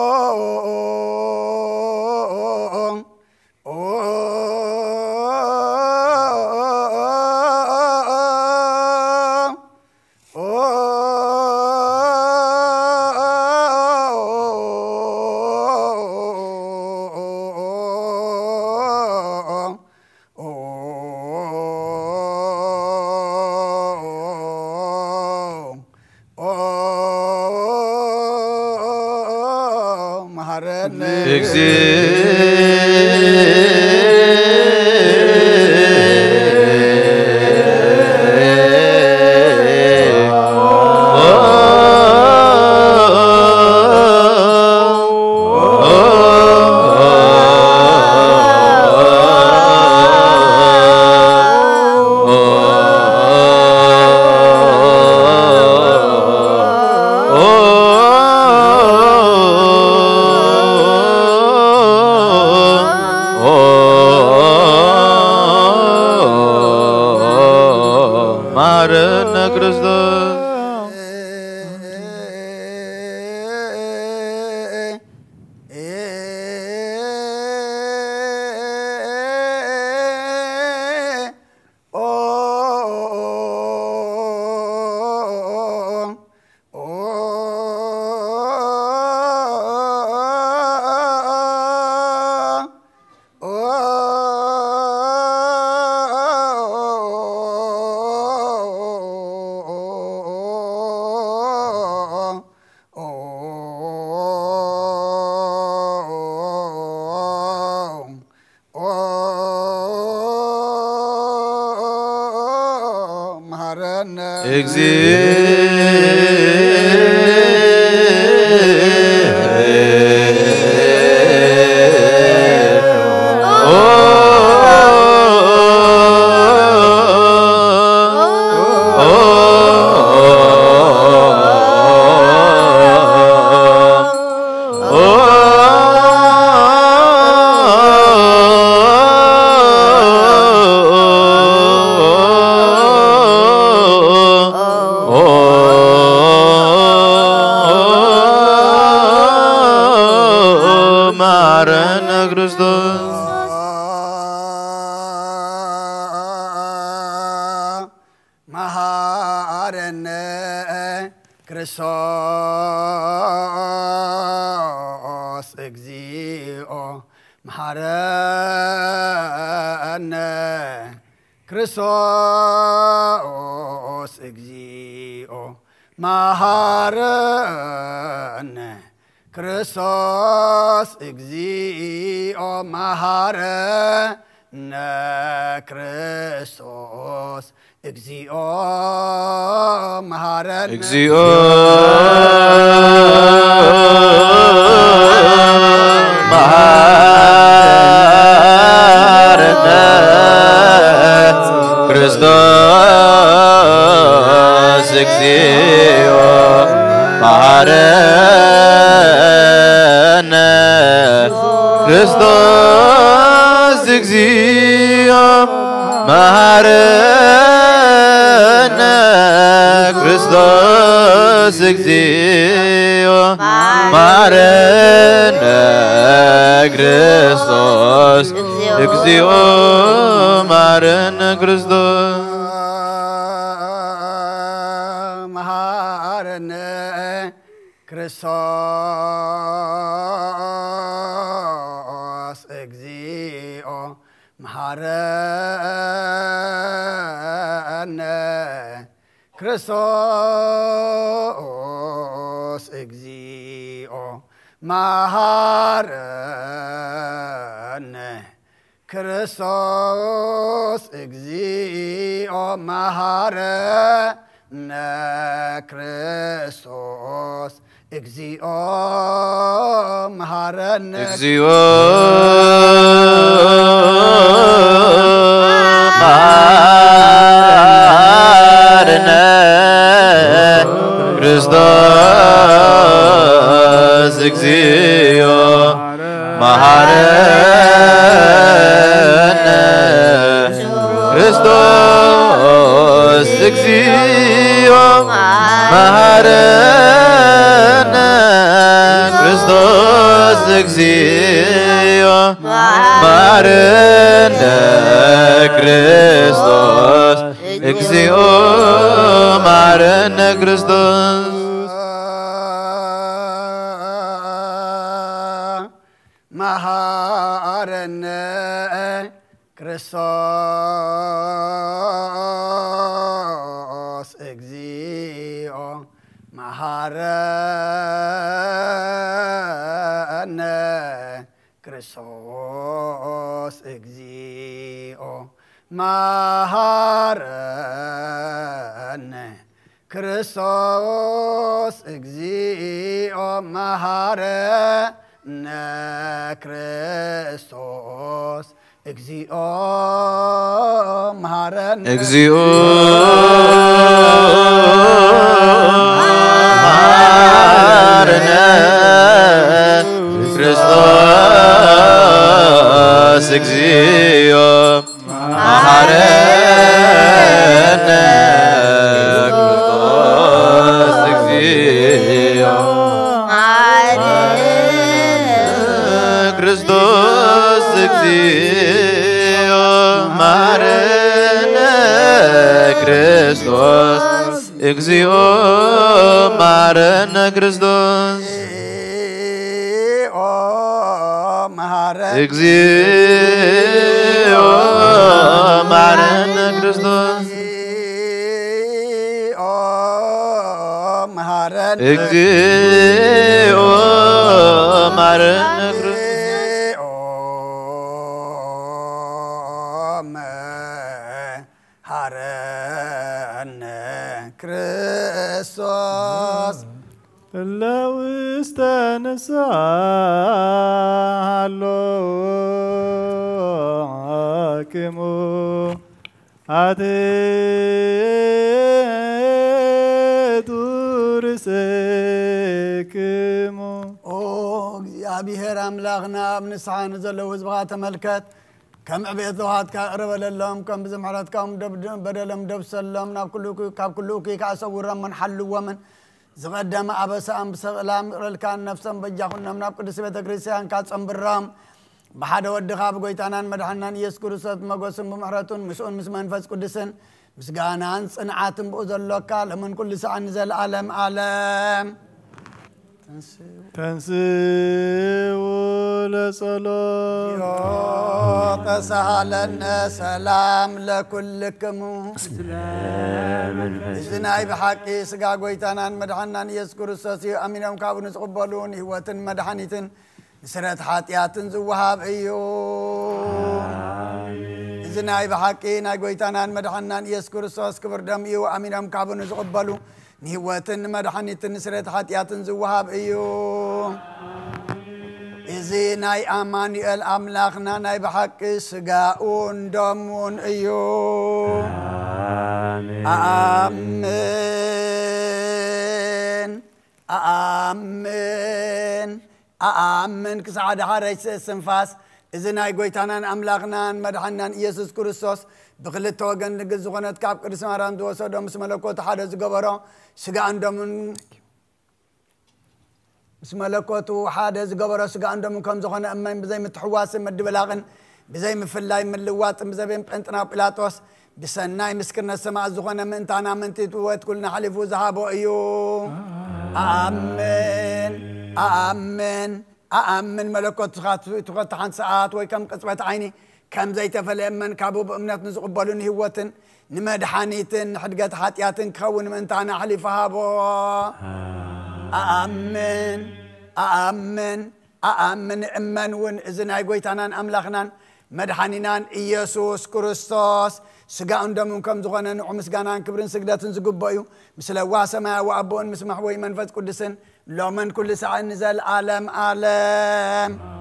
ክርስቶስ እግዚኦ መሃረነ ክርስቶስ እግዚኦ መሃረነ ክርስቶስ እግዚኦ መሃረነ እግዚኦ ክርስቶስ እግዚኦ መሐረነ ክርስቶስ እግዚኦ ክርስቶስ እግዚኦ መሐረነ ክርስቶስ እግዚኦ መሐረነ ክርስቶስ እግዚኦ መሐረነ ክርስቶስ እግዚኦ መሐረነ ክርስቶስ ለውስተ ንስሐ ሎክሙ አትቱ ርእስክሙ እግዚአብሔር አምላኽና ኣብ ንስሓ ንዘለዉ ህዝብኻ ተመልከት ከም ዕብየት ዘውሃትካ ቅረበለሎም ከም ብዝምሕረትካም በደሎም ደብሰሎም ካብ ኩሉ ከዓ ሰውሮምን ሓልዎምን ዝቐደመ ኣበሳም ብሰላም ቅረልካን ነፍሰም በጃኹኖም ናብ ቅዱስ ቤተ ክርስቲያን ካጸንብሮም ብሓደ ወድኻ ብጎይታናን መድሓናን ኢየሱስ ክርስቶስ መጎስን ብምሕረቱን ምስኡን ምስ መንፈስ ቅዱስን ምስጋናን ጽንዓትን ብኡ ዘሎካ ለምን ኩሉ ሰዓት ንዘለዓለም ዓለም ተንስኡ ለጸሎት ተሳሃለነ ሰላም ለኩልክሙ እዝናይ ብሓቂ ስጋ ጎይታናን መድሓናን ኢየሱስ ክርስቶስ እዩ ኣሚኖም ካብኡ ንዝቕበሉን ህይወትን መድሓኒትን ንስረት ሓጢኣትን ዝወሃብ እዩ እዝናይ ብሓቂ ናይ ጎይታናን መድሓናን ኢየሱስ ክርስቶስ ክብር ደም እዩ ኣሚኖም ካብኡ ንዝቕበሉ ንህይወትን መድሓኒትን ንስረት ሓጢኣትን ዝወሃብ እዩ እዚ ናይ ኣማኑኤል ኣምላኽና ናይ ብሓቂ ስጋኡን ደሙን እዩ ኣሜን ኣሜን ኣሜን ክሳዕ ዳሓረይ ስንፋስ እዚ ናይ ጎይታናን ኣምላኽናን መድሓናን ኢየሱስ ክርስቶስ ብክልተ ወገን ንግስ ዝኾነት ካብ ቅድስት ማርያም ዝወሰዶ ምስ መለኮቱ ሓደ ዝገበሮ ስጋን ደሙን ምስ መለኮቱ ሓደ ዝገበሮ ስጋን ደሙን ከም ዝኾነ እመን ብዘይ ምትሕዋስን ምድብላቕን ብዘይ ምፍላይ ምልዋጥን ብዘበን ጴንጥና ጲላጦስ ብሰናይ ምስክርነት ሰማዕ ዝኾነ ምእንታና ምንቲት ውወት ኩልና ሓሊፉ ዝሃቦ እዩ ኣሜን ኣሜን ኣሜን መለኮቱ ትኸታሓን ሰዓት ወይ ከም ቅጽበት ዓይኒ كم زي تفلمن كابو بأمنات نزقبلون هوتن نمدحانيتن حدقات حاتياتن كون من تانا حليفها بو آمين آمين آمين إمن ون إذن هاي تانان أملاخنان مدحانينان إيسوس كريستوس سجاون دمون كم زغنا نعمس جانان كبرن سجداتن زقبايو مثل واسما وأبون مسمح وي منفذ قدسن لو من كل ساعة نزل عالم عالم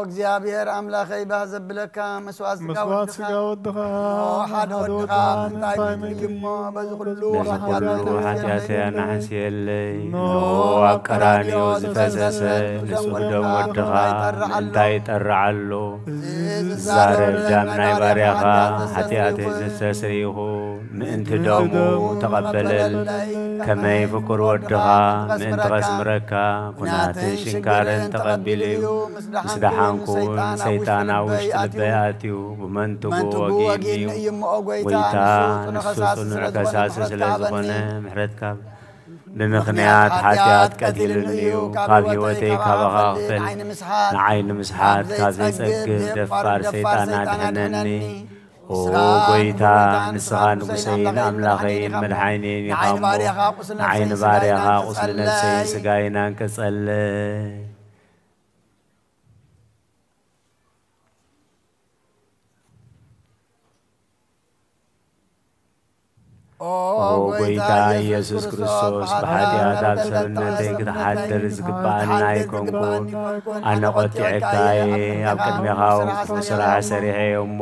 እግዚአብሔር አምላኬ ባዘብ ለካ መስዋዕት ስጋውድኻ ሓደ ወድኻ ታይምልሞ በዝኹሉ ኃጢአቴን አንስየለይ አቀራንዮ ዝፈሰሰ ንጹህ ደም ወድኻ እንታይ ይጠርዓሉ ዛሬ ዳም ናይ ባርያኻ ኃጢአቴ ዘስተስሪኹ ምእንቲ ደሙ ተቐበለል ከመይ ፍቁር ወድኻ ምእንቲ ቐስምረካ ኩናትን ሽንካርን ተቐቢሉ እዩ دحانكون سيطانا وشت لبياتيو ومنتقو وقيميو ويتا نسوسون ركساس سلازغونا محردكاب بمخنيات حاتيات كديلنيو كابي وتي كابغا غفل نعين مسحات كازي سقف دفار سيطانا دهنني ጎይታ ንስኻ ንጉሰይን ኣምላኸይን መድሓኒን ኢኻ እሞ ንዓይኒ ባርያኻ ቁስሊ ነፍሰይን ስጋይን አንቀጸለይ ጎይታ ኢየሱስ ክርስቶስ ብሓጢኣት ኣብ ሰብነተይ ክትሓድር ዝግባአና ኣይኮንኩን ኣነ ቖጢዕካየ ኣብ ቅድሜኻ ክፉ ስራሕ ሰሪሐ እሞ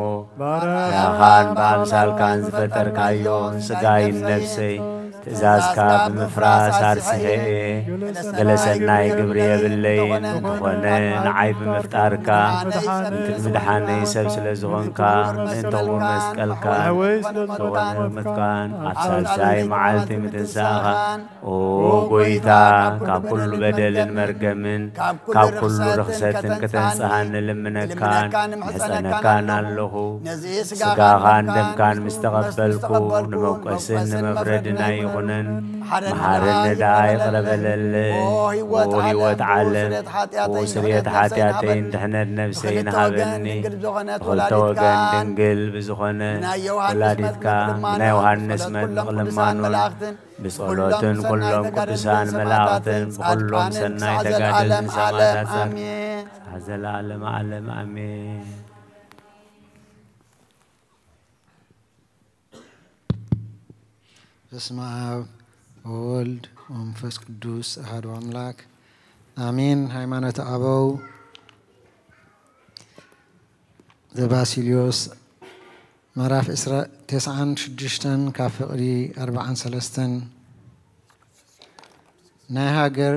ያኻን ብኣምሳልካን ዝፈጠርካዮን ስጋይን ነፍሰይ ትእዛዝካ ብምፍራስ ኣርሲሐ ገለ ሰናይ ግብሪ የብለይን እንተኾነ ንዓይ ብምፍጣርካ ምድሓነይ ሰብ ስለ ዝኾንካ ምእንተ ክቡር መስቀልካ ዝኾነ ምትካን ኣብ ሳልሳይ መዓልቲ ምትንሳእኻ ጎይታ ካብ ኩሉ በደልን መርገምን ካብ ኩሉ ርኽሰትን ከተንጽሃኒ ልምነካን ምሕፀነካን ኣለኹ ስጋኻን ደምካን ምስ ተቐበልኩ ንመውቀስን ንመፍረድና ይኹነን መሓረኒ ደኣ ይቕረበለለ ህይወት ዓለም ስርየት ሓጢኣተይን ድሕነት ነብሰይን ሃበኒ ተኽልተ ወገን ድንግል ብዝኾነ ወላዲትካ ናይ ዮሃንስ መጥምቕ ልማኖን ብጸሎትን ኩሎም ቅዱሳን መላእኽትን ብኩሎም ሰናይ ተጋደልን ሰማዕታት ዘለዓለመ ዓለም ኣሜን። በስመ አብ ወወልድ ወመንፈስ ቅዱስ አሐዱ አምላክ አሜን። ሃይማኖተ አበው ዘባሲልዮስ ምዕራፍ 96 ካብ ፍቕዲ 43 ናይ ሃገር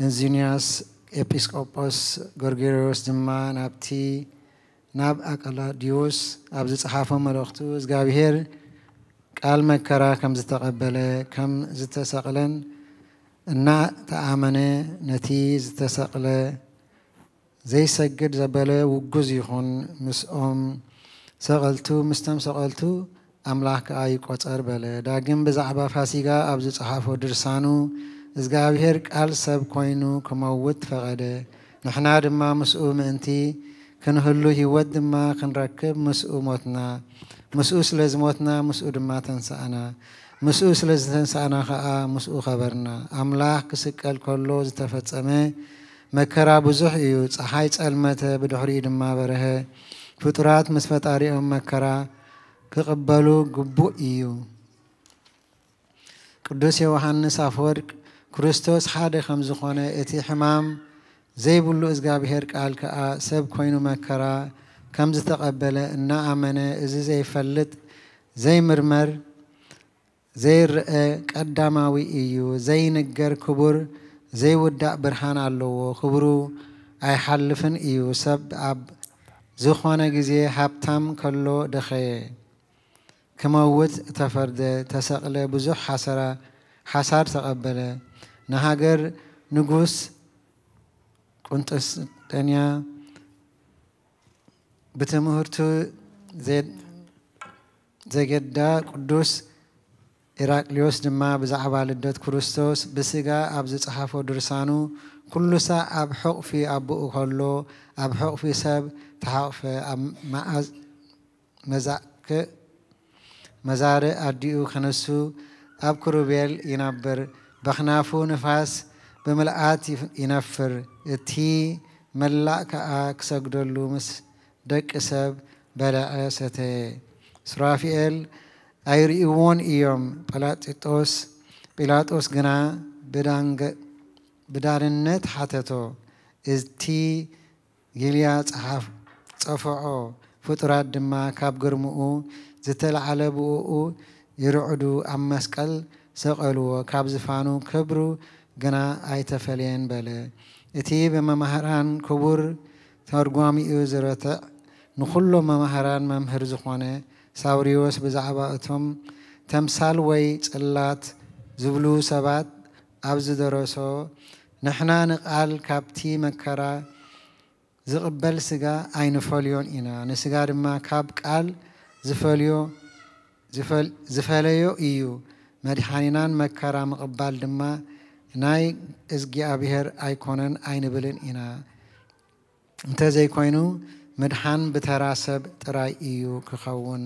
እንዚንያስ ኤጲስቆጶስ ጎርጎርዮስ ድማ ናብቲ ናብ አቀላዲዮስ ኣብ ዝጸሓፈ መልእኽቱ እግዚአብሔር ቃል መከራ ከም ዝተቐበለ ከም ዝተሰቕለን እና ተኣመነ ነቲ ዝተሰቕለ ዘይሰግድ ዘበለ ውጉዝ ይኹን ምስኦም ሰቐልቱ ምስቶም ሰቐልቱ ኣምላኽ ከዓ ይቆፀር በለ። ዳግም ብዛዕባ ፋሲጋ ኣብ ዝጸሓፎ ድርሳኑ እግዚአብሔር ቃል ሰብ ኮይኑ ክመውት ፈቐደ። ንሕና ድማ ምስኡ ምእንቲ ክንህሉ ህይወት ድማ ክንረክብ ምስኡ ሞትና ምስኡ ስለ ዝሞትና ምስኡ ድማ ተንሳእና ምስኡ ስለ ዝተንሳእና ከዓ ምስኡ ኸበርና። ኣምላኽ ክስቀል ከሎ ዝተፈጸመ መከራ ብዙሕ እዩ። ፀሓይ ጸልመተ ብድሕሪኡ ድማ በረኸ። ፍጡራት ምስ ፈጣሪኦም መከራ ክቕበሉ ግቡእ እዩ። ቅዱስ ዮሃንስ አፈወርቅ ክርስቶስ ሓደ ከም ዝኾነ እቲ ሕማም ዘይብሉ እግዚአብሔር ቃል ከዓ ሰብ ኮይኑ መከራ ከም ዝተቐበለ እናኣመነ እዚ ዘይፈልጥ ዘይምርመር ዘይርአ ቀዳማዊ እዩ። ዘይንገር ክቡር ዘይውዳእ ብርሃን ኣለዎ። ክብሩ ኣይሓልፍን እዩ። ሰብ ኣብ ዝኾነ ጊዜ ሃብታም ከሎ ደኸየ ክመውት ተፈርደ ተሰቕለ ብዙሕ ሓሳር ተቐበለ። ንሃገር ንጉስ ቁንጥስጥንያ بتمهرت زجد قدوس إراكليوس دما بزعبال الدت كريستوس بسجا أبز صحافة درسانو كل ساعة أب حق في أبو كله أب حق في سب تحق في مع مزاك مزار أديو خنسو أب كروبيل ينبر بخنافو نفاس بملآت ينفر تي ملاك أكسجدلو مس دك سب بلع سته سرافيل أيريون إيوم بيلاطوس جنا بدارنت حتتو إز تي جليات صفعو فطرات دما كاب جرمو زتل على بوو يرعدو أم مسكال سقلو كاب زفانو كبرو جنا أيتفلين بله إتي بمهران كبر ترجمي يوزرته نخلو مهران ممهر زخانه ساوريوس بزعباتهم تمثال وي صلات زبلو سبات أبز درسو نحنا نقال كابتي مكرا زقبل سجا أين فوليون إنا نسجار ما كاب قال زفليو إيو مدحانينان مكرا مقبال دما ناي إزجي أبيهر أيكونن أين بلن إنا انت زي كوينو ምድሓን ብተራሰብ ጥራይ እዩ ክኸውን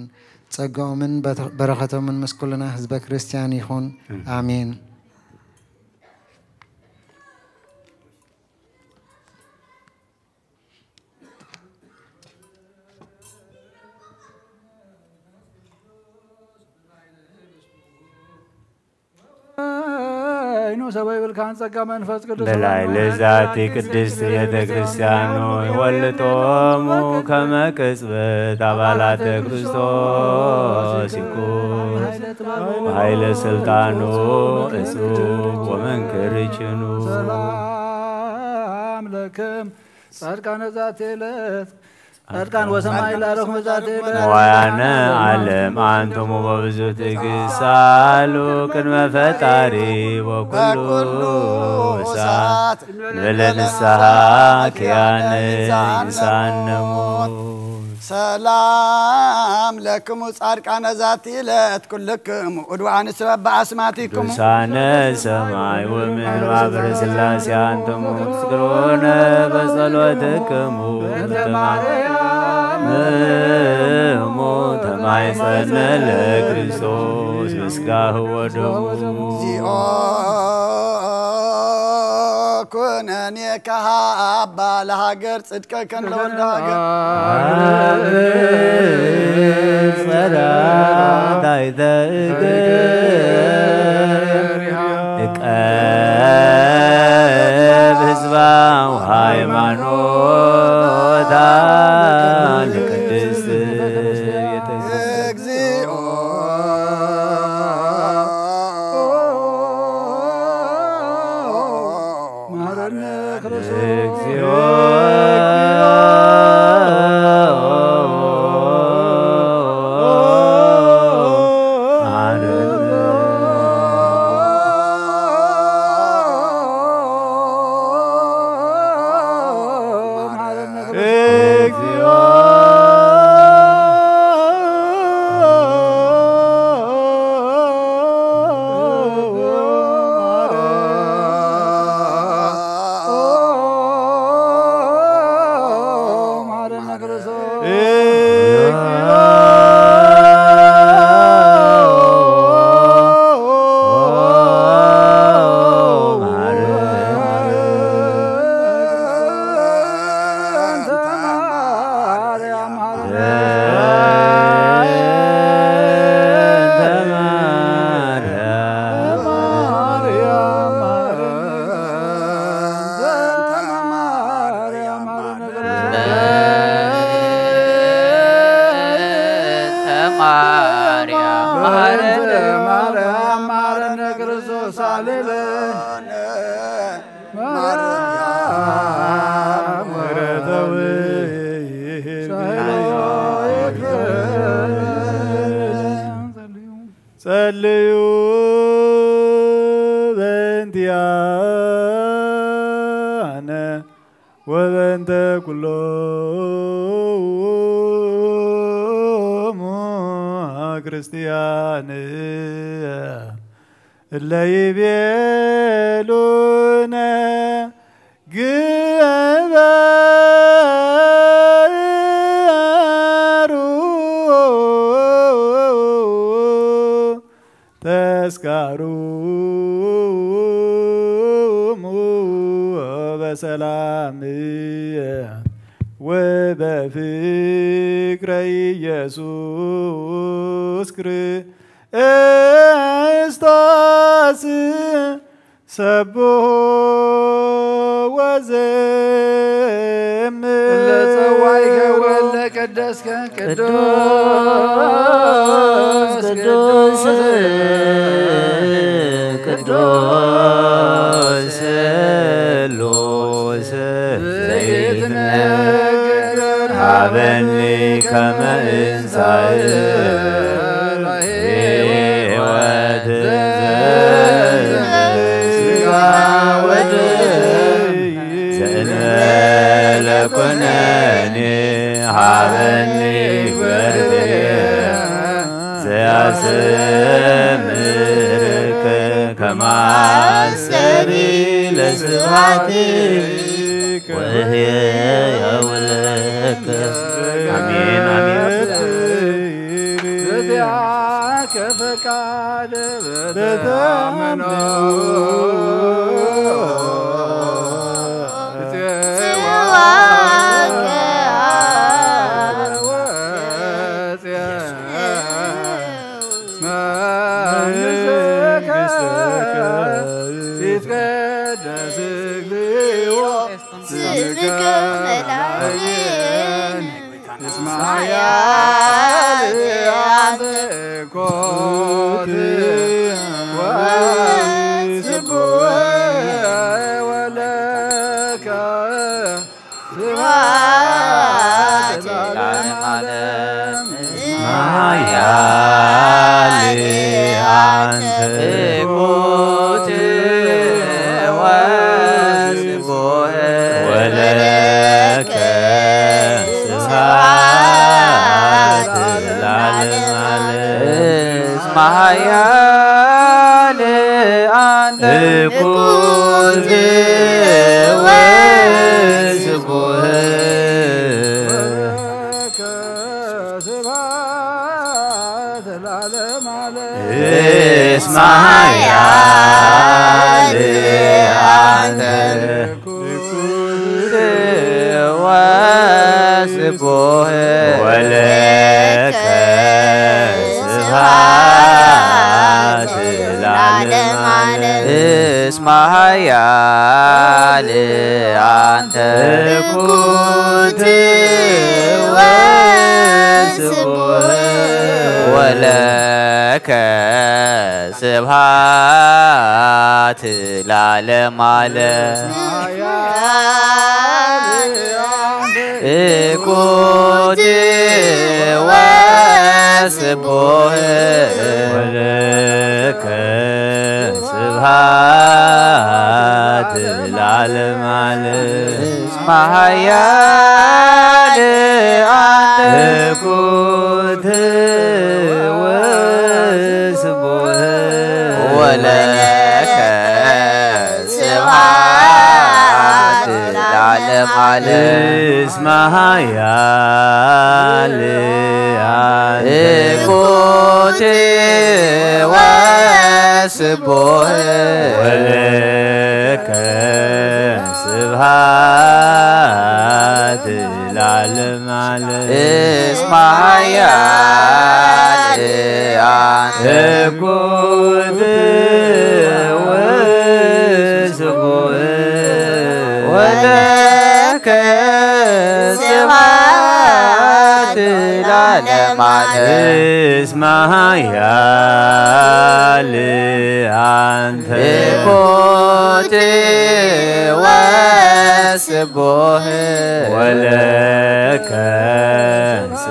ጸጋኦምን በረኸቶምን ምስ ኩልና ህዝበ ክርስቲያን ይኹን አሜን። አይኑ ሰበይ ብልካን ጸጋ መንፈስ ቅዱስ በላይ ለዛቲ ቅድስት ቤተ ክርስቲያን ወልጦሙ ከመ ቅጽበት አባላተ ክርስቶስ ይኩን በኃይለ ስልጣኑ እጹብ ወመንክር ችኑ ሰላም ለክም ጻድቃነ ዛቲ ዕለት ጻድቃን ወሰማይ ላረኹም ዛቲ ዕለት መዋያነ ዓለም አንትሙ በብዙ ትዕግስት ሳሉ ቅድመ ፈጣሪ ወኩሉ እሳት እንበለ ንስሐ ኪያነ ይንሳነሙ ሰላም ለክሙ ጻድቃነ ዛቲ ዕለት ኩልክሙ ዕዱዋን ስበብ አስማቲክሙ ቅዱሳነ ሰማይ ወምድር ማኅበረ ሥላሴ አንትሙ ትዝክሩነ በጸሎትክሙ እሙ ተማይጸነ ለክርስቶስ ምስጋሁ ወደሙ ዚኦ ኩነኔ ከሃባ ለሀገር ጽድቀከን ለወልደ ሀገር ጸራታይተ እቀብ ህዝባ ወሃይማኖታ ለቅድስት ቤተ እግዚኦ ማረነ እግዚኦ ጸልዩ በእንቲአነ ወበእንተ ኩሎሙ ክርስቲያን እለ ይቤሉነ ግበሩ ተስካሩሙ በሰላም ወበፍቅረ ኢየሱስ ክርስቶስ ሰብሖ ወዘምር ለጸዋዕከ ወለቀደስከ ቅዱስ ቅዱስ ቅዱስ ሎስ ዘይትነገር ሀበኒ ከመ እንሣእ ሕይወት ዘሥጋ ወደም ዘእንበለ ኩነኔ ሀበኒ ፍርዴ ዘያስተምርከ ከመ አሰሪ ለስብሐቲከ وهي يولك آمين آمين بدعك فقاد سبحات العالم على إكوتي وسبوه ولك سبحات العالم على اسمع يا إكوتي ولك سبحات العالم على اسمها يا إكوتي وسبوه ولك سبحات العالم على اسمها يا إكوتي ولك سبحات العالم على اسمها يا أنت إكوتي وسبوه ولك سبحات العالم على اسمها يا ولك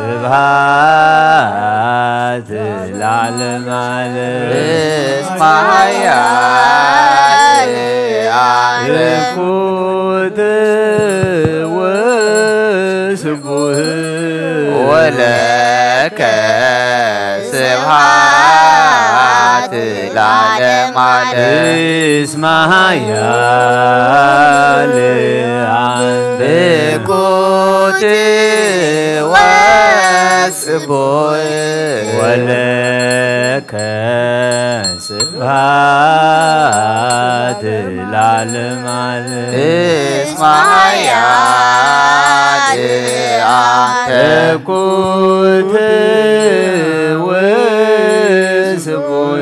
سبحات العالم على اسمها يا إكوتي وسبوه ولك سبحات العالم على اسمها يا إكوتي وسبوه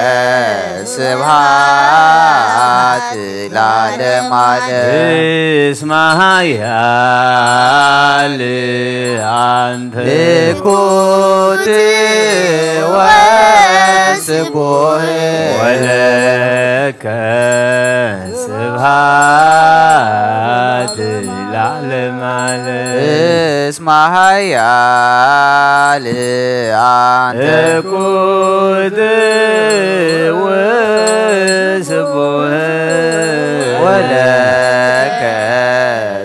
ولك سبحات العالم على اسمها يا إكوتي وسبوه ولك سبحات العالم على اسمها يا إكوتي وسبوه ولك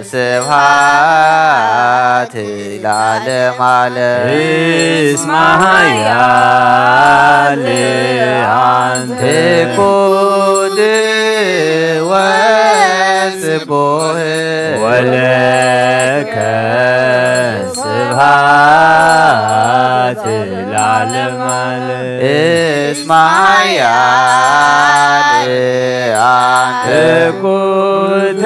سبحات ለዓለም ዓለም እስመ ኃያል አንተ ኩድ ወስቡህ ወለከ ስብሐት ለዓለም ዓለም እስመ ኃያል አንተ ኩድ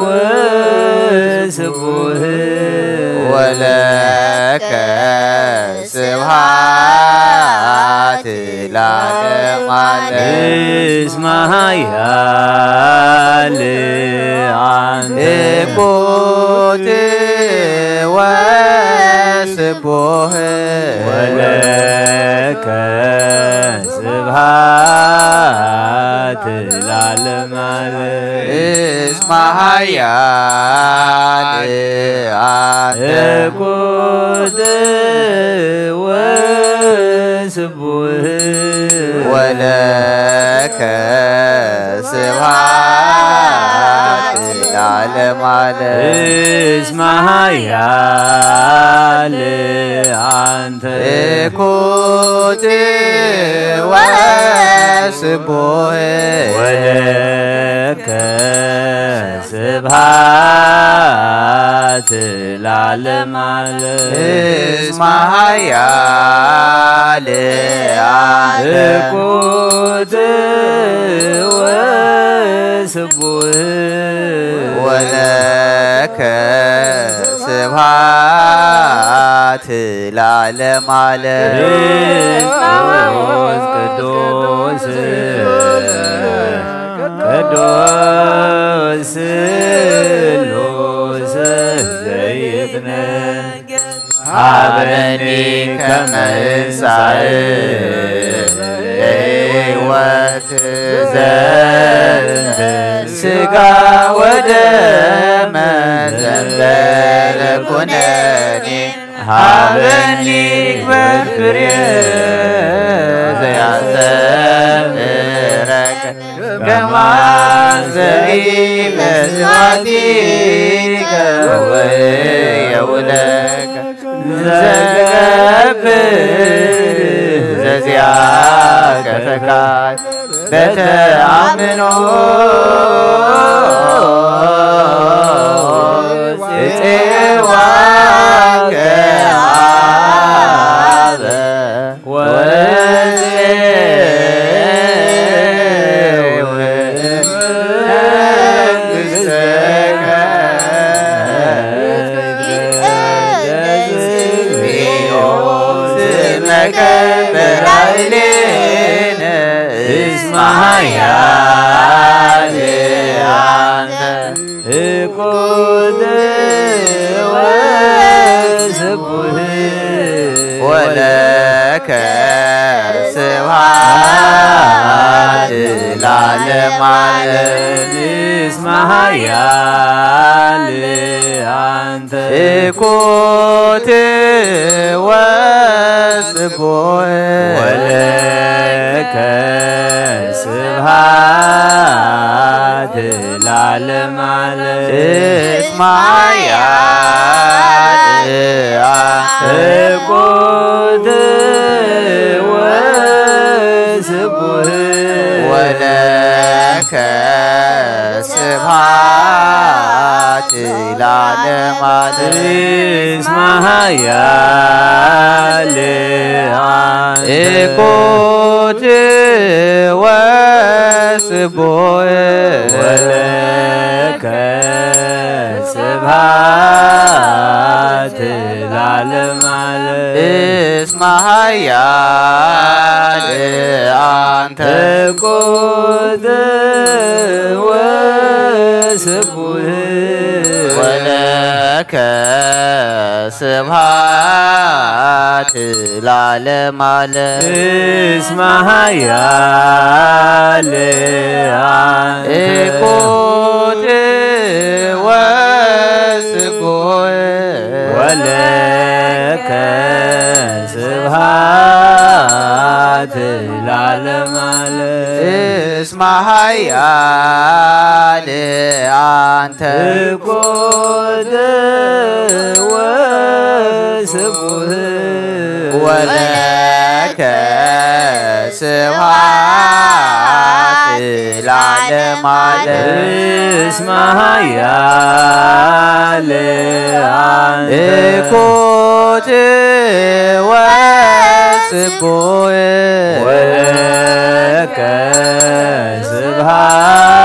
ወስቡህ ወለከ ስብሐት ለዓለም ዓለም እስመ ኃያል አንተ ኩድ ወስቡህ ወለከ ስብሐት ለዓለም ዓለም እስመ ኃያል አንተ ኩድ ወስቡህ ወለከ ስብሐት ለዓለም ዓለም እስመ ኃያል አንተ ኩድ ወስቡህ ወለከ ስብሐት ለዓለም ዓለም እስመ ኃያል አንተ ኩድ ወስቡህ ወለከ ስብሐት ለዓለም ዓለም ቅዱስ ቅዱስ ስሉስ ዘይትነገር ሀበኒ ከመ ሕይወት ዘንተ ሥጋ ወደመ ዘንበለ ኩነኔ ሀበኒ በፍሬ ዘያስተምረከ ከማንዘሪ መስዋዕቲከ ወየውለከ ዘገብር ዘዚአከ ፈቃድ በተአምኖ እፄዋከ አበ እስመ ኃያል አንተ ኩድ ወስቡህ ወለከ ስብሐት ለዓለም ዓለም እስመ ኃያል አንተ ኩድ ወስቡህ ወለከ ስብሐት ለዓለም ዓለም እስመ ኃያል አንተ ኩድ ወስቡህ ወለከ ስብሐት ለዓለም ዓለም እስመ ኃያል አንተ ኩድ ወስቡህ ወለከ ስብሐት ለዓለም ዓለም እስመ ኃያል አንተ ኩድ ወስቡህ ወለከ ስብሐት ለዓለም ዓለም እስመ ኃያል አንተ ኩድ ወስቡህ ወለከ ስብሐት ለዓለም ዓለም እስመ ኃያል አንተ እኮት ወስቡህ ወለከ ስብሐት ለዓለመ ዓለም እስመ ኃያል አንተ እኮት ወስቡህ ወለከ ስብሐት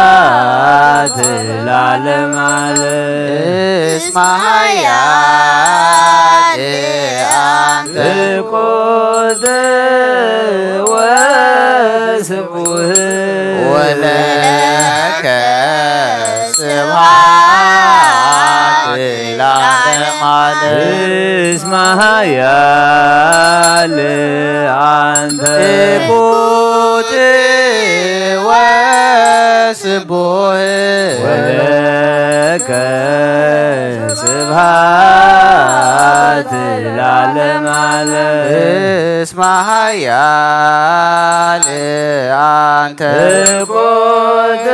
ለዓለመ ዓለም እስመ ኃያል አንተ እኮት ወስቡህ ወለከ ስብሐት ለዓለመ ዓለም እስመ ኃያል አንተ እኩት ወስቡህ ወለከ ስብሐት ለዓለመ ዓለም እስመ ኃያል አንተ እኮት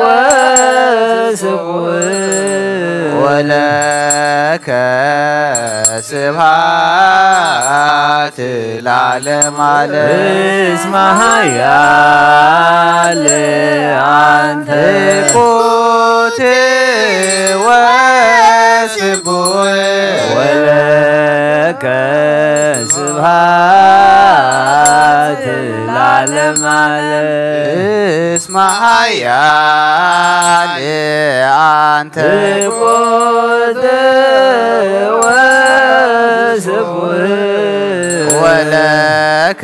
ወስቡህ ወለከ ስብሐት ለዓለመ ዓለም እስመ ኃያል አንተ እኩት ወስቡህ ወለከ ስብሐት ለዓለመ ዓለም እስመ ኃያል አንተ እኮት ወስቡህ ወለከ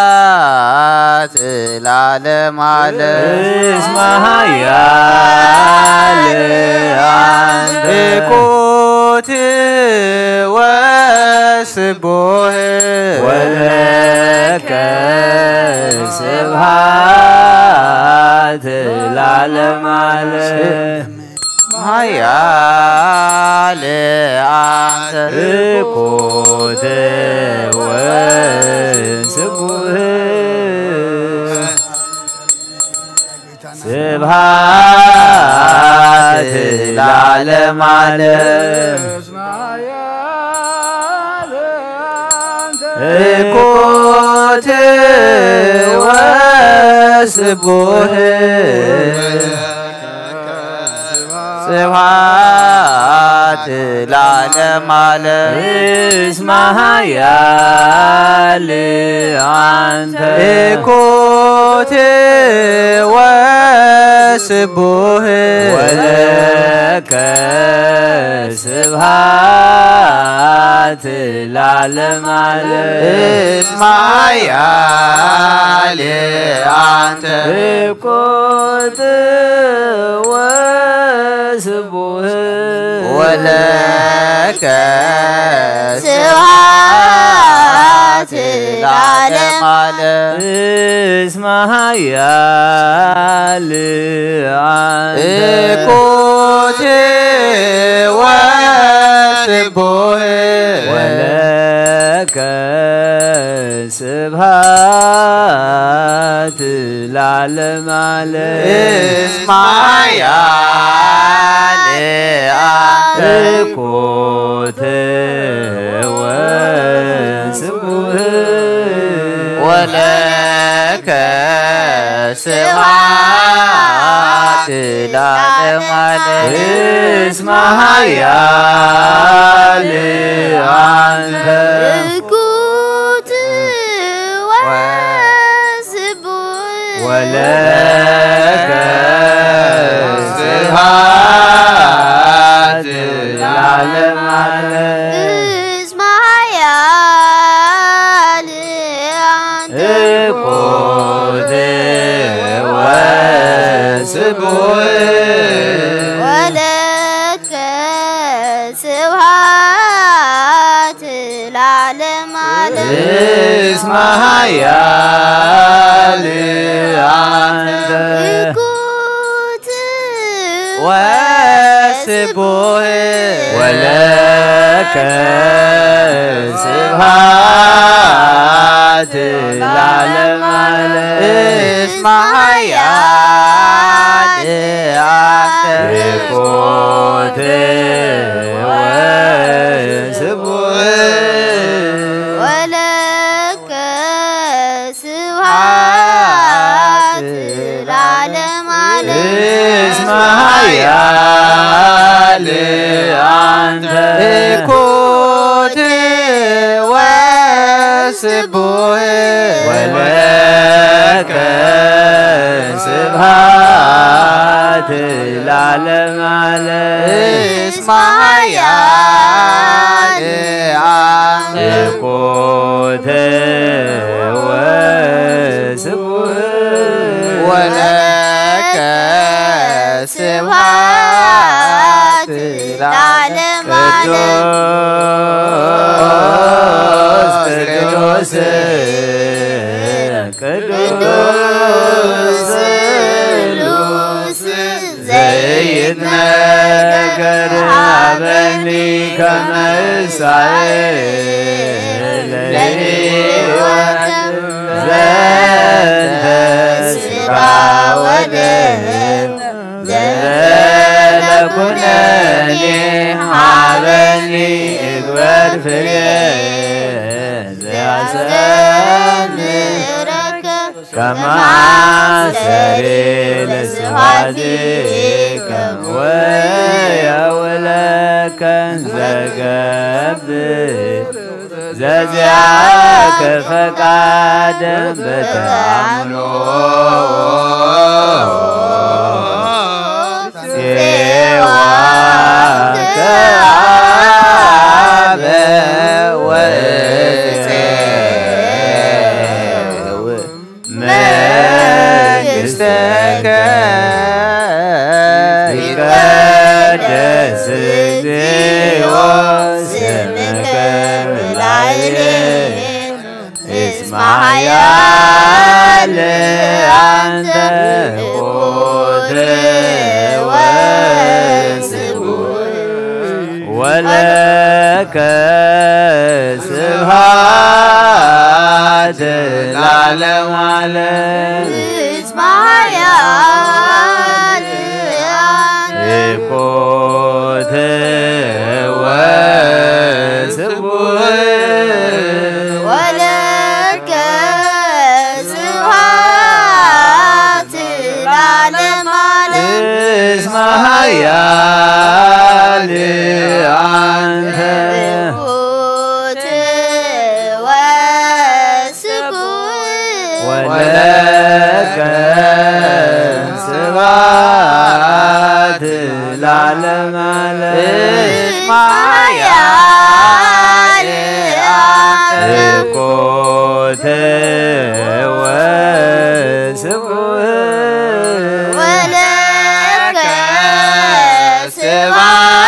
ስብሐት ለዓለመ ዓለም እስመ ኃያል አንተ እኩት ወስቡህ ወለከ ስብሐት ለዓለመ ዓለም ኃያል አንተ እኮት ወስቡህ ስብሐት ለዓለመ ዓለም እኩት ወስቡህ ስብሐት ለዓለመ ዓለም እስመ ኃያል አንተ እኩት ወስቡህ ወለከ ስብሐት ለዓለመ ዓለም እስመ ኃያል አንተ እኮት ወስቡህ ወለከ ስብሐት ለዓለመ ዓለም እስመ ኃያል አንተ እኩት ወስቡህ ወለከ ስብሐት ለዓለመ ዓለም እስመ ኃያል አንተ እኮት ወስቡህ ወለከ ስብሐት ለዓለመ ዓለም እስመ ኃያል አንተ እኩት ወስቡህ ወለከ ስብሐት ለዓለመ ዓለም እስመ ኃያል አንተ እኮት ወስቡህ ወለከ ስብሐት ለዓለመ ዓለም እስመ ኃያል አንተ እኩት ወስቡህ ወለከ ስብሐት ለዓለመ ዓለም እስመ ኃያል يكوت وسبوه ولك سبحات العالم عليك اسمها يا أنت يكوت وسبوه ولك سبحات العالم عليك اسمها يا يكوت وسبوه ولك سبحات العالم قدوس قدوس قدوس زيد نجر عبني كما إسرائيل زاد سبع ودم زاد كناني عبني إدوار فريد زعسان كما سريل سوادك ويا ولك زقب زازعك فقاد بتعملو سواك مجلسك يقدس واسمك بالعين اسمع يا أنت قدر وسبوه ولك سبحات العالم عليك اسمع يا يكوت وسبوه ولك سبحات العالم عليك اسمها يا أنت يكوت وسبوه ولك سبحات العالم عليك اسمع يا يكوت وسبوه ولك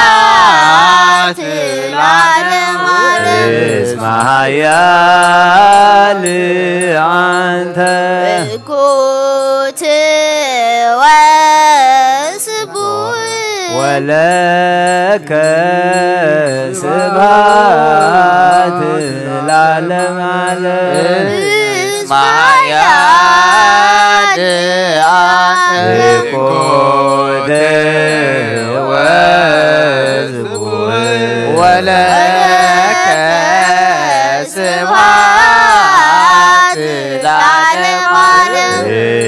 سبحات العالم عليك اسمها يا أنت يكوت وسبوه ولك سبحات العالم عليك اسمع يا يكوت وسبوه ولك سبحات العالم عليك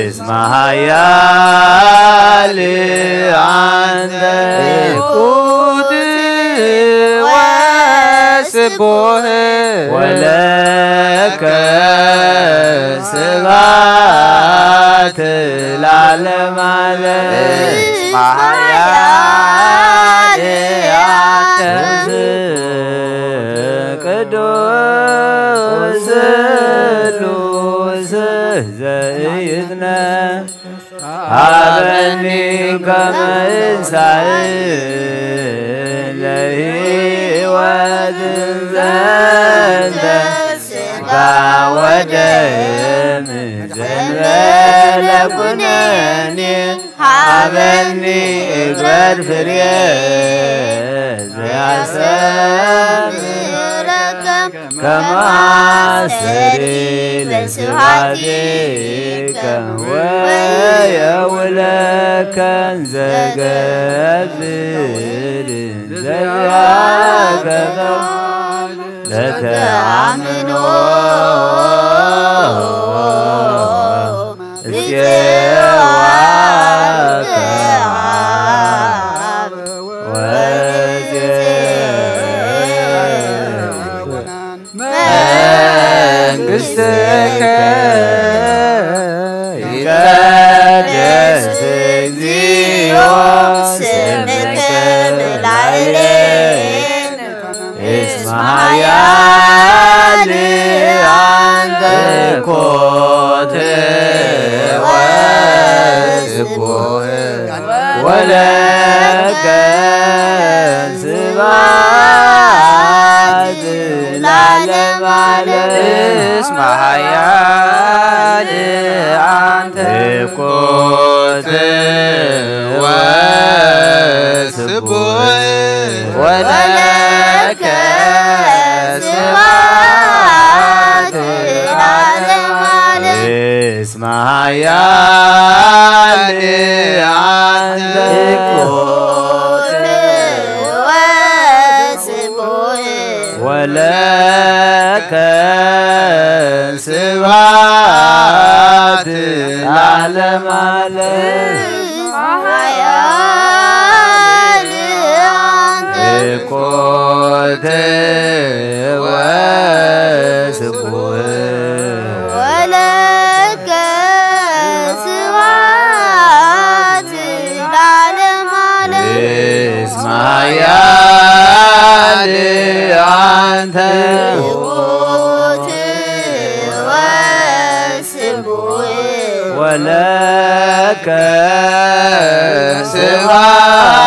اسمها يا أنت يكوت وسبوه ولك سبحات العالم عليك اسمع يا قدوس لوس زيدنا عبني كما إسرائيل وذنزاد سبع ودم زنبال كناني عبني إقبال فريد عسام كما سري لسوادك ويا ولك كنز جبل زيك منجستك يقدس زيوس اسمك العلين اسمها يالي عندك قوت واسبوه ولك سبات العالم على اسمها يالي عندك قوت واسبوه ولك سبات العالم على اسمها يالي عندك قوت واسبوه ولك سبات العالم على اسمها يالي عندك قوت واسبوه ولك سبات العالم على اسمها يالي عندك قوت واسبوه ولك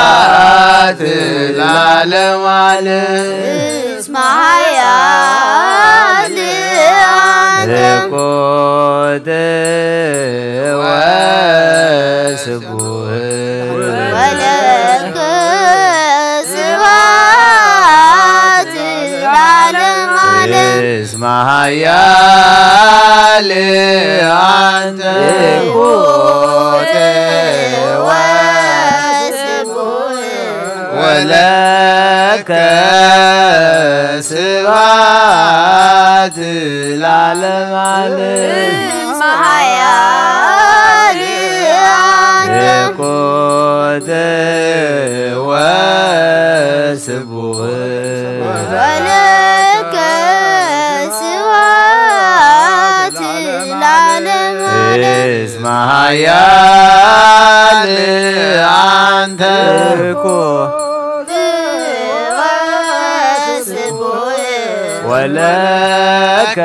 سبات العالم على اسمها يالي عندك قوت واسبوه ولك سبات العالم على اسمها يالي عندك قوت واسبوه ولك سبات العالم على اسمها يالي عندك قوت واسبوه ولك سبات العالم على اسمها يالي عندك قوت واسبوه ولك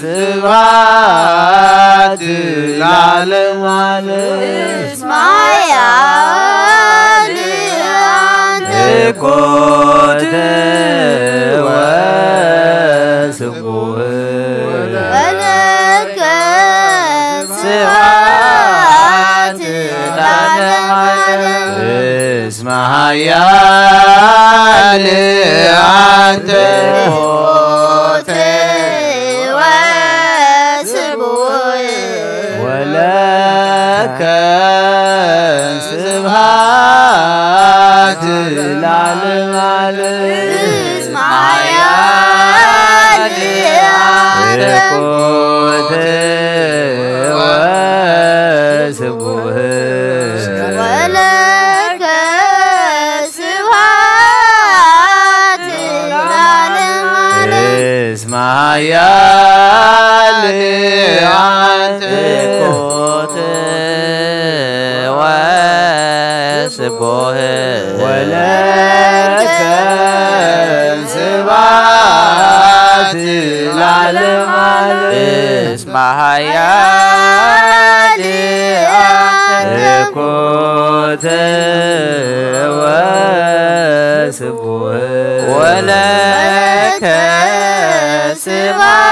سبات العالم على اسمها يالي عندك قوت واسبوه ولك سبات العالم على اسمها يالي عندك قوت واسبوه ولك سبات العالم على اسمها يالي عندك قوت واسبوه ولك سبات العالم على اسمها يالي عندك قوت واسبوه ولك سبات العالم على اسمها يالي عندك قوت واسبوه ولك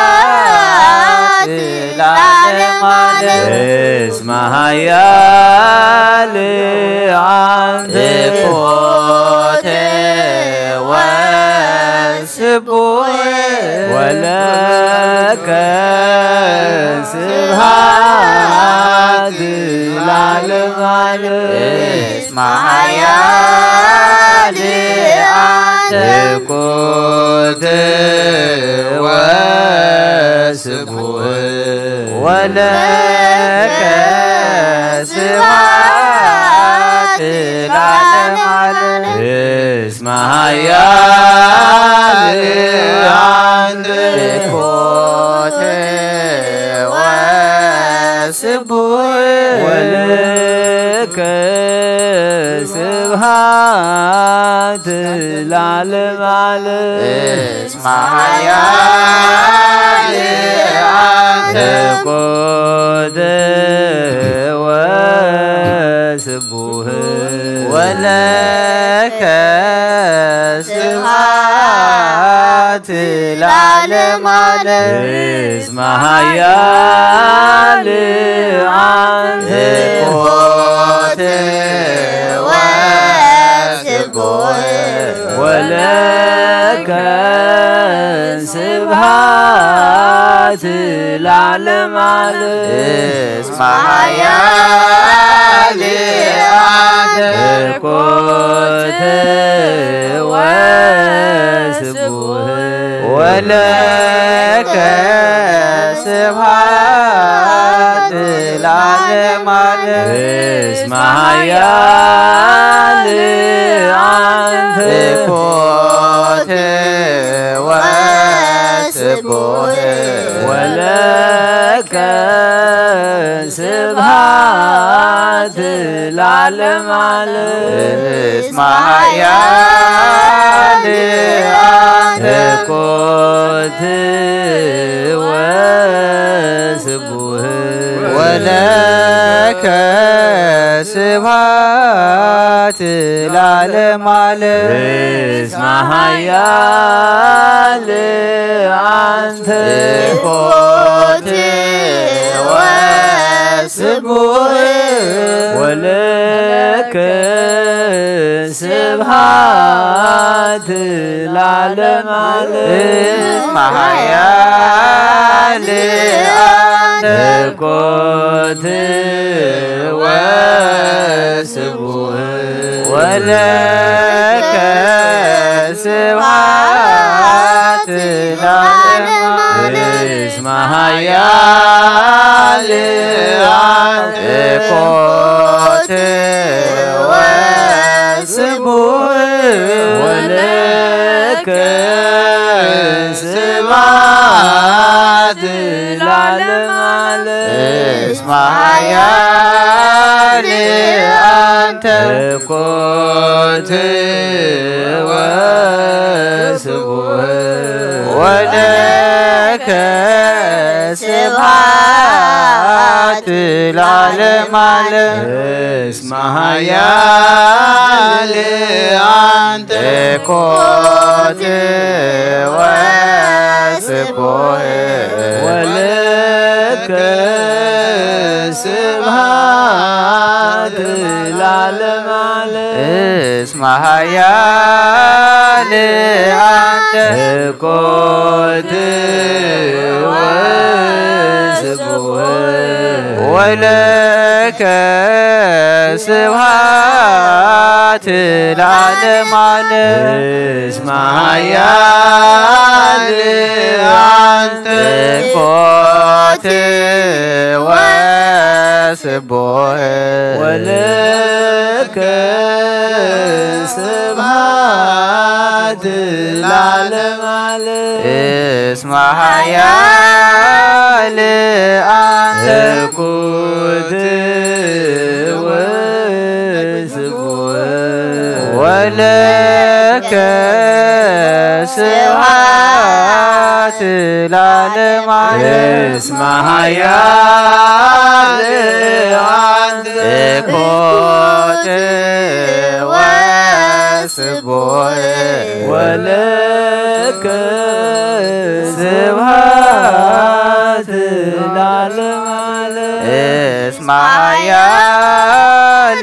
سبات العالم على اسمها يالي عندك قوت واسبوه ولك سبات العالم ለዓለም ዓለም እስመ ኃያል አንተ ትኩት ወስቡሕ ወለከ ስብሐት ለዓለም ዓለም እስመ ኃያል አንተ ትኩት ወስቡሕ ወለከ ስብሐት ለዓለም ዓለም እስመ ኃያል አንተ ትኩት ወስቡሕ ወለከ ስብሐት ለዓለም ዓለም እስመ ኃያል አንተ ትኩት ወስቡሕ ወለከ ስብሐት ለዓለም ዓለም እስመ ኃያል አንተ ትኩት ወስቡሕ ወለከ ስብሐት ለዓለም ዓለም እስመ ኃያል አንተ ትኩት ወስቡሕ ወለከ ስብሐት ለዓለም ዓለም እስመ ኃያል አንተ ትኩት ወስቡሕ ወለከ ስብሐት ለዓለም ዓለም እስመ ኃያል አንተ ትኩት ወስቡሕ ወለከ ስብሐት ለዓለም ዓለም እስመ ኃያል አንተ ትኩት ወስቡሕ ወለከ ስብሐት ለዓለም ዓለም እስመ ኃያል አንተ ትኩት ወስቡሕ ወለከ ስብሐት ለዓለም ዓለም እስመ ኃያል አንተ ትኩት ወስቡሕ ወለከ ስብሐት ለዓለም ዓለም እስመ ኃያል አንተ ትኩት ወስቡሕ ወለከ ስብሐት ለዓለም ዓለም እስመ ኃያል አንተ ትኩት ወስቡሕ ወለከ ስብሐት ለዓለም ዓለም እስመ ኃያል አንተ ትኩት ወስቡሕ ወለከ ስብሐት ለዓለም ዓለም እስመ ኃያል አንተ ትኩት ወስቡሕ ወለከ ስብሐት ለዓለም ዓለም እስመ ኃያል አንተ ትኩት ወስቡሕ ወለከ ስብሐት ለዓለም ዓለም እስመ ኃያል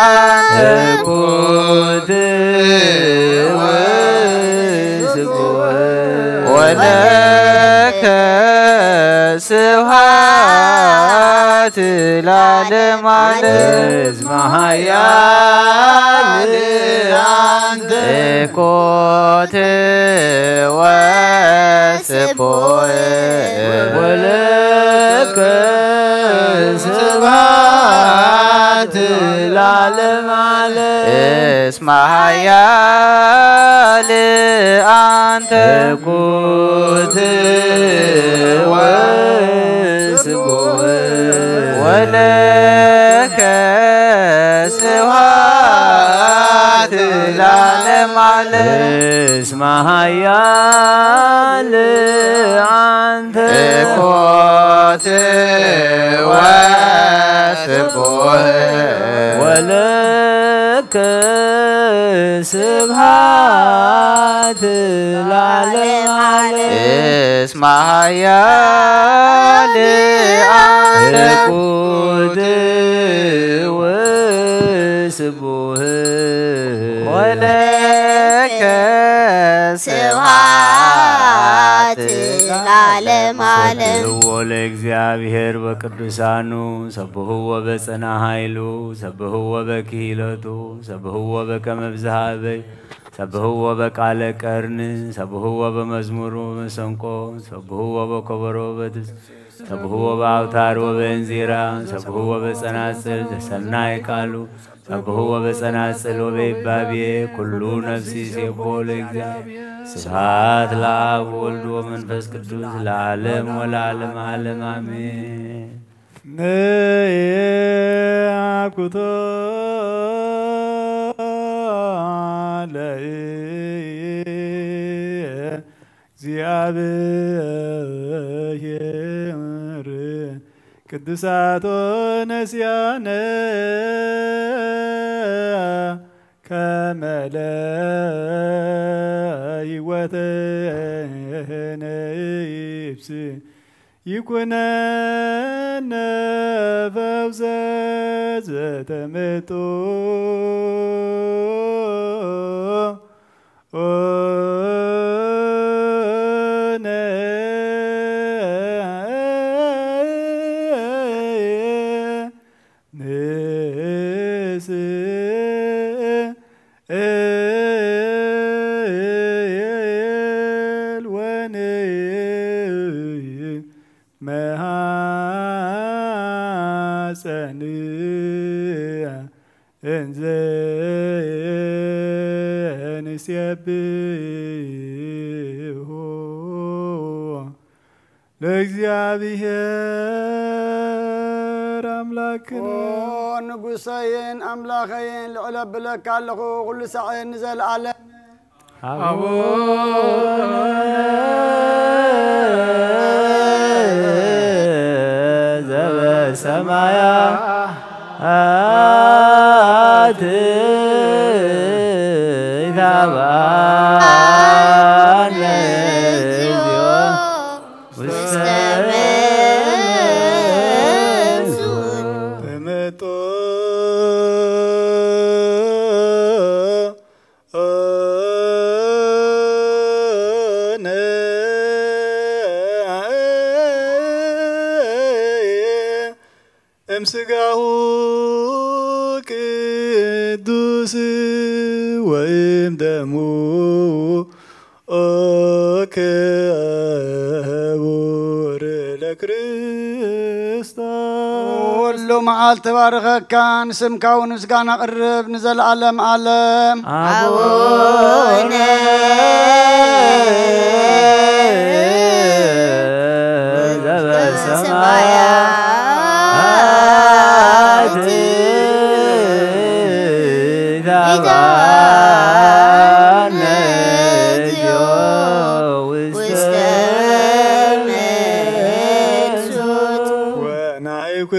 አንተ ትኩት ወስቡሕ ወለከ ስብሐት ስብሐት ለዓለመ ዓለም እስመ ኃያል አንተ እኮት ወስቡሕ ወለከ ስብሐት ለዓለመ ዓለም እስመ ኃያል አንተ እኩት ወስቡሕ ወለከ ስብሐት ለዓለመ ዓለም እስመ ኃያል አንተ እኮት ወስቡሕ ወለከ ስብሐት ለዓለመ ዓለም እስመ ኃያል አንተ እኩት ወስቡሕ ወለከ ስብሐት ለዓለመ ዓለም ሰብሕዎ ለእግዚአብሔር በቅዱሳኑ ሰብሕዎ በጽና ኃይሉ ሰብሕዎ በክሂለቱ ሰብሕዎ በከመ ብዝሃ በይ ሰብሕዎ በቃለ ቀርን ሰብሕዎ በመዝሙሩ መሰንቆ ሰብሕዎ በከበሮ በትስ ሰብሕዎ በአውታር ወበእንዚራ ሰብሕዎ በጸናጽል ዘሰናይ ቃሉ ሰብሕዎ በጸናጽል ወበይባቤ ኩሉ ነፍሲ ሴብሖ ለእግዚአብሔር ስብሐት ለአብ ወወልድ ወመንፈስ ቅዱስ ለዓለም ወለዓለመ ዓለም አሜን። ነአኩቶ ለእግዚአብሔር ቅዱሳቶ ነስያነ ከመ ለሕይወትነ ይብስ ይኩነነ ፈውሰ ዘተመጦ ንሴብሖ ለእግዚአብሔር አምላክነ ንጉሰይን አምላኸይን ልዕለ ብለካ ኣለኹ ኩሉ ሰዓት ንዘለዓለም ዘበሰማያት ይትባረክ እግዚኦ ውስተ ተመጦ እምስጋሁ ቅዱስ ወይም ደሙ ክቡር ለክርስቶስ ኩሉ መዓልቲ ባርከካን ስምካውን ምስጋና ቅርብ ንዘለዓለም ዓለም አቡነ ዘበሰማያት ይትባረክ እግዚኦ ውስተ መንሱት ወናይኩ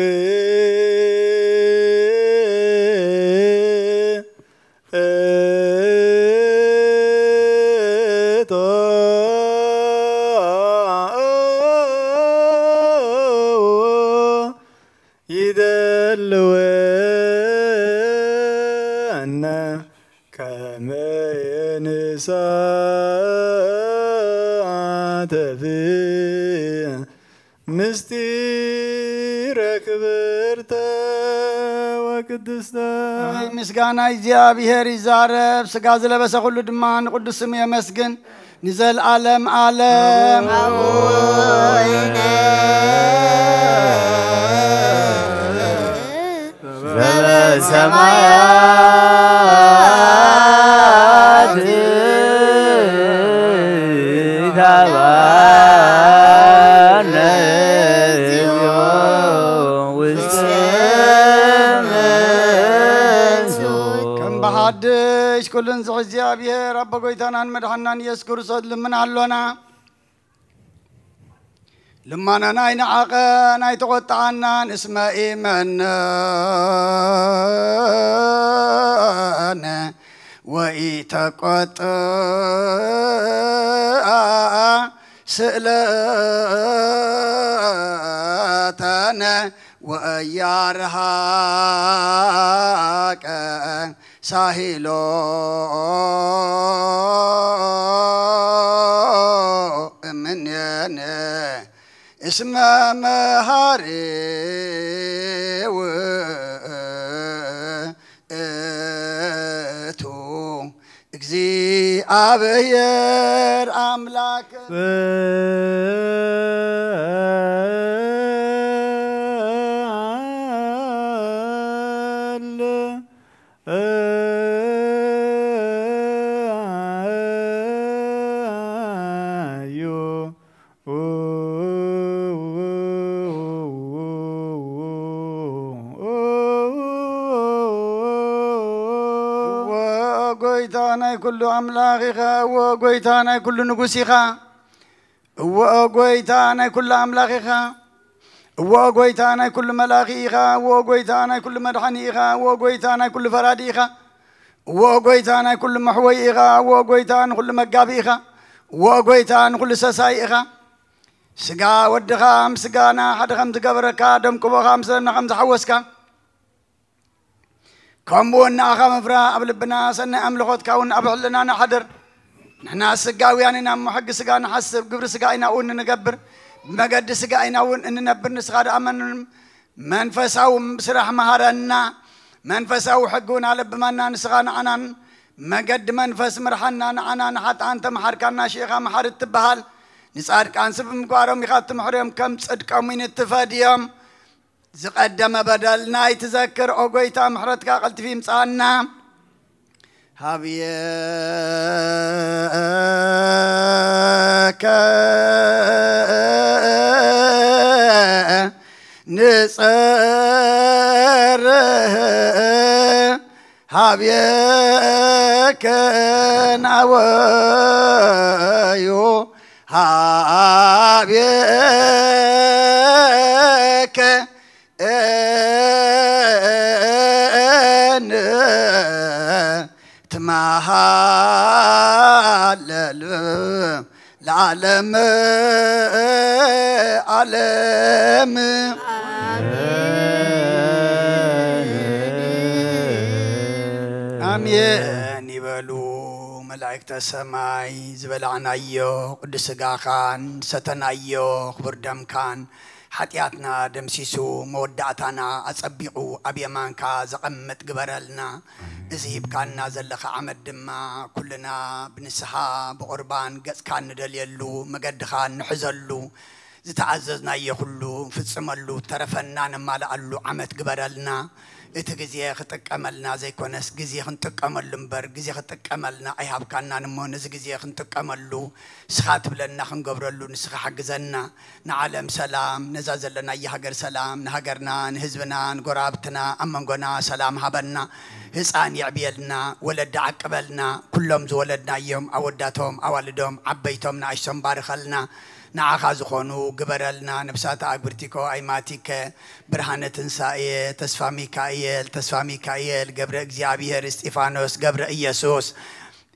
ይደልወነ ከመ የንሳተፍ ምስጢረ ክብር وقدست مسغانا እግዚአብሔር ይዛረብ ስጋ ዝለበሰ ሁሉ ድማ ንቅዱስ ስም የመስግን ንዘል ዓለም ዓለም አቡነ በሰማያት ታባነ ከም በሃድሽ ኩልን ዝሕ እግዚአብሔር አቦ ጎይታናን መድኃናን ኢየሱስ ክርስቶስ ልምን አሎና لمانا ناين عاقا ناي تقطعنا اسم إيمانا وإتقطع سئلاتنا وأيارهاك ساهلو من ينه اسم مهاري واتو اكزي ابير املاك كل أملاخها وقويتانا كل نقوسها وقويتانا كل أملاخها وقويتانا كل ملاخيها وقويتانا كل مدحنيها وقويتانا كل فراديها وقويتانا كل محويها وقويتانا كل مقابيها وقويتانا كل سسايها سقا ودخام سقانا حد خمس قبركا دم كبو خمسة خمس حوسكا كمبونا أخا مفرا أبلبنا سنة أملخوت كون أبحلنا نحضر نحنا سقاوياننا محق سقا نحسب قبر سقاينا ون نقبر مقد سقاينا ون إن نبر نسخاد أمن منفساو سرح مهارنا منفساو حقونا لبمنا نسخان عنان مقد منفس مرحنا عنان حتى أنت محركنا شيخا محر التبهال نسأل كان سبب مقارم يخاط محرم كم صدق من التفاديهم زقدم بدلنا يتذكر أوقيتا محرتك قلت في مصانا هابيك نصر هابيك ناويو هابيك تمهلل العالم عالم آمين يبلو ملائكة السماء زبلعنا يو قدس قاخان ستنايو خبر دم كان حتياتنا دمسيسو مودعتنا أصبيعو أبيمانكا زقمت قبرلنا إذهب كان زلخ عمد دما كلنا بنسحا بقربان قز كان ندليلو مقدخان نحزلو زتعززنا يخلو فتصملو ترفنا نمالعلو عمد قبرلنا إتجزي خطك أملنا زي كونس جزي خنتك أمل لمبر جزي خطك أملنا أيهاب كنا نمونس جزي خنتك أملو سخات بلنا خنقبرلو نسخ حق زنا نعلم سلام نزازل لنا يهجر سلام نهجرنا نهزبنا نقرابتنا أمنقنا سلام هبنا هسان يعبيلنا ولد عقبلنا كلهم زولدنا يوم أوداتهم أولدهم عبيتهم نعيشهم بارخلنا نعاخذ خونو قبرلنا نبسات أكبرتكو أيماتك برهانة تنسائي تسفى ميكائيل قبر إكزيابير استيفانوس قبر إيسوس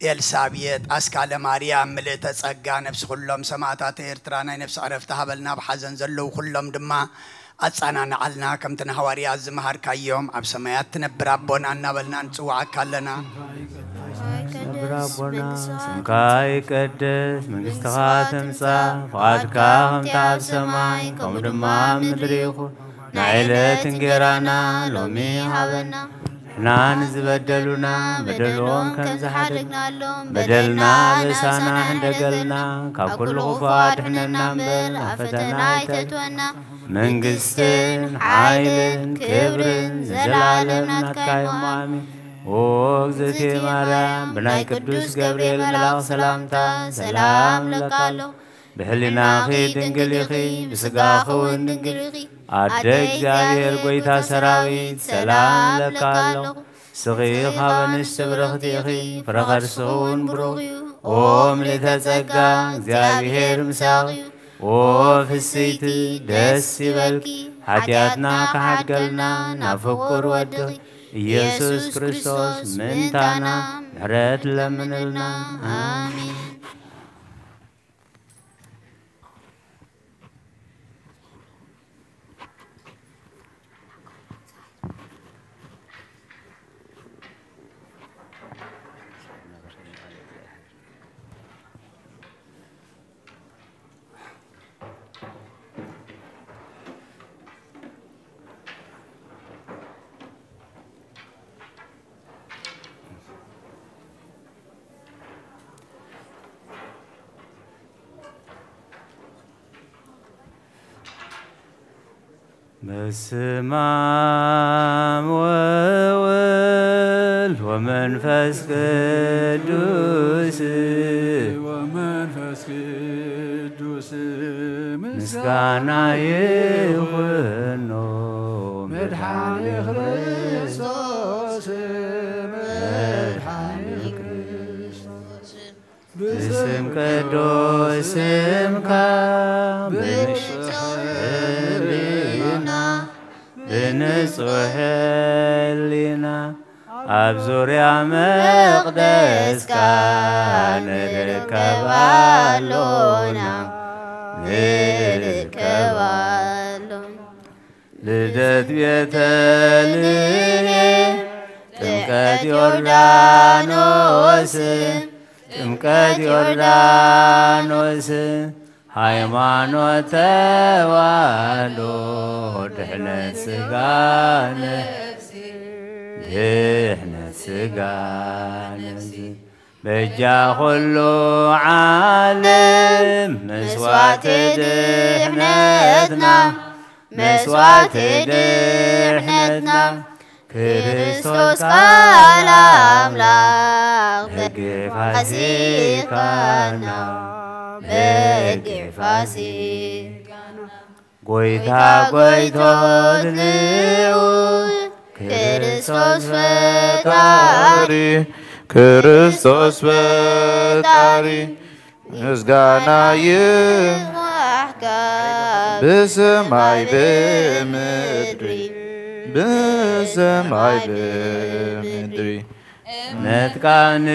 إلسابيت أسكال ماريام مليت تسقى نفس كلهم سماتات إرترانا نفس عرفتها بلنا بحزن زلو كلهم دما أتصانا نعلنا كم تنهواري الزمهر كيوم عبسميات تنبر ربنا نبلنا نسوع كلنا ربنا سمكاي قدس منستها تمسا فقدك هم تعب سماي كم دمام مدريخو نعيلة انجرانا لومي هابنا نان زبدلونا بدلهم كم زحدقنا لهم بدلنا لسانا عندقلنا كل غفات حنا ننبل أفتنا يتتونا من قستن عايلن كبرن زلالم نتكايم آمين وغزتي مرام بناي قدوس جبريل ملاك سلامتا سلام لكالو بحلنا خي دنقليخي بسقاخو دنقليخي عدك جاهر قويتا سراويت سلام لكالو صغير خابن استبرختيخي فرغر سغون بروغيو اوم لتزقا جاهر مساغيو وفي السيت دسي بالكي حتياتنا كحد قلنا نفكر ودغي يسوس كريستوس منتانا نحرت لمنلنا آمين بسمام وول ومنفس قدوس مسكانا يخنو مدحاني خريستوس مدحاني خريستوس بسم قدوس سمكا بنصح لنا أبزوريا مقدس كان نركبالونا لدت بيتالي تمكت يوردانوس ሃይማኖት ተዋህዶ ድሕነት ስጋ ነፍሲ በጃ ኩሉ ዓለም መስዋዕት ድሕነትና ክርስቶስ ቃል አምላክ ሕግ ፋሲካና ጎይታ ጎይቶትንኡ ክርስቶስ ፈጣሪ ምስጋና ይዋሕጋ በሰማይ በምድሪ ነጥቃን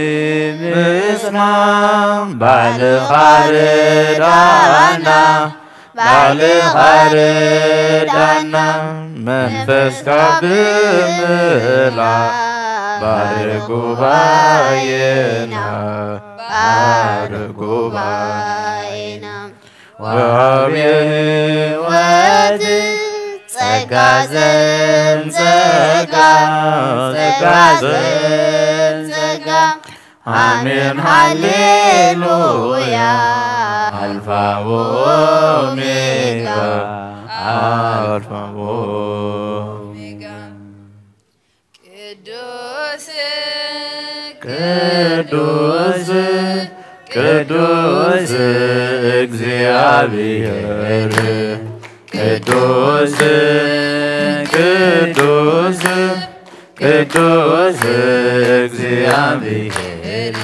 ምስማም ባለኻርዳና መንፈስካ ብምላ ባርጉባኤና ወሃብየ ሕይወት ጸጋ አሜን ሃሌሉያ አልፋ ወኦሜጋ ቅዱስ እግዚአብሔር ቅዱስ እግዚአብሔር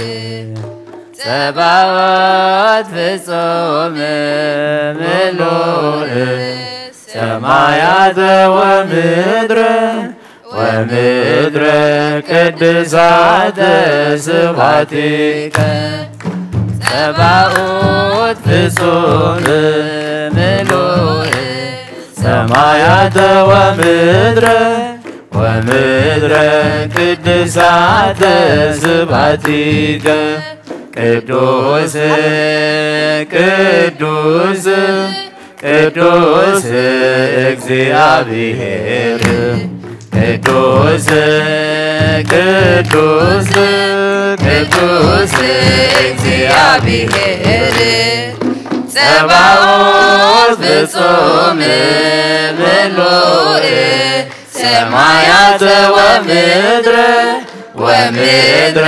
ጸባዖት ፍጹም ምሉእ ሰማያት ወምድረ ቅድሳተ ስብሐቲከ ጸባዖት ፍጹም ምሉእ ሰማያት ወምድረ ቅድሳተ ስብሐቲከ ቅዱስ ቅዱስ እግዚአብሔር ቅዱስ ቅዱስ ቅዱስ እግዚአብሔር ጸባኦት ፍጹም ምሉእ ሰማያት ወምድረ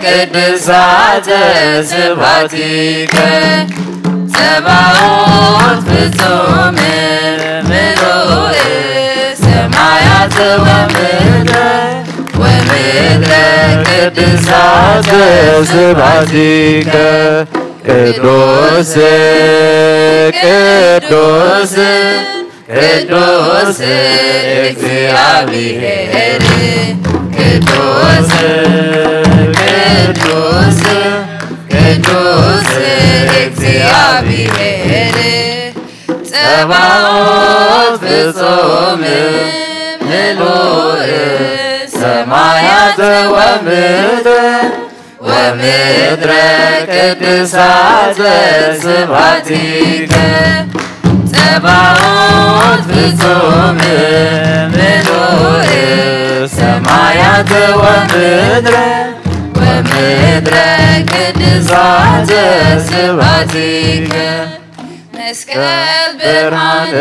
ቅድሳተ ስብሐቲከ ጸባኦት ፍጹም ምሉእ ሰማያት ወምድረ ቅድሳተ ስብሐቲከ ቅዱስ ቅዱስ ቅዱስ እግዚአብሔር ቅዱስ ቅዱስ ቅዱስ እግዚአብሔር ጸባኦት ፍጹም ምሉእ ሰማያት ወምድረ ቅድሳተ ስብሐቲከ ጸባኦት ፍጹም ምሉእ ሰማያት ወምድረ ቅድሳተ ስብሐቲከ መስቀል ብርሃን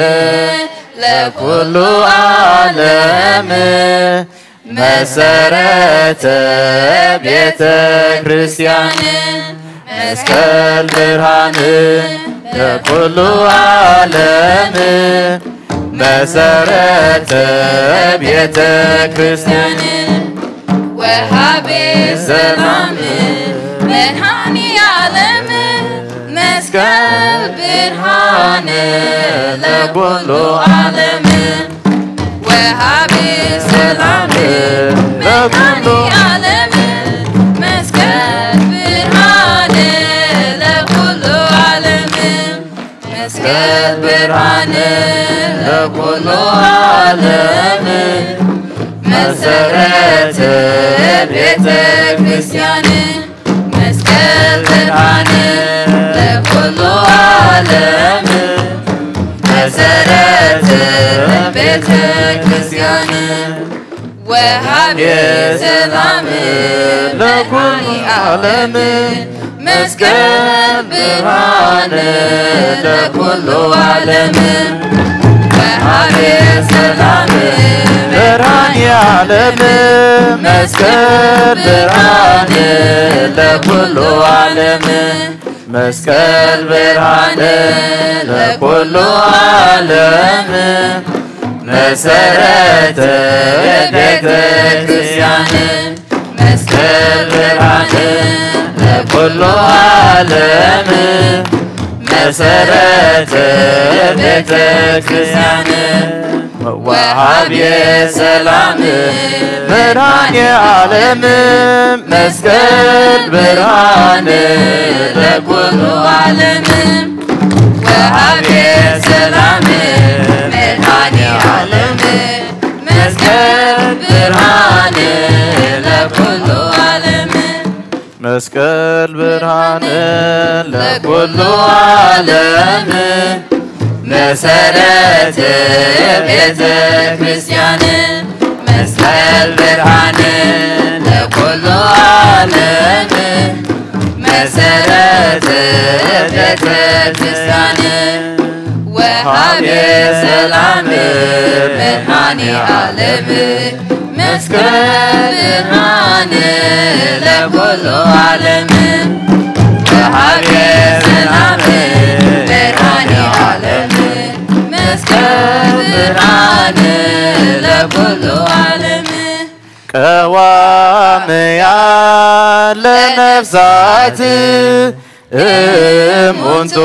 ለኩሉ ዓለም መሰረተ ቤተ ክርስቲያን መስቀል ብርሃን ለኩሉ ዓለም መሰረተ ቤተ ክርስቲያን ወሃቤ ሰላም ብርሃን ዓለም መስቀል ብርሃን ለኩሉ ዓለም ወሃቤ ሰላም ለኩሉ ዓለም መስቀል ብርሃን ለኩሉ ዓለም መስቀል ብርሃን ለኩሉ ዓለም መሰረተ ቤተ ክርስቲያን መስቀል ብርሃን ለኩሉ ዓለም መሰረተ ቤተ ክርስቲያን ወሃቤ ሰላም ለኩሉ ዓለም መስቀል ብርሃን ለኩሉ ዓለም ወሃቤ ሰላም ብርሃን ዓለም መስቀል ብርሃን ለኩሉ ዓለም መስቀል ብርሃን ለኩሉ ዓለም መሰረተ ቤተ ክርስቲያን መስቀል ብርሃን ለኩሉ ዓለም መሰረተ ቤተ ክርስቲያን ወሃቤ ሰላም ብርሃን ዓለም መስቀል ብርሃን ለኩሉ ዓለም ወሃቤ ሰላም ብርሃን ዓለም መስቀል ብርሃን ለኩሉ ዓለም መስቀል ብርሃን ለኩሉ ዓለም መሰረተ ቤተ ክርስቲያን መስቀል ብርሃን ለኩሉ ዓለም መሰረተ ቤተ ክርስቲያን ወሃቤ ሰላም ብርሃን ዓለም መስቀል ብርሃን ለኩሉ ዓለም ወሃቤ ሰላም ብርሃን ዓለም መስቀል ብርሃን ለኩሉ ዓለም ቀዋምያን ለነፍሳት እሙንቱ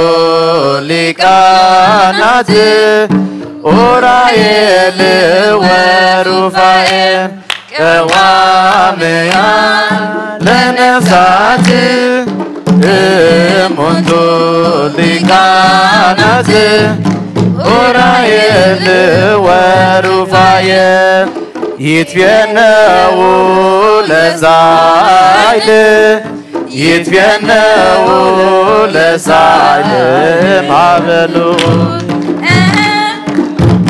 ሊቃናት ኡራኤል ወሩፋኤል ቀዋምያን ለነፍሳት እሙንቱ ሊቃናት ኡራኤል ወሩፋኤል ይትፌነው ለዛይል ይትፌነው ለዛይል ማበሉ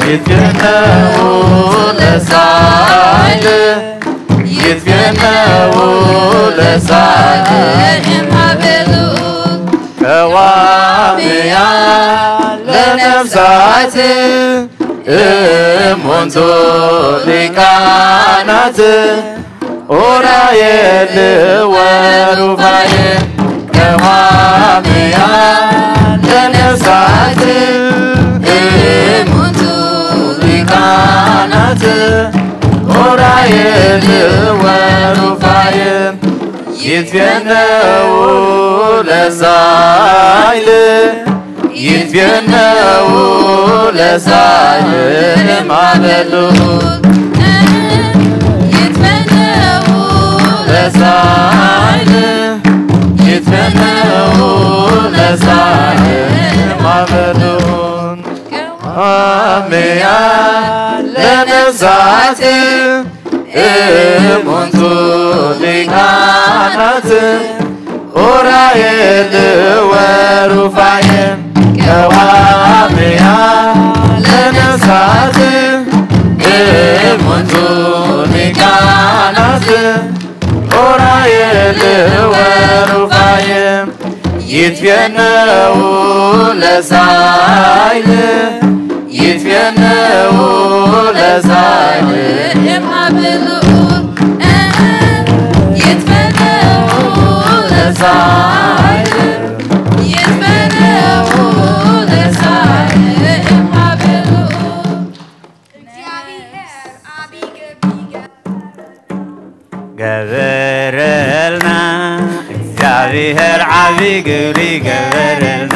يتفنوا لسائل يتفنوا لسائل كواميا لنفسات منذ لكانت ورايل ورفايل كواميا لنفسات منذ لكانت ورايل ورفايل يتفنوا لسائل يتفنوا لسائل معبدون يتفنوا لسائل يتفنوا لسائل معبدون أميا لنفسات منذ لكانت ورايل ورفايل كواميا لنفسات منذ لكانت ورايل ورفايل يتفنوا لسائل يتفنوا لسائل يتفنوا لسائل يتفنوا لسائل قبرلنا እግዚአብሔር ዓብይ ግብሪ ገበረልና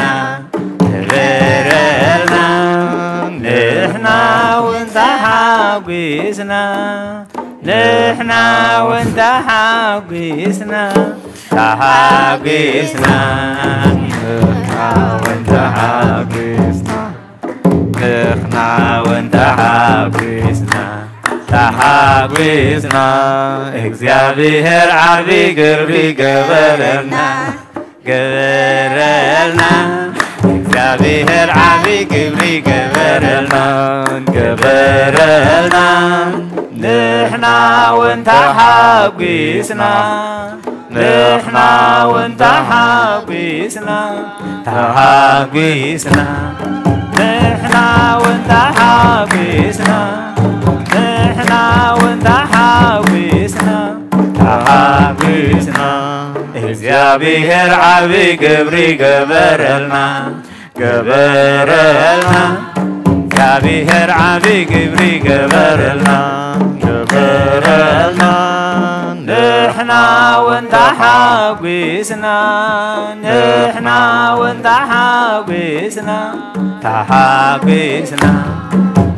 ገበረልና ንሕና እውን ተሓጒስና ንሕና እውን ተሓጒስና ተሓጒስና ንሕና እውን ተሓጒስና ንሕና እውን ተሓጒስና ተሓጒስና እግዚአብሔር ዓብይ ግብሪ ገበረልና ገበረልና እግዚአብሔር ዓብይ ግብሪ ገበረልና ገበረልና ንሕና እውን ተሓጒስና ንሕና እውን ተሓጒስና ተሓጒስና ንሕና እውን ተሓጒስና ንሕና እውን ተሓጒስና ተሓጒስና እግዚአብሔር ዓብይ ግብሪ ገበረልና ገበረልና እግዚአብሔር ዓብይ ግብሪ ገበረልና ገበረልና ንሕና እውን ተሓጒስና ንሕና እውን ተሓጒስና ተሓጒስና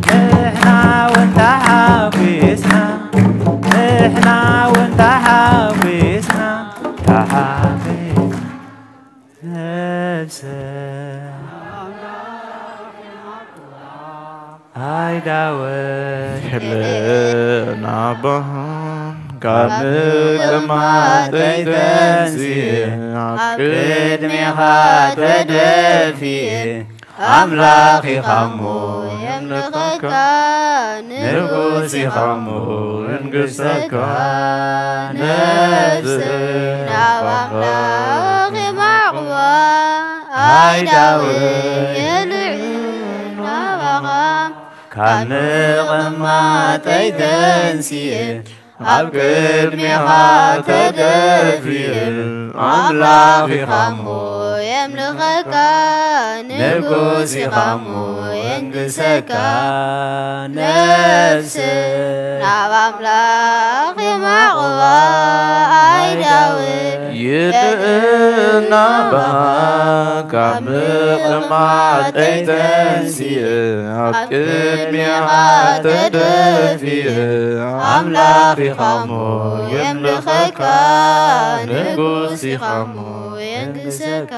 ንሕና እውን ተሓጒስና ንሕና እውን ተሓጒስና ተሓጒስና ነፍሰ አይዳወይ ሕልና በሃም ካብ ምቅማጠይ ተንስየ ኣብ ቅድሜኻ ተደፊየ ኣምላኽ ኢኻሞ የምልኸካ ንጉስ ኢኻሞ እንግሰካ ነፍስ ናብ ኣምላኽ የማዕቕባ ኣይዳወይ የልዕ ናባኻ ካብ ምቕማጠይ ተንስየ ኣብ ቅድሜኻ ተደፊየ ኣምላኽ ኢኻሞ የምልኸካ ንጉስ ኢኻሞ የንግሰካ ነፍስ ናብ ኣምላኽ የማዕቕባ ኣይዳወይ ይልእና ካብ ምቕማጠይ ተንስየ ኣብ ቅድሜኻ ተደፊየ ኣምላኽ ኢኻሞ የምልኸካ ንጉስ ኢኻሞ የንግሰካ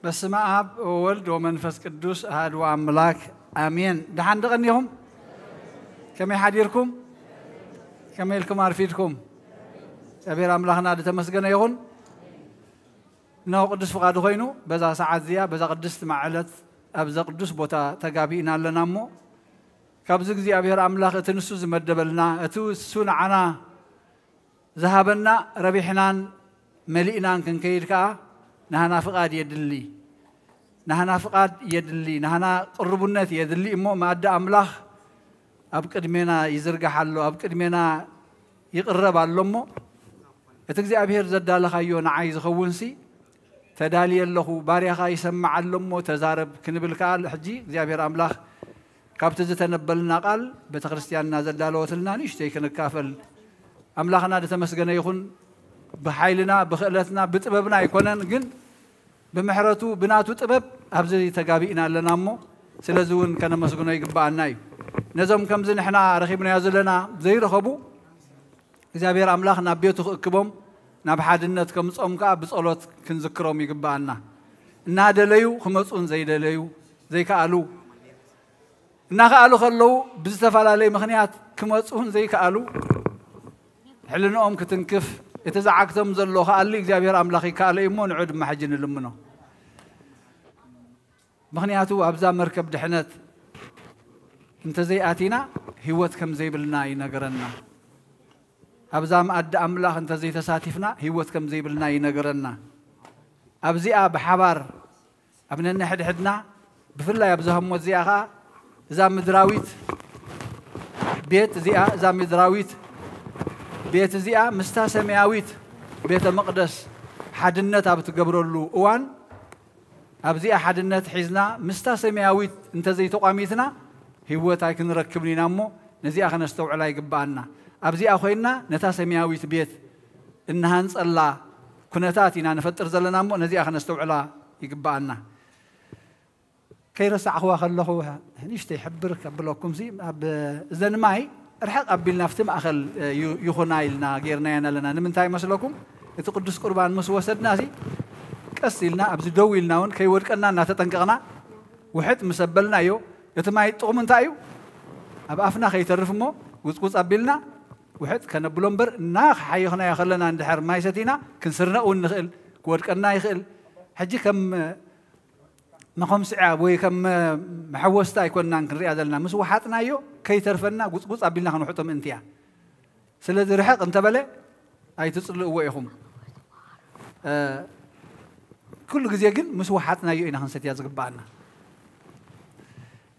بسم آب وولد ومنفس قدوس أحد وأملاك آمين. دحان دغنيهم كم يحديركم كم يلكم عارفيتكم أبير أملاكنا دتمسجنا يهون نو قدس فقاد خوينو بذا ساعات زيا بذا قدس معلت أبذا قدس بوتا تجابينا لنا مو كابزق زي أبير أملاك تنسو زمدبلنا أتوسون عنا ذهبنا ربيحنا ملئنا كن كيركا نحنا فقاد يدلي نحنا فقاد يدلي نحنا قربنا يدلي مو ما أدى أملاك أبكر منا يزرق حلو أبكر منا يقرب على مو أتجزي أبير زد الله خيون عايز خوونسي تدالي الله باريخ يسمع اللمو تزارب كنبلكال حجي زي أبير أملاك كابتز تنبلنا قال بتخرستيان نازل دالو تلنا نيشتي كنكافل أملاكنا دتمسجنا يكون بحيلنا بخلتنا بتببنا يكونن جن بمحرته بناتو تبب أبزي تجابينا لنا مو سلزون كنا مسجنا يقبعنا نزم كم زين إحنا رخيبنا يزلنا زي رخبو إذا أبير أملاكنا بيتو كبوم نبحد النت كم صومك بصلوات كنذكرهم يقبعنا نادى ليو خمسون زي دليو زي كألو نخالو خلو بزتفعل عليه مخنيات كمسون زي كألو حلنا كتنكف يتزعقتم زلوا خالي إذا أملاخي كالي مو نعود محجن لمنه مخنياتو أبزا مركب دحنت انت زي آتينا هيوت كم زي بالناي نقرنا أبزا ما أدى أملاخ انت زي تساتفنا هيوت كم زي بالناي نقرنا أبزي بحبار أبنا نحد حدنا بفلا يبزهم وزيها زا مدراويت بيت زيها زا مدراويت بيت زيها مستا سماويت بيت المقدس حدنت أبتقبرلو أوان أبزي حدنت حزنا مستا سماويت انت زي تقاميتنا هيوت هاي كنركبني نامو نزي أخنا نستوعب على يقبعنا أبزي أخوينا نتا سماويت بيت إنها نسأل كنتاتنا نفتر زلنا مو نزي أخنا نستوعب على يقبعنا كي رسع أخوة خلوه نيشتي حبرك أبلوكم زي زين معي رح أقبل نفتم أخل يخونايلنا غيرنا لنا نمنتاي مسلكم يتقدس قربان مسوسدنا زي كسلنا أبزي دويلنا ون كي وركنا ناتتنقنا وحد مسبلنا يو يتماي تقوم تايو أبقفنا خي ترفمو وتقص قبلنا وحد كان بلومبر ناخ حيخنا يخلنا عند حر ما يستينا كنسرنا ونخل وركنا يخل حجي كم ما خم ساعة وي كم محوستا يكوننا نكري هذا مس وحاتنا يو كي ترفنا قص قبلنا خنحطهم انتيا سلذ رحق انت بله أي تصلوا ويهم كل جزء جن مس وحاتنا يو إن هنستيا زقبانا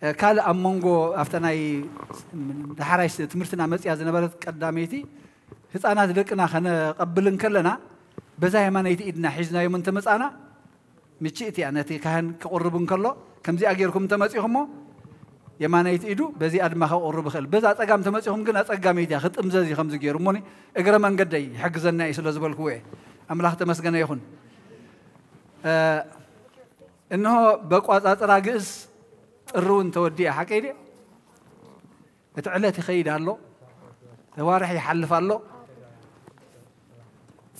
كال أمونغو أفتناي دحرش تمرتنا مسيا زنبرت قداميتي هت أنا ذلكنا خنا قبلن كلنا بزاي ما نيتي إدنا حجنا يوم تمس أنا مشيتي أنا تي كهن كقربن كله كم زي أجيركم تمسيهم يمانيت إيدو بزي أدم خو قرب خل بس أتقام تمسيهم كنا أتقام يدي خط أمزازي خمس جيرهم موني إجرا من قدي حق زنا يسلا زبال كوي أملاخ تمسكنا يخون إنه بقوات أتراجس الرون تودي حكيدي تعلت خيد الله توارح يحلف الله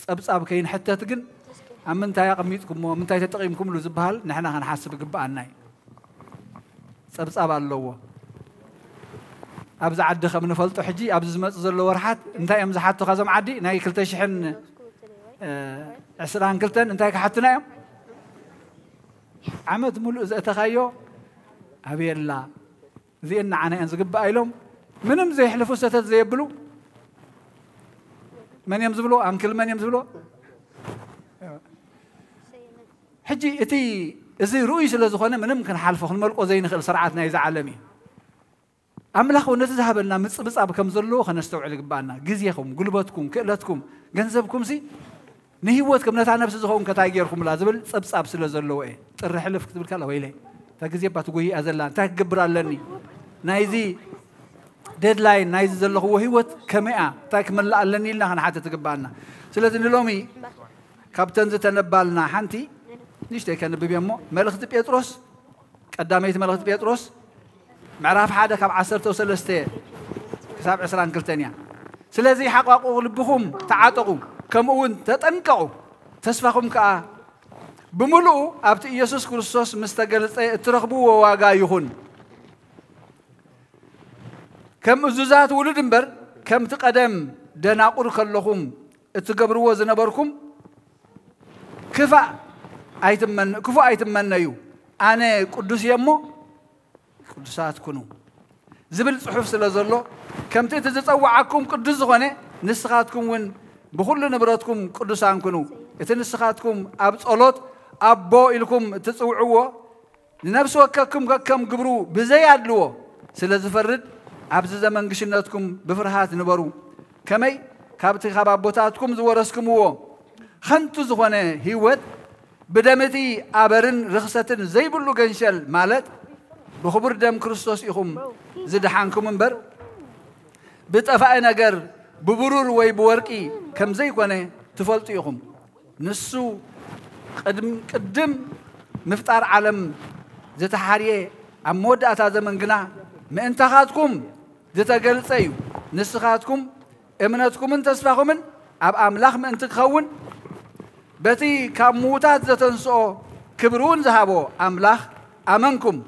أبصاب كين حتى تجن أما أنت يا قميتكم ومن أنت تقيمكم له زبال نحن هنحاسب جبا الناي أبصاب الله أبز عد خم نفلت حجي أبز مزل ورحات أنت يوم زحت خزم عدي ناي كلت شحن عسران كلتن أنت كحتنا يوم عمد ملء تخيو أبي الله ذي إن عنا أنز جبا أيلهم منهم زي حلفوا ستة زي بلو من يمزبلو أنكل من يمزبلو حجي إتي زي رؤيس اللي زخنا من ممكن حلفه خل ملقو زي نخل سرعتنا إذا عالمي أملاخ ونتذهب لنا بس أبكم زلوا خلنا نستوعب جبانا جزيكم قلبتكم كلتكم جنزبكم سي نهيوتكم نتاع نفس زخون كتاجيركم لازم بس أبس اللي زلوا إيه ترى حلف كتب الكلام ويلي تجزي بتقولي أزلان تجبر لني نايزي ديدلاين نايز زلوا هو هيوت كمئة تكمل لني لنا حتى تجبانا سلطة نلومي كابتن زتنبالنا حنتي نشتى كان ببيمو ملخت بيتروس قداميت ملخت بيتروس معرف حدا كاب 10 وسلسته حساب 20 كلتنيا سلازي حققوا لبكم تعاطقوا كمون تطنقوا تسفاكم كا بملؤ ابت يسوع كريستوس مستغلص ترخبوا واغا يخون كم زوزات ولد انبر كم تقدم دناقر كلكم اتغبروا زنبركم كفا ايتمنيو انا قدوس يمو قدسات كنو زبل صحف سلازلو كم تتزصوعكم قدوس زخونه نسخاتكم ون بكل نبراتكم قدسان كنو اتنسخاتكم اب صلوت ابو الكم تصوعوا لنفس وككم كم غبرو بزي ادلو سلازفرد ابز زمن غشنتكم بفرحات نبرو كمي كابتي خبابوتاتكم زورسكمو خنتو زخونه هيوت بدمتي أبرن رخصتن زي بلو جنشل مالت بخبر دم كريستوس يخم زد حانكم منبر بتفق نجر ببرور ويبوركي كم زي كونه تفلت يخم نسو قدم مفتار عالم زت حارية عمود أتاز من جنا ما انتخاتكم زت قل سيو نسخاتكم امناتكم انتصفاكم من أب أملاخ من انتخون بتي كموتات زتنسو كبرون ذهبوا أملاخ أمنكم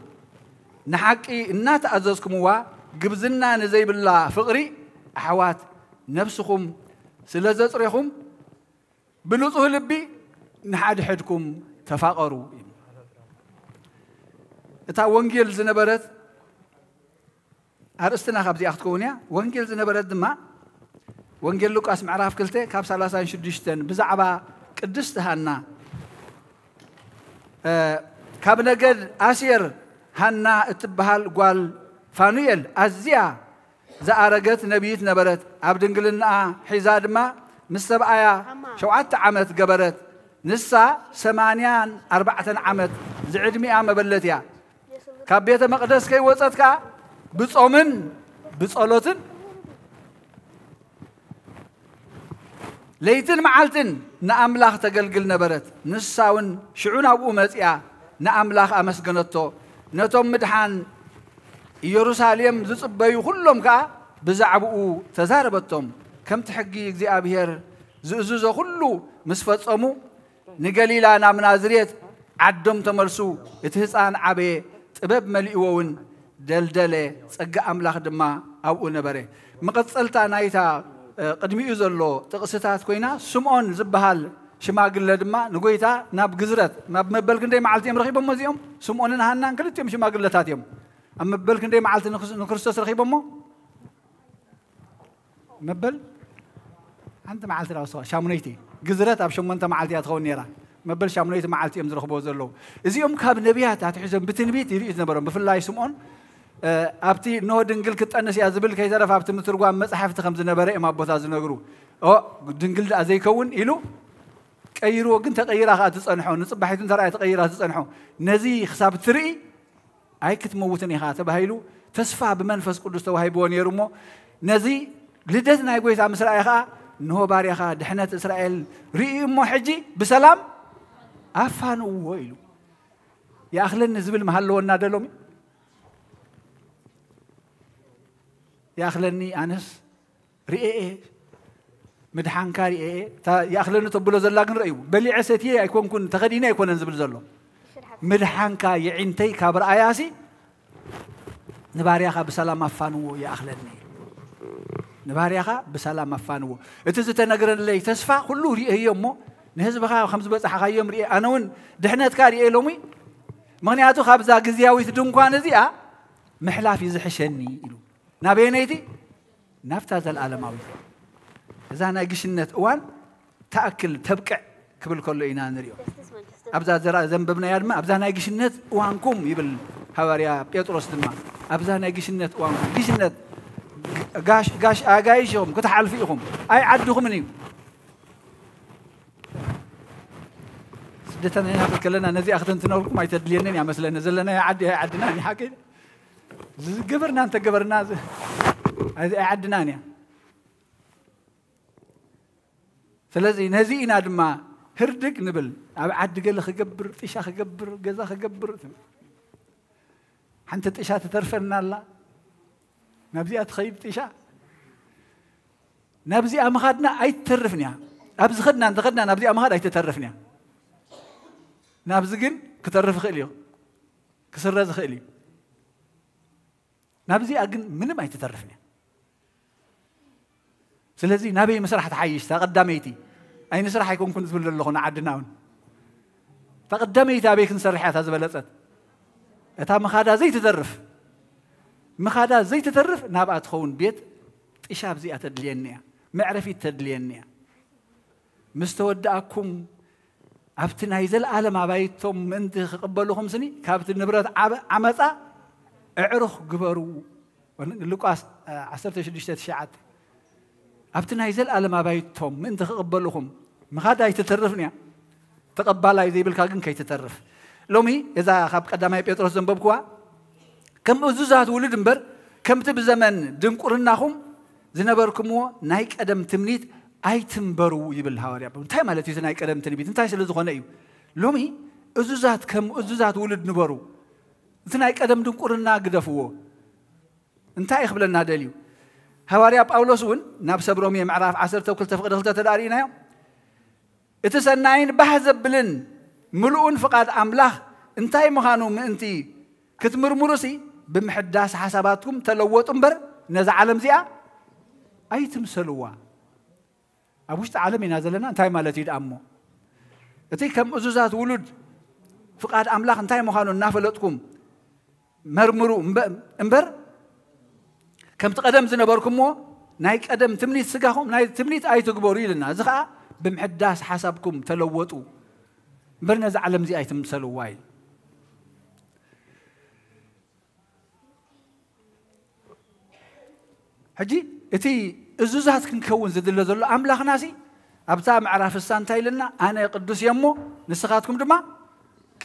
نحكي النات أززكم وا جبزنا نزيب الله فقري أحوات نفسكم سلزت ريخم بلوطه لبي نحد حدكم تفاقروا إتا وانجيل زنبرت أرستنا خبزي أختكونيا وانجيل زنبرت دما وانجيل لوكاس معراف كلته كاب 36 بزعبا قدست هانا كاب نجد أسير هانا اتبهال قال فانيل أزيا زارجت نبيت نبرت عبد انجلنا حزاد ما مستبعيا شوعت عمت قبرت نسا 84 عمت زعد 100 مبلتيا كاب بيت مقدس كي وصتك بصومن بصلوتن ليتن معلتن نأملاخ تقلقل نبرت نساون شعون أبو مزيا نأملاخ أمسقنطو نتوم مدحان يروساليم زصبيو كلهم كا بزعبو تزاربتهم كم تحقي እግዚአብሔር زؤزوزو كله مسفصمو نقليلا نا منازريت عدم تمرسو اتهصان عبي طبب ملئوون دلدله صق املاخ دما ابو نبره مقصلتا نايتا قدميو زلو تقسታት ኮይና سمعون زبحال شماغل دما نغويتا ناب غزرت ناب مبلك اندي معلتيم رخيبم مزيوم سمعونن هانان كلتيم شماغلتاتيم ام مبلك اندي معلت نكريستوس رخيبم مبل انت معلت راوسو شامونيتي غزرت اب شمونته معلتي تخون نيرا مبل شامونيتي معلتيم زرخبو زلو ازيوم كاب نبيات تحزم بتنبيت يريد نبرم بفلاي سمعون أبتي نو دنجل كتأنس يا زبل كي تعرف أبتي مترجم مسحفة خمس نبرة ما بثاز نجرو دنجل أزاي كون إلو كيرو كنت تغير أخذ تصنحون نصبحت أنت رأيت تغير تصنحون نزي خساب تري أي كتموتني خاطب هايلو تسفع بمنفس قدس توهيبون يرمو نزي لدتنا يقول تعمل إسرائيل خا إنه باري خا دحنة إسرائيل رئي مو حجي بسلام أفانو ويلو يا أخلن نزبل محلو النادلومي يا أخلني أنس رئي مدحان كاري يا أخلن تبلو زلاقن رأيو بلي عسيتي يكون كن تغدينا يكون نزبل زلو مدحان كا يعنتي كابر آياسي نباريخا بسلام أفانو يا أخلني نباريخا بسلام أفانو إتزت نقرن لي تسفع كله رئي يومو نهزبخا خمس بس حقايم رئي أنا ون دحنات كاري إلومي مغنياتو خابزا قزياوي تدنكوان زيا محلافي زحشني إلو نابينيتي نفتاز العالماوي إذا أنا قشنت أوان تأكل تبقع قبل كل إنا نريو أبزا زرا ذنبنا يادما أبزا نايقش النت وانكم يبل حواريا بيطرس دما أبزا نايقش النت وانكم قش النت قاش أجايشهم كنت حال فيهم أي عدهم مني سدتنا هنا بكلنا نزي أخذن تنوركم ما يتدلينني يا مثلا نزلنا عدناني حكي قبرنا أنت قبرنا هذا عدناني فلذي نزينا دما هردك نبل عد قال خجبر إيش خجبر جزا خجبر حنت إيش تترفنا الله نبزي أتخيب إيش نبزي أمخدنا أي تترفني أبز خدنا أنت خدنا نبزي أمخد أي تترفني نبزجن كترف خيليو كسر رز خيلي نبزي أجن من ما يتترفني سلزي نبي مسرح تحيش تقدميتي أي نسرح يكون كنت تقول الله عدناون تقدمي تابيك نسرحات هذا بلصت أتا مخادا زي تترف مخادا زي تترف نابع تخون بيت إشاب زي أتدلينيا معرفي تدلينيا مستودعكم أبتنا يزل عالم عبايتهم أنت قبلوهم سني كابت النبرات عمتا اعرخ قبرو لوقاس 16 شعات أبتنا يزل عالم عبايتهم أنت قبلوهم مخادا يتترفني تقبل زي بالكاغن كي تترف لومي إذا خاب قدامي بيتروس زنببكوا كم أزوزات ولد مبر كم تب زمن دنقرناهم زنبركمو نايك أدم تمنيت أي تنبرو يبل هاوريا انتهي مالتي نايك أدم تنبيت انتهي سلزخون أيو لومي أزوزات كم أزوزات ولد نبرو نايك أدم دنقرنا قدفوه انتهي خبلنا دليو هاوريا باولوسون نابس برومي معراف 10 توكل تفقد خلطة تدارينا اتسناين بحزب بلن ملؤون فقاد أملاح انتهي مخانو من انتي كتمرمروسي بمحداس حساباتكم تلوت انبر نزع عالم زيا أي تمسلوا أبوشت عالمي نازلنا انتهي مالتي دأمو اتي كم أزوزات ولد فقاد أملاح انتهي مخانو نافلتكم مرمرو انبر كم تقدم زنبركمو نايك قدم تمنيت سقاهم نايك تمنيت أي تقبوري لنا زخاء بمحداس حسابكم تلوتوا برنز علم زي أيتم سلواي حجي اتي الزوزات كنكون زد اللي ذلو أملاخ ناسي أبتا معرف السانتاي لنا أنا قدوس يمو نسخاتكم دما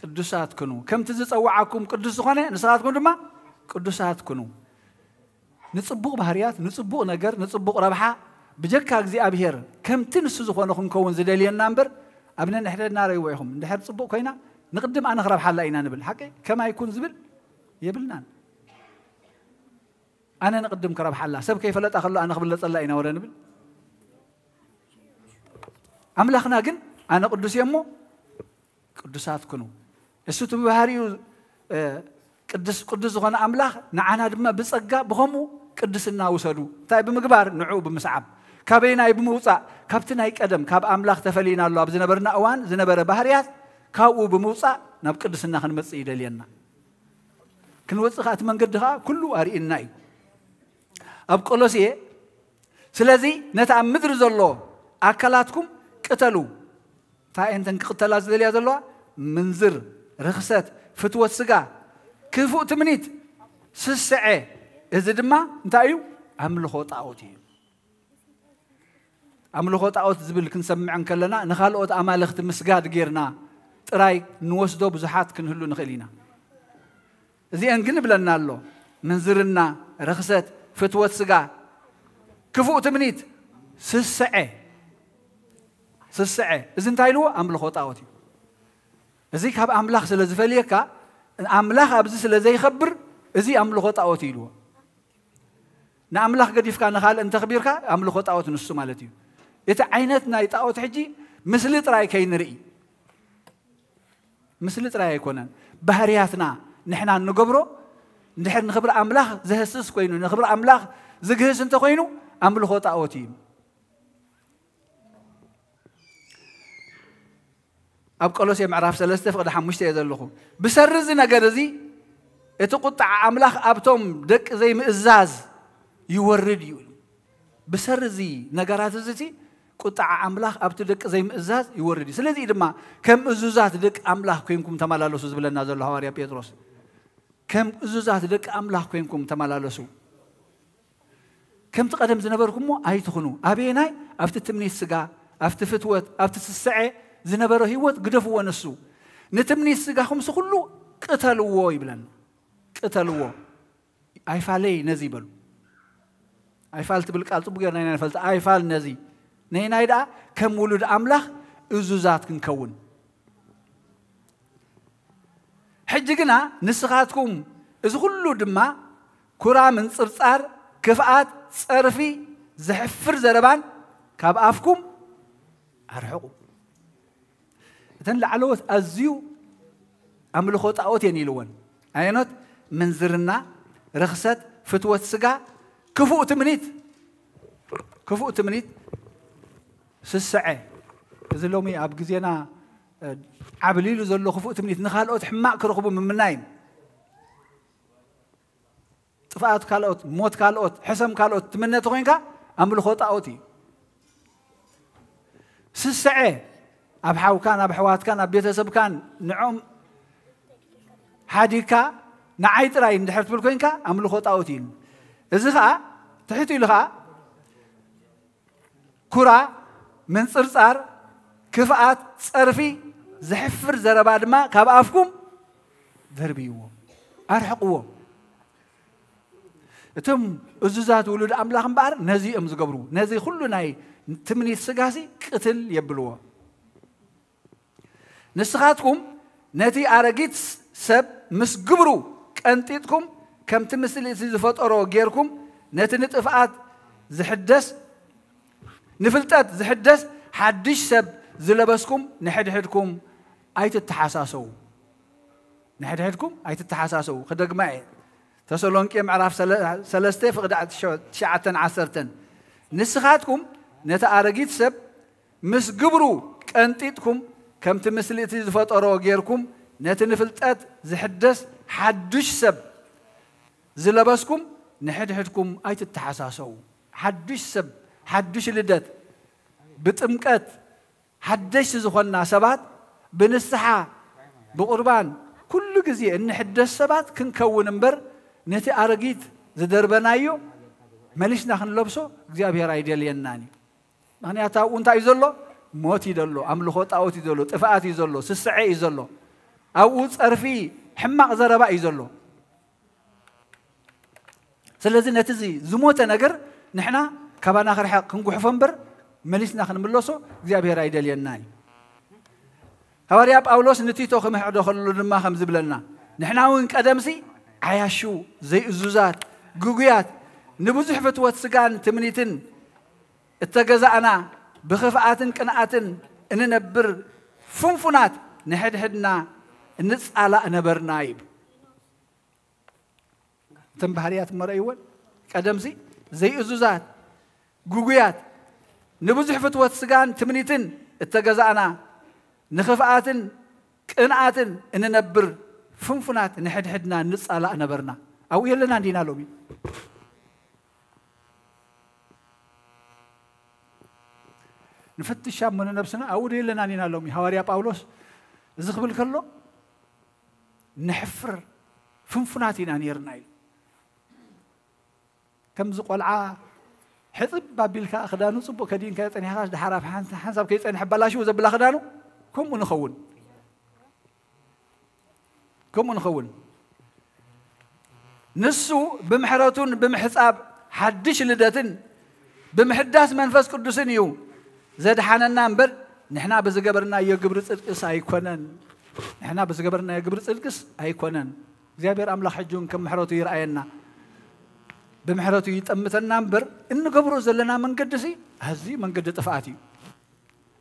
قدوسات كنو كم تزيز أوعاكم قدوس خانة نسخاتكم دما قدوسات كنو نصبوق بهريات نصبوق نجر نصبوق ربحة بجكا زي أبيهر كم تنسو زخوانو كنكون زد اللي نامبر أبنا نحرد نار يويهم نحرد صبوق كينا نقدم أنا خراب حلا إنا نبل حكي كما يكون زبل يبلنا أنا نقدم كراب حلا سب كيف لا تخلو أنا قبل لا تصلى إنا ورا نبل أملاخنا جن أنا قدوس يمو قدوسات كنو السوت بهاريو قدس غنا أملاخ نعنا دم بصقة بهمو قدسنا وسدو طيب بمقبار نعوب بمسعب كابينا بموصا كابتنا يقدم كاب أملاخ تفلينا الله بزنبرنا أوان زنبر بهاريات كاو بموصا ناب قدسنا خنمص يدلينا كنوصخات من قدها كله أرينا أب قلوسيه سلازي نتا مدر زلو أكلاتكم قتلوا فأنت قتلا زليا زلوا منزر رخصت فتوى السقا كيفو تمنيت سسعة إذا دما نتايو أملخو طاوتي أملخو طاوت زبل كنسمع عن كلنا نخالقوت أمالخت مسقاد غيرنا تراي نوسدو بزحات كنهلو نخلينا زي أنجن بلنا الله منزرنا رخصت فتوة سجا كفوء تمنيت سسعة إذن تايلو أملاخ وطاوتي زي كاب أملاخ سلزفليكا أملاخ أبز سلزي خبر زي أملاخ وطاوتي له نأملاخ قد يفكان خال أنت خبيرك أملاخ وطاوت نص مالتي يتعينتنا يطاوت حجي مثل تراي كين رئي مثل تراي يكونن بهرياتنا نحنا نقبره نحن نخبر أملاخ زهسس كوينو نخبر أملاخ زجهس أنت كوينو أملاخ وطاوتي أبقى معرف سلسته فقد حمشت يزلخو بسرزنا جرزي يتقطع أملاخ أبتم دك زي مئزاز يورد يقول بسرزي نجارات زتي قطع أملاخ أبتدك زي مئزاز يورد سلزي إدما كم أزوزات دك أملاخ كينكم تمالالوس بلا نازل الحواري بيتروس كم أزوزات دك أملاخ كينكم تمالالوسو كم تقدم زنبركم مو أي تخنو أبيناي أفتتمني السجا أفتفتوت أفتتسعة زنبره هيوت قدفوا ونسو نتمني السجا خمس كله قتلوا يبلن قتلوا أيفالي نزيبل أيفال تبلك ألتو بقى نينا فلت أيفال نزي نينا يدا كم ولد أملاخ أزوزات كنكون حجنا نسخاتكم إذا كله دما كرا من صرصار كفاءات صرفي زحفر زربان كاب أفكم أرحقوا إذن لعلوت أزيو أملخوت أوت ينيلون أينوت منزرنا رخصت فتوة سجا كفوء تمنيت سسعة إذا لومي أبغى زينا عبليلو زلوا كفوء تمنيت نخال أوت حماق كرخبوا من مناين طفاءات كالوت موت كالوت حسم كالوت تمنى تغينك أملخوت أوتي سسعة أبحاو كان أبحوات كان أبيتسب كان نعم حديكا نعيت راين دحرت بالكوينكا أملخوت أوتين إذا تحيتوا لها كرة من صرصار كفاءات صرفي زحفر زرباد ما كاب أفكم ذربيوه أرحقوه تم أزوزات ولد أملاخ مبار نزي أمز قبرو نزي كله ناي تمني السجاسي قتل يبلوه نسخاتكم نتي أرجيت سب مس قبرو أنتيتكم كم تمثل إزفات أرو غيركم نتي نتفقات زحدس نفلتات زحدس حدش سب زلبسكم نحدحدكم أي تتحساسو نحدحدكم أي تتحساسو خدق معي تسولونك معرف سلسته فقد شعة عسرتن نسخاتكم نتي أرجيت سب مس قبرو أنتيتكم كم تمثل إزفات أرو غيركم نتي نفلتات زحدس حدش سب زلبسكم نحدحدكم أي تتحساسو حدش سب حدش لدت بتمكت حدش زخنا سبات بنسحة بقربان كل جزء إن حدش سبات كنكون نبر نتي أرجيت زدربنايو ماليش نحن لبسه جاب هي رايدي ليناني يعني أتا وأنت يزلو موت يدلو أملخوت أو يدلو تفاعات يزلو سسعة يزلو أو أرفي حماق زربا يزلو سلزي نتزي زموت نجر نحنا كبانا آخر حق كنقو حفنبر مليس ناخن ملوسو زيابي رايدل يناي هوارياب أولوس نتيتو خمح دخلوا لما خمز بلنا نحنا وين قدمسي عياشو زي الزوزات جوجيات نبوزح فتوة سجان تمنيتن اتجزأنا بخفاءاتن كناتن إن نبر فنفنات نحد حدنا نسأل نبر نايب تنبهريات مريول قدمسي زي الزوزات جوجيات نبوزح فتوة سجان تمنيتن اتجزأنا نخفاءاتن كناتن إن نبر فنفنات نحد حدنا نسأل نبرنا أو يلنا دينا لوبي نفتش من نفسنا أو يلنا دينا لوبي هواريا باولوس زخبل كله نحفر فنفناتنا نيرنايل كم زقلعة حطب بابيلكا أخدانو صبو كدين كيت أني هاش دحرف حسب كيت أني حب الله شو زبل أخدانو كم نخون نسو بمحرتون بمحصاب حدش لدتن بمحداس منفس قدسن يو زاد حننا نبر نحنا بزغبرنا يغبر صدقس ايكونن نحنا بزغبرنا يغبر صدقس ايكونن እግዚአብሔር አምላክ ሕጁን ከመሕረቱ ይራአየና በመሕረቱ ይጠምተና ነበር እንገብሮ ዘለና መንገድሲ አዚ መንገድ ጥፋአቲ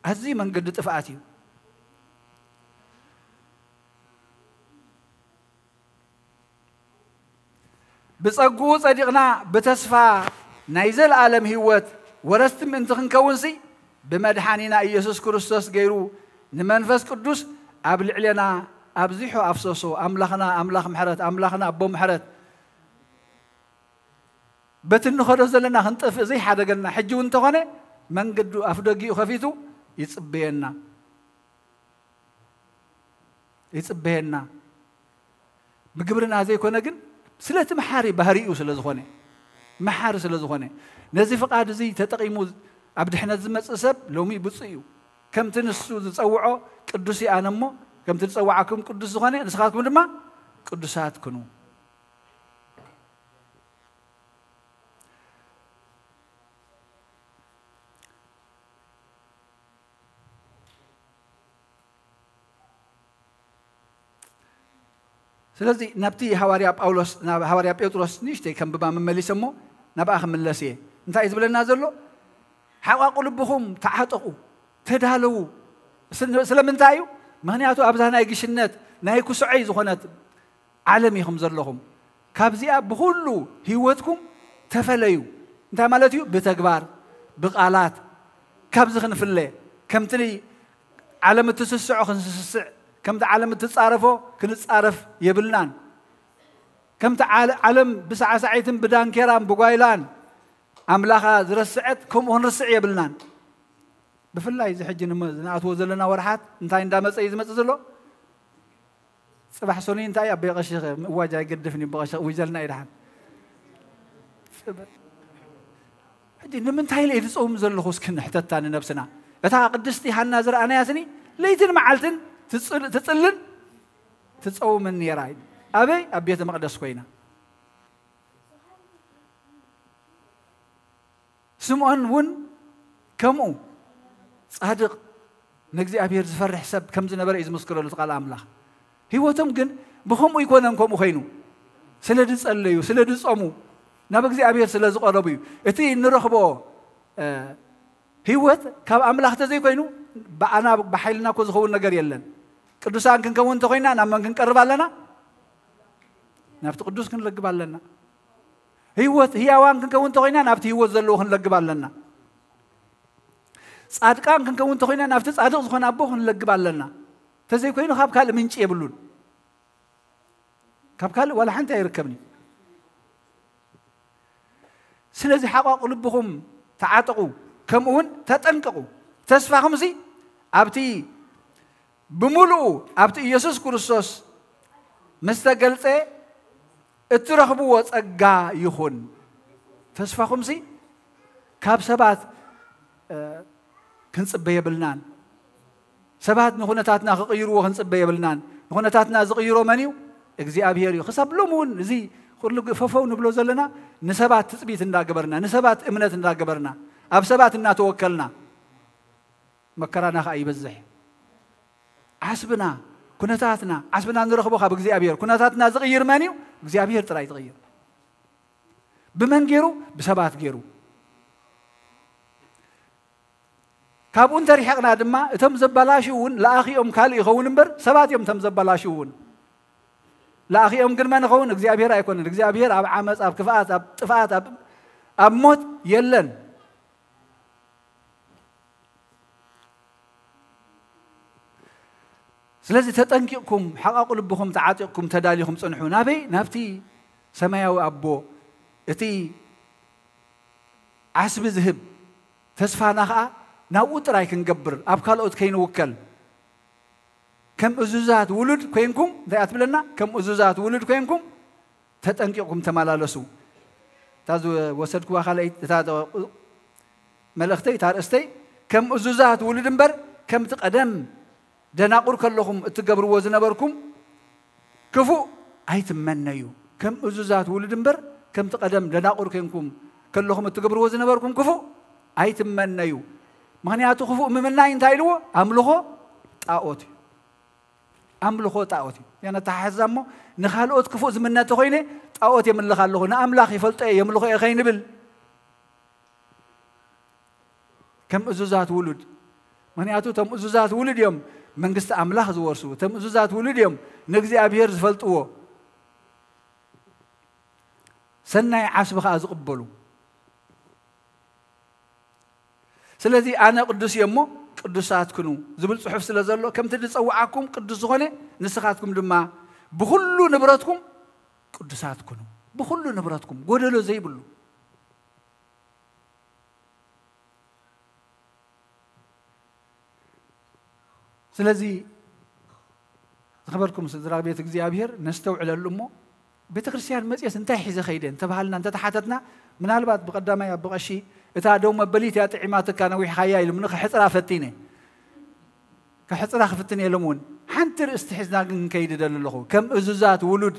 አዚ መንገድ ጥፋአቲ بصقو صديقنا بتسفى نايزل عالم هيوت ورستم انت خنكونسي بمدحانينا ኢየሱስ ክርስቶስ ገይሩ ንመንፈስ ቅዱስ አብል ዕለና አብዚሑ አፍሶሶ አምላኽና አምላኽ ምሕረት አምላኽና አቦ ምሕረት በትንኸዶ ዘለና ክንጥፍ እዘይ ሓደገና ሕጂው እንተኾነ መንገዱ አፍደጊኡ ከፊቱ ይጽበየና ምግብርና ዘይኮነ ግን ስለቲ መሓሪ ባህሪኡ ስለዝኾነ መሓሪ ስለዝኾነ ነዚ ፍቃድ እዚ ተጠቂሙ ኣብ ድሕነት ዝመጽእ ሰብ ሎሚ ብፁዕ እዩ ከምቲ ንሱ ዝጸውዖ ቅዱስ ኣነ እሞ ከምቲ ዝጸዋዓኩም ቅዱስ ዝኾነ ንስኻትኩም ድማ ቅዱሳት ኩኑ ስለዚህ ናብቲ ሐዋርያ ጳውሎስ ሐዋርያ ጴጥሮስ ንሽተይ ከምብባ መመሊስ እሞ ናብኣኸ መለስ እየ እንታይ እዩ ዝብለና ዘሎ ሓቋቁ ልብኹም ተዓጠቑ ተዳለዉ ስለምንታይ እዩ ምክንያቱ ኣብዛ ናይ ግሽነት ናይ ኩስዐይ ዝኾነት ዓለም ኢኹም ዘለኹም ካብዚኣ ብኩሉ ህይወትኩም ተፈለዩ እንታይ ማለት እዩ ብተግባር ብቃላት ካብዚ ክንፍለ ከምቲ ዓለም እትስስዖ ክንስስዕ كم تعلم تتصارفه كنتصارف يبلنان كم تعلم بسعة ساعتين بدان كرام بقايلان أملاخا زرسعت كم هنرسع يبلنان بفلا إذا حجنا مزنا أتوزل لنا ورحات نتاي ندامس إذا ما تزلوا صباح سوني نتاي أبي غشيخ واجا يقدفني بغش ويزلنا إيران حجنا من تاي ليدس أم زل خوس كن حتى تاني نفسنا أتها قدستي حنا زر أنا ياسني ليتن معلتن تتصلن تتصوم من يراي أبي أبيت مقدس كوينا سمعن ون كمو صادق نجزي أبي يرزفر حساب كم زنبر إذا مسكر له تقال أملاخ هو تمكن بخمو يكون أنكم خينو سلدس الليو سلدس أمو نبغزي أبي يرسل زقربيو إتي نرخبو هو كم أملاخ تزي كوينو أنا بحيلنا كوز خون نجار يلن قدوسان كن كون تخينا نام كن قرب لنا نفت قدوس كن لقب لنا هي وان كن كون تخينا نفت هو زلو كن لقب لنا صادقان كن كون تخينا نفت صادق زخون أبو كن لقب لنا تزي كوينو خاب كال منش يبلون خاب كال ولا حنت يركبني سلزي حقا قلوبهم تعاتقوا كمون تتنققوا تسفى خمسي أبتي بملؤ أبتي يسوع كريستوس مستقلته اترخبوا وتأجا يخون تسفى خمسي كاب سبات كنصب بيبلنان سبات نخونتاتنا غيروا كنصب بيبلنان نخونتاتنا زغيروا منيو اجزي أبيريو خسب لمون زي خلو ففو نبلو زلنا نسبات تثبيت نراقبرنا نسبات امنة نراقبرنا أب سبات إننا توكلنا مكرنا خاي بزح حسبنا كنتاتنا حسبنا نرخبو خاب اجزي أبير كنتاتنا زغير مانيو اجزي أبير تراي تغير بمن غيرو بسبات غيرو كابون تريحقنا دما تم زبلاشون لاخي ام كالي يخون نبر سبات يوم تم زبلاشون لاخي ام قد ما نخون اجزي أبير ايكون اجزي أبير اب عمص اب كفاءات اب طفاءات اب موت يلن سلازي تتنكيكم حقاق لبكم تعاطيكم تداليكم صنحوا نابي نافتي سماياوي أبو اتي عسب ذهب تسفانا خا ناوت راي كنقبر أبكالوت كين وكل كم أزوزات ولد كوينكم ذات بلنا كم أزوزات ولد كوينكم تتنكيكم تمالالسو تازو وسدكوا خالي تازو ملختي تارستي كم أزوزات ولد مبر كم تقدم دناقور كلهم تقبروا وزنبركم كفو أي تمنيو كم أزوزات ولد مبر كم تقدم دناقر كنكم كلهم تقبروا وزنبركم كفو أي تمنيو مغنياتو خفو ممنا ينتايلو أملخو طاقوتي أملخو طاقوتي يعني تحزمو نخالوت كفو زمنا تخيني طاقوتي من لخالو نأملاخ يفلط يملخو يخين بل كم أزوزات ولد مغنياتو تم أزوزات ولد يوم من قست أملاخ زورسو تم أزوزات ولد يوم نقزي أبير زفلطوه سنة عصبخ أزقبلو سلذي أنا قدس يمو قدسات كنو زبل صحف سلازلو كم تتصوعكم قدس غني نسخاتكم لما بخلو نبراتكم قدسات كنو بخلو نبراتكم قولوا زي بلو سلذي خبركم سدرا بيت እግዚአብሔር نستوعل اللمو بيت ክርስቲያን መጽየስ እንታይ ሒዘ ኸይደን ተባሃልና እንተ ተሓተትና ምናልባት በቀዳማይ አብቀሺ እታ ደው መበሊት ያ ጥዒማትካ ነዊሕ ኻያ ኢሉምኒ ከሕፅራ ፈቲነ ከሕፅራ ክፍትን የለሙን ሓንቲ ርእስቲ ሒዝና ግን ከይድ ደለኹ ከም እዙዛት ውሉድ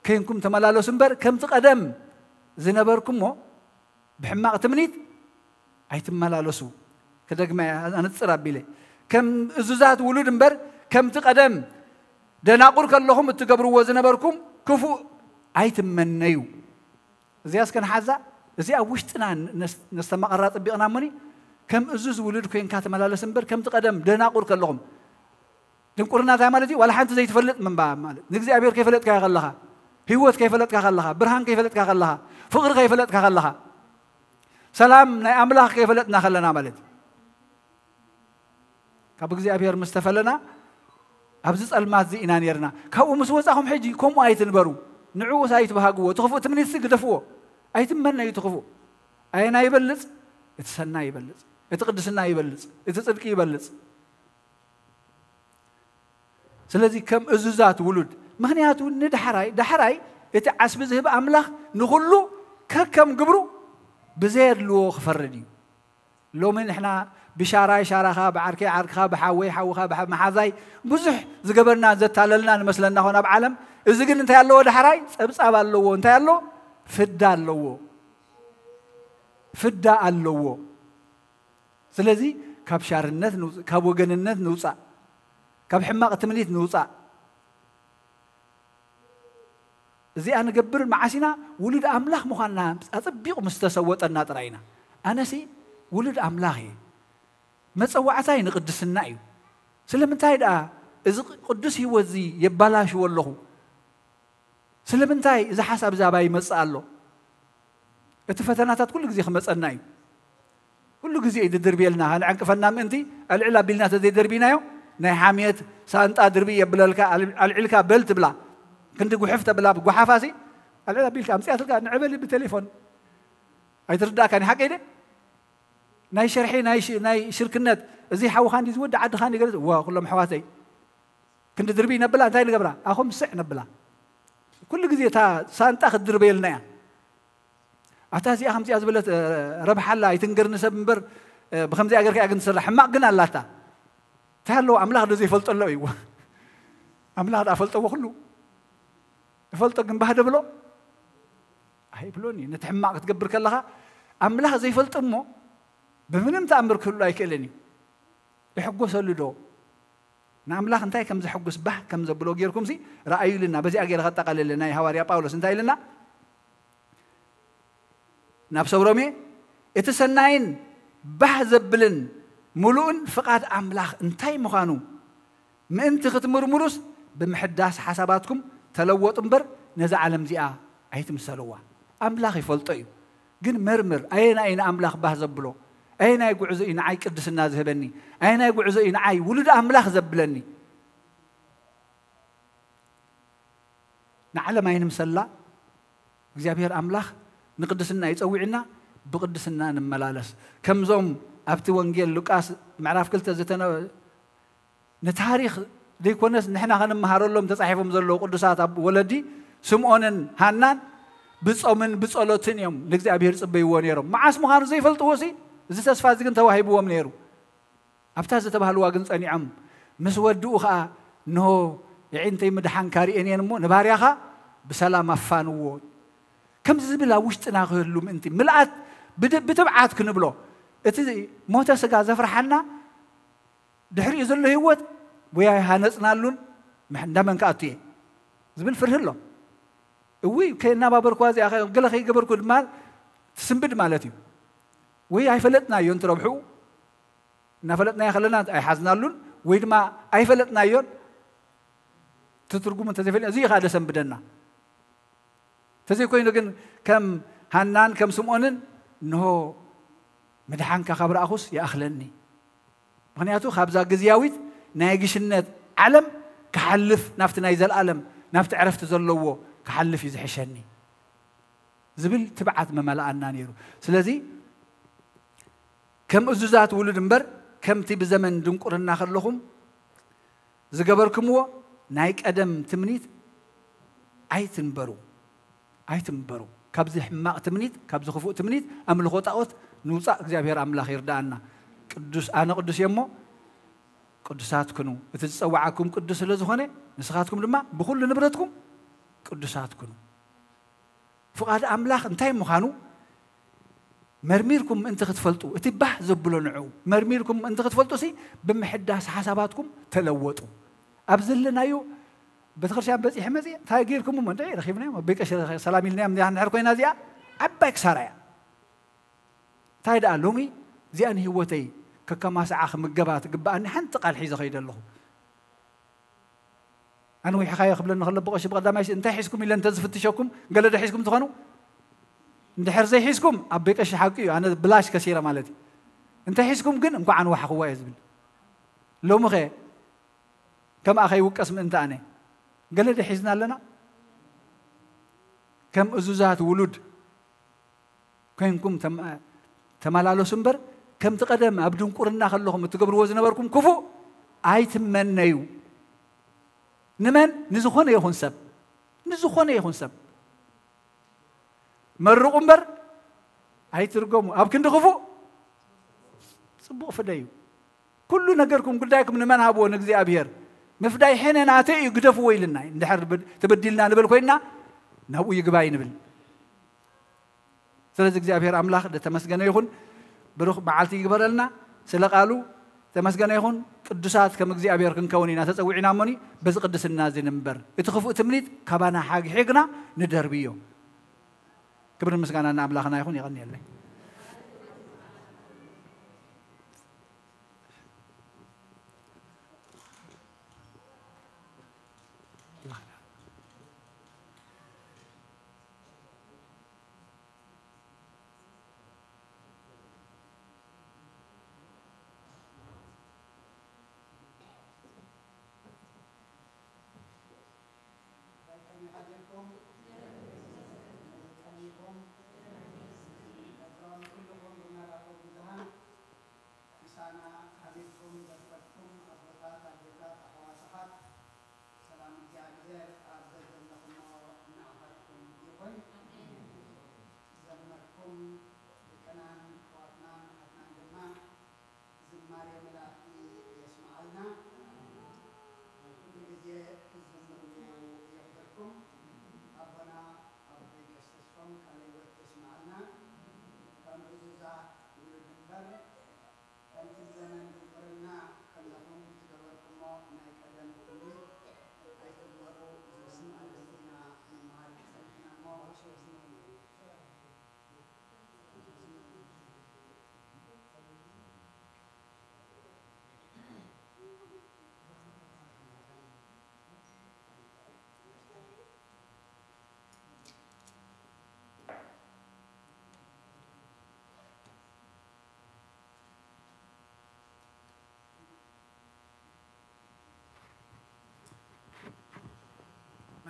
ከይንኩም ተመላለሱ እምበር ከምቲ ቀደም ዝነበርኩሞ ብሕማቕ ትምኒት ኣይትመላለሱ ከደግማ ኣነፅር ኣቢለ ከም እዙዛት ውሉድ እምበር ከምቲ ቀደም ደናቁር ከለኹም እትገብርዎ ዝነበርኩም كفو أيتمنيو زي أسكن حزة زي أوشتنا نستمع قرات بيقنا مني كم أزوز ولد كين كاتم على السنبر كم تقدم دنا قر كلهم دم قرنا ذا مالتي ولا حد زي تفلت من بعد مالت نجزي أبير كيف فلت كهاللها هيوت كيف فلت كهاللها برهان كيف فلت كهاللها فقر كيف فلت كهاللها سلام نأملاح كيف فلت نخلنا مالت كابك زي أبير مستفلنا أبزس الماس زي إنان يرنا كاو مسوسهم حجي كم آيت نبرو نعوس آيت بهاجوا تخفوا تمني سق دفوا آيت منا يتخفوا أينا يبلز يتسنى يبلز يتقدسنا يبلز يتصدق يبلز سلذي كم أزوزات ولد مهنياتو دحراي يتعس بذهب أملاخ نقوله كم قبرو بزير لو خفردي لو من إحنا بشاراي شارخا بعركي عركها بحاوي حوخا بحازاي بزح زقبرنا زتاللنا مثلنا هنا بعالم إذا قلنا أنت يالله دحراي أبصاب الله أنت يالله فدا الله فدا الله سلذي كابشار النت نوص كابوجن النت نوصا كابحماق تمنيت نوصا زي أنا قبر معسنا ولد أملاخ مخنا أطبيق مستسوت الناطر عينا أنا سي ولد أملاخي متصوعتاي نقدسنا ايو سلمنتاي دا اذا قدس يوزي يبلاش والله سلمنتاي اذا حسب زاباي مصالو اتفتناتات كل غزي خمصناي كل غزي يدربيلنا هنعنقفنا منتي العلا بيلنا تزي دربينايو ناي حاميت سانطا دربي يبللكا العلكا بلت بلا كنت غحفت بلا غحافاسي العلا بيلكا امسياتلكا نعبل بالتليفون اي ترداك اني حقيده ناي شرحي ناي شركنات زي حوخان يزود عد خان يقول وا كلهم حواتي كنت دربي نبلا انتي نقبرا اخو مسع نبلا كل غزي تا سانطا خدربي لنا اتازي خمسي ازبلت ربح الله يتنقر نسب منبر بخمسي اجر كي نسرح حماق قنا لاتا تهلو املاح دو زي فلط له ايوا املاح دا فلطو كله فلط كن بهد بلو هاي بلوني نتحماق تقبر كلها املاح زي فلط امو بمنم تأمر كله يكلني يحقوس اللدو نعملاخ انتاي كم زحقوس به كم زبلو غيركم سي رأيو لنا بزي أجير غطاق لنا هواريا باولوس انتاي لنا نفس رومي اتسناين به زبلن ملؤن فقاد أملاخ انتاي مخانو ما انت ختمر مروس بمحداس حساباتكم تلوط انبر نزع عالم زيا ايتم سلوا أملاخ يفلطيو جن مرمر أين أملاخ به زبلو أين يقول عزئي نعاي قدس الناس هبني أين يقول عزئي نعاي ولد أملاخ زبلني نعلم أين مسلا እግዚአብሔር أملاخ نقدسنا يتسويعنا بقدسنا نملالس كم زوم أبتي وانجيل لوكاس معرف كلتا زتنا نتاريخ ديكونس نحنا هنمهار لهم تصحيفهم زلوا قدسات ولدي سمعونن هانان بصومن بصلوتن يوم لእግዚአብሔር ጽበይዎ ነይሮም ማዓስ ምዃኑ ዘይፈልጥዎ ሲ እዚ ተስፋ እዚ ግን ተዋሂብዎም ነይሩ ኣብታ ዝተባሃልዋ ግን ጸኒዖም ምስ ወድኡ ኸኣ ንሆ የዒንተይ ምድሓን ካሪአን እየን እሞ ንባርያኻ بسلام أفانو كم زبلا وشتنا غيرلهم أنت ملأت بتبعات كنبلو إتي موتا سجا زفرحنا دحري يزل هيوت ويا هنسنا لون محنا من كاتي زبل فرهلو وي كنا بابر كوازي أخي قال أخي قبر كل مال تسنبد مالتي وي هاي فلتنا يون تربحو نفلتنا خلنا أي حزنا لون ويد ما أي فلتنا يون تترجم من تزفين زي هذا سنبدنا تزي كوين لكن كم هنان كم سمونن إنه مدحان كخبر أخوس يا أخلني مغنياتو خابزا جزياويت نايجش النت علم كحلف نفت نايزل علم نفت عرفت زلوه كحلف يزحشني زبل تبعت مملأنا نيرو سلازي كم أزوزات ولد مبر كم تي بزمن دنقرنا خلهم زجبركموا نايك أدم تمنيت أي تنبرو كابز حماق تمنيت كابز خفوق تمنيت أمل خطأت نوصا እግዚአብሔር አምላክ ይርዳና ቅዱስ አነ ቅዱስ የሞ ቅዱሳት ኩኑ እትጸዋዓኩም ቅዱስ ስለዝኾነ ንስኻትኩም ድማ ብኩሉ ንብረትኩም ቅዱሳት ኩኑ ፍቃድ አምላክ እንታይ ምዃኑ مرميركم أنت تفلتوا اتباح زبلوا نعو مرميركم أنت تفلتوا سي بمحداس حساباتكم تلوتوا أبزلنا يو بتخرجان بس إحمزي تاجيركم ومن ده رخيبنا ما بيكش سلامي لنا من يعني نعرفين هذه عباك سرايا تايد ألومي زي أنهي وتي ككما ساعة مجبات جبان حنتق على الحيزة خير الله أنا ويا حكاية قبل أن نخلص بقى شبغ دامش أنت حسكم إلا أنت زفتشوكم قال ده حسكم تخانو ندحر زي حسكم أبيك أشي حكي أنا بلاش كثيرة مالتي أنت حسكم جن مقع عن واحد هو يزبل لو مخي كم أخي وقسم أنت أنا قال لي حزنا لنا كم أزوزات ولود كينكم تمالالو سنبر كم تقدم أبدون قرنا خلهم تقبر وزن بركم كفو آيت من نيو نمن نزخون يهون سب مرو قمبر هاي ترقمو أبكن دخفو صبوا فدايو كل نجركم كل دايكم نمن هابو نجزي أبير مفداي حين ناتي يقدفوا ويلنا ندحر تبدلنا نبل كوينا نهو يقباي نبل ثلاث جزي أبير أملاخ ده تمسجنا يخون بروح بعالتي يقبلنا سلقالو تمسجنا يخون قدسات كم جزي أبير كن كونينا تسوينا مني بس قدس الناس نمبر يتخفوا تمنيت كبانا حاج حقنا ندهر بيو كبر المسكان أنا أملاخنا يخون يغني الله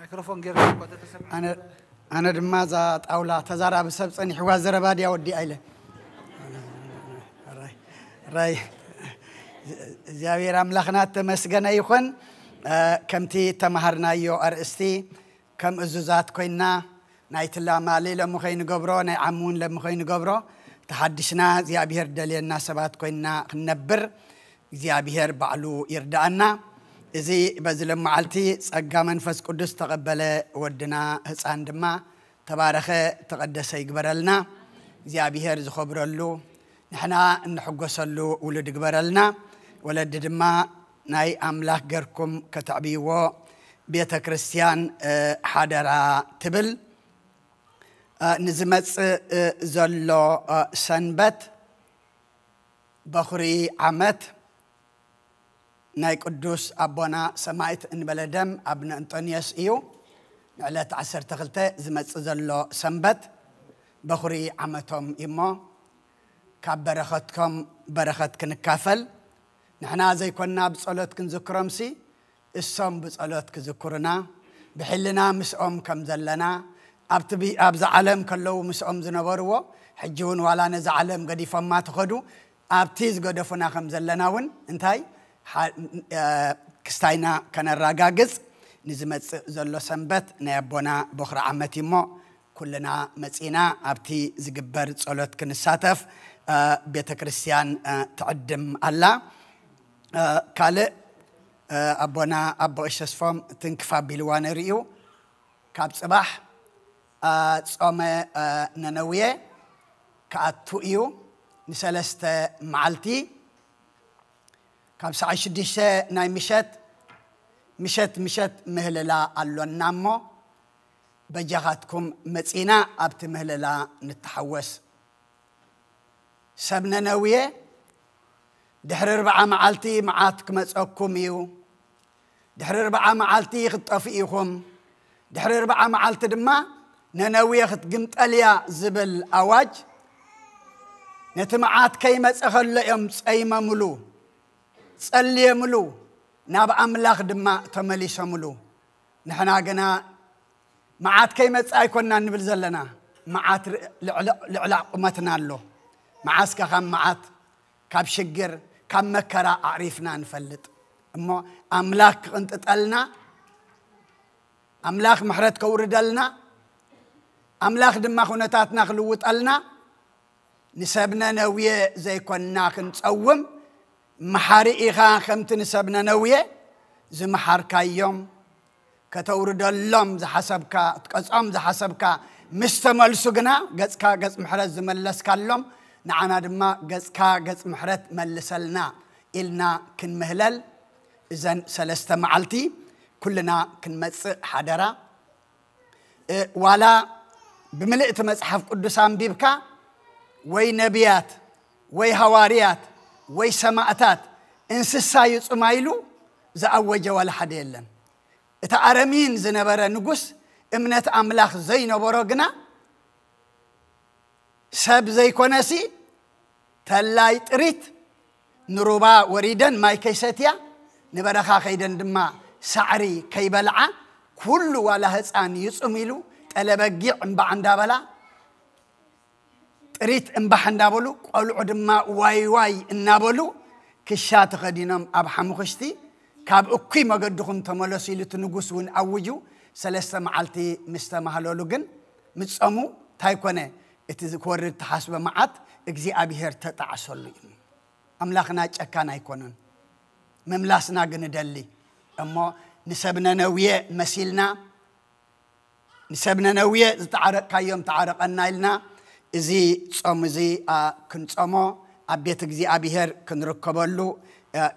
ميكروفون غير أنا دمازات أولا تزارع بسبب أني حواز زربادي أودي أيله راي زاوير أملاخنا تمسجنا يخون كم تي تمهرنا يو أرستي كم أزوزات كوينا نايت الله مالي لما خين قبرو ناي عمون لما خين قبرو تحدثنا زيابير دليل الناس بات كوينا نبر زيابير بعلو يردانا إذا بزلم معلتي صقا منفس قدس تقبل ودنا هصان دما تبارك تقدس يقبرلنا እግዚአብሔር ዝخبرሉ نحنا نحقسلو ولد يقبرلنا ولد دما ناي أملاك غيركم كتعبيو بيت كريستيان حادرا تبل نزمت زلو سنبت بخري عمت ناي قدوس أبونا سمايت إن بلدم ابن أنطونيوس إيو نعلت 10 تغلته زمت زلو سنبت بخري عمتهم إما كبرختكم برختك نكافل نحنا زي كنا بصلاتك نذكرهم سي الصوم بصلاتك ذكرنا بحلنا مسؤوم كم زلنا أبتبي أبز عالم كله مسؤوم زنبروا حجون ولا نز عالم قد يفهم تخدو أبتيز قد يفنا كم زلنا ون انتهي كستاينا كان الرجاجز نزمت زلوا سنبت نيابونا بخرة عمتي مو كلنا مسئنا أبتي زجبر صلاتك نساتف بيت كريستيان تعدم الله كاله أبونا أبو إشسفهم تنكفى بلوان ريو كاب صباح صوم ننوية كأتوئيو نسلست معلتي كاب ساعة شديشة ناي مشت مهللا اللون نامو بجهاتكم مسئنا أبت مهللا نتحوس سبنا نوية دحر 4 معالتي معاتك مسأكم يو دحر 4 معالتي خطفيكم دحر 4 معالت دما ننوية خطقمت أليا زبل أواج نتمعات كي مسأخل يوم سأيما ملو سألي ملو ناب أملاخ دما تملي سملو نحنا قنا معات كي مسأيكونا نبل زلنا معات لعلا قمتنا له معاسك خام معات كاب شجر كم مكرا عرفنا نفلت أما أملاك أنت تقلنا أملاك محرت كورد لنا أملاك دم خونتاتنا خلوت قلنا نسبنا نوية زي كنا كنتصوم محارئها خمت نسبنا نوية زي محار كيوم كتورد اللهم زي حسبك تقصم زي حسبك مستمل سجنا جز محرت زملس كلهم نعنا دما جز محرت ملسلنا إلنا كن مهلل إذن سلسة معلتي كلنا كن مس حدرا ولا بملئت مصحف قدسان بيبكا وي نبيات وي هواريات وي سماعتات انسسا يصمايلو زأوجه ولا حد يلن اتعرمين زنبرا نقص امنت أملاخ زي نبرقنا سب زي كونسي تلاي تريت نروبا وريدن ماي كيستيا نبرخا خيدن دما سعري كيبلعا كل ولا هصان يصميلو طلبجيع امبا عندابلا تريت امبا عندابلو قلعو دما واي انابلو كشات خدينم اب حمخشتي كاب اكي مقدخم تملسي لتنغسون اوجو سلسه معلتي مستمحلولو جن مصمو تايكونه اتذكر تحسب معات اجزي ابيهر تطعسلو املاخنا ጨካና አይኮነን መምላስና ግን ደሊ እሞ ንሰብነ ነውየ መሲልና ንሰብነ ነውየ ዝተዓረቅ ካዮም ተዓረቀና ኢልና እዚ ጾም እዚ ክንጾሞ አቤት እግዚ አብሔር ክንርከበሉ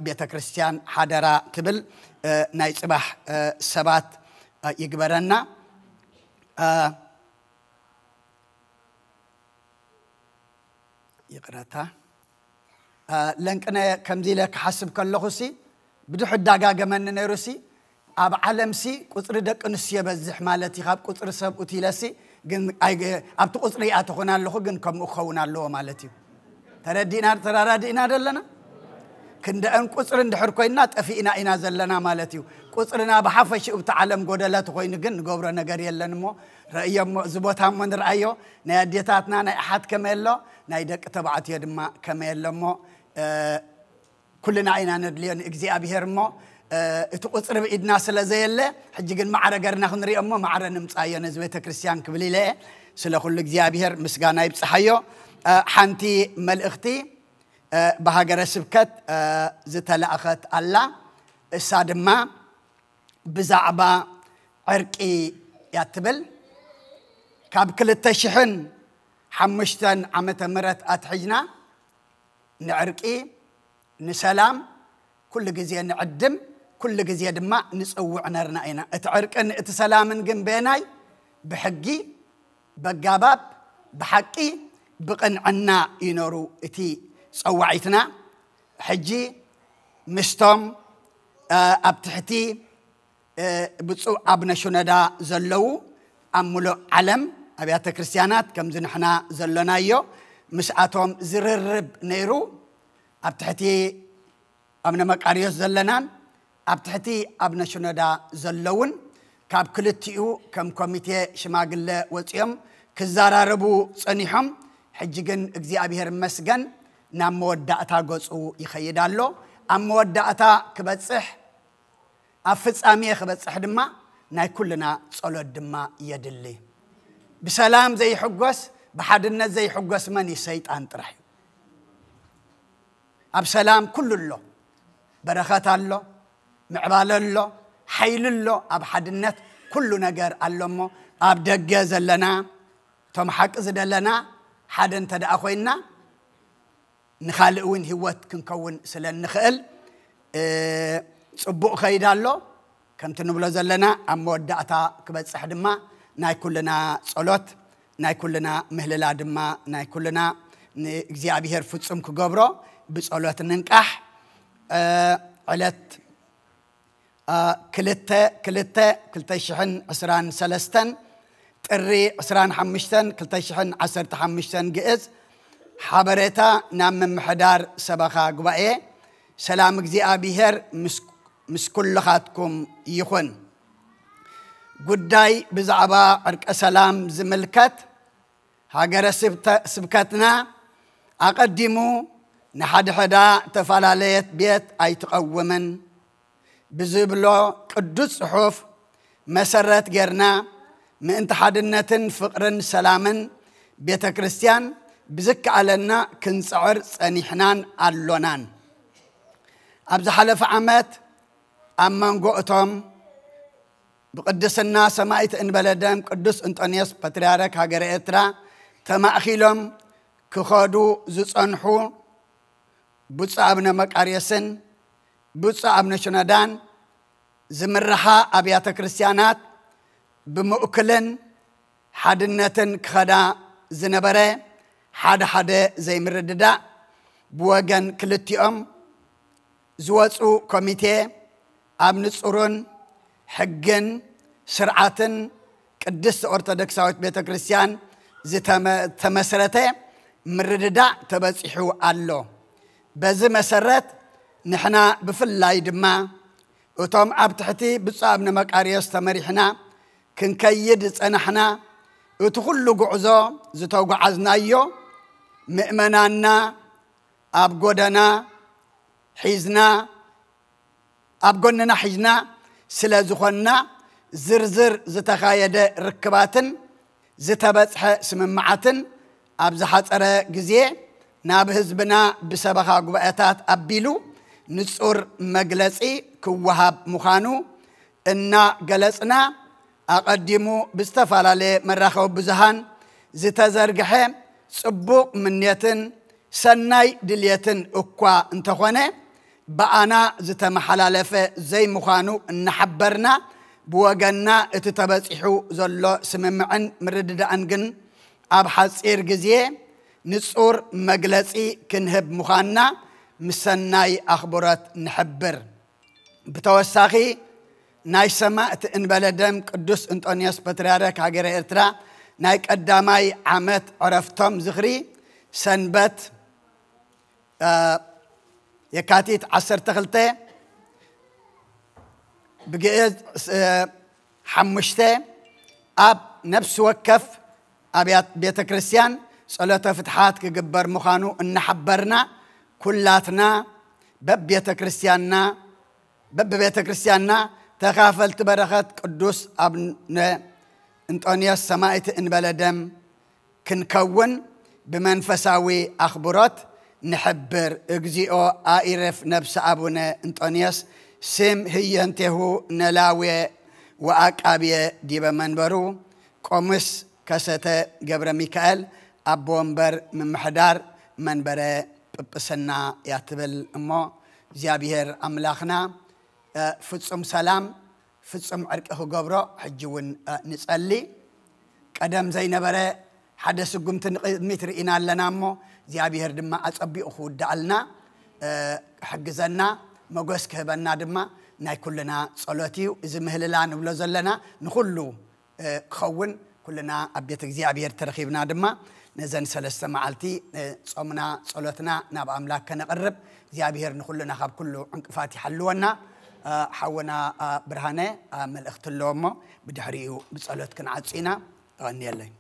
ቤተ ክርስቲያን ሓደራ ትብል ናይ ጽባህ ሰባት ይግበረና يقراتا لنكنا كمزي لك حسب كلخسي بدو حداقا قمن نيروسي أب علمسي قطر دك نسيه بزح مالتي خاب قطر سب أتيلسي جن أب تقطري أتخونا اللخو جن كم أخونا اللو مالتي تردينا دلنا كند أن قطر ندحر كوينات أفينا إنا زلنا مالتي قطرنا بحفش وبتعلم قدلات خوين جن قبرنا قريل لنمو رأي زبوتها من رأيه ناديتاتنا نأحد كميلو نايدك تبعت يدما كميل لمو كلنا عينا ندليون اجزي ابيهر مو تقصر بإدنا سلا زي اللي حجيقن معرا قرنا خنري امو معرا نمصايا نزبيت كريستيان كبلي ليه سلا كل اجزي ابيهر مسقانا يبصحيو حانتي ملئختي بهاجر سبكت زتلا اخت الله السادما بزعبا عرقي ياتبل كاب كل التشحن حمشتن عمت مرت أتحجنا نعرقي نسلام كل جزية نعدم كل جزية دماء نسوع نرنا أين اتعرق أن اتسلامن جنبيناي بحقي بجاباب بحقي بقن عنا ينورو اتي صوعيتنا حجي مستم أبتحتي بتصو أبنا شندا زلو أملو علم أبيات كريستيانات كم زنحنا زلنايو مسعاتهم زررب نيرو أبتحتي أبنا مكاريوس زلنان أبتحتي أبنا شندا زلون كاب كلتيو كم كوميتي شماغل وطيم كزاراربو صنيحم حجيغن اغزيابير مسغن نام موداتا غصو يخيدالو ام موداتا كبصح افصامي خبصح دما ناي كلنا صلوت دما يدلي بسلام زي حغوس بحدነት زي حغوس من الشيطان طرح اب سلام كله بركات الله معبال الله حيل الله اب حدነት كل ነገር አለሞ اب ደገ ዘለና ቶም حق زدلنا حدن تدأ خوينا نخالقون هوت كنكون سلن نخل صبوق خيدالو كم تنبلو زلنا أم ودعتا كبتصح دما ناي كلنا صلوت ناي كلنا مهللا دما ناي كلنا እግዚአብሔር ፍጹም ክገብሮ بصلوت ننقح علت كلتا شحن عسران سلستن تري عسران حمشتن كلتا شحن عسرت حمشتن جئز حبرتا نام محدار سبخا قبائي سلام እግዚአብሔር مسكلخاتكم يخون قداي بزعبا عرق سلام زملكت هاجر سبكتنا أقدمو نحد حدا تفلاليت بيت أي تقومن بزبلو قدس صحف مسرت جرنا من تحدنتن فقرن سلامن بيت كريستيان بزك علينا كنصعر صنيحنان اللونان أبز حلف عمت أمن قوتهم بقدسنا سمايت إن بلدهم قدس أنطونيوس بطريرك هاجر إترا تمأخيلهم كخادو زصنحو بوصا ابن مقاريسن بوصا ابن شندان زمرها أبيات كريستيانات بمؤكلن حدنتن كخدا زنبره حد زي مرددا بوغن كلتيوم زوصو كوميتي ابن صورون حقن شرعاتن قدس أرثوذكساويت بيت كريستيان زي تمسرته مرددا تبصحو الله بزي مسرت نحنا بفلاي دما وتم ابتحتي بصابنا مقاريوس تمريحنا كنكيد صنحنا وتخلو قعزو زتو قعزنايو مؤمنانا اب غدنا حيزنا اب غننا حيزنا سلا زخنا زرزر زتخايد ركباتن زتبصح سممعاتن ابز حصره غزي ناب حزبنا بسبخا غباتات ابيلو نصور مغلصي كوهاب مخانو ان غلصنا اقدمو بستفالاله مراخو بزهان زتزرغه صبوق منيتن سناي دليتن اكوا انتخونه بانا زتمحلالفه زي مخانو نحبرنا بوغنا اتتبصحو زلو سممعن مرددان جن اب حصير غزي نصور مغلصي كنهب مخانا مسناي اخبارات نحبر بتوساخي ناي سماعت ان بلدم قدوس انطونيوس بطريرك هاجر إرترا ناي قداماي عمت عرفتم زخري سنبت يكاتيت 12 بقيت حمشته اب نفس وكف ابيات بيت كريستيان صلاة فتحات كجبر مخانو ان حبرنا كلاتنا ببيت كريستياننا ببيت كريستياننا تخافلت بركات قدوس ابن انطونيوس سمايت ان بلدم كنكون بمنفساوي اخبارات نحبر اجزيو ايرف نفس ابونا انطونيوس سم هي انتهو نلاوي وأكابي ديب منبرو قومس كسته جبر ميكائيل أبو منبر من محدار منبر بسنا يعتبل أمو زيابير أملاخنا فتصم سلام فتصم عرقه جبرو حجون نسألي قدم زي نبرة حدث قمت متر إنا لنا مو زيابير دما أصبي أخود دعلنا حجزنا مجلس كهبنا دما ناي كلنا صلاتي إذا مهللان ولا زلنا نخلو خون كلنا أبيت زيابير ترخيبنا دما نزن سلسة معلتي صمنا صلاتنا ناب أملاك كنقرب زيابير نخلنا خاب كله عنك فاتح اللونا حونا برهانة من الاختلوم بدحريو بصلات كن عطينا غني الله.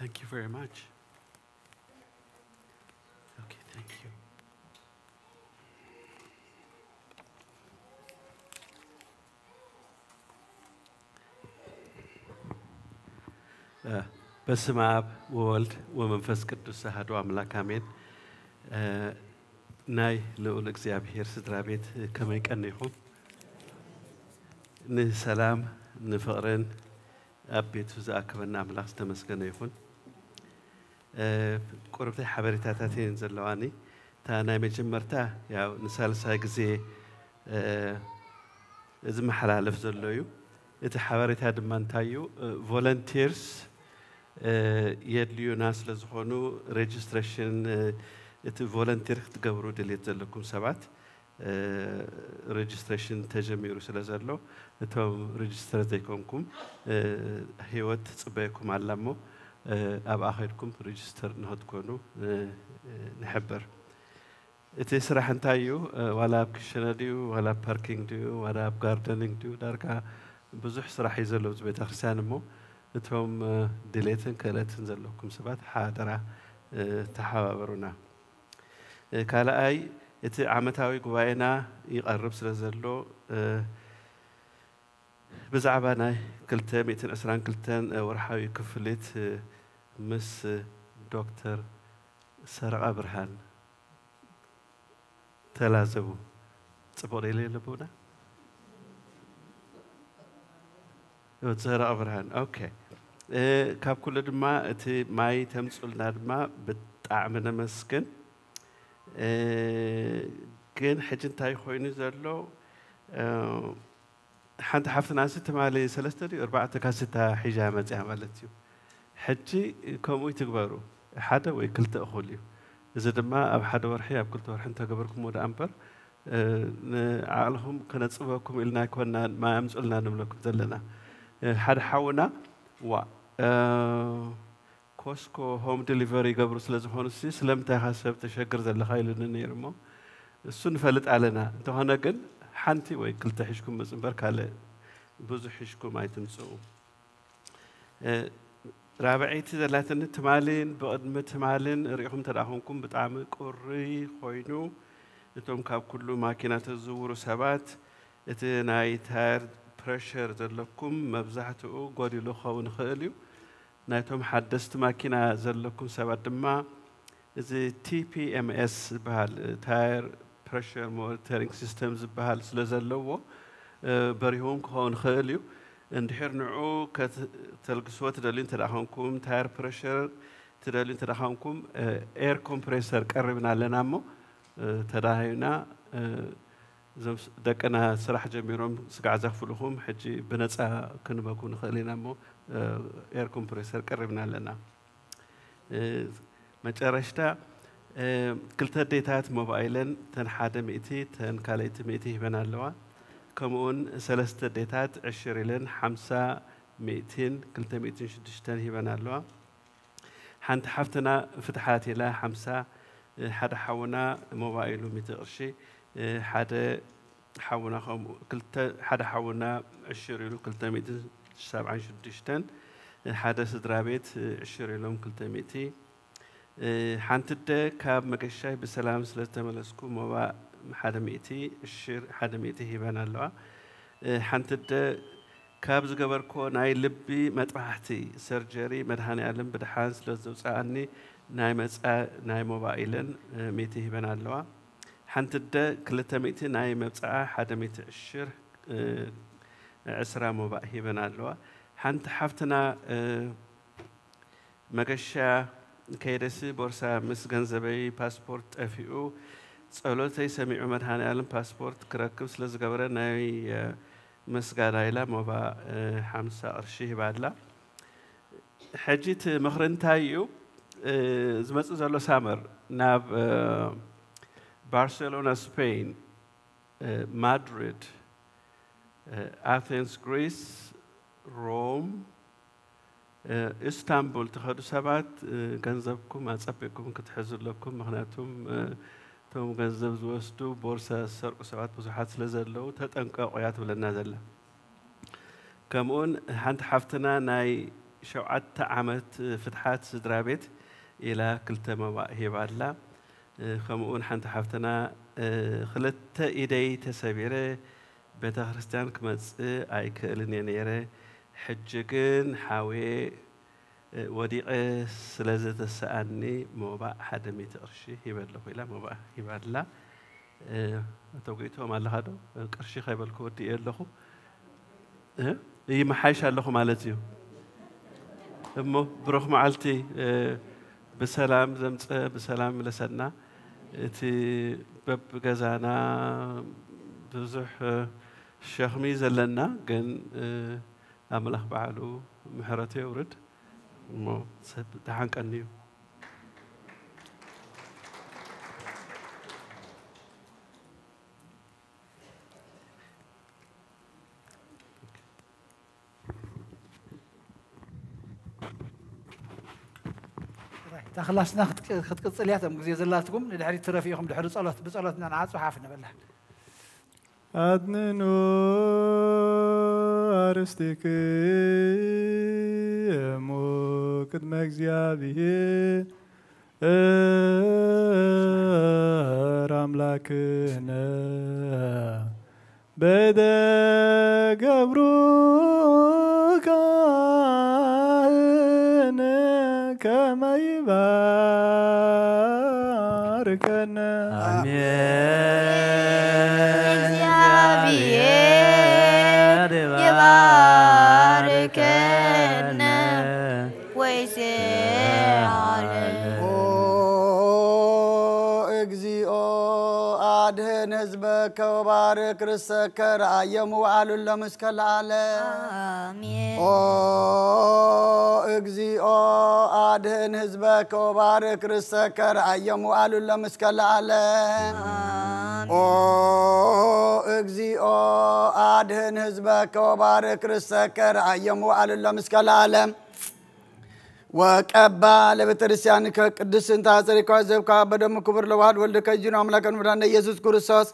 Thank you very much. Okay, thank you. በስመ አብ ወወልድ ወመንፈስ ቅዱስ አሐዱ አምላክ አሜን። ናይ ልዑል እግዚአብሔር ስድራ ቤት ከመይ ቀን ይኹን ንሰላም ንፍቕርን ኣብ ቤቱ ዝኣከበና ኣምላኽ ዝተመስገነ ይኹን። ቁርብተይ ሓበሬታታት እየን ዘለዋኒ እታ ናይ መጀመርታ ያው ንሳልሳይ ግዜ ዝመሓላለፍ ዘሎ እዩ። እቲ ሓበሬታ ድማ እንታይ እዩ ቮለንቲርስ የድልዩና ስለ ዝኾኑ ሬጅስትሬሽን እቲ ቮለንቲር ክትገብሩ ድሌት ዘለኩም ሰባት ሬጅስትሬሽን ተጀሚሩ ስለ ዘሎ እቶም ሬጅስተር ዘይኮንኩም ህይወት ፅበየኩም ኣላ እሞ ኣብ ኣኸድኩም ሬጅስተር ንኽትኮኑ ንሕብር። እቲ ስራሕ እንታይ እዩ ዋላ ኣብ ክሽነ ድዩ ዋላ ኣብ ፓርኪንግ ድዩ ዋላ ኣብ ጋርደኒንግ ድዩ ዳርጋ ብዙሕ ስራሕ እዩ ዘለዎ እዚ ቤተ ክርስቲያን እሞ እቶም ድሌትን ክእለትን ዘለኩም ሰባት ሓደራ ተሓባበሩና። ካልኣይ እቲ ዓመታዊ ጉባኤና ይቐርብ ስለ ዘሎ ብዛዕባ ናይ 222 ወርሓዊ ክፍሊት ምስ ዶክተር ሰረቐ ብርሃን ተላዘቡ ጽቡቕ ኢለ የለብውና ሰረቐ ብርሃን ኦኬ ካብ ኩሉ ድማ እቲ ማይ ተምፅኡልና ድማ ብጣዕሚ ነመስግን። ግን ሕጂ እንታይ ኮይኑ ዘሎ ሓንቲ ሓፍትናሲ ትማሊ 3 ድዩ 4 ካሴታ ሒዛ መፅያ ማለት እዩ። ሕጂ ከምኡ ትግበሩ ሓደ ወይ 2 እኹል እዩ። እዚ ድማ ኣብ ሓደ ወርሒ ኣብ 2 ወርሒ እንተገበርኩም ወደ ኣምበር ንዓቕልኹም ከነፅበኩም ኢልና ኮና ማይ ኣምፅኡልና ንብለኩም ዘለና ሓደ ሓውና ዋ ኮስኮ ሆም ዲሊቨሪ ይገብሩ ስለ ዝኾኑ ስለምንታይ ኻ ሰብ ተሸግር ዘለኻ ኢሉኒ ነይሩ እሞ እሱ ንፈልጥ ኣለና። እንተኾነ ግን ሓንቲ ወይ 2 ሒዝኩም መፅ እምበር ካልእ ብዙሕ ሒዝኩም ኣይትምፅኡ። ራብዐይቲ ዘላትኒ ትማሊን ብቕድሚ ትማልን ሪኢኹም ተዳኾንኩም ብጣዕሚ ቁሪ ኮይኑ እቶም ካብ ኩሉ ማኪና ተዝውሩ ሰባት እቲ ናይ ታየር ፕሬሸር ዘለኩም መብዛሕትኡ ጎዲሉ ክኸውን ይኽእል እዩ። ናይቶም ሓደስቲ ማኪና ዘለኩም ሰባት ድማ እዚ TPMS ዝበሃል ታየር ፕሬሸር ሞኒተሪንግ ሲስተም ዝበሃል ስለ ዘለዎ በሪሁም ክኸውን ይኽእል እዩ። እንድሕር ንዑ ከተልግስዎ ትደልዩ እንተዳኾንኩም ታየር ፕሬሸር ትደልዩ እንተዳኾንኩም ኤር ኮምፕሬሰር ቀሪብና ኣለና እሞ ተዳሂብና እዞም ደቅና ስራሕ ጀሚሮም ስጋዕ ዘኽፍልኹም ሕጂ ብነፃ ክንበኩ ንኽእል ኢና እሞ ኤር ኮምፕሬሰር ቀሪብና ኣለና። መጨረሽታ 2 ዴታት ሞባይልን ተን 100 ተን ካልአይቲ 100 ሂበና ኣለዋ። ከምኡውን 3 ዴታት 20 ኢለን 50 206 ሂበና ኣለዋ። حنت حفتنا فتحات إلى 5 حدا حونا موبايله 100 قرشي حدا حونا حدا حونا 20 كلتا 276 حدا سدرا بيت 20 كلتا 200 حنتد كاب مقشاي بسلام سلتملسكو موبا حدا 200 الشير حدا 200 هيبان الله حنتد كاب زغبركو ناي لبي مطبحتي سيرجري مدهاني علم بدحان سلزوصاني ناي موبايلن 100 هيبان الله حنتد كلتا 200 ناي مبصع حدا 100 الشير 10 موبا هيبان الله حنت حفتنا مقشا كيدسي بورصة مس جنزبي باسبورت أفيو صلوتي سميع مدهاني علم باسبورت كركب سلز جبرة ناي مس قايلة موبا 5 قرشي بعدلا حجيت مخرن تايو زمت زلو سامر ناب برشلونة سبين مدريد أثينز غريس روم إسطنبول تخدو سبات جنزبكم أصابكم كتحزر لكم مخناتهم توم جنزب زوستو بورصة سرق سبات بزحات سلزلو تتنقى قيات ولا نازل كمون حنت حفتنا ناي شوعت عمت فتحات سدرابيت إلى كلتا مواهي بعدلا كمون حنت حفتنا خلت إيدي تسابيره بيتا خريستيان كمتس أي كالني نيره حجكن حاوي وديق سلازة السأني موبا حدا 100 قرشي يبادلو إلى موبا يبادلا توقيتو مال هذا قرشي خيبالكو ودي لخو ما حايش لخو مالتيو امو بروح معلتي بسلام زمت بسلام لسنا تي بب غزانا بزح شخمي زلنا كن أملاح بعلو محرتي ورد مو تحنك أنيو تخلصنا خد صلياتهم زي زلاتكم لدحري ترفيهم دحري صلاه بصلاتنا نعاد وحافنا بالله أدنو أرستك موكد مجزيابي رملكنا بدا قبروك كما يباركنا آمين يباركنا ويسير علينا እግዚኦ አድህን ህዝበከ ወባርክ ርእሰከ ረአየሙ ወአሉን ለመስከ ለዓለም ኦ እግዚኦ አድህን ህዝበከ ወባርክ ርእሰከ ረአየሙ ወአሉን ለመስከ ለዓለም ኦ እግዚኦ አድህን ህዝበከ ወባርክ ርእሰከ ረአየሙ ወአሉን ለመስከ ለዓለም وكبا لبترسيان كقدس انت عصرك وزبك بدم كبر لوحد ولدك يجون أملاك المدان يسوع كريستوس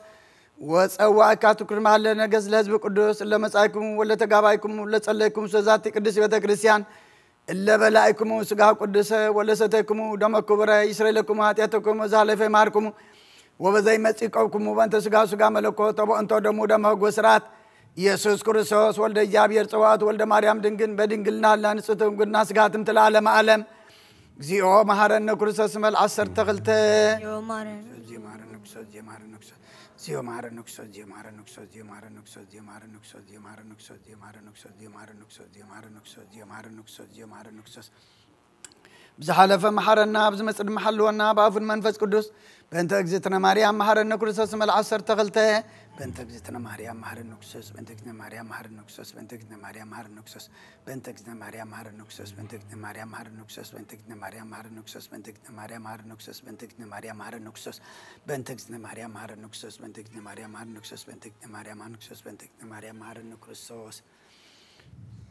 وسواك تكرم على نجس لهزب قدوس إلا مساكم ولا تجابايكم ولا تصليكم سوزات قدس بتكريسيان إلا بلايكم وسجاء قدس ولا ستكم دم كبر إسرائيلكم هاتياتكم وزالف ماركم وبزي مسيكم وبنت سجاء ملكوت طب أنت دم وسرات يسوع كريستوس ولد جابير صوات ولد مريم دنجن بدنجلنا لانستهم قلنا سقاتم تلعلم عالم زيو مهارن كريستوس مال عصر تغلت زيو مهارن بزحلف محرنا بزمسد محلونا بافن منفس قدوس بنت اجزتنا مريم محرنا كريستوس مال عصر تغلت بنت اجزتنا مريم مهر النكسوس بنت اجزتنا مريم مهر النكسوس بنت اجزتنا مريم مهر النكسوس بنت اجزتنا مريم مهر النكسوس بنت اجزتنا مريم مهر النكسوس بنت اجزتنا مريم مهر النكسوس بنت اجزتنا مريم مهر النكسوس بنت اجزتنا مريم مهر النكسوس بنت اجزتنا مريم مهر النكسوس بنت اجزتنا مريم مهر النكسوس بنت اجزتنا مريم مهر النكسوس بنت اجزتنا مريم مهر النكسوس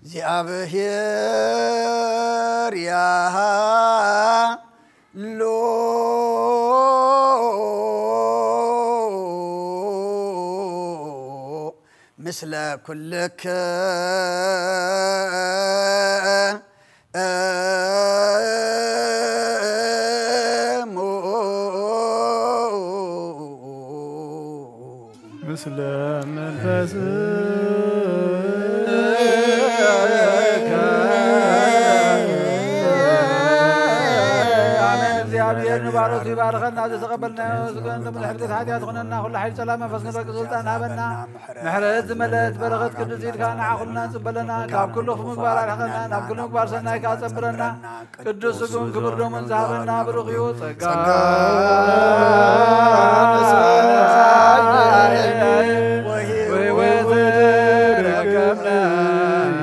እግዚአብሔር ያሃሎ ምስለ ኩልከ ምስለ መንፈስ እግዚአብሔር ንባሮቱ ይባርከና ዘተቀበልና ዝገንተ ምን ሕድቀት ኃጢአት ኾነና ኩሉ ኃይል ሰላም መንፈስ ንረቅ ስልጣን ሃበና ምሕረት ዝመለት በረኸት ቅዱስ ኢድካ ንዓኹልና ንፅበለና ካብ ኩሉ ምግባር ኣርሕቐና ናብ ኩሉ ምግባር ሰናይ ከዓ ፀምረና ቅዱስ ስጉን ክቡር ደሙን ዝሃበና ብሩኽ እዩ ጸጋ ወሕይወት ረከብና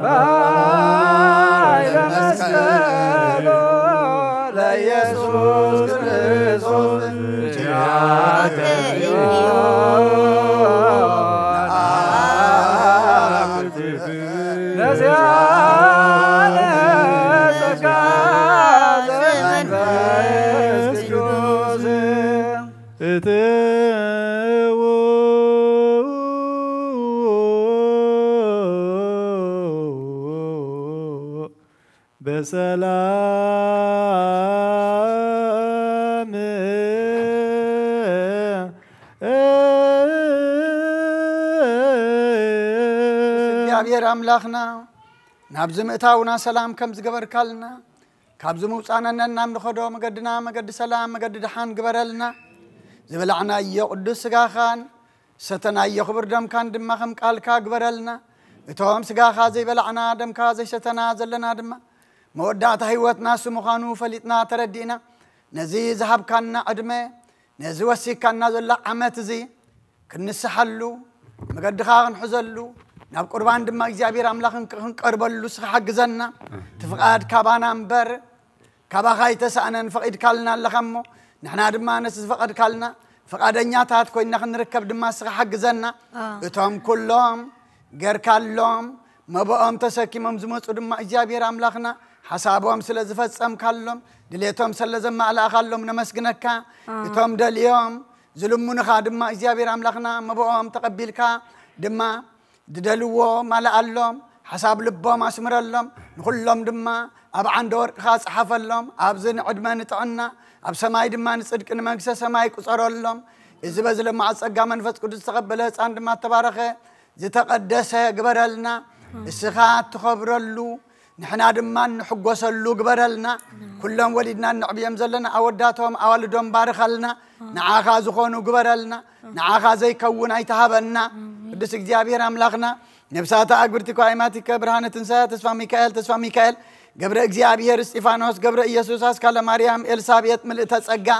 ባይለ መስቀሉ ለኢየሱስ ክርስቶስ ነዚያነ ጸጋ ዘመንፈስ ቅዱስ እትው በሰላም እግዚአብሔር አምላኽና ናብዚ ምእታውና ሰላም ከም ዝገበርካልና ካብዚ ምውፃእና እናምልኸዶ መገድና መገዲ ሰላም መገዲ ድሓን ግበረልና ዝበላዕናዮ ቅዱስ ስጋኻን ሰተናዮ ክቡር ደምካን ድማ ከም ቃልካ ግበረልና እቶም ስጋኻ ዘይበላዕና ደምካ ዘይሰተና ዘለና ድማ መወዳእታ ህይወትና እሱ ምዃኑ ፈሊጥና ተረዲእና ነዚ ዝሃብካና ዕድመ ነዚ ወሲካና ዘሎ ዓመት እዚ ክንስሓሉ መገድኻ ክንሕዘሉ ናብ ቁርባን ድማ እግዚአብሔር አምላኽን ክንቀርበሉ ስኻ ሓግዘና ትፍቃድ ካባና እምበር ካባኻ ይተሳእነን ፈቂድካልና ኣለኸሞ ንሕና ድማ ነቲ ዝፈቀድካልና ፈቃደኛታት ኮይና ክንርከብ ድማ ስኻ ሓግዘና እቶም ኩሎም ገርካሎም መብኦም ተሰኪሞም ዝመፁ ድማ እግዚአብሔር አምላኽና حسابهم سلا زفصم كالهم دليتهم سلا زما على خالهم نمسكنك يتهم دليهم ظلمون خادم إجابير أملاخنا مبوهم تقبلك دما دلوا مال علهم حساب لبهم أسمر لهم نخلهم دما أب عن دور خاص حفلهم أبزن عدمان تعنا أب سماي دما نصدق نمكس سماي كسر لهم إذا بزل مع السجام نفس كدس تقبلت عند ما تباركه زتقدس جبر لنا السخات تخبر له نحن دمان نحجوس اللو جبرلنا كلهم ولدنا نعبيهم زلنا أوداتهم أولدهم بارخلنا نعاخا زخونو جبرلنا نعاخا زي كون أيتهابنا قدس إجابير أملاخنا نفساتا أكبرتك وعيماتك برهانة تنسى تسفى ميكائيل قبر إجابير استيفانوس قبر إيسوس كلا مريم إلسابيت ملئتها سقا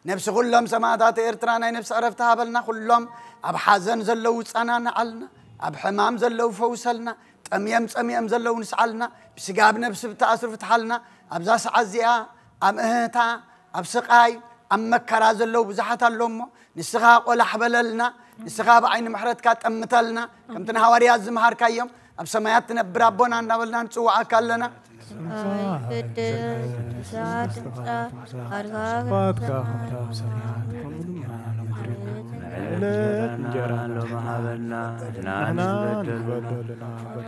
نفس كلهم سمادات إرترانا نفس عرفتها بلنا كلهم أب حزن زلو سانا نعلنا أب حمام زلو فوسلنا أميم زلو نسعلنا بسقاب نفس بتأثر فتحلنا أبزاس عزيا أم إهتا أب سقاي أم مكرا زلو بزحة اللومو نسخاق ولا حبللنا نسخاق بعين محرت كات أمتلنا كم تنهاري الزمهار كيوم أب سماياتنا برابونا نولنا نسوع أكلنا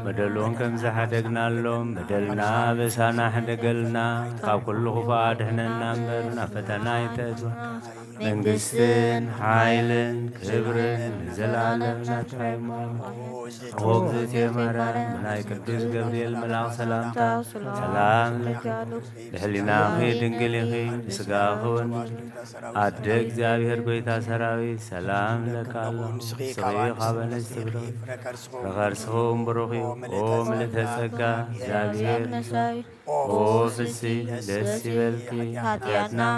بدلون كم زحدقنا لهم بدلنا بسانا حدقلنا قاب كل خفاد احنا نمبرنا فتنا يتأتوا منقستين حايلين كبرين زلالم نتعيمان وقزت يمران مناي قدوس قبريل ملاق سلام لك بحلنا خي دنقلي خي بسقاخون عدق زابير قويتا سراوي سلام لك الله صغير خابن استبرو رغرسهم بروخي قوم لتسقى زابير وفسي دسي بلكي حياتنا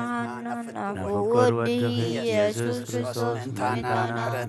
نفكر ودخي يسوس كريستوس مانكانا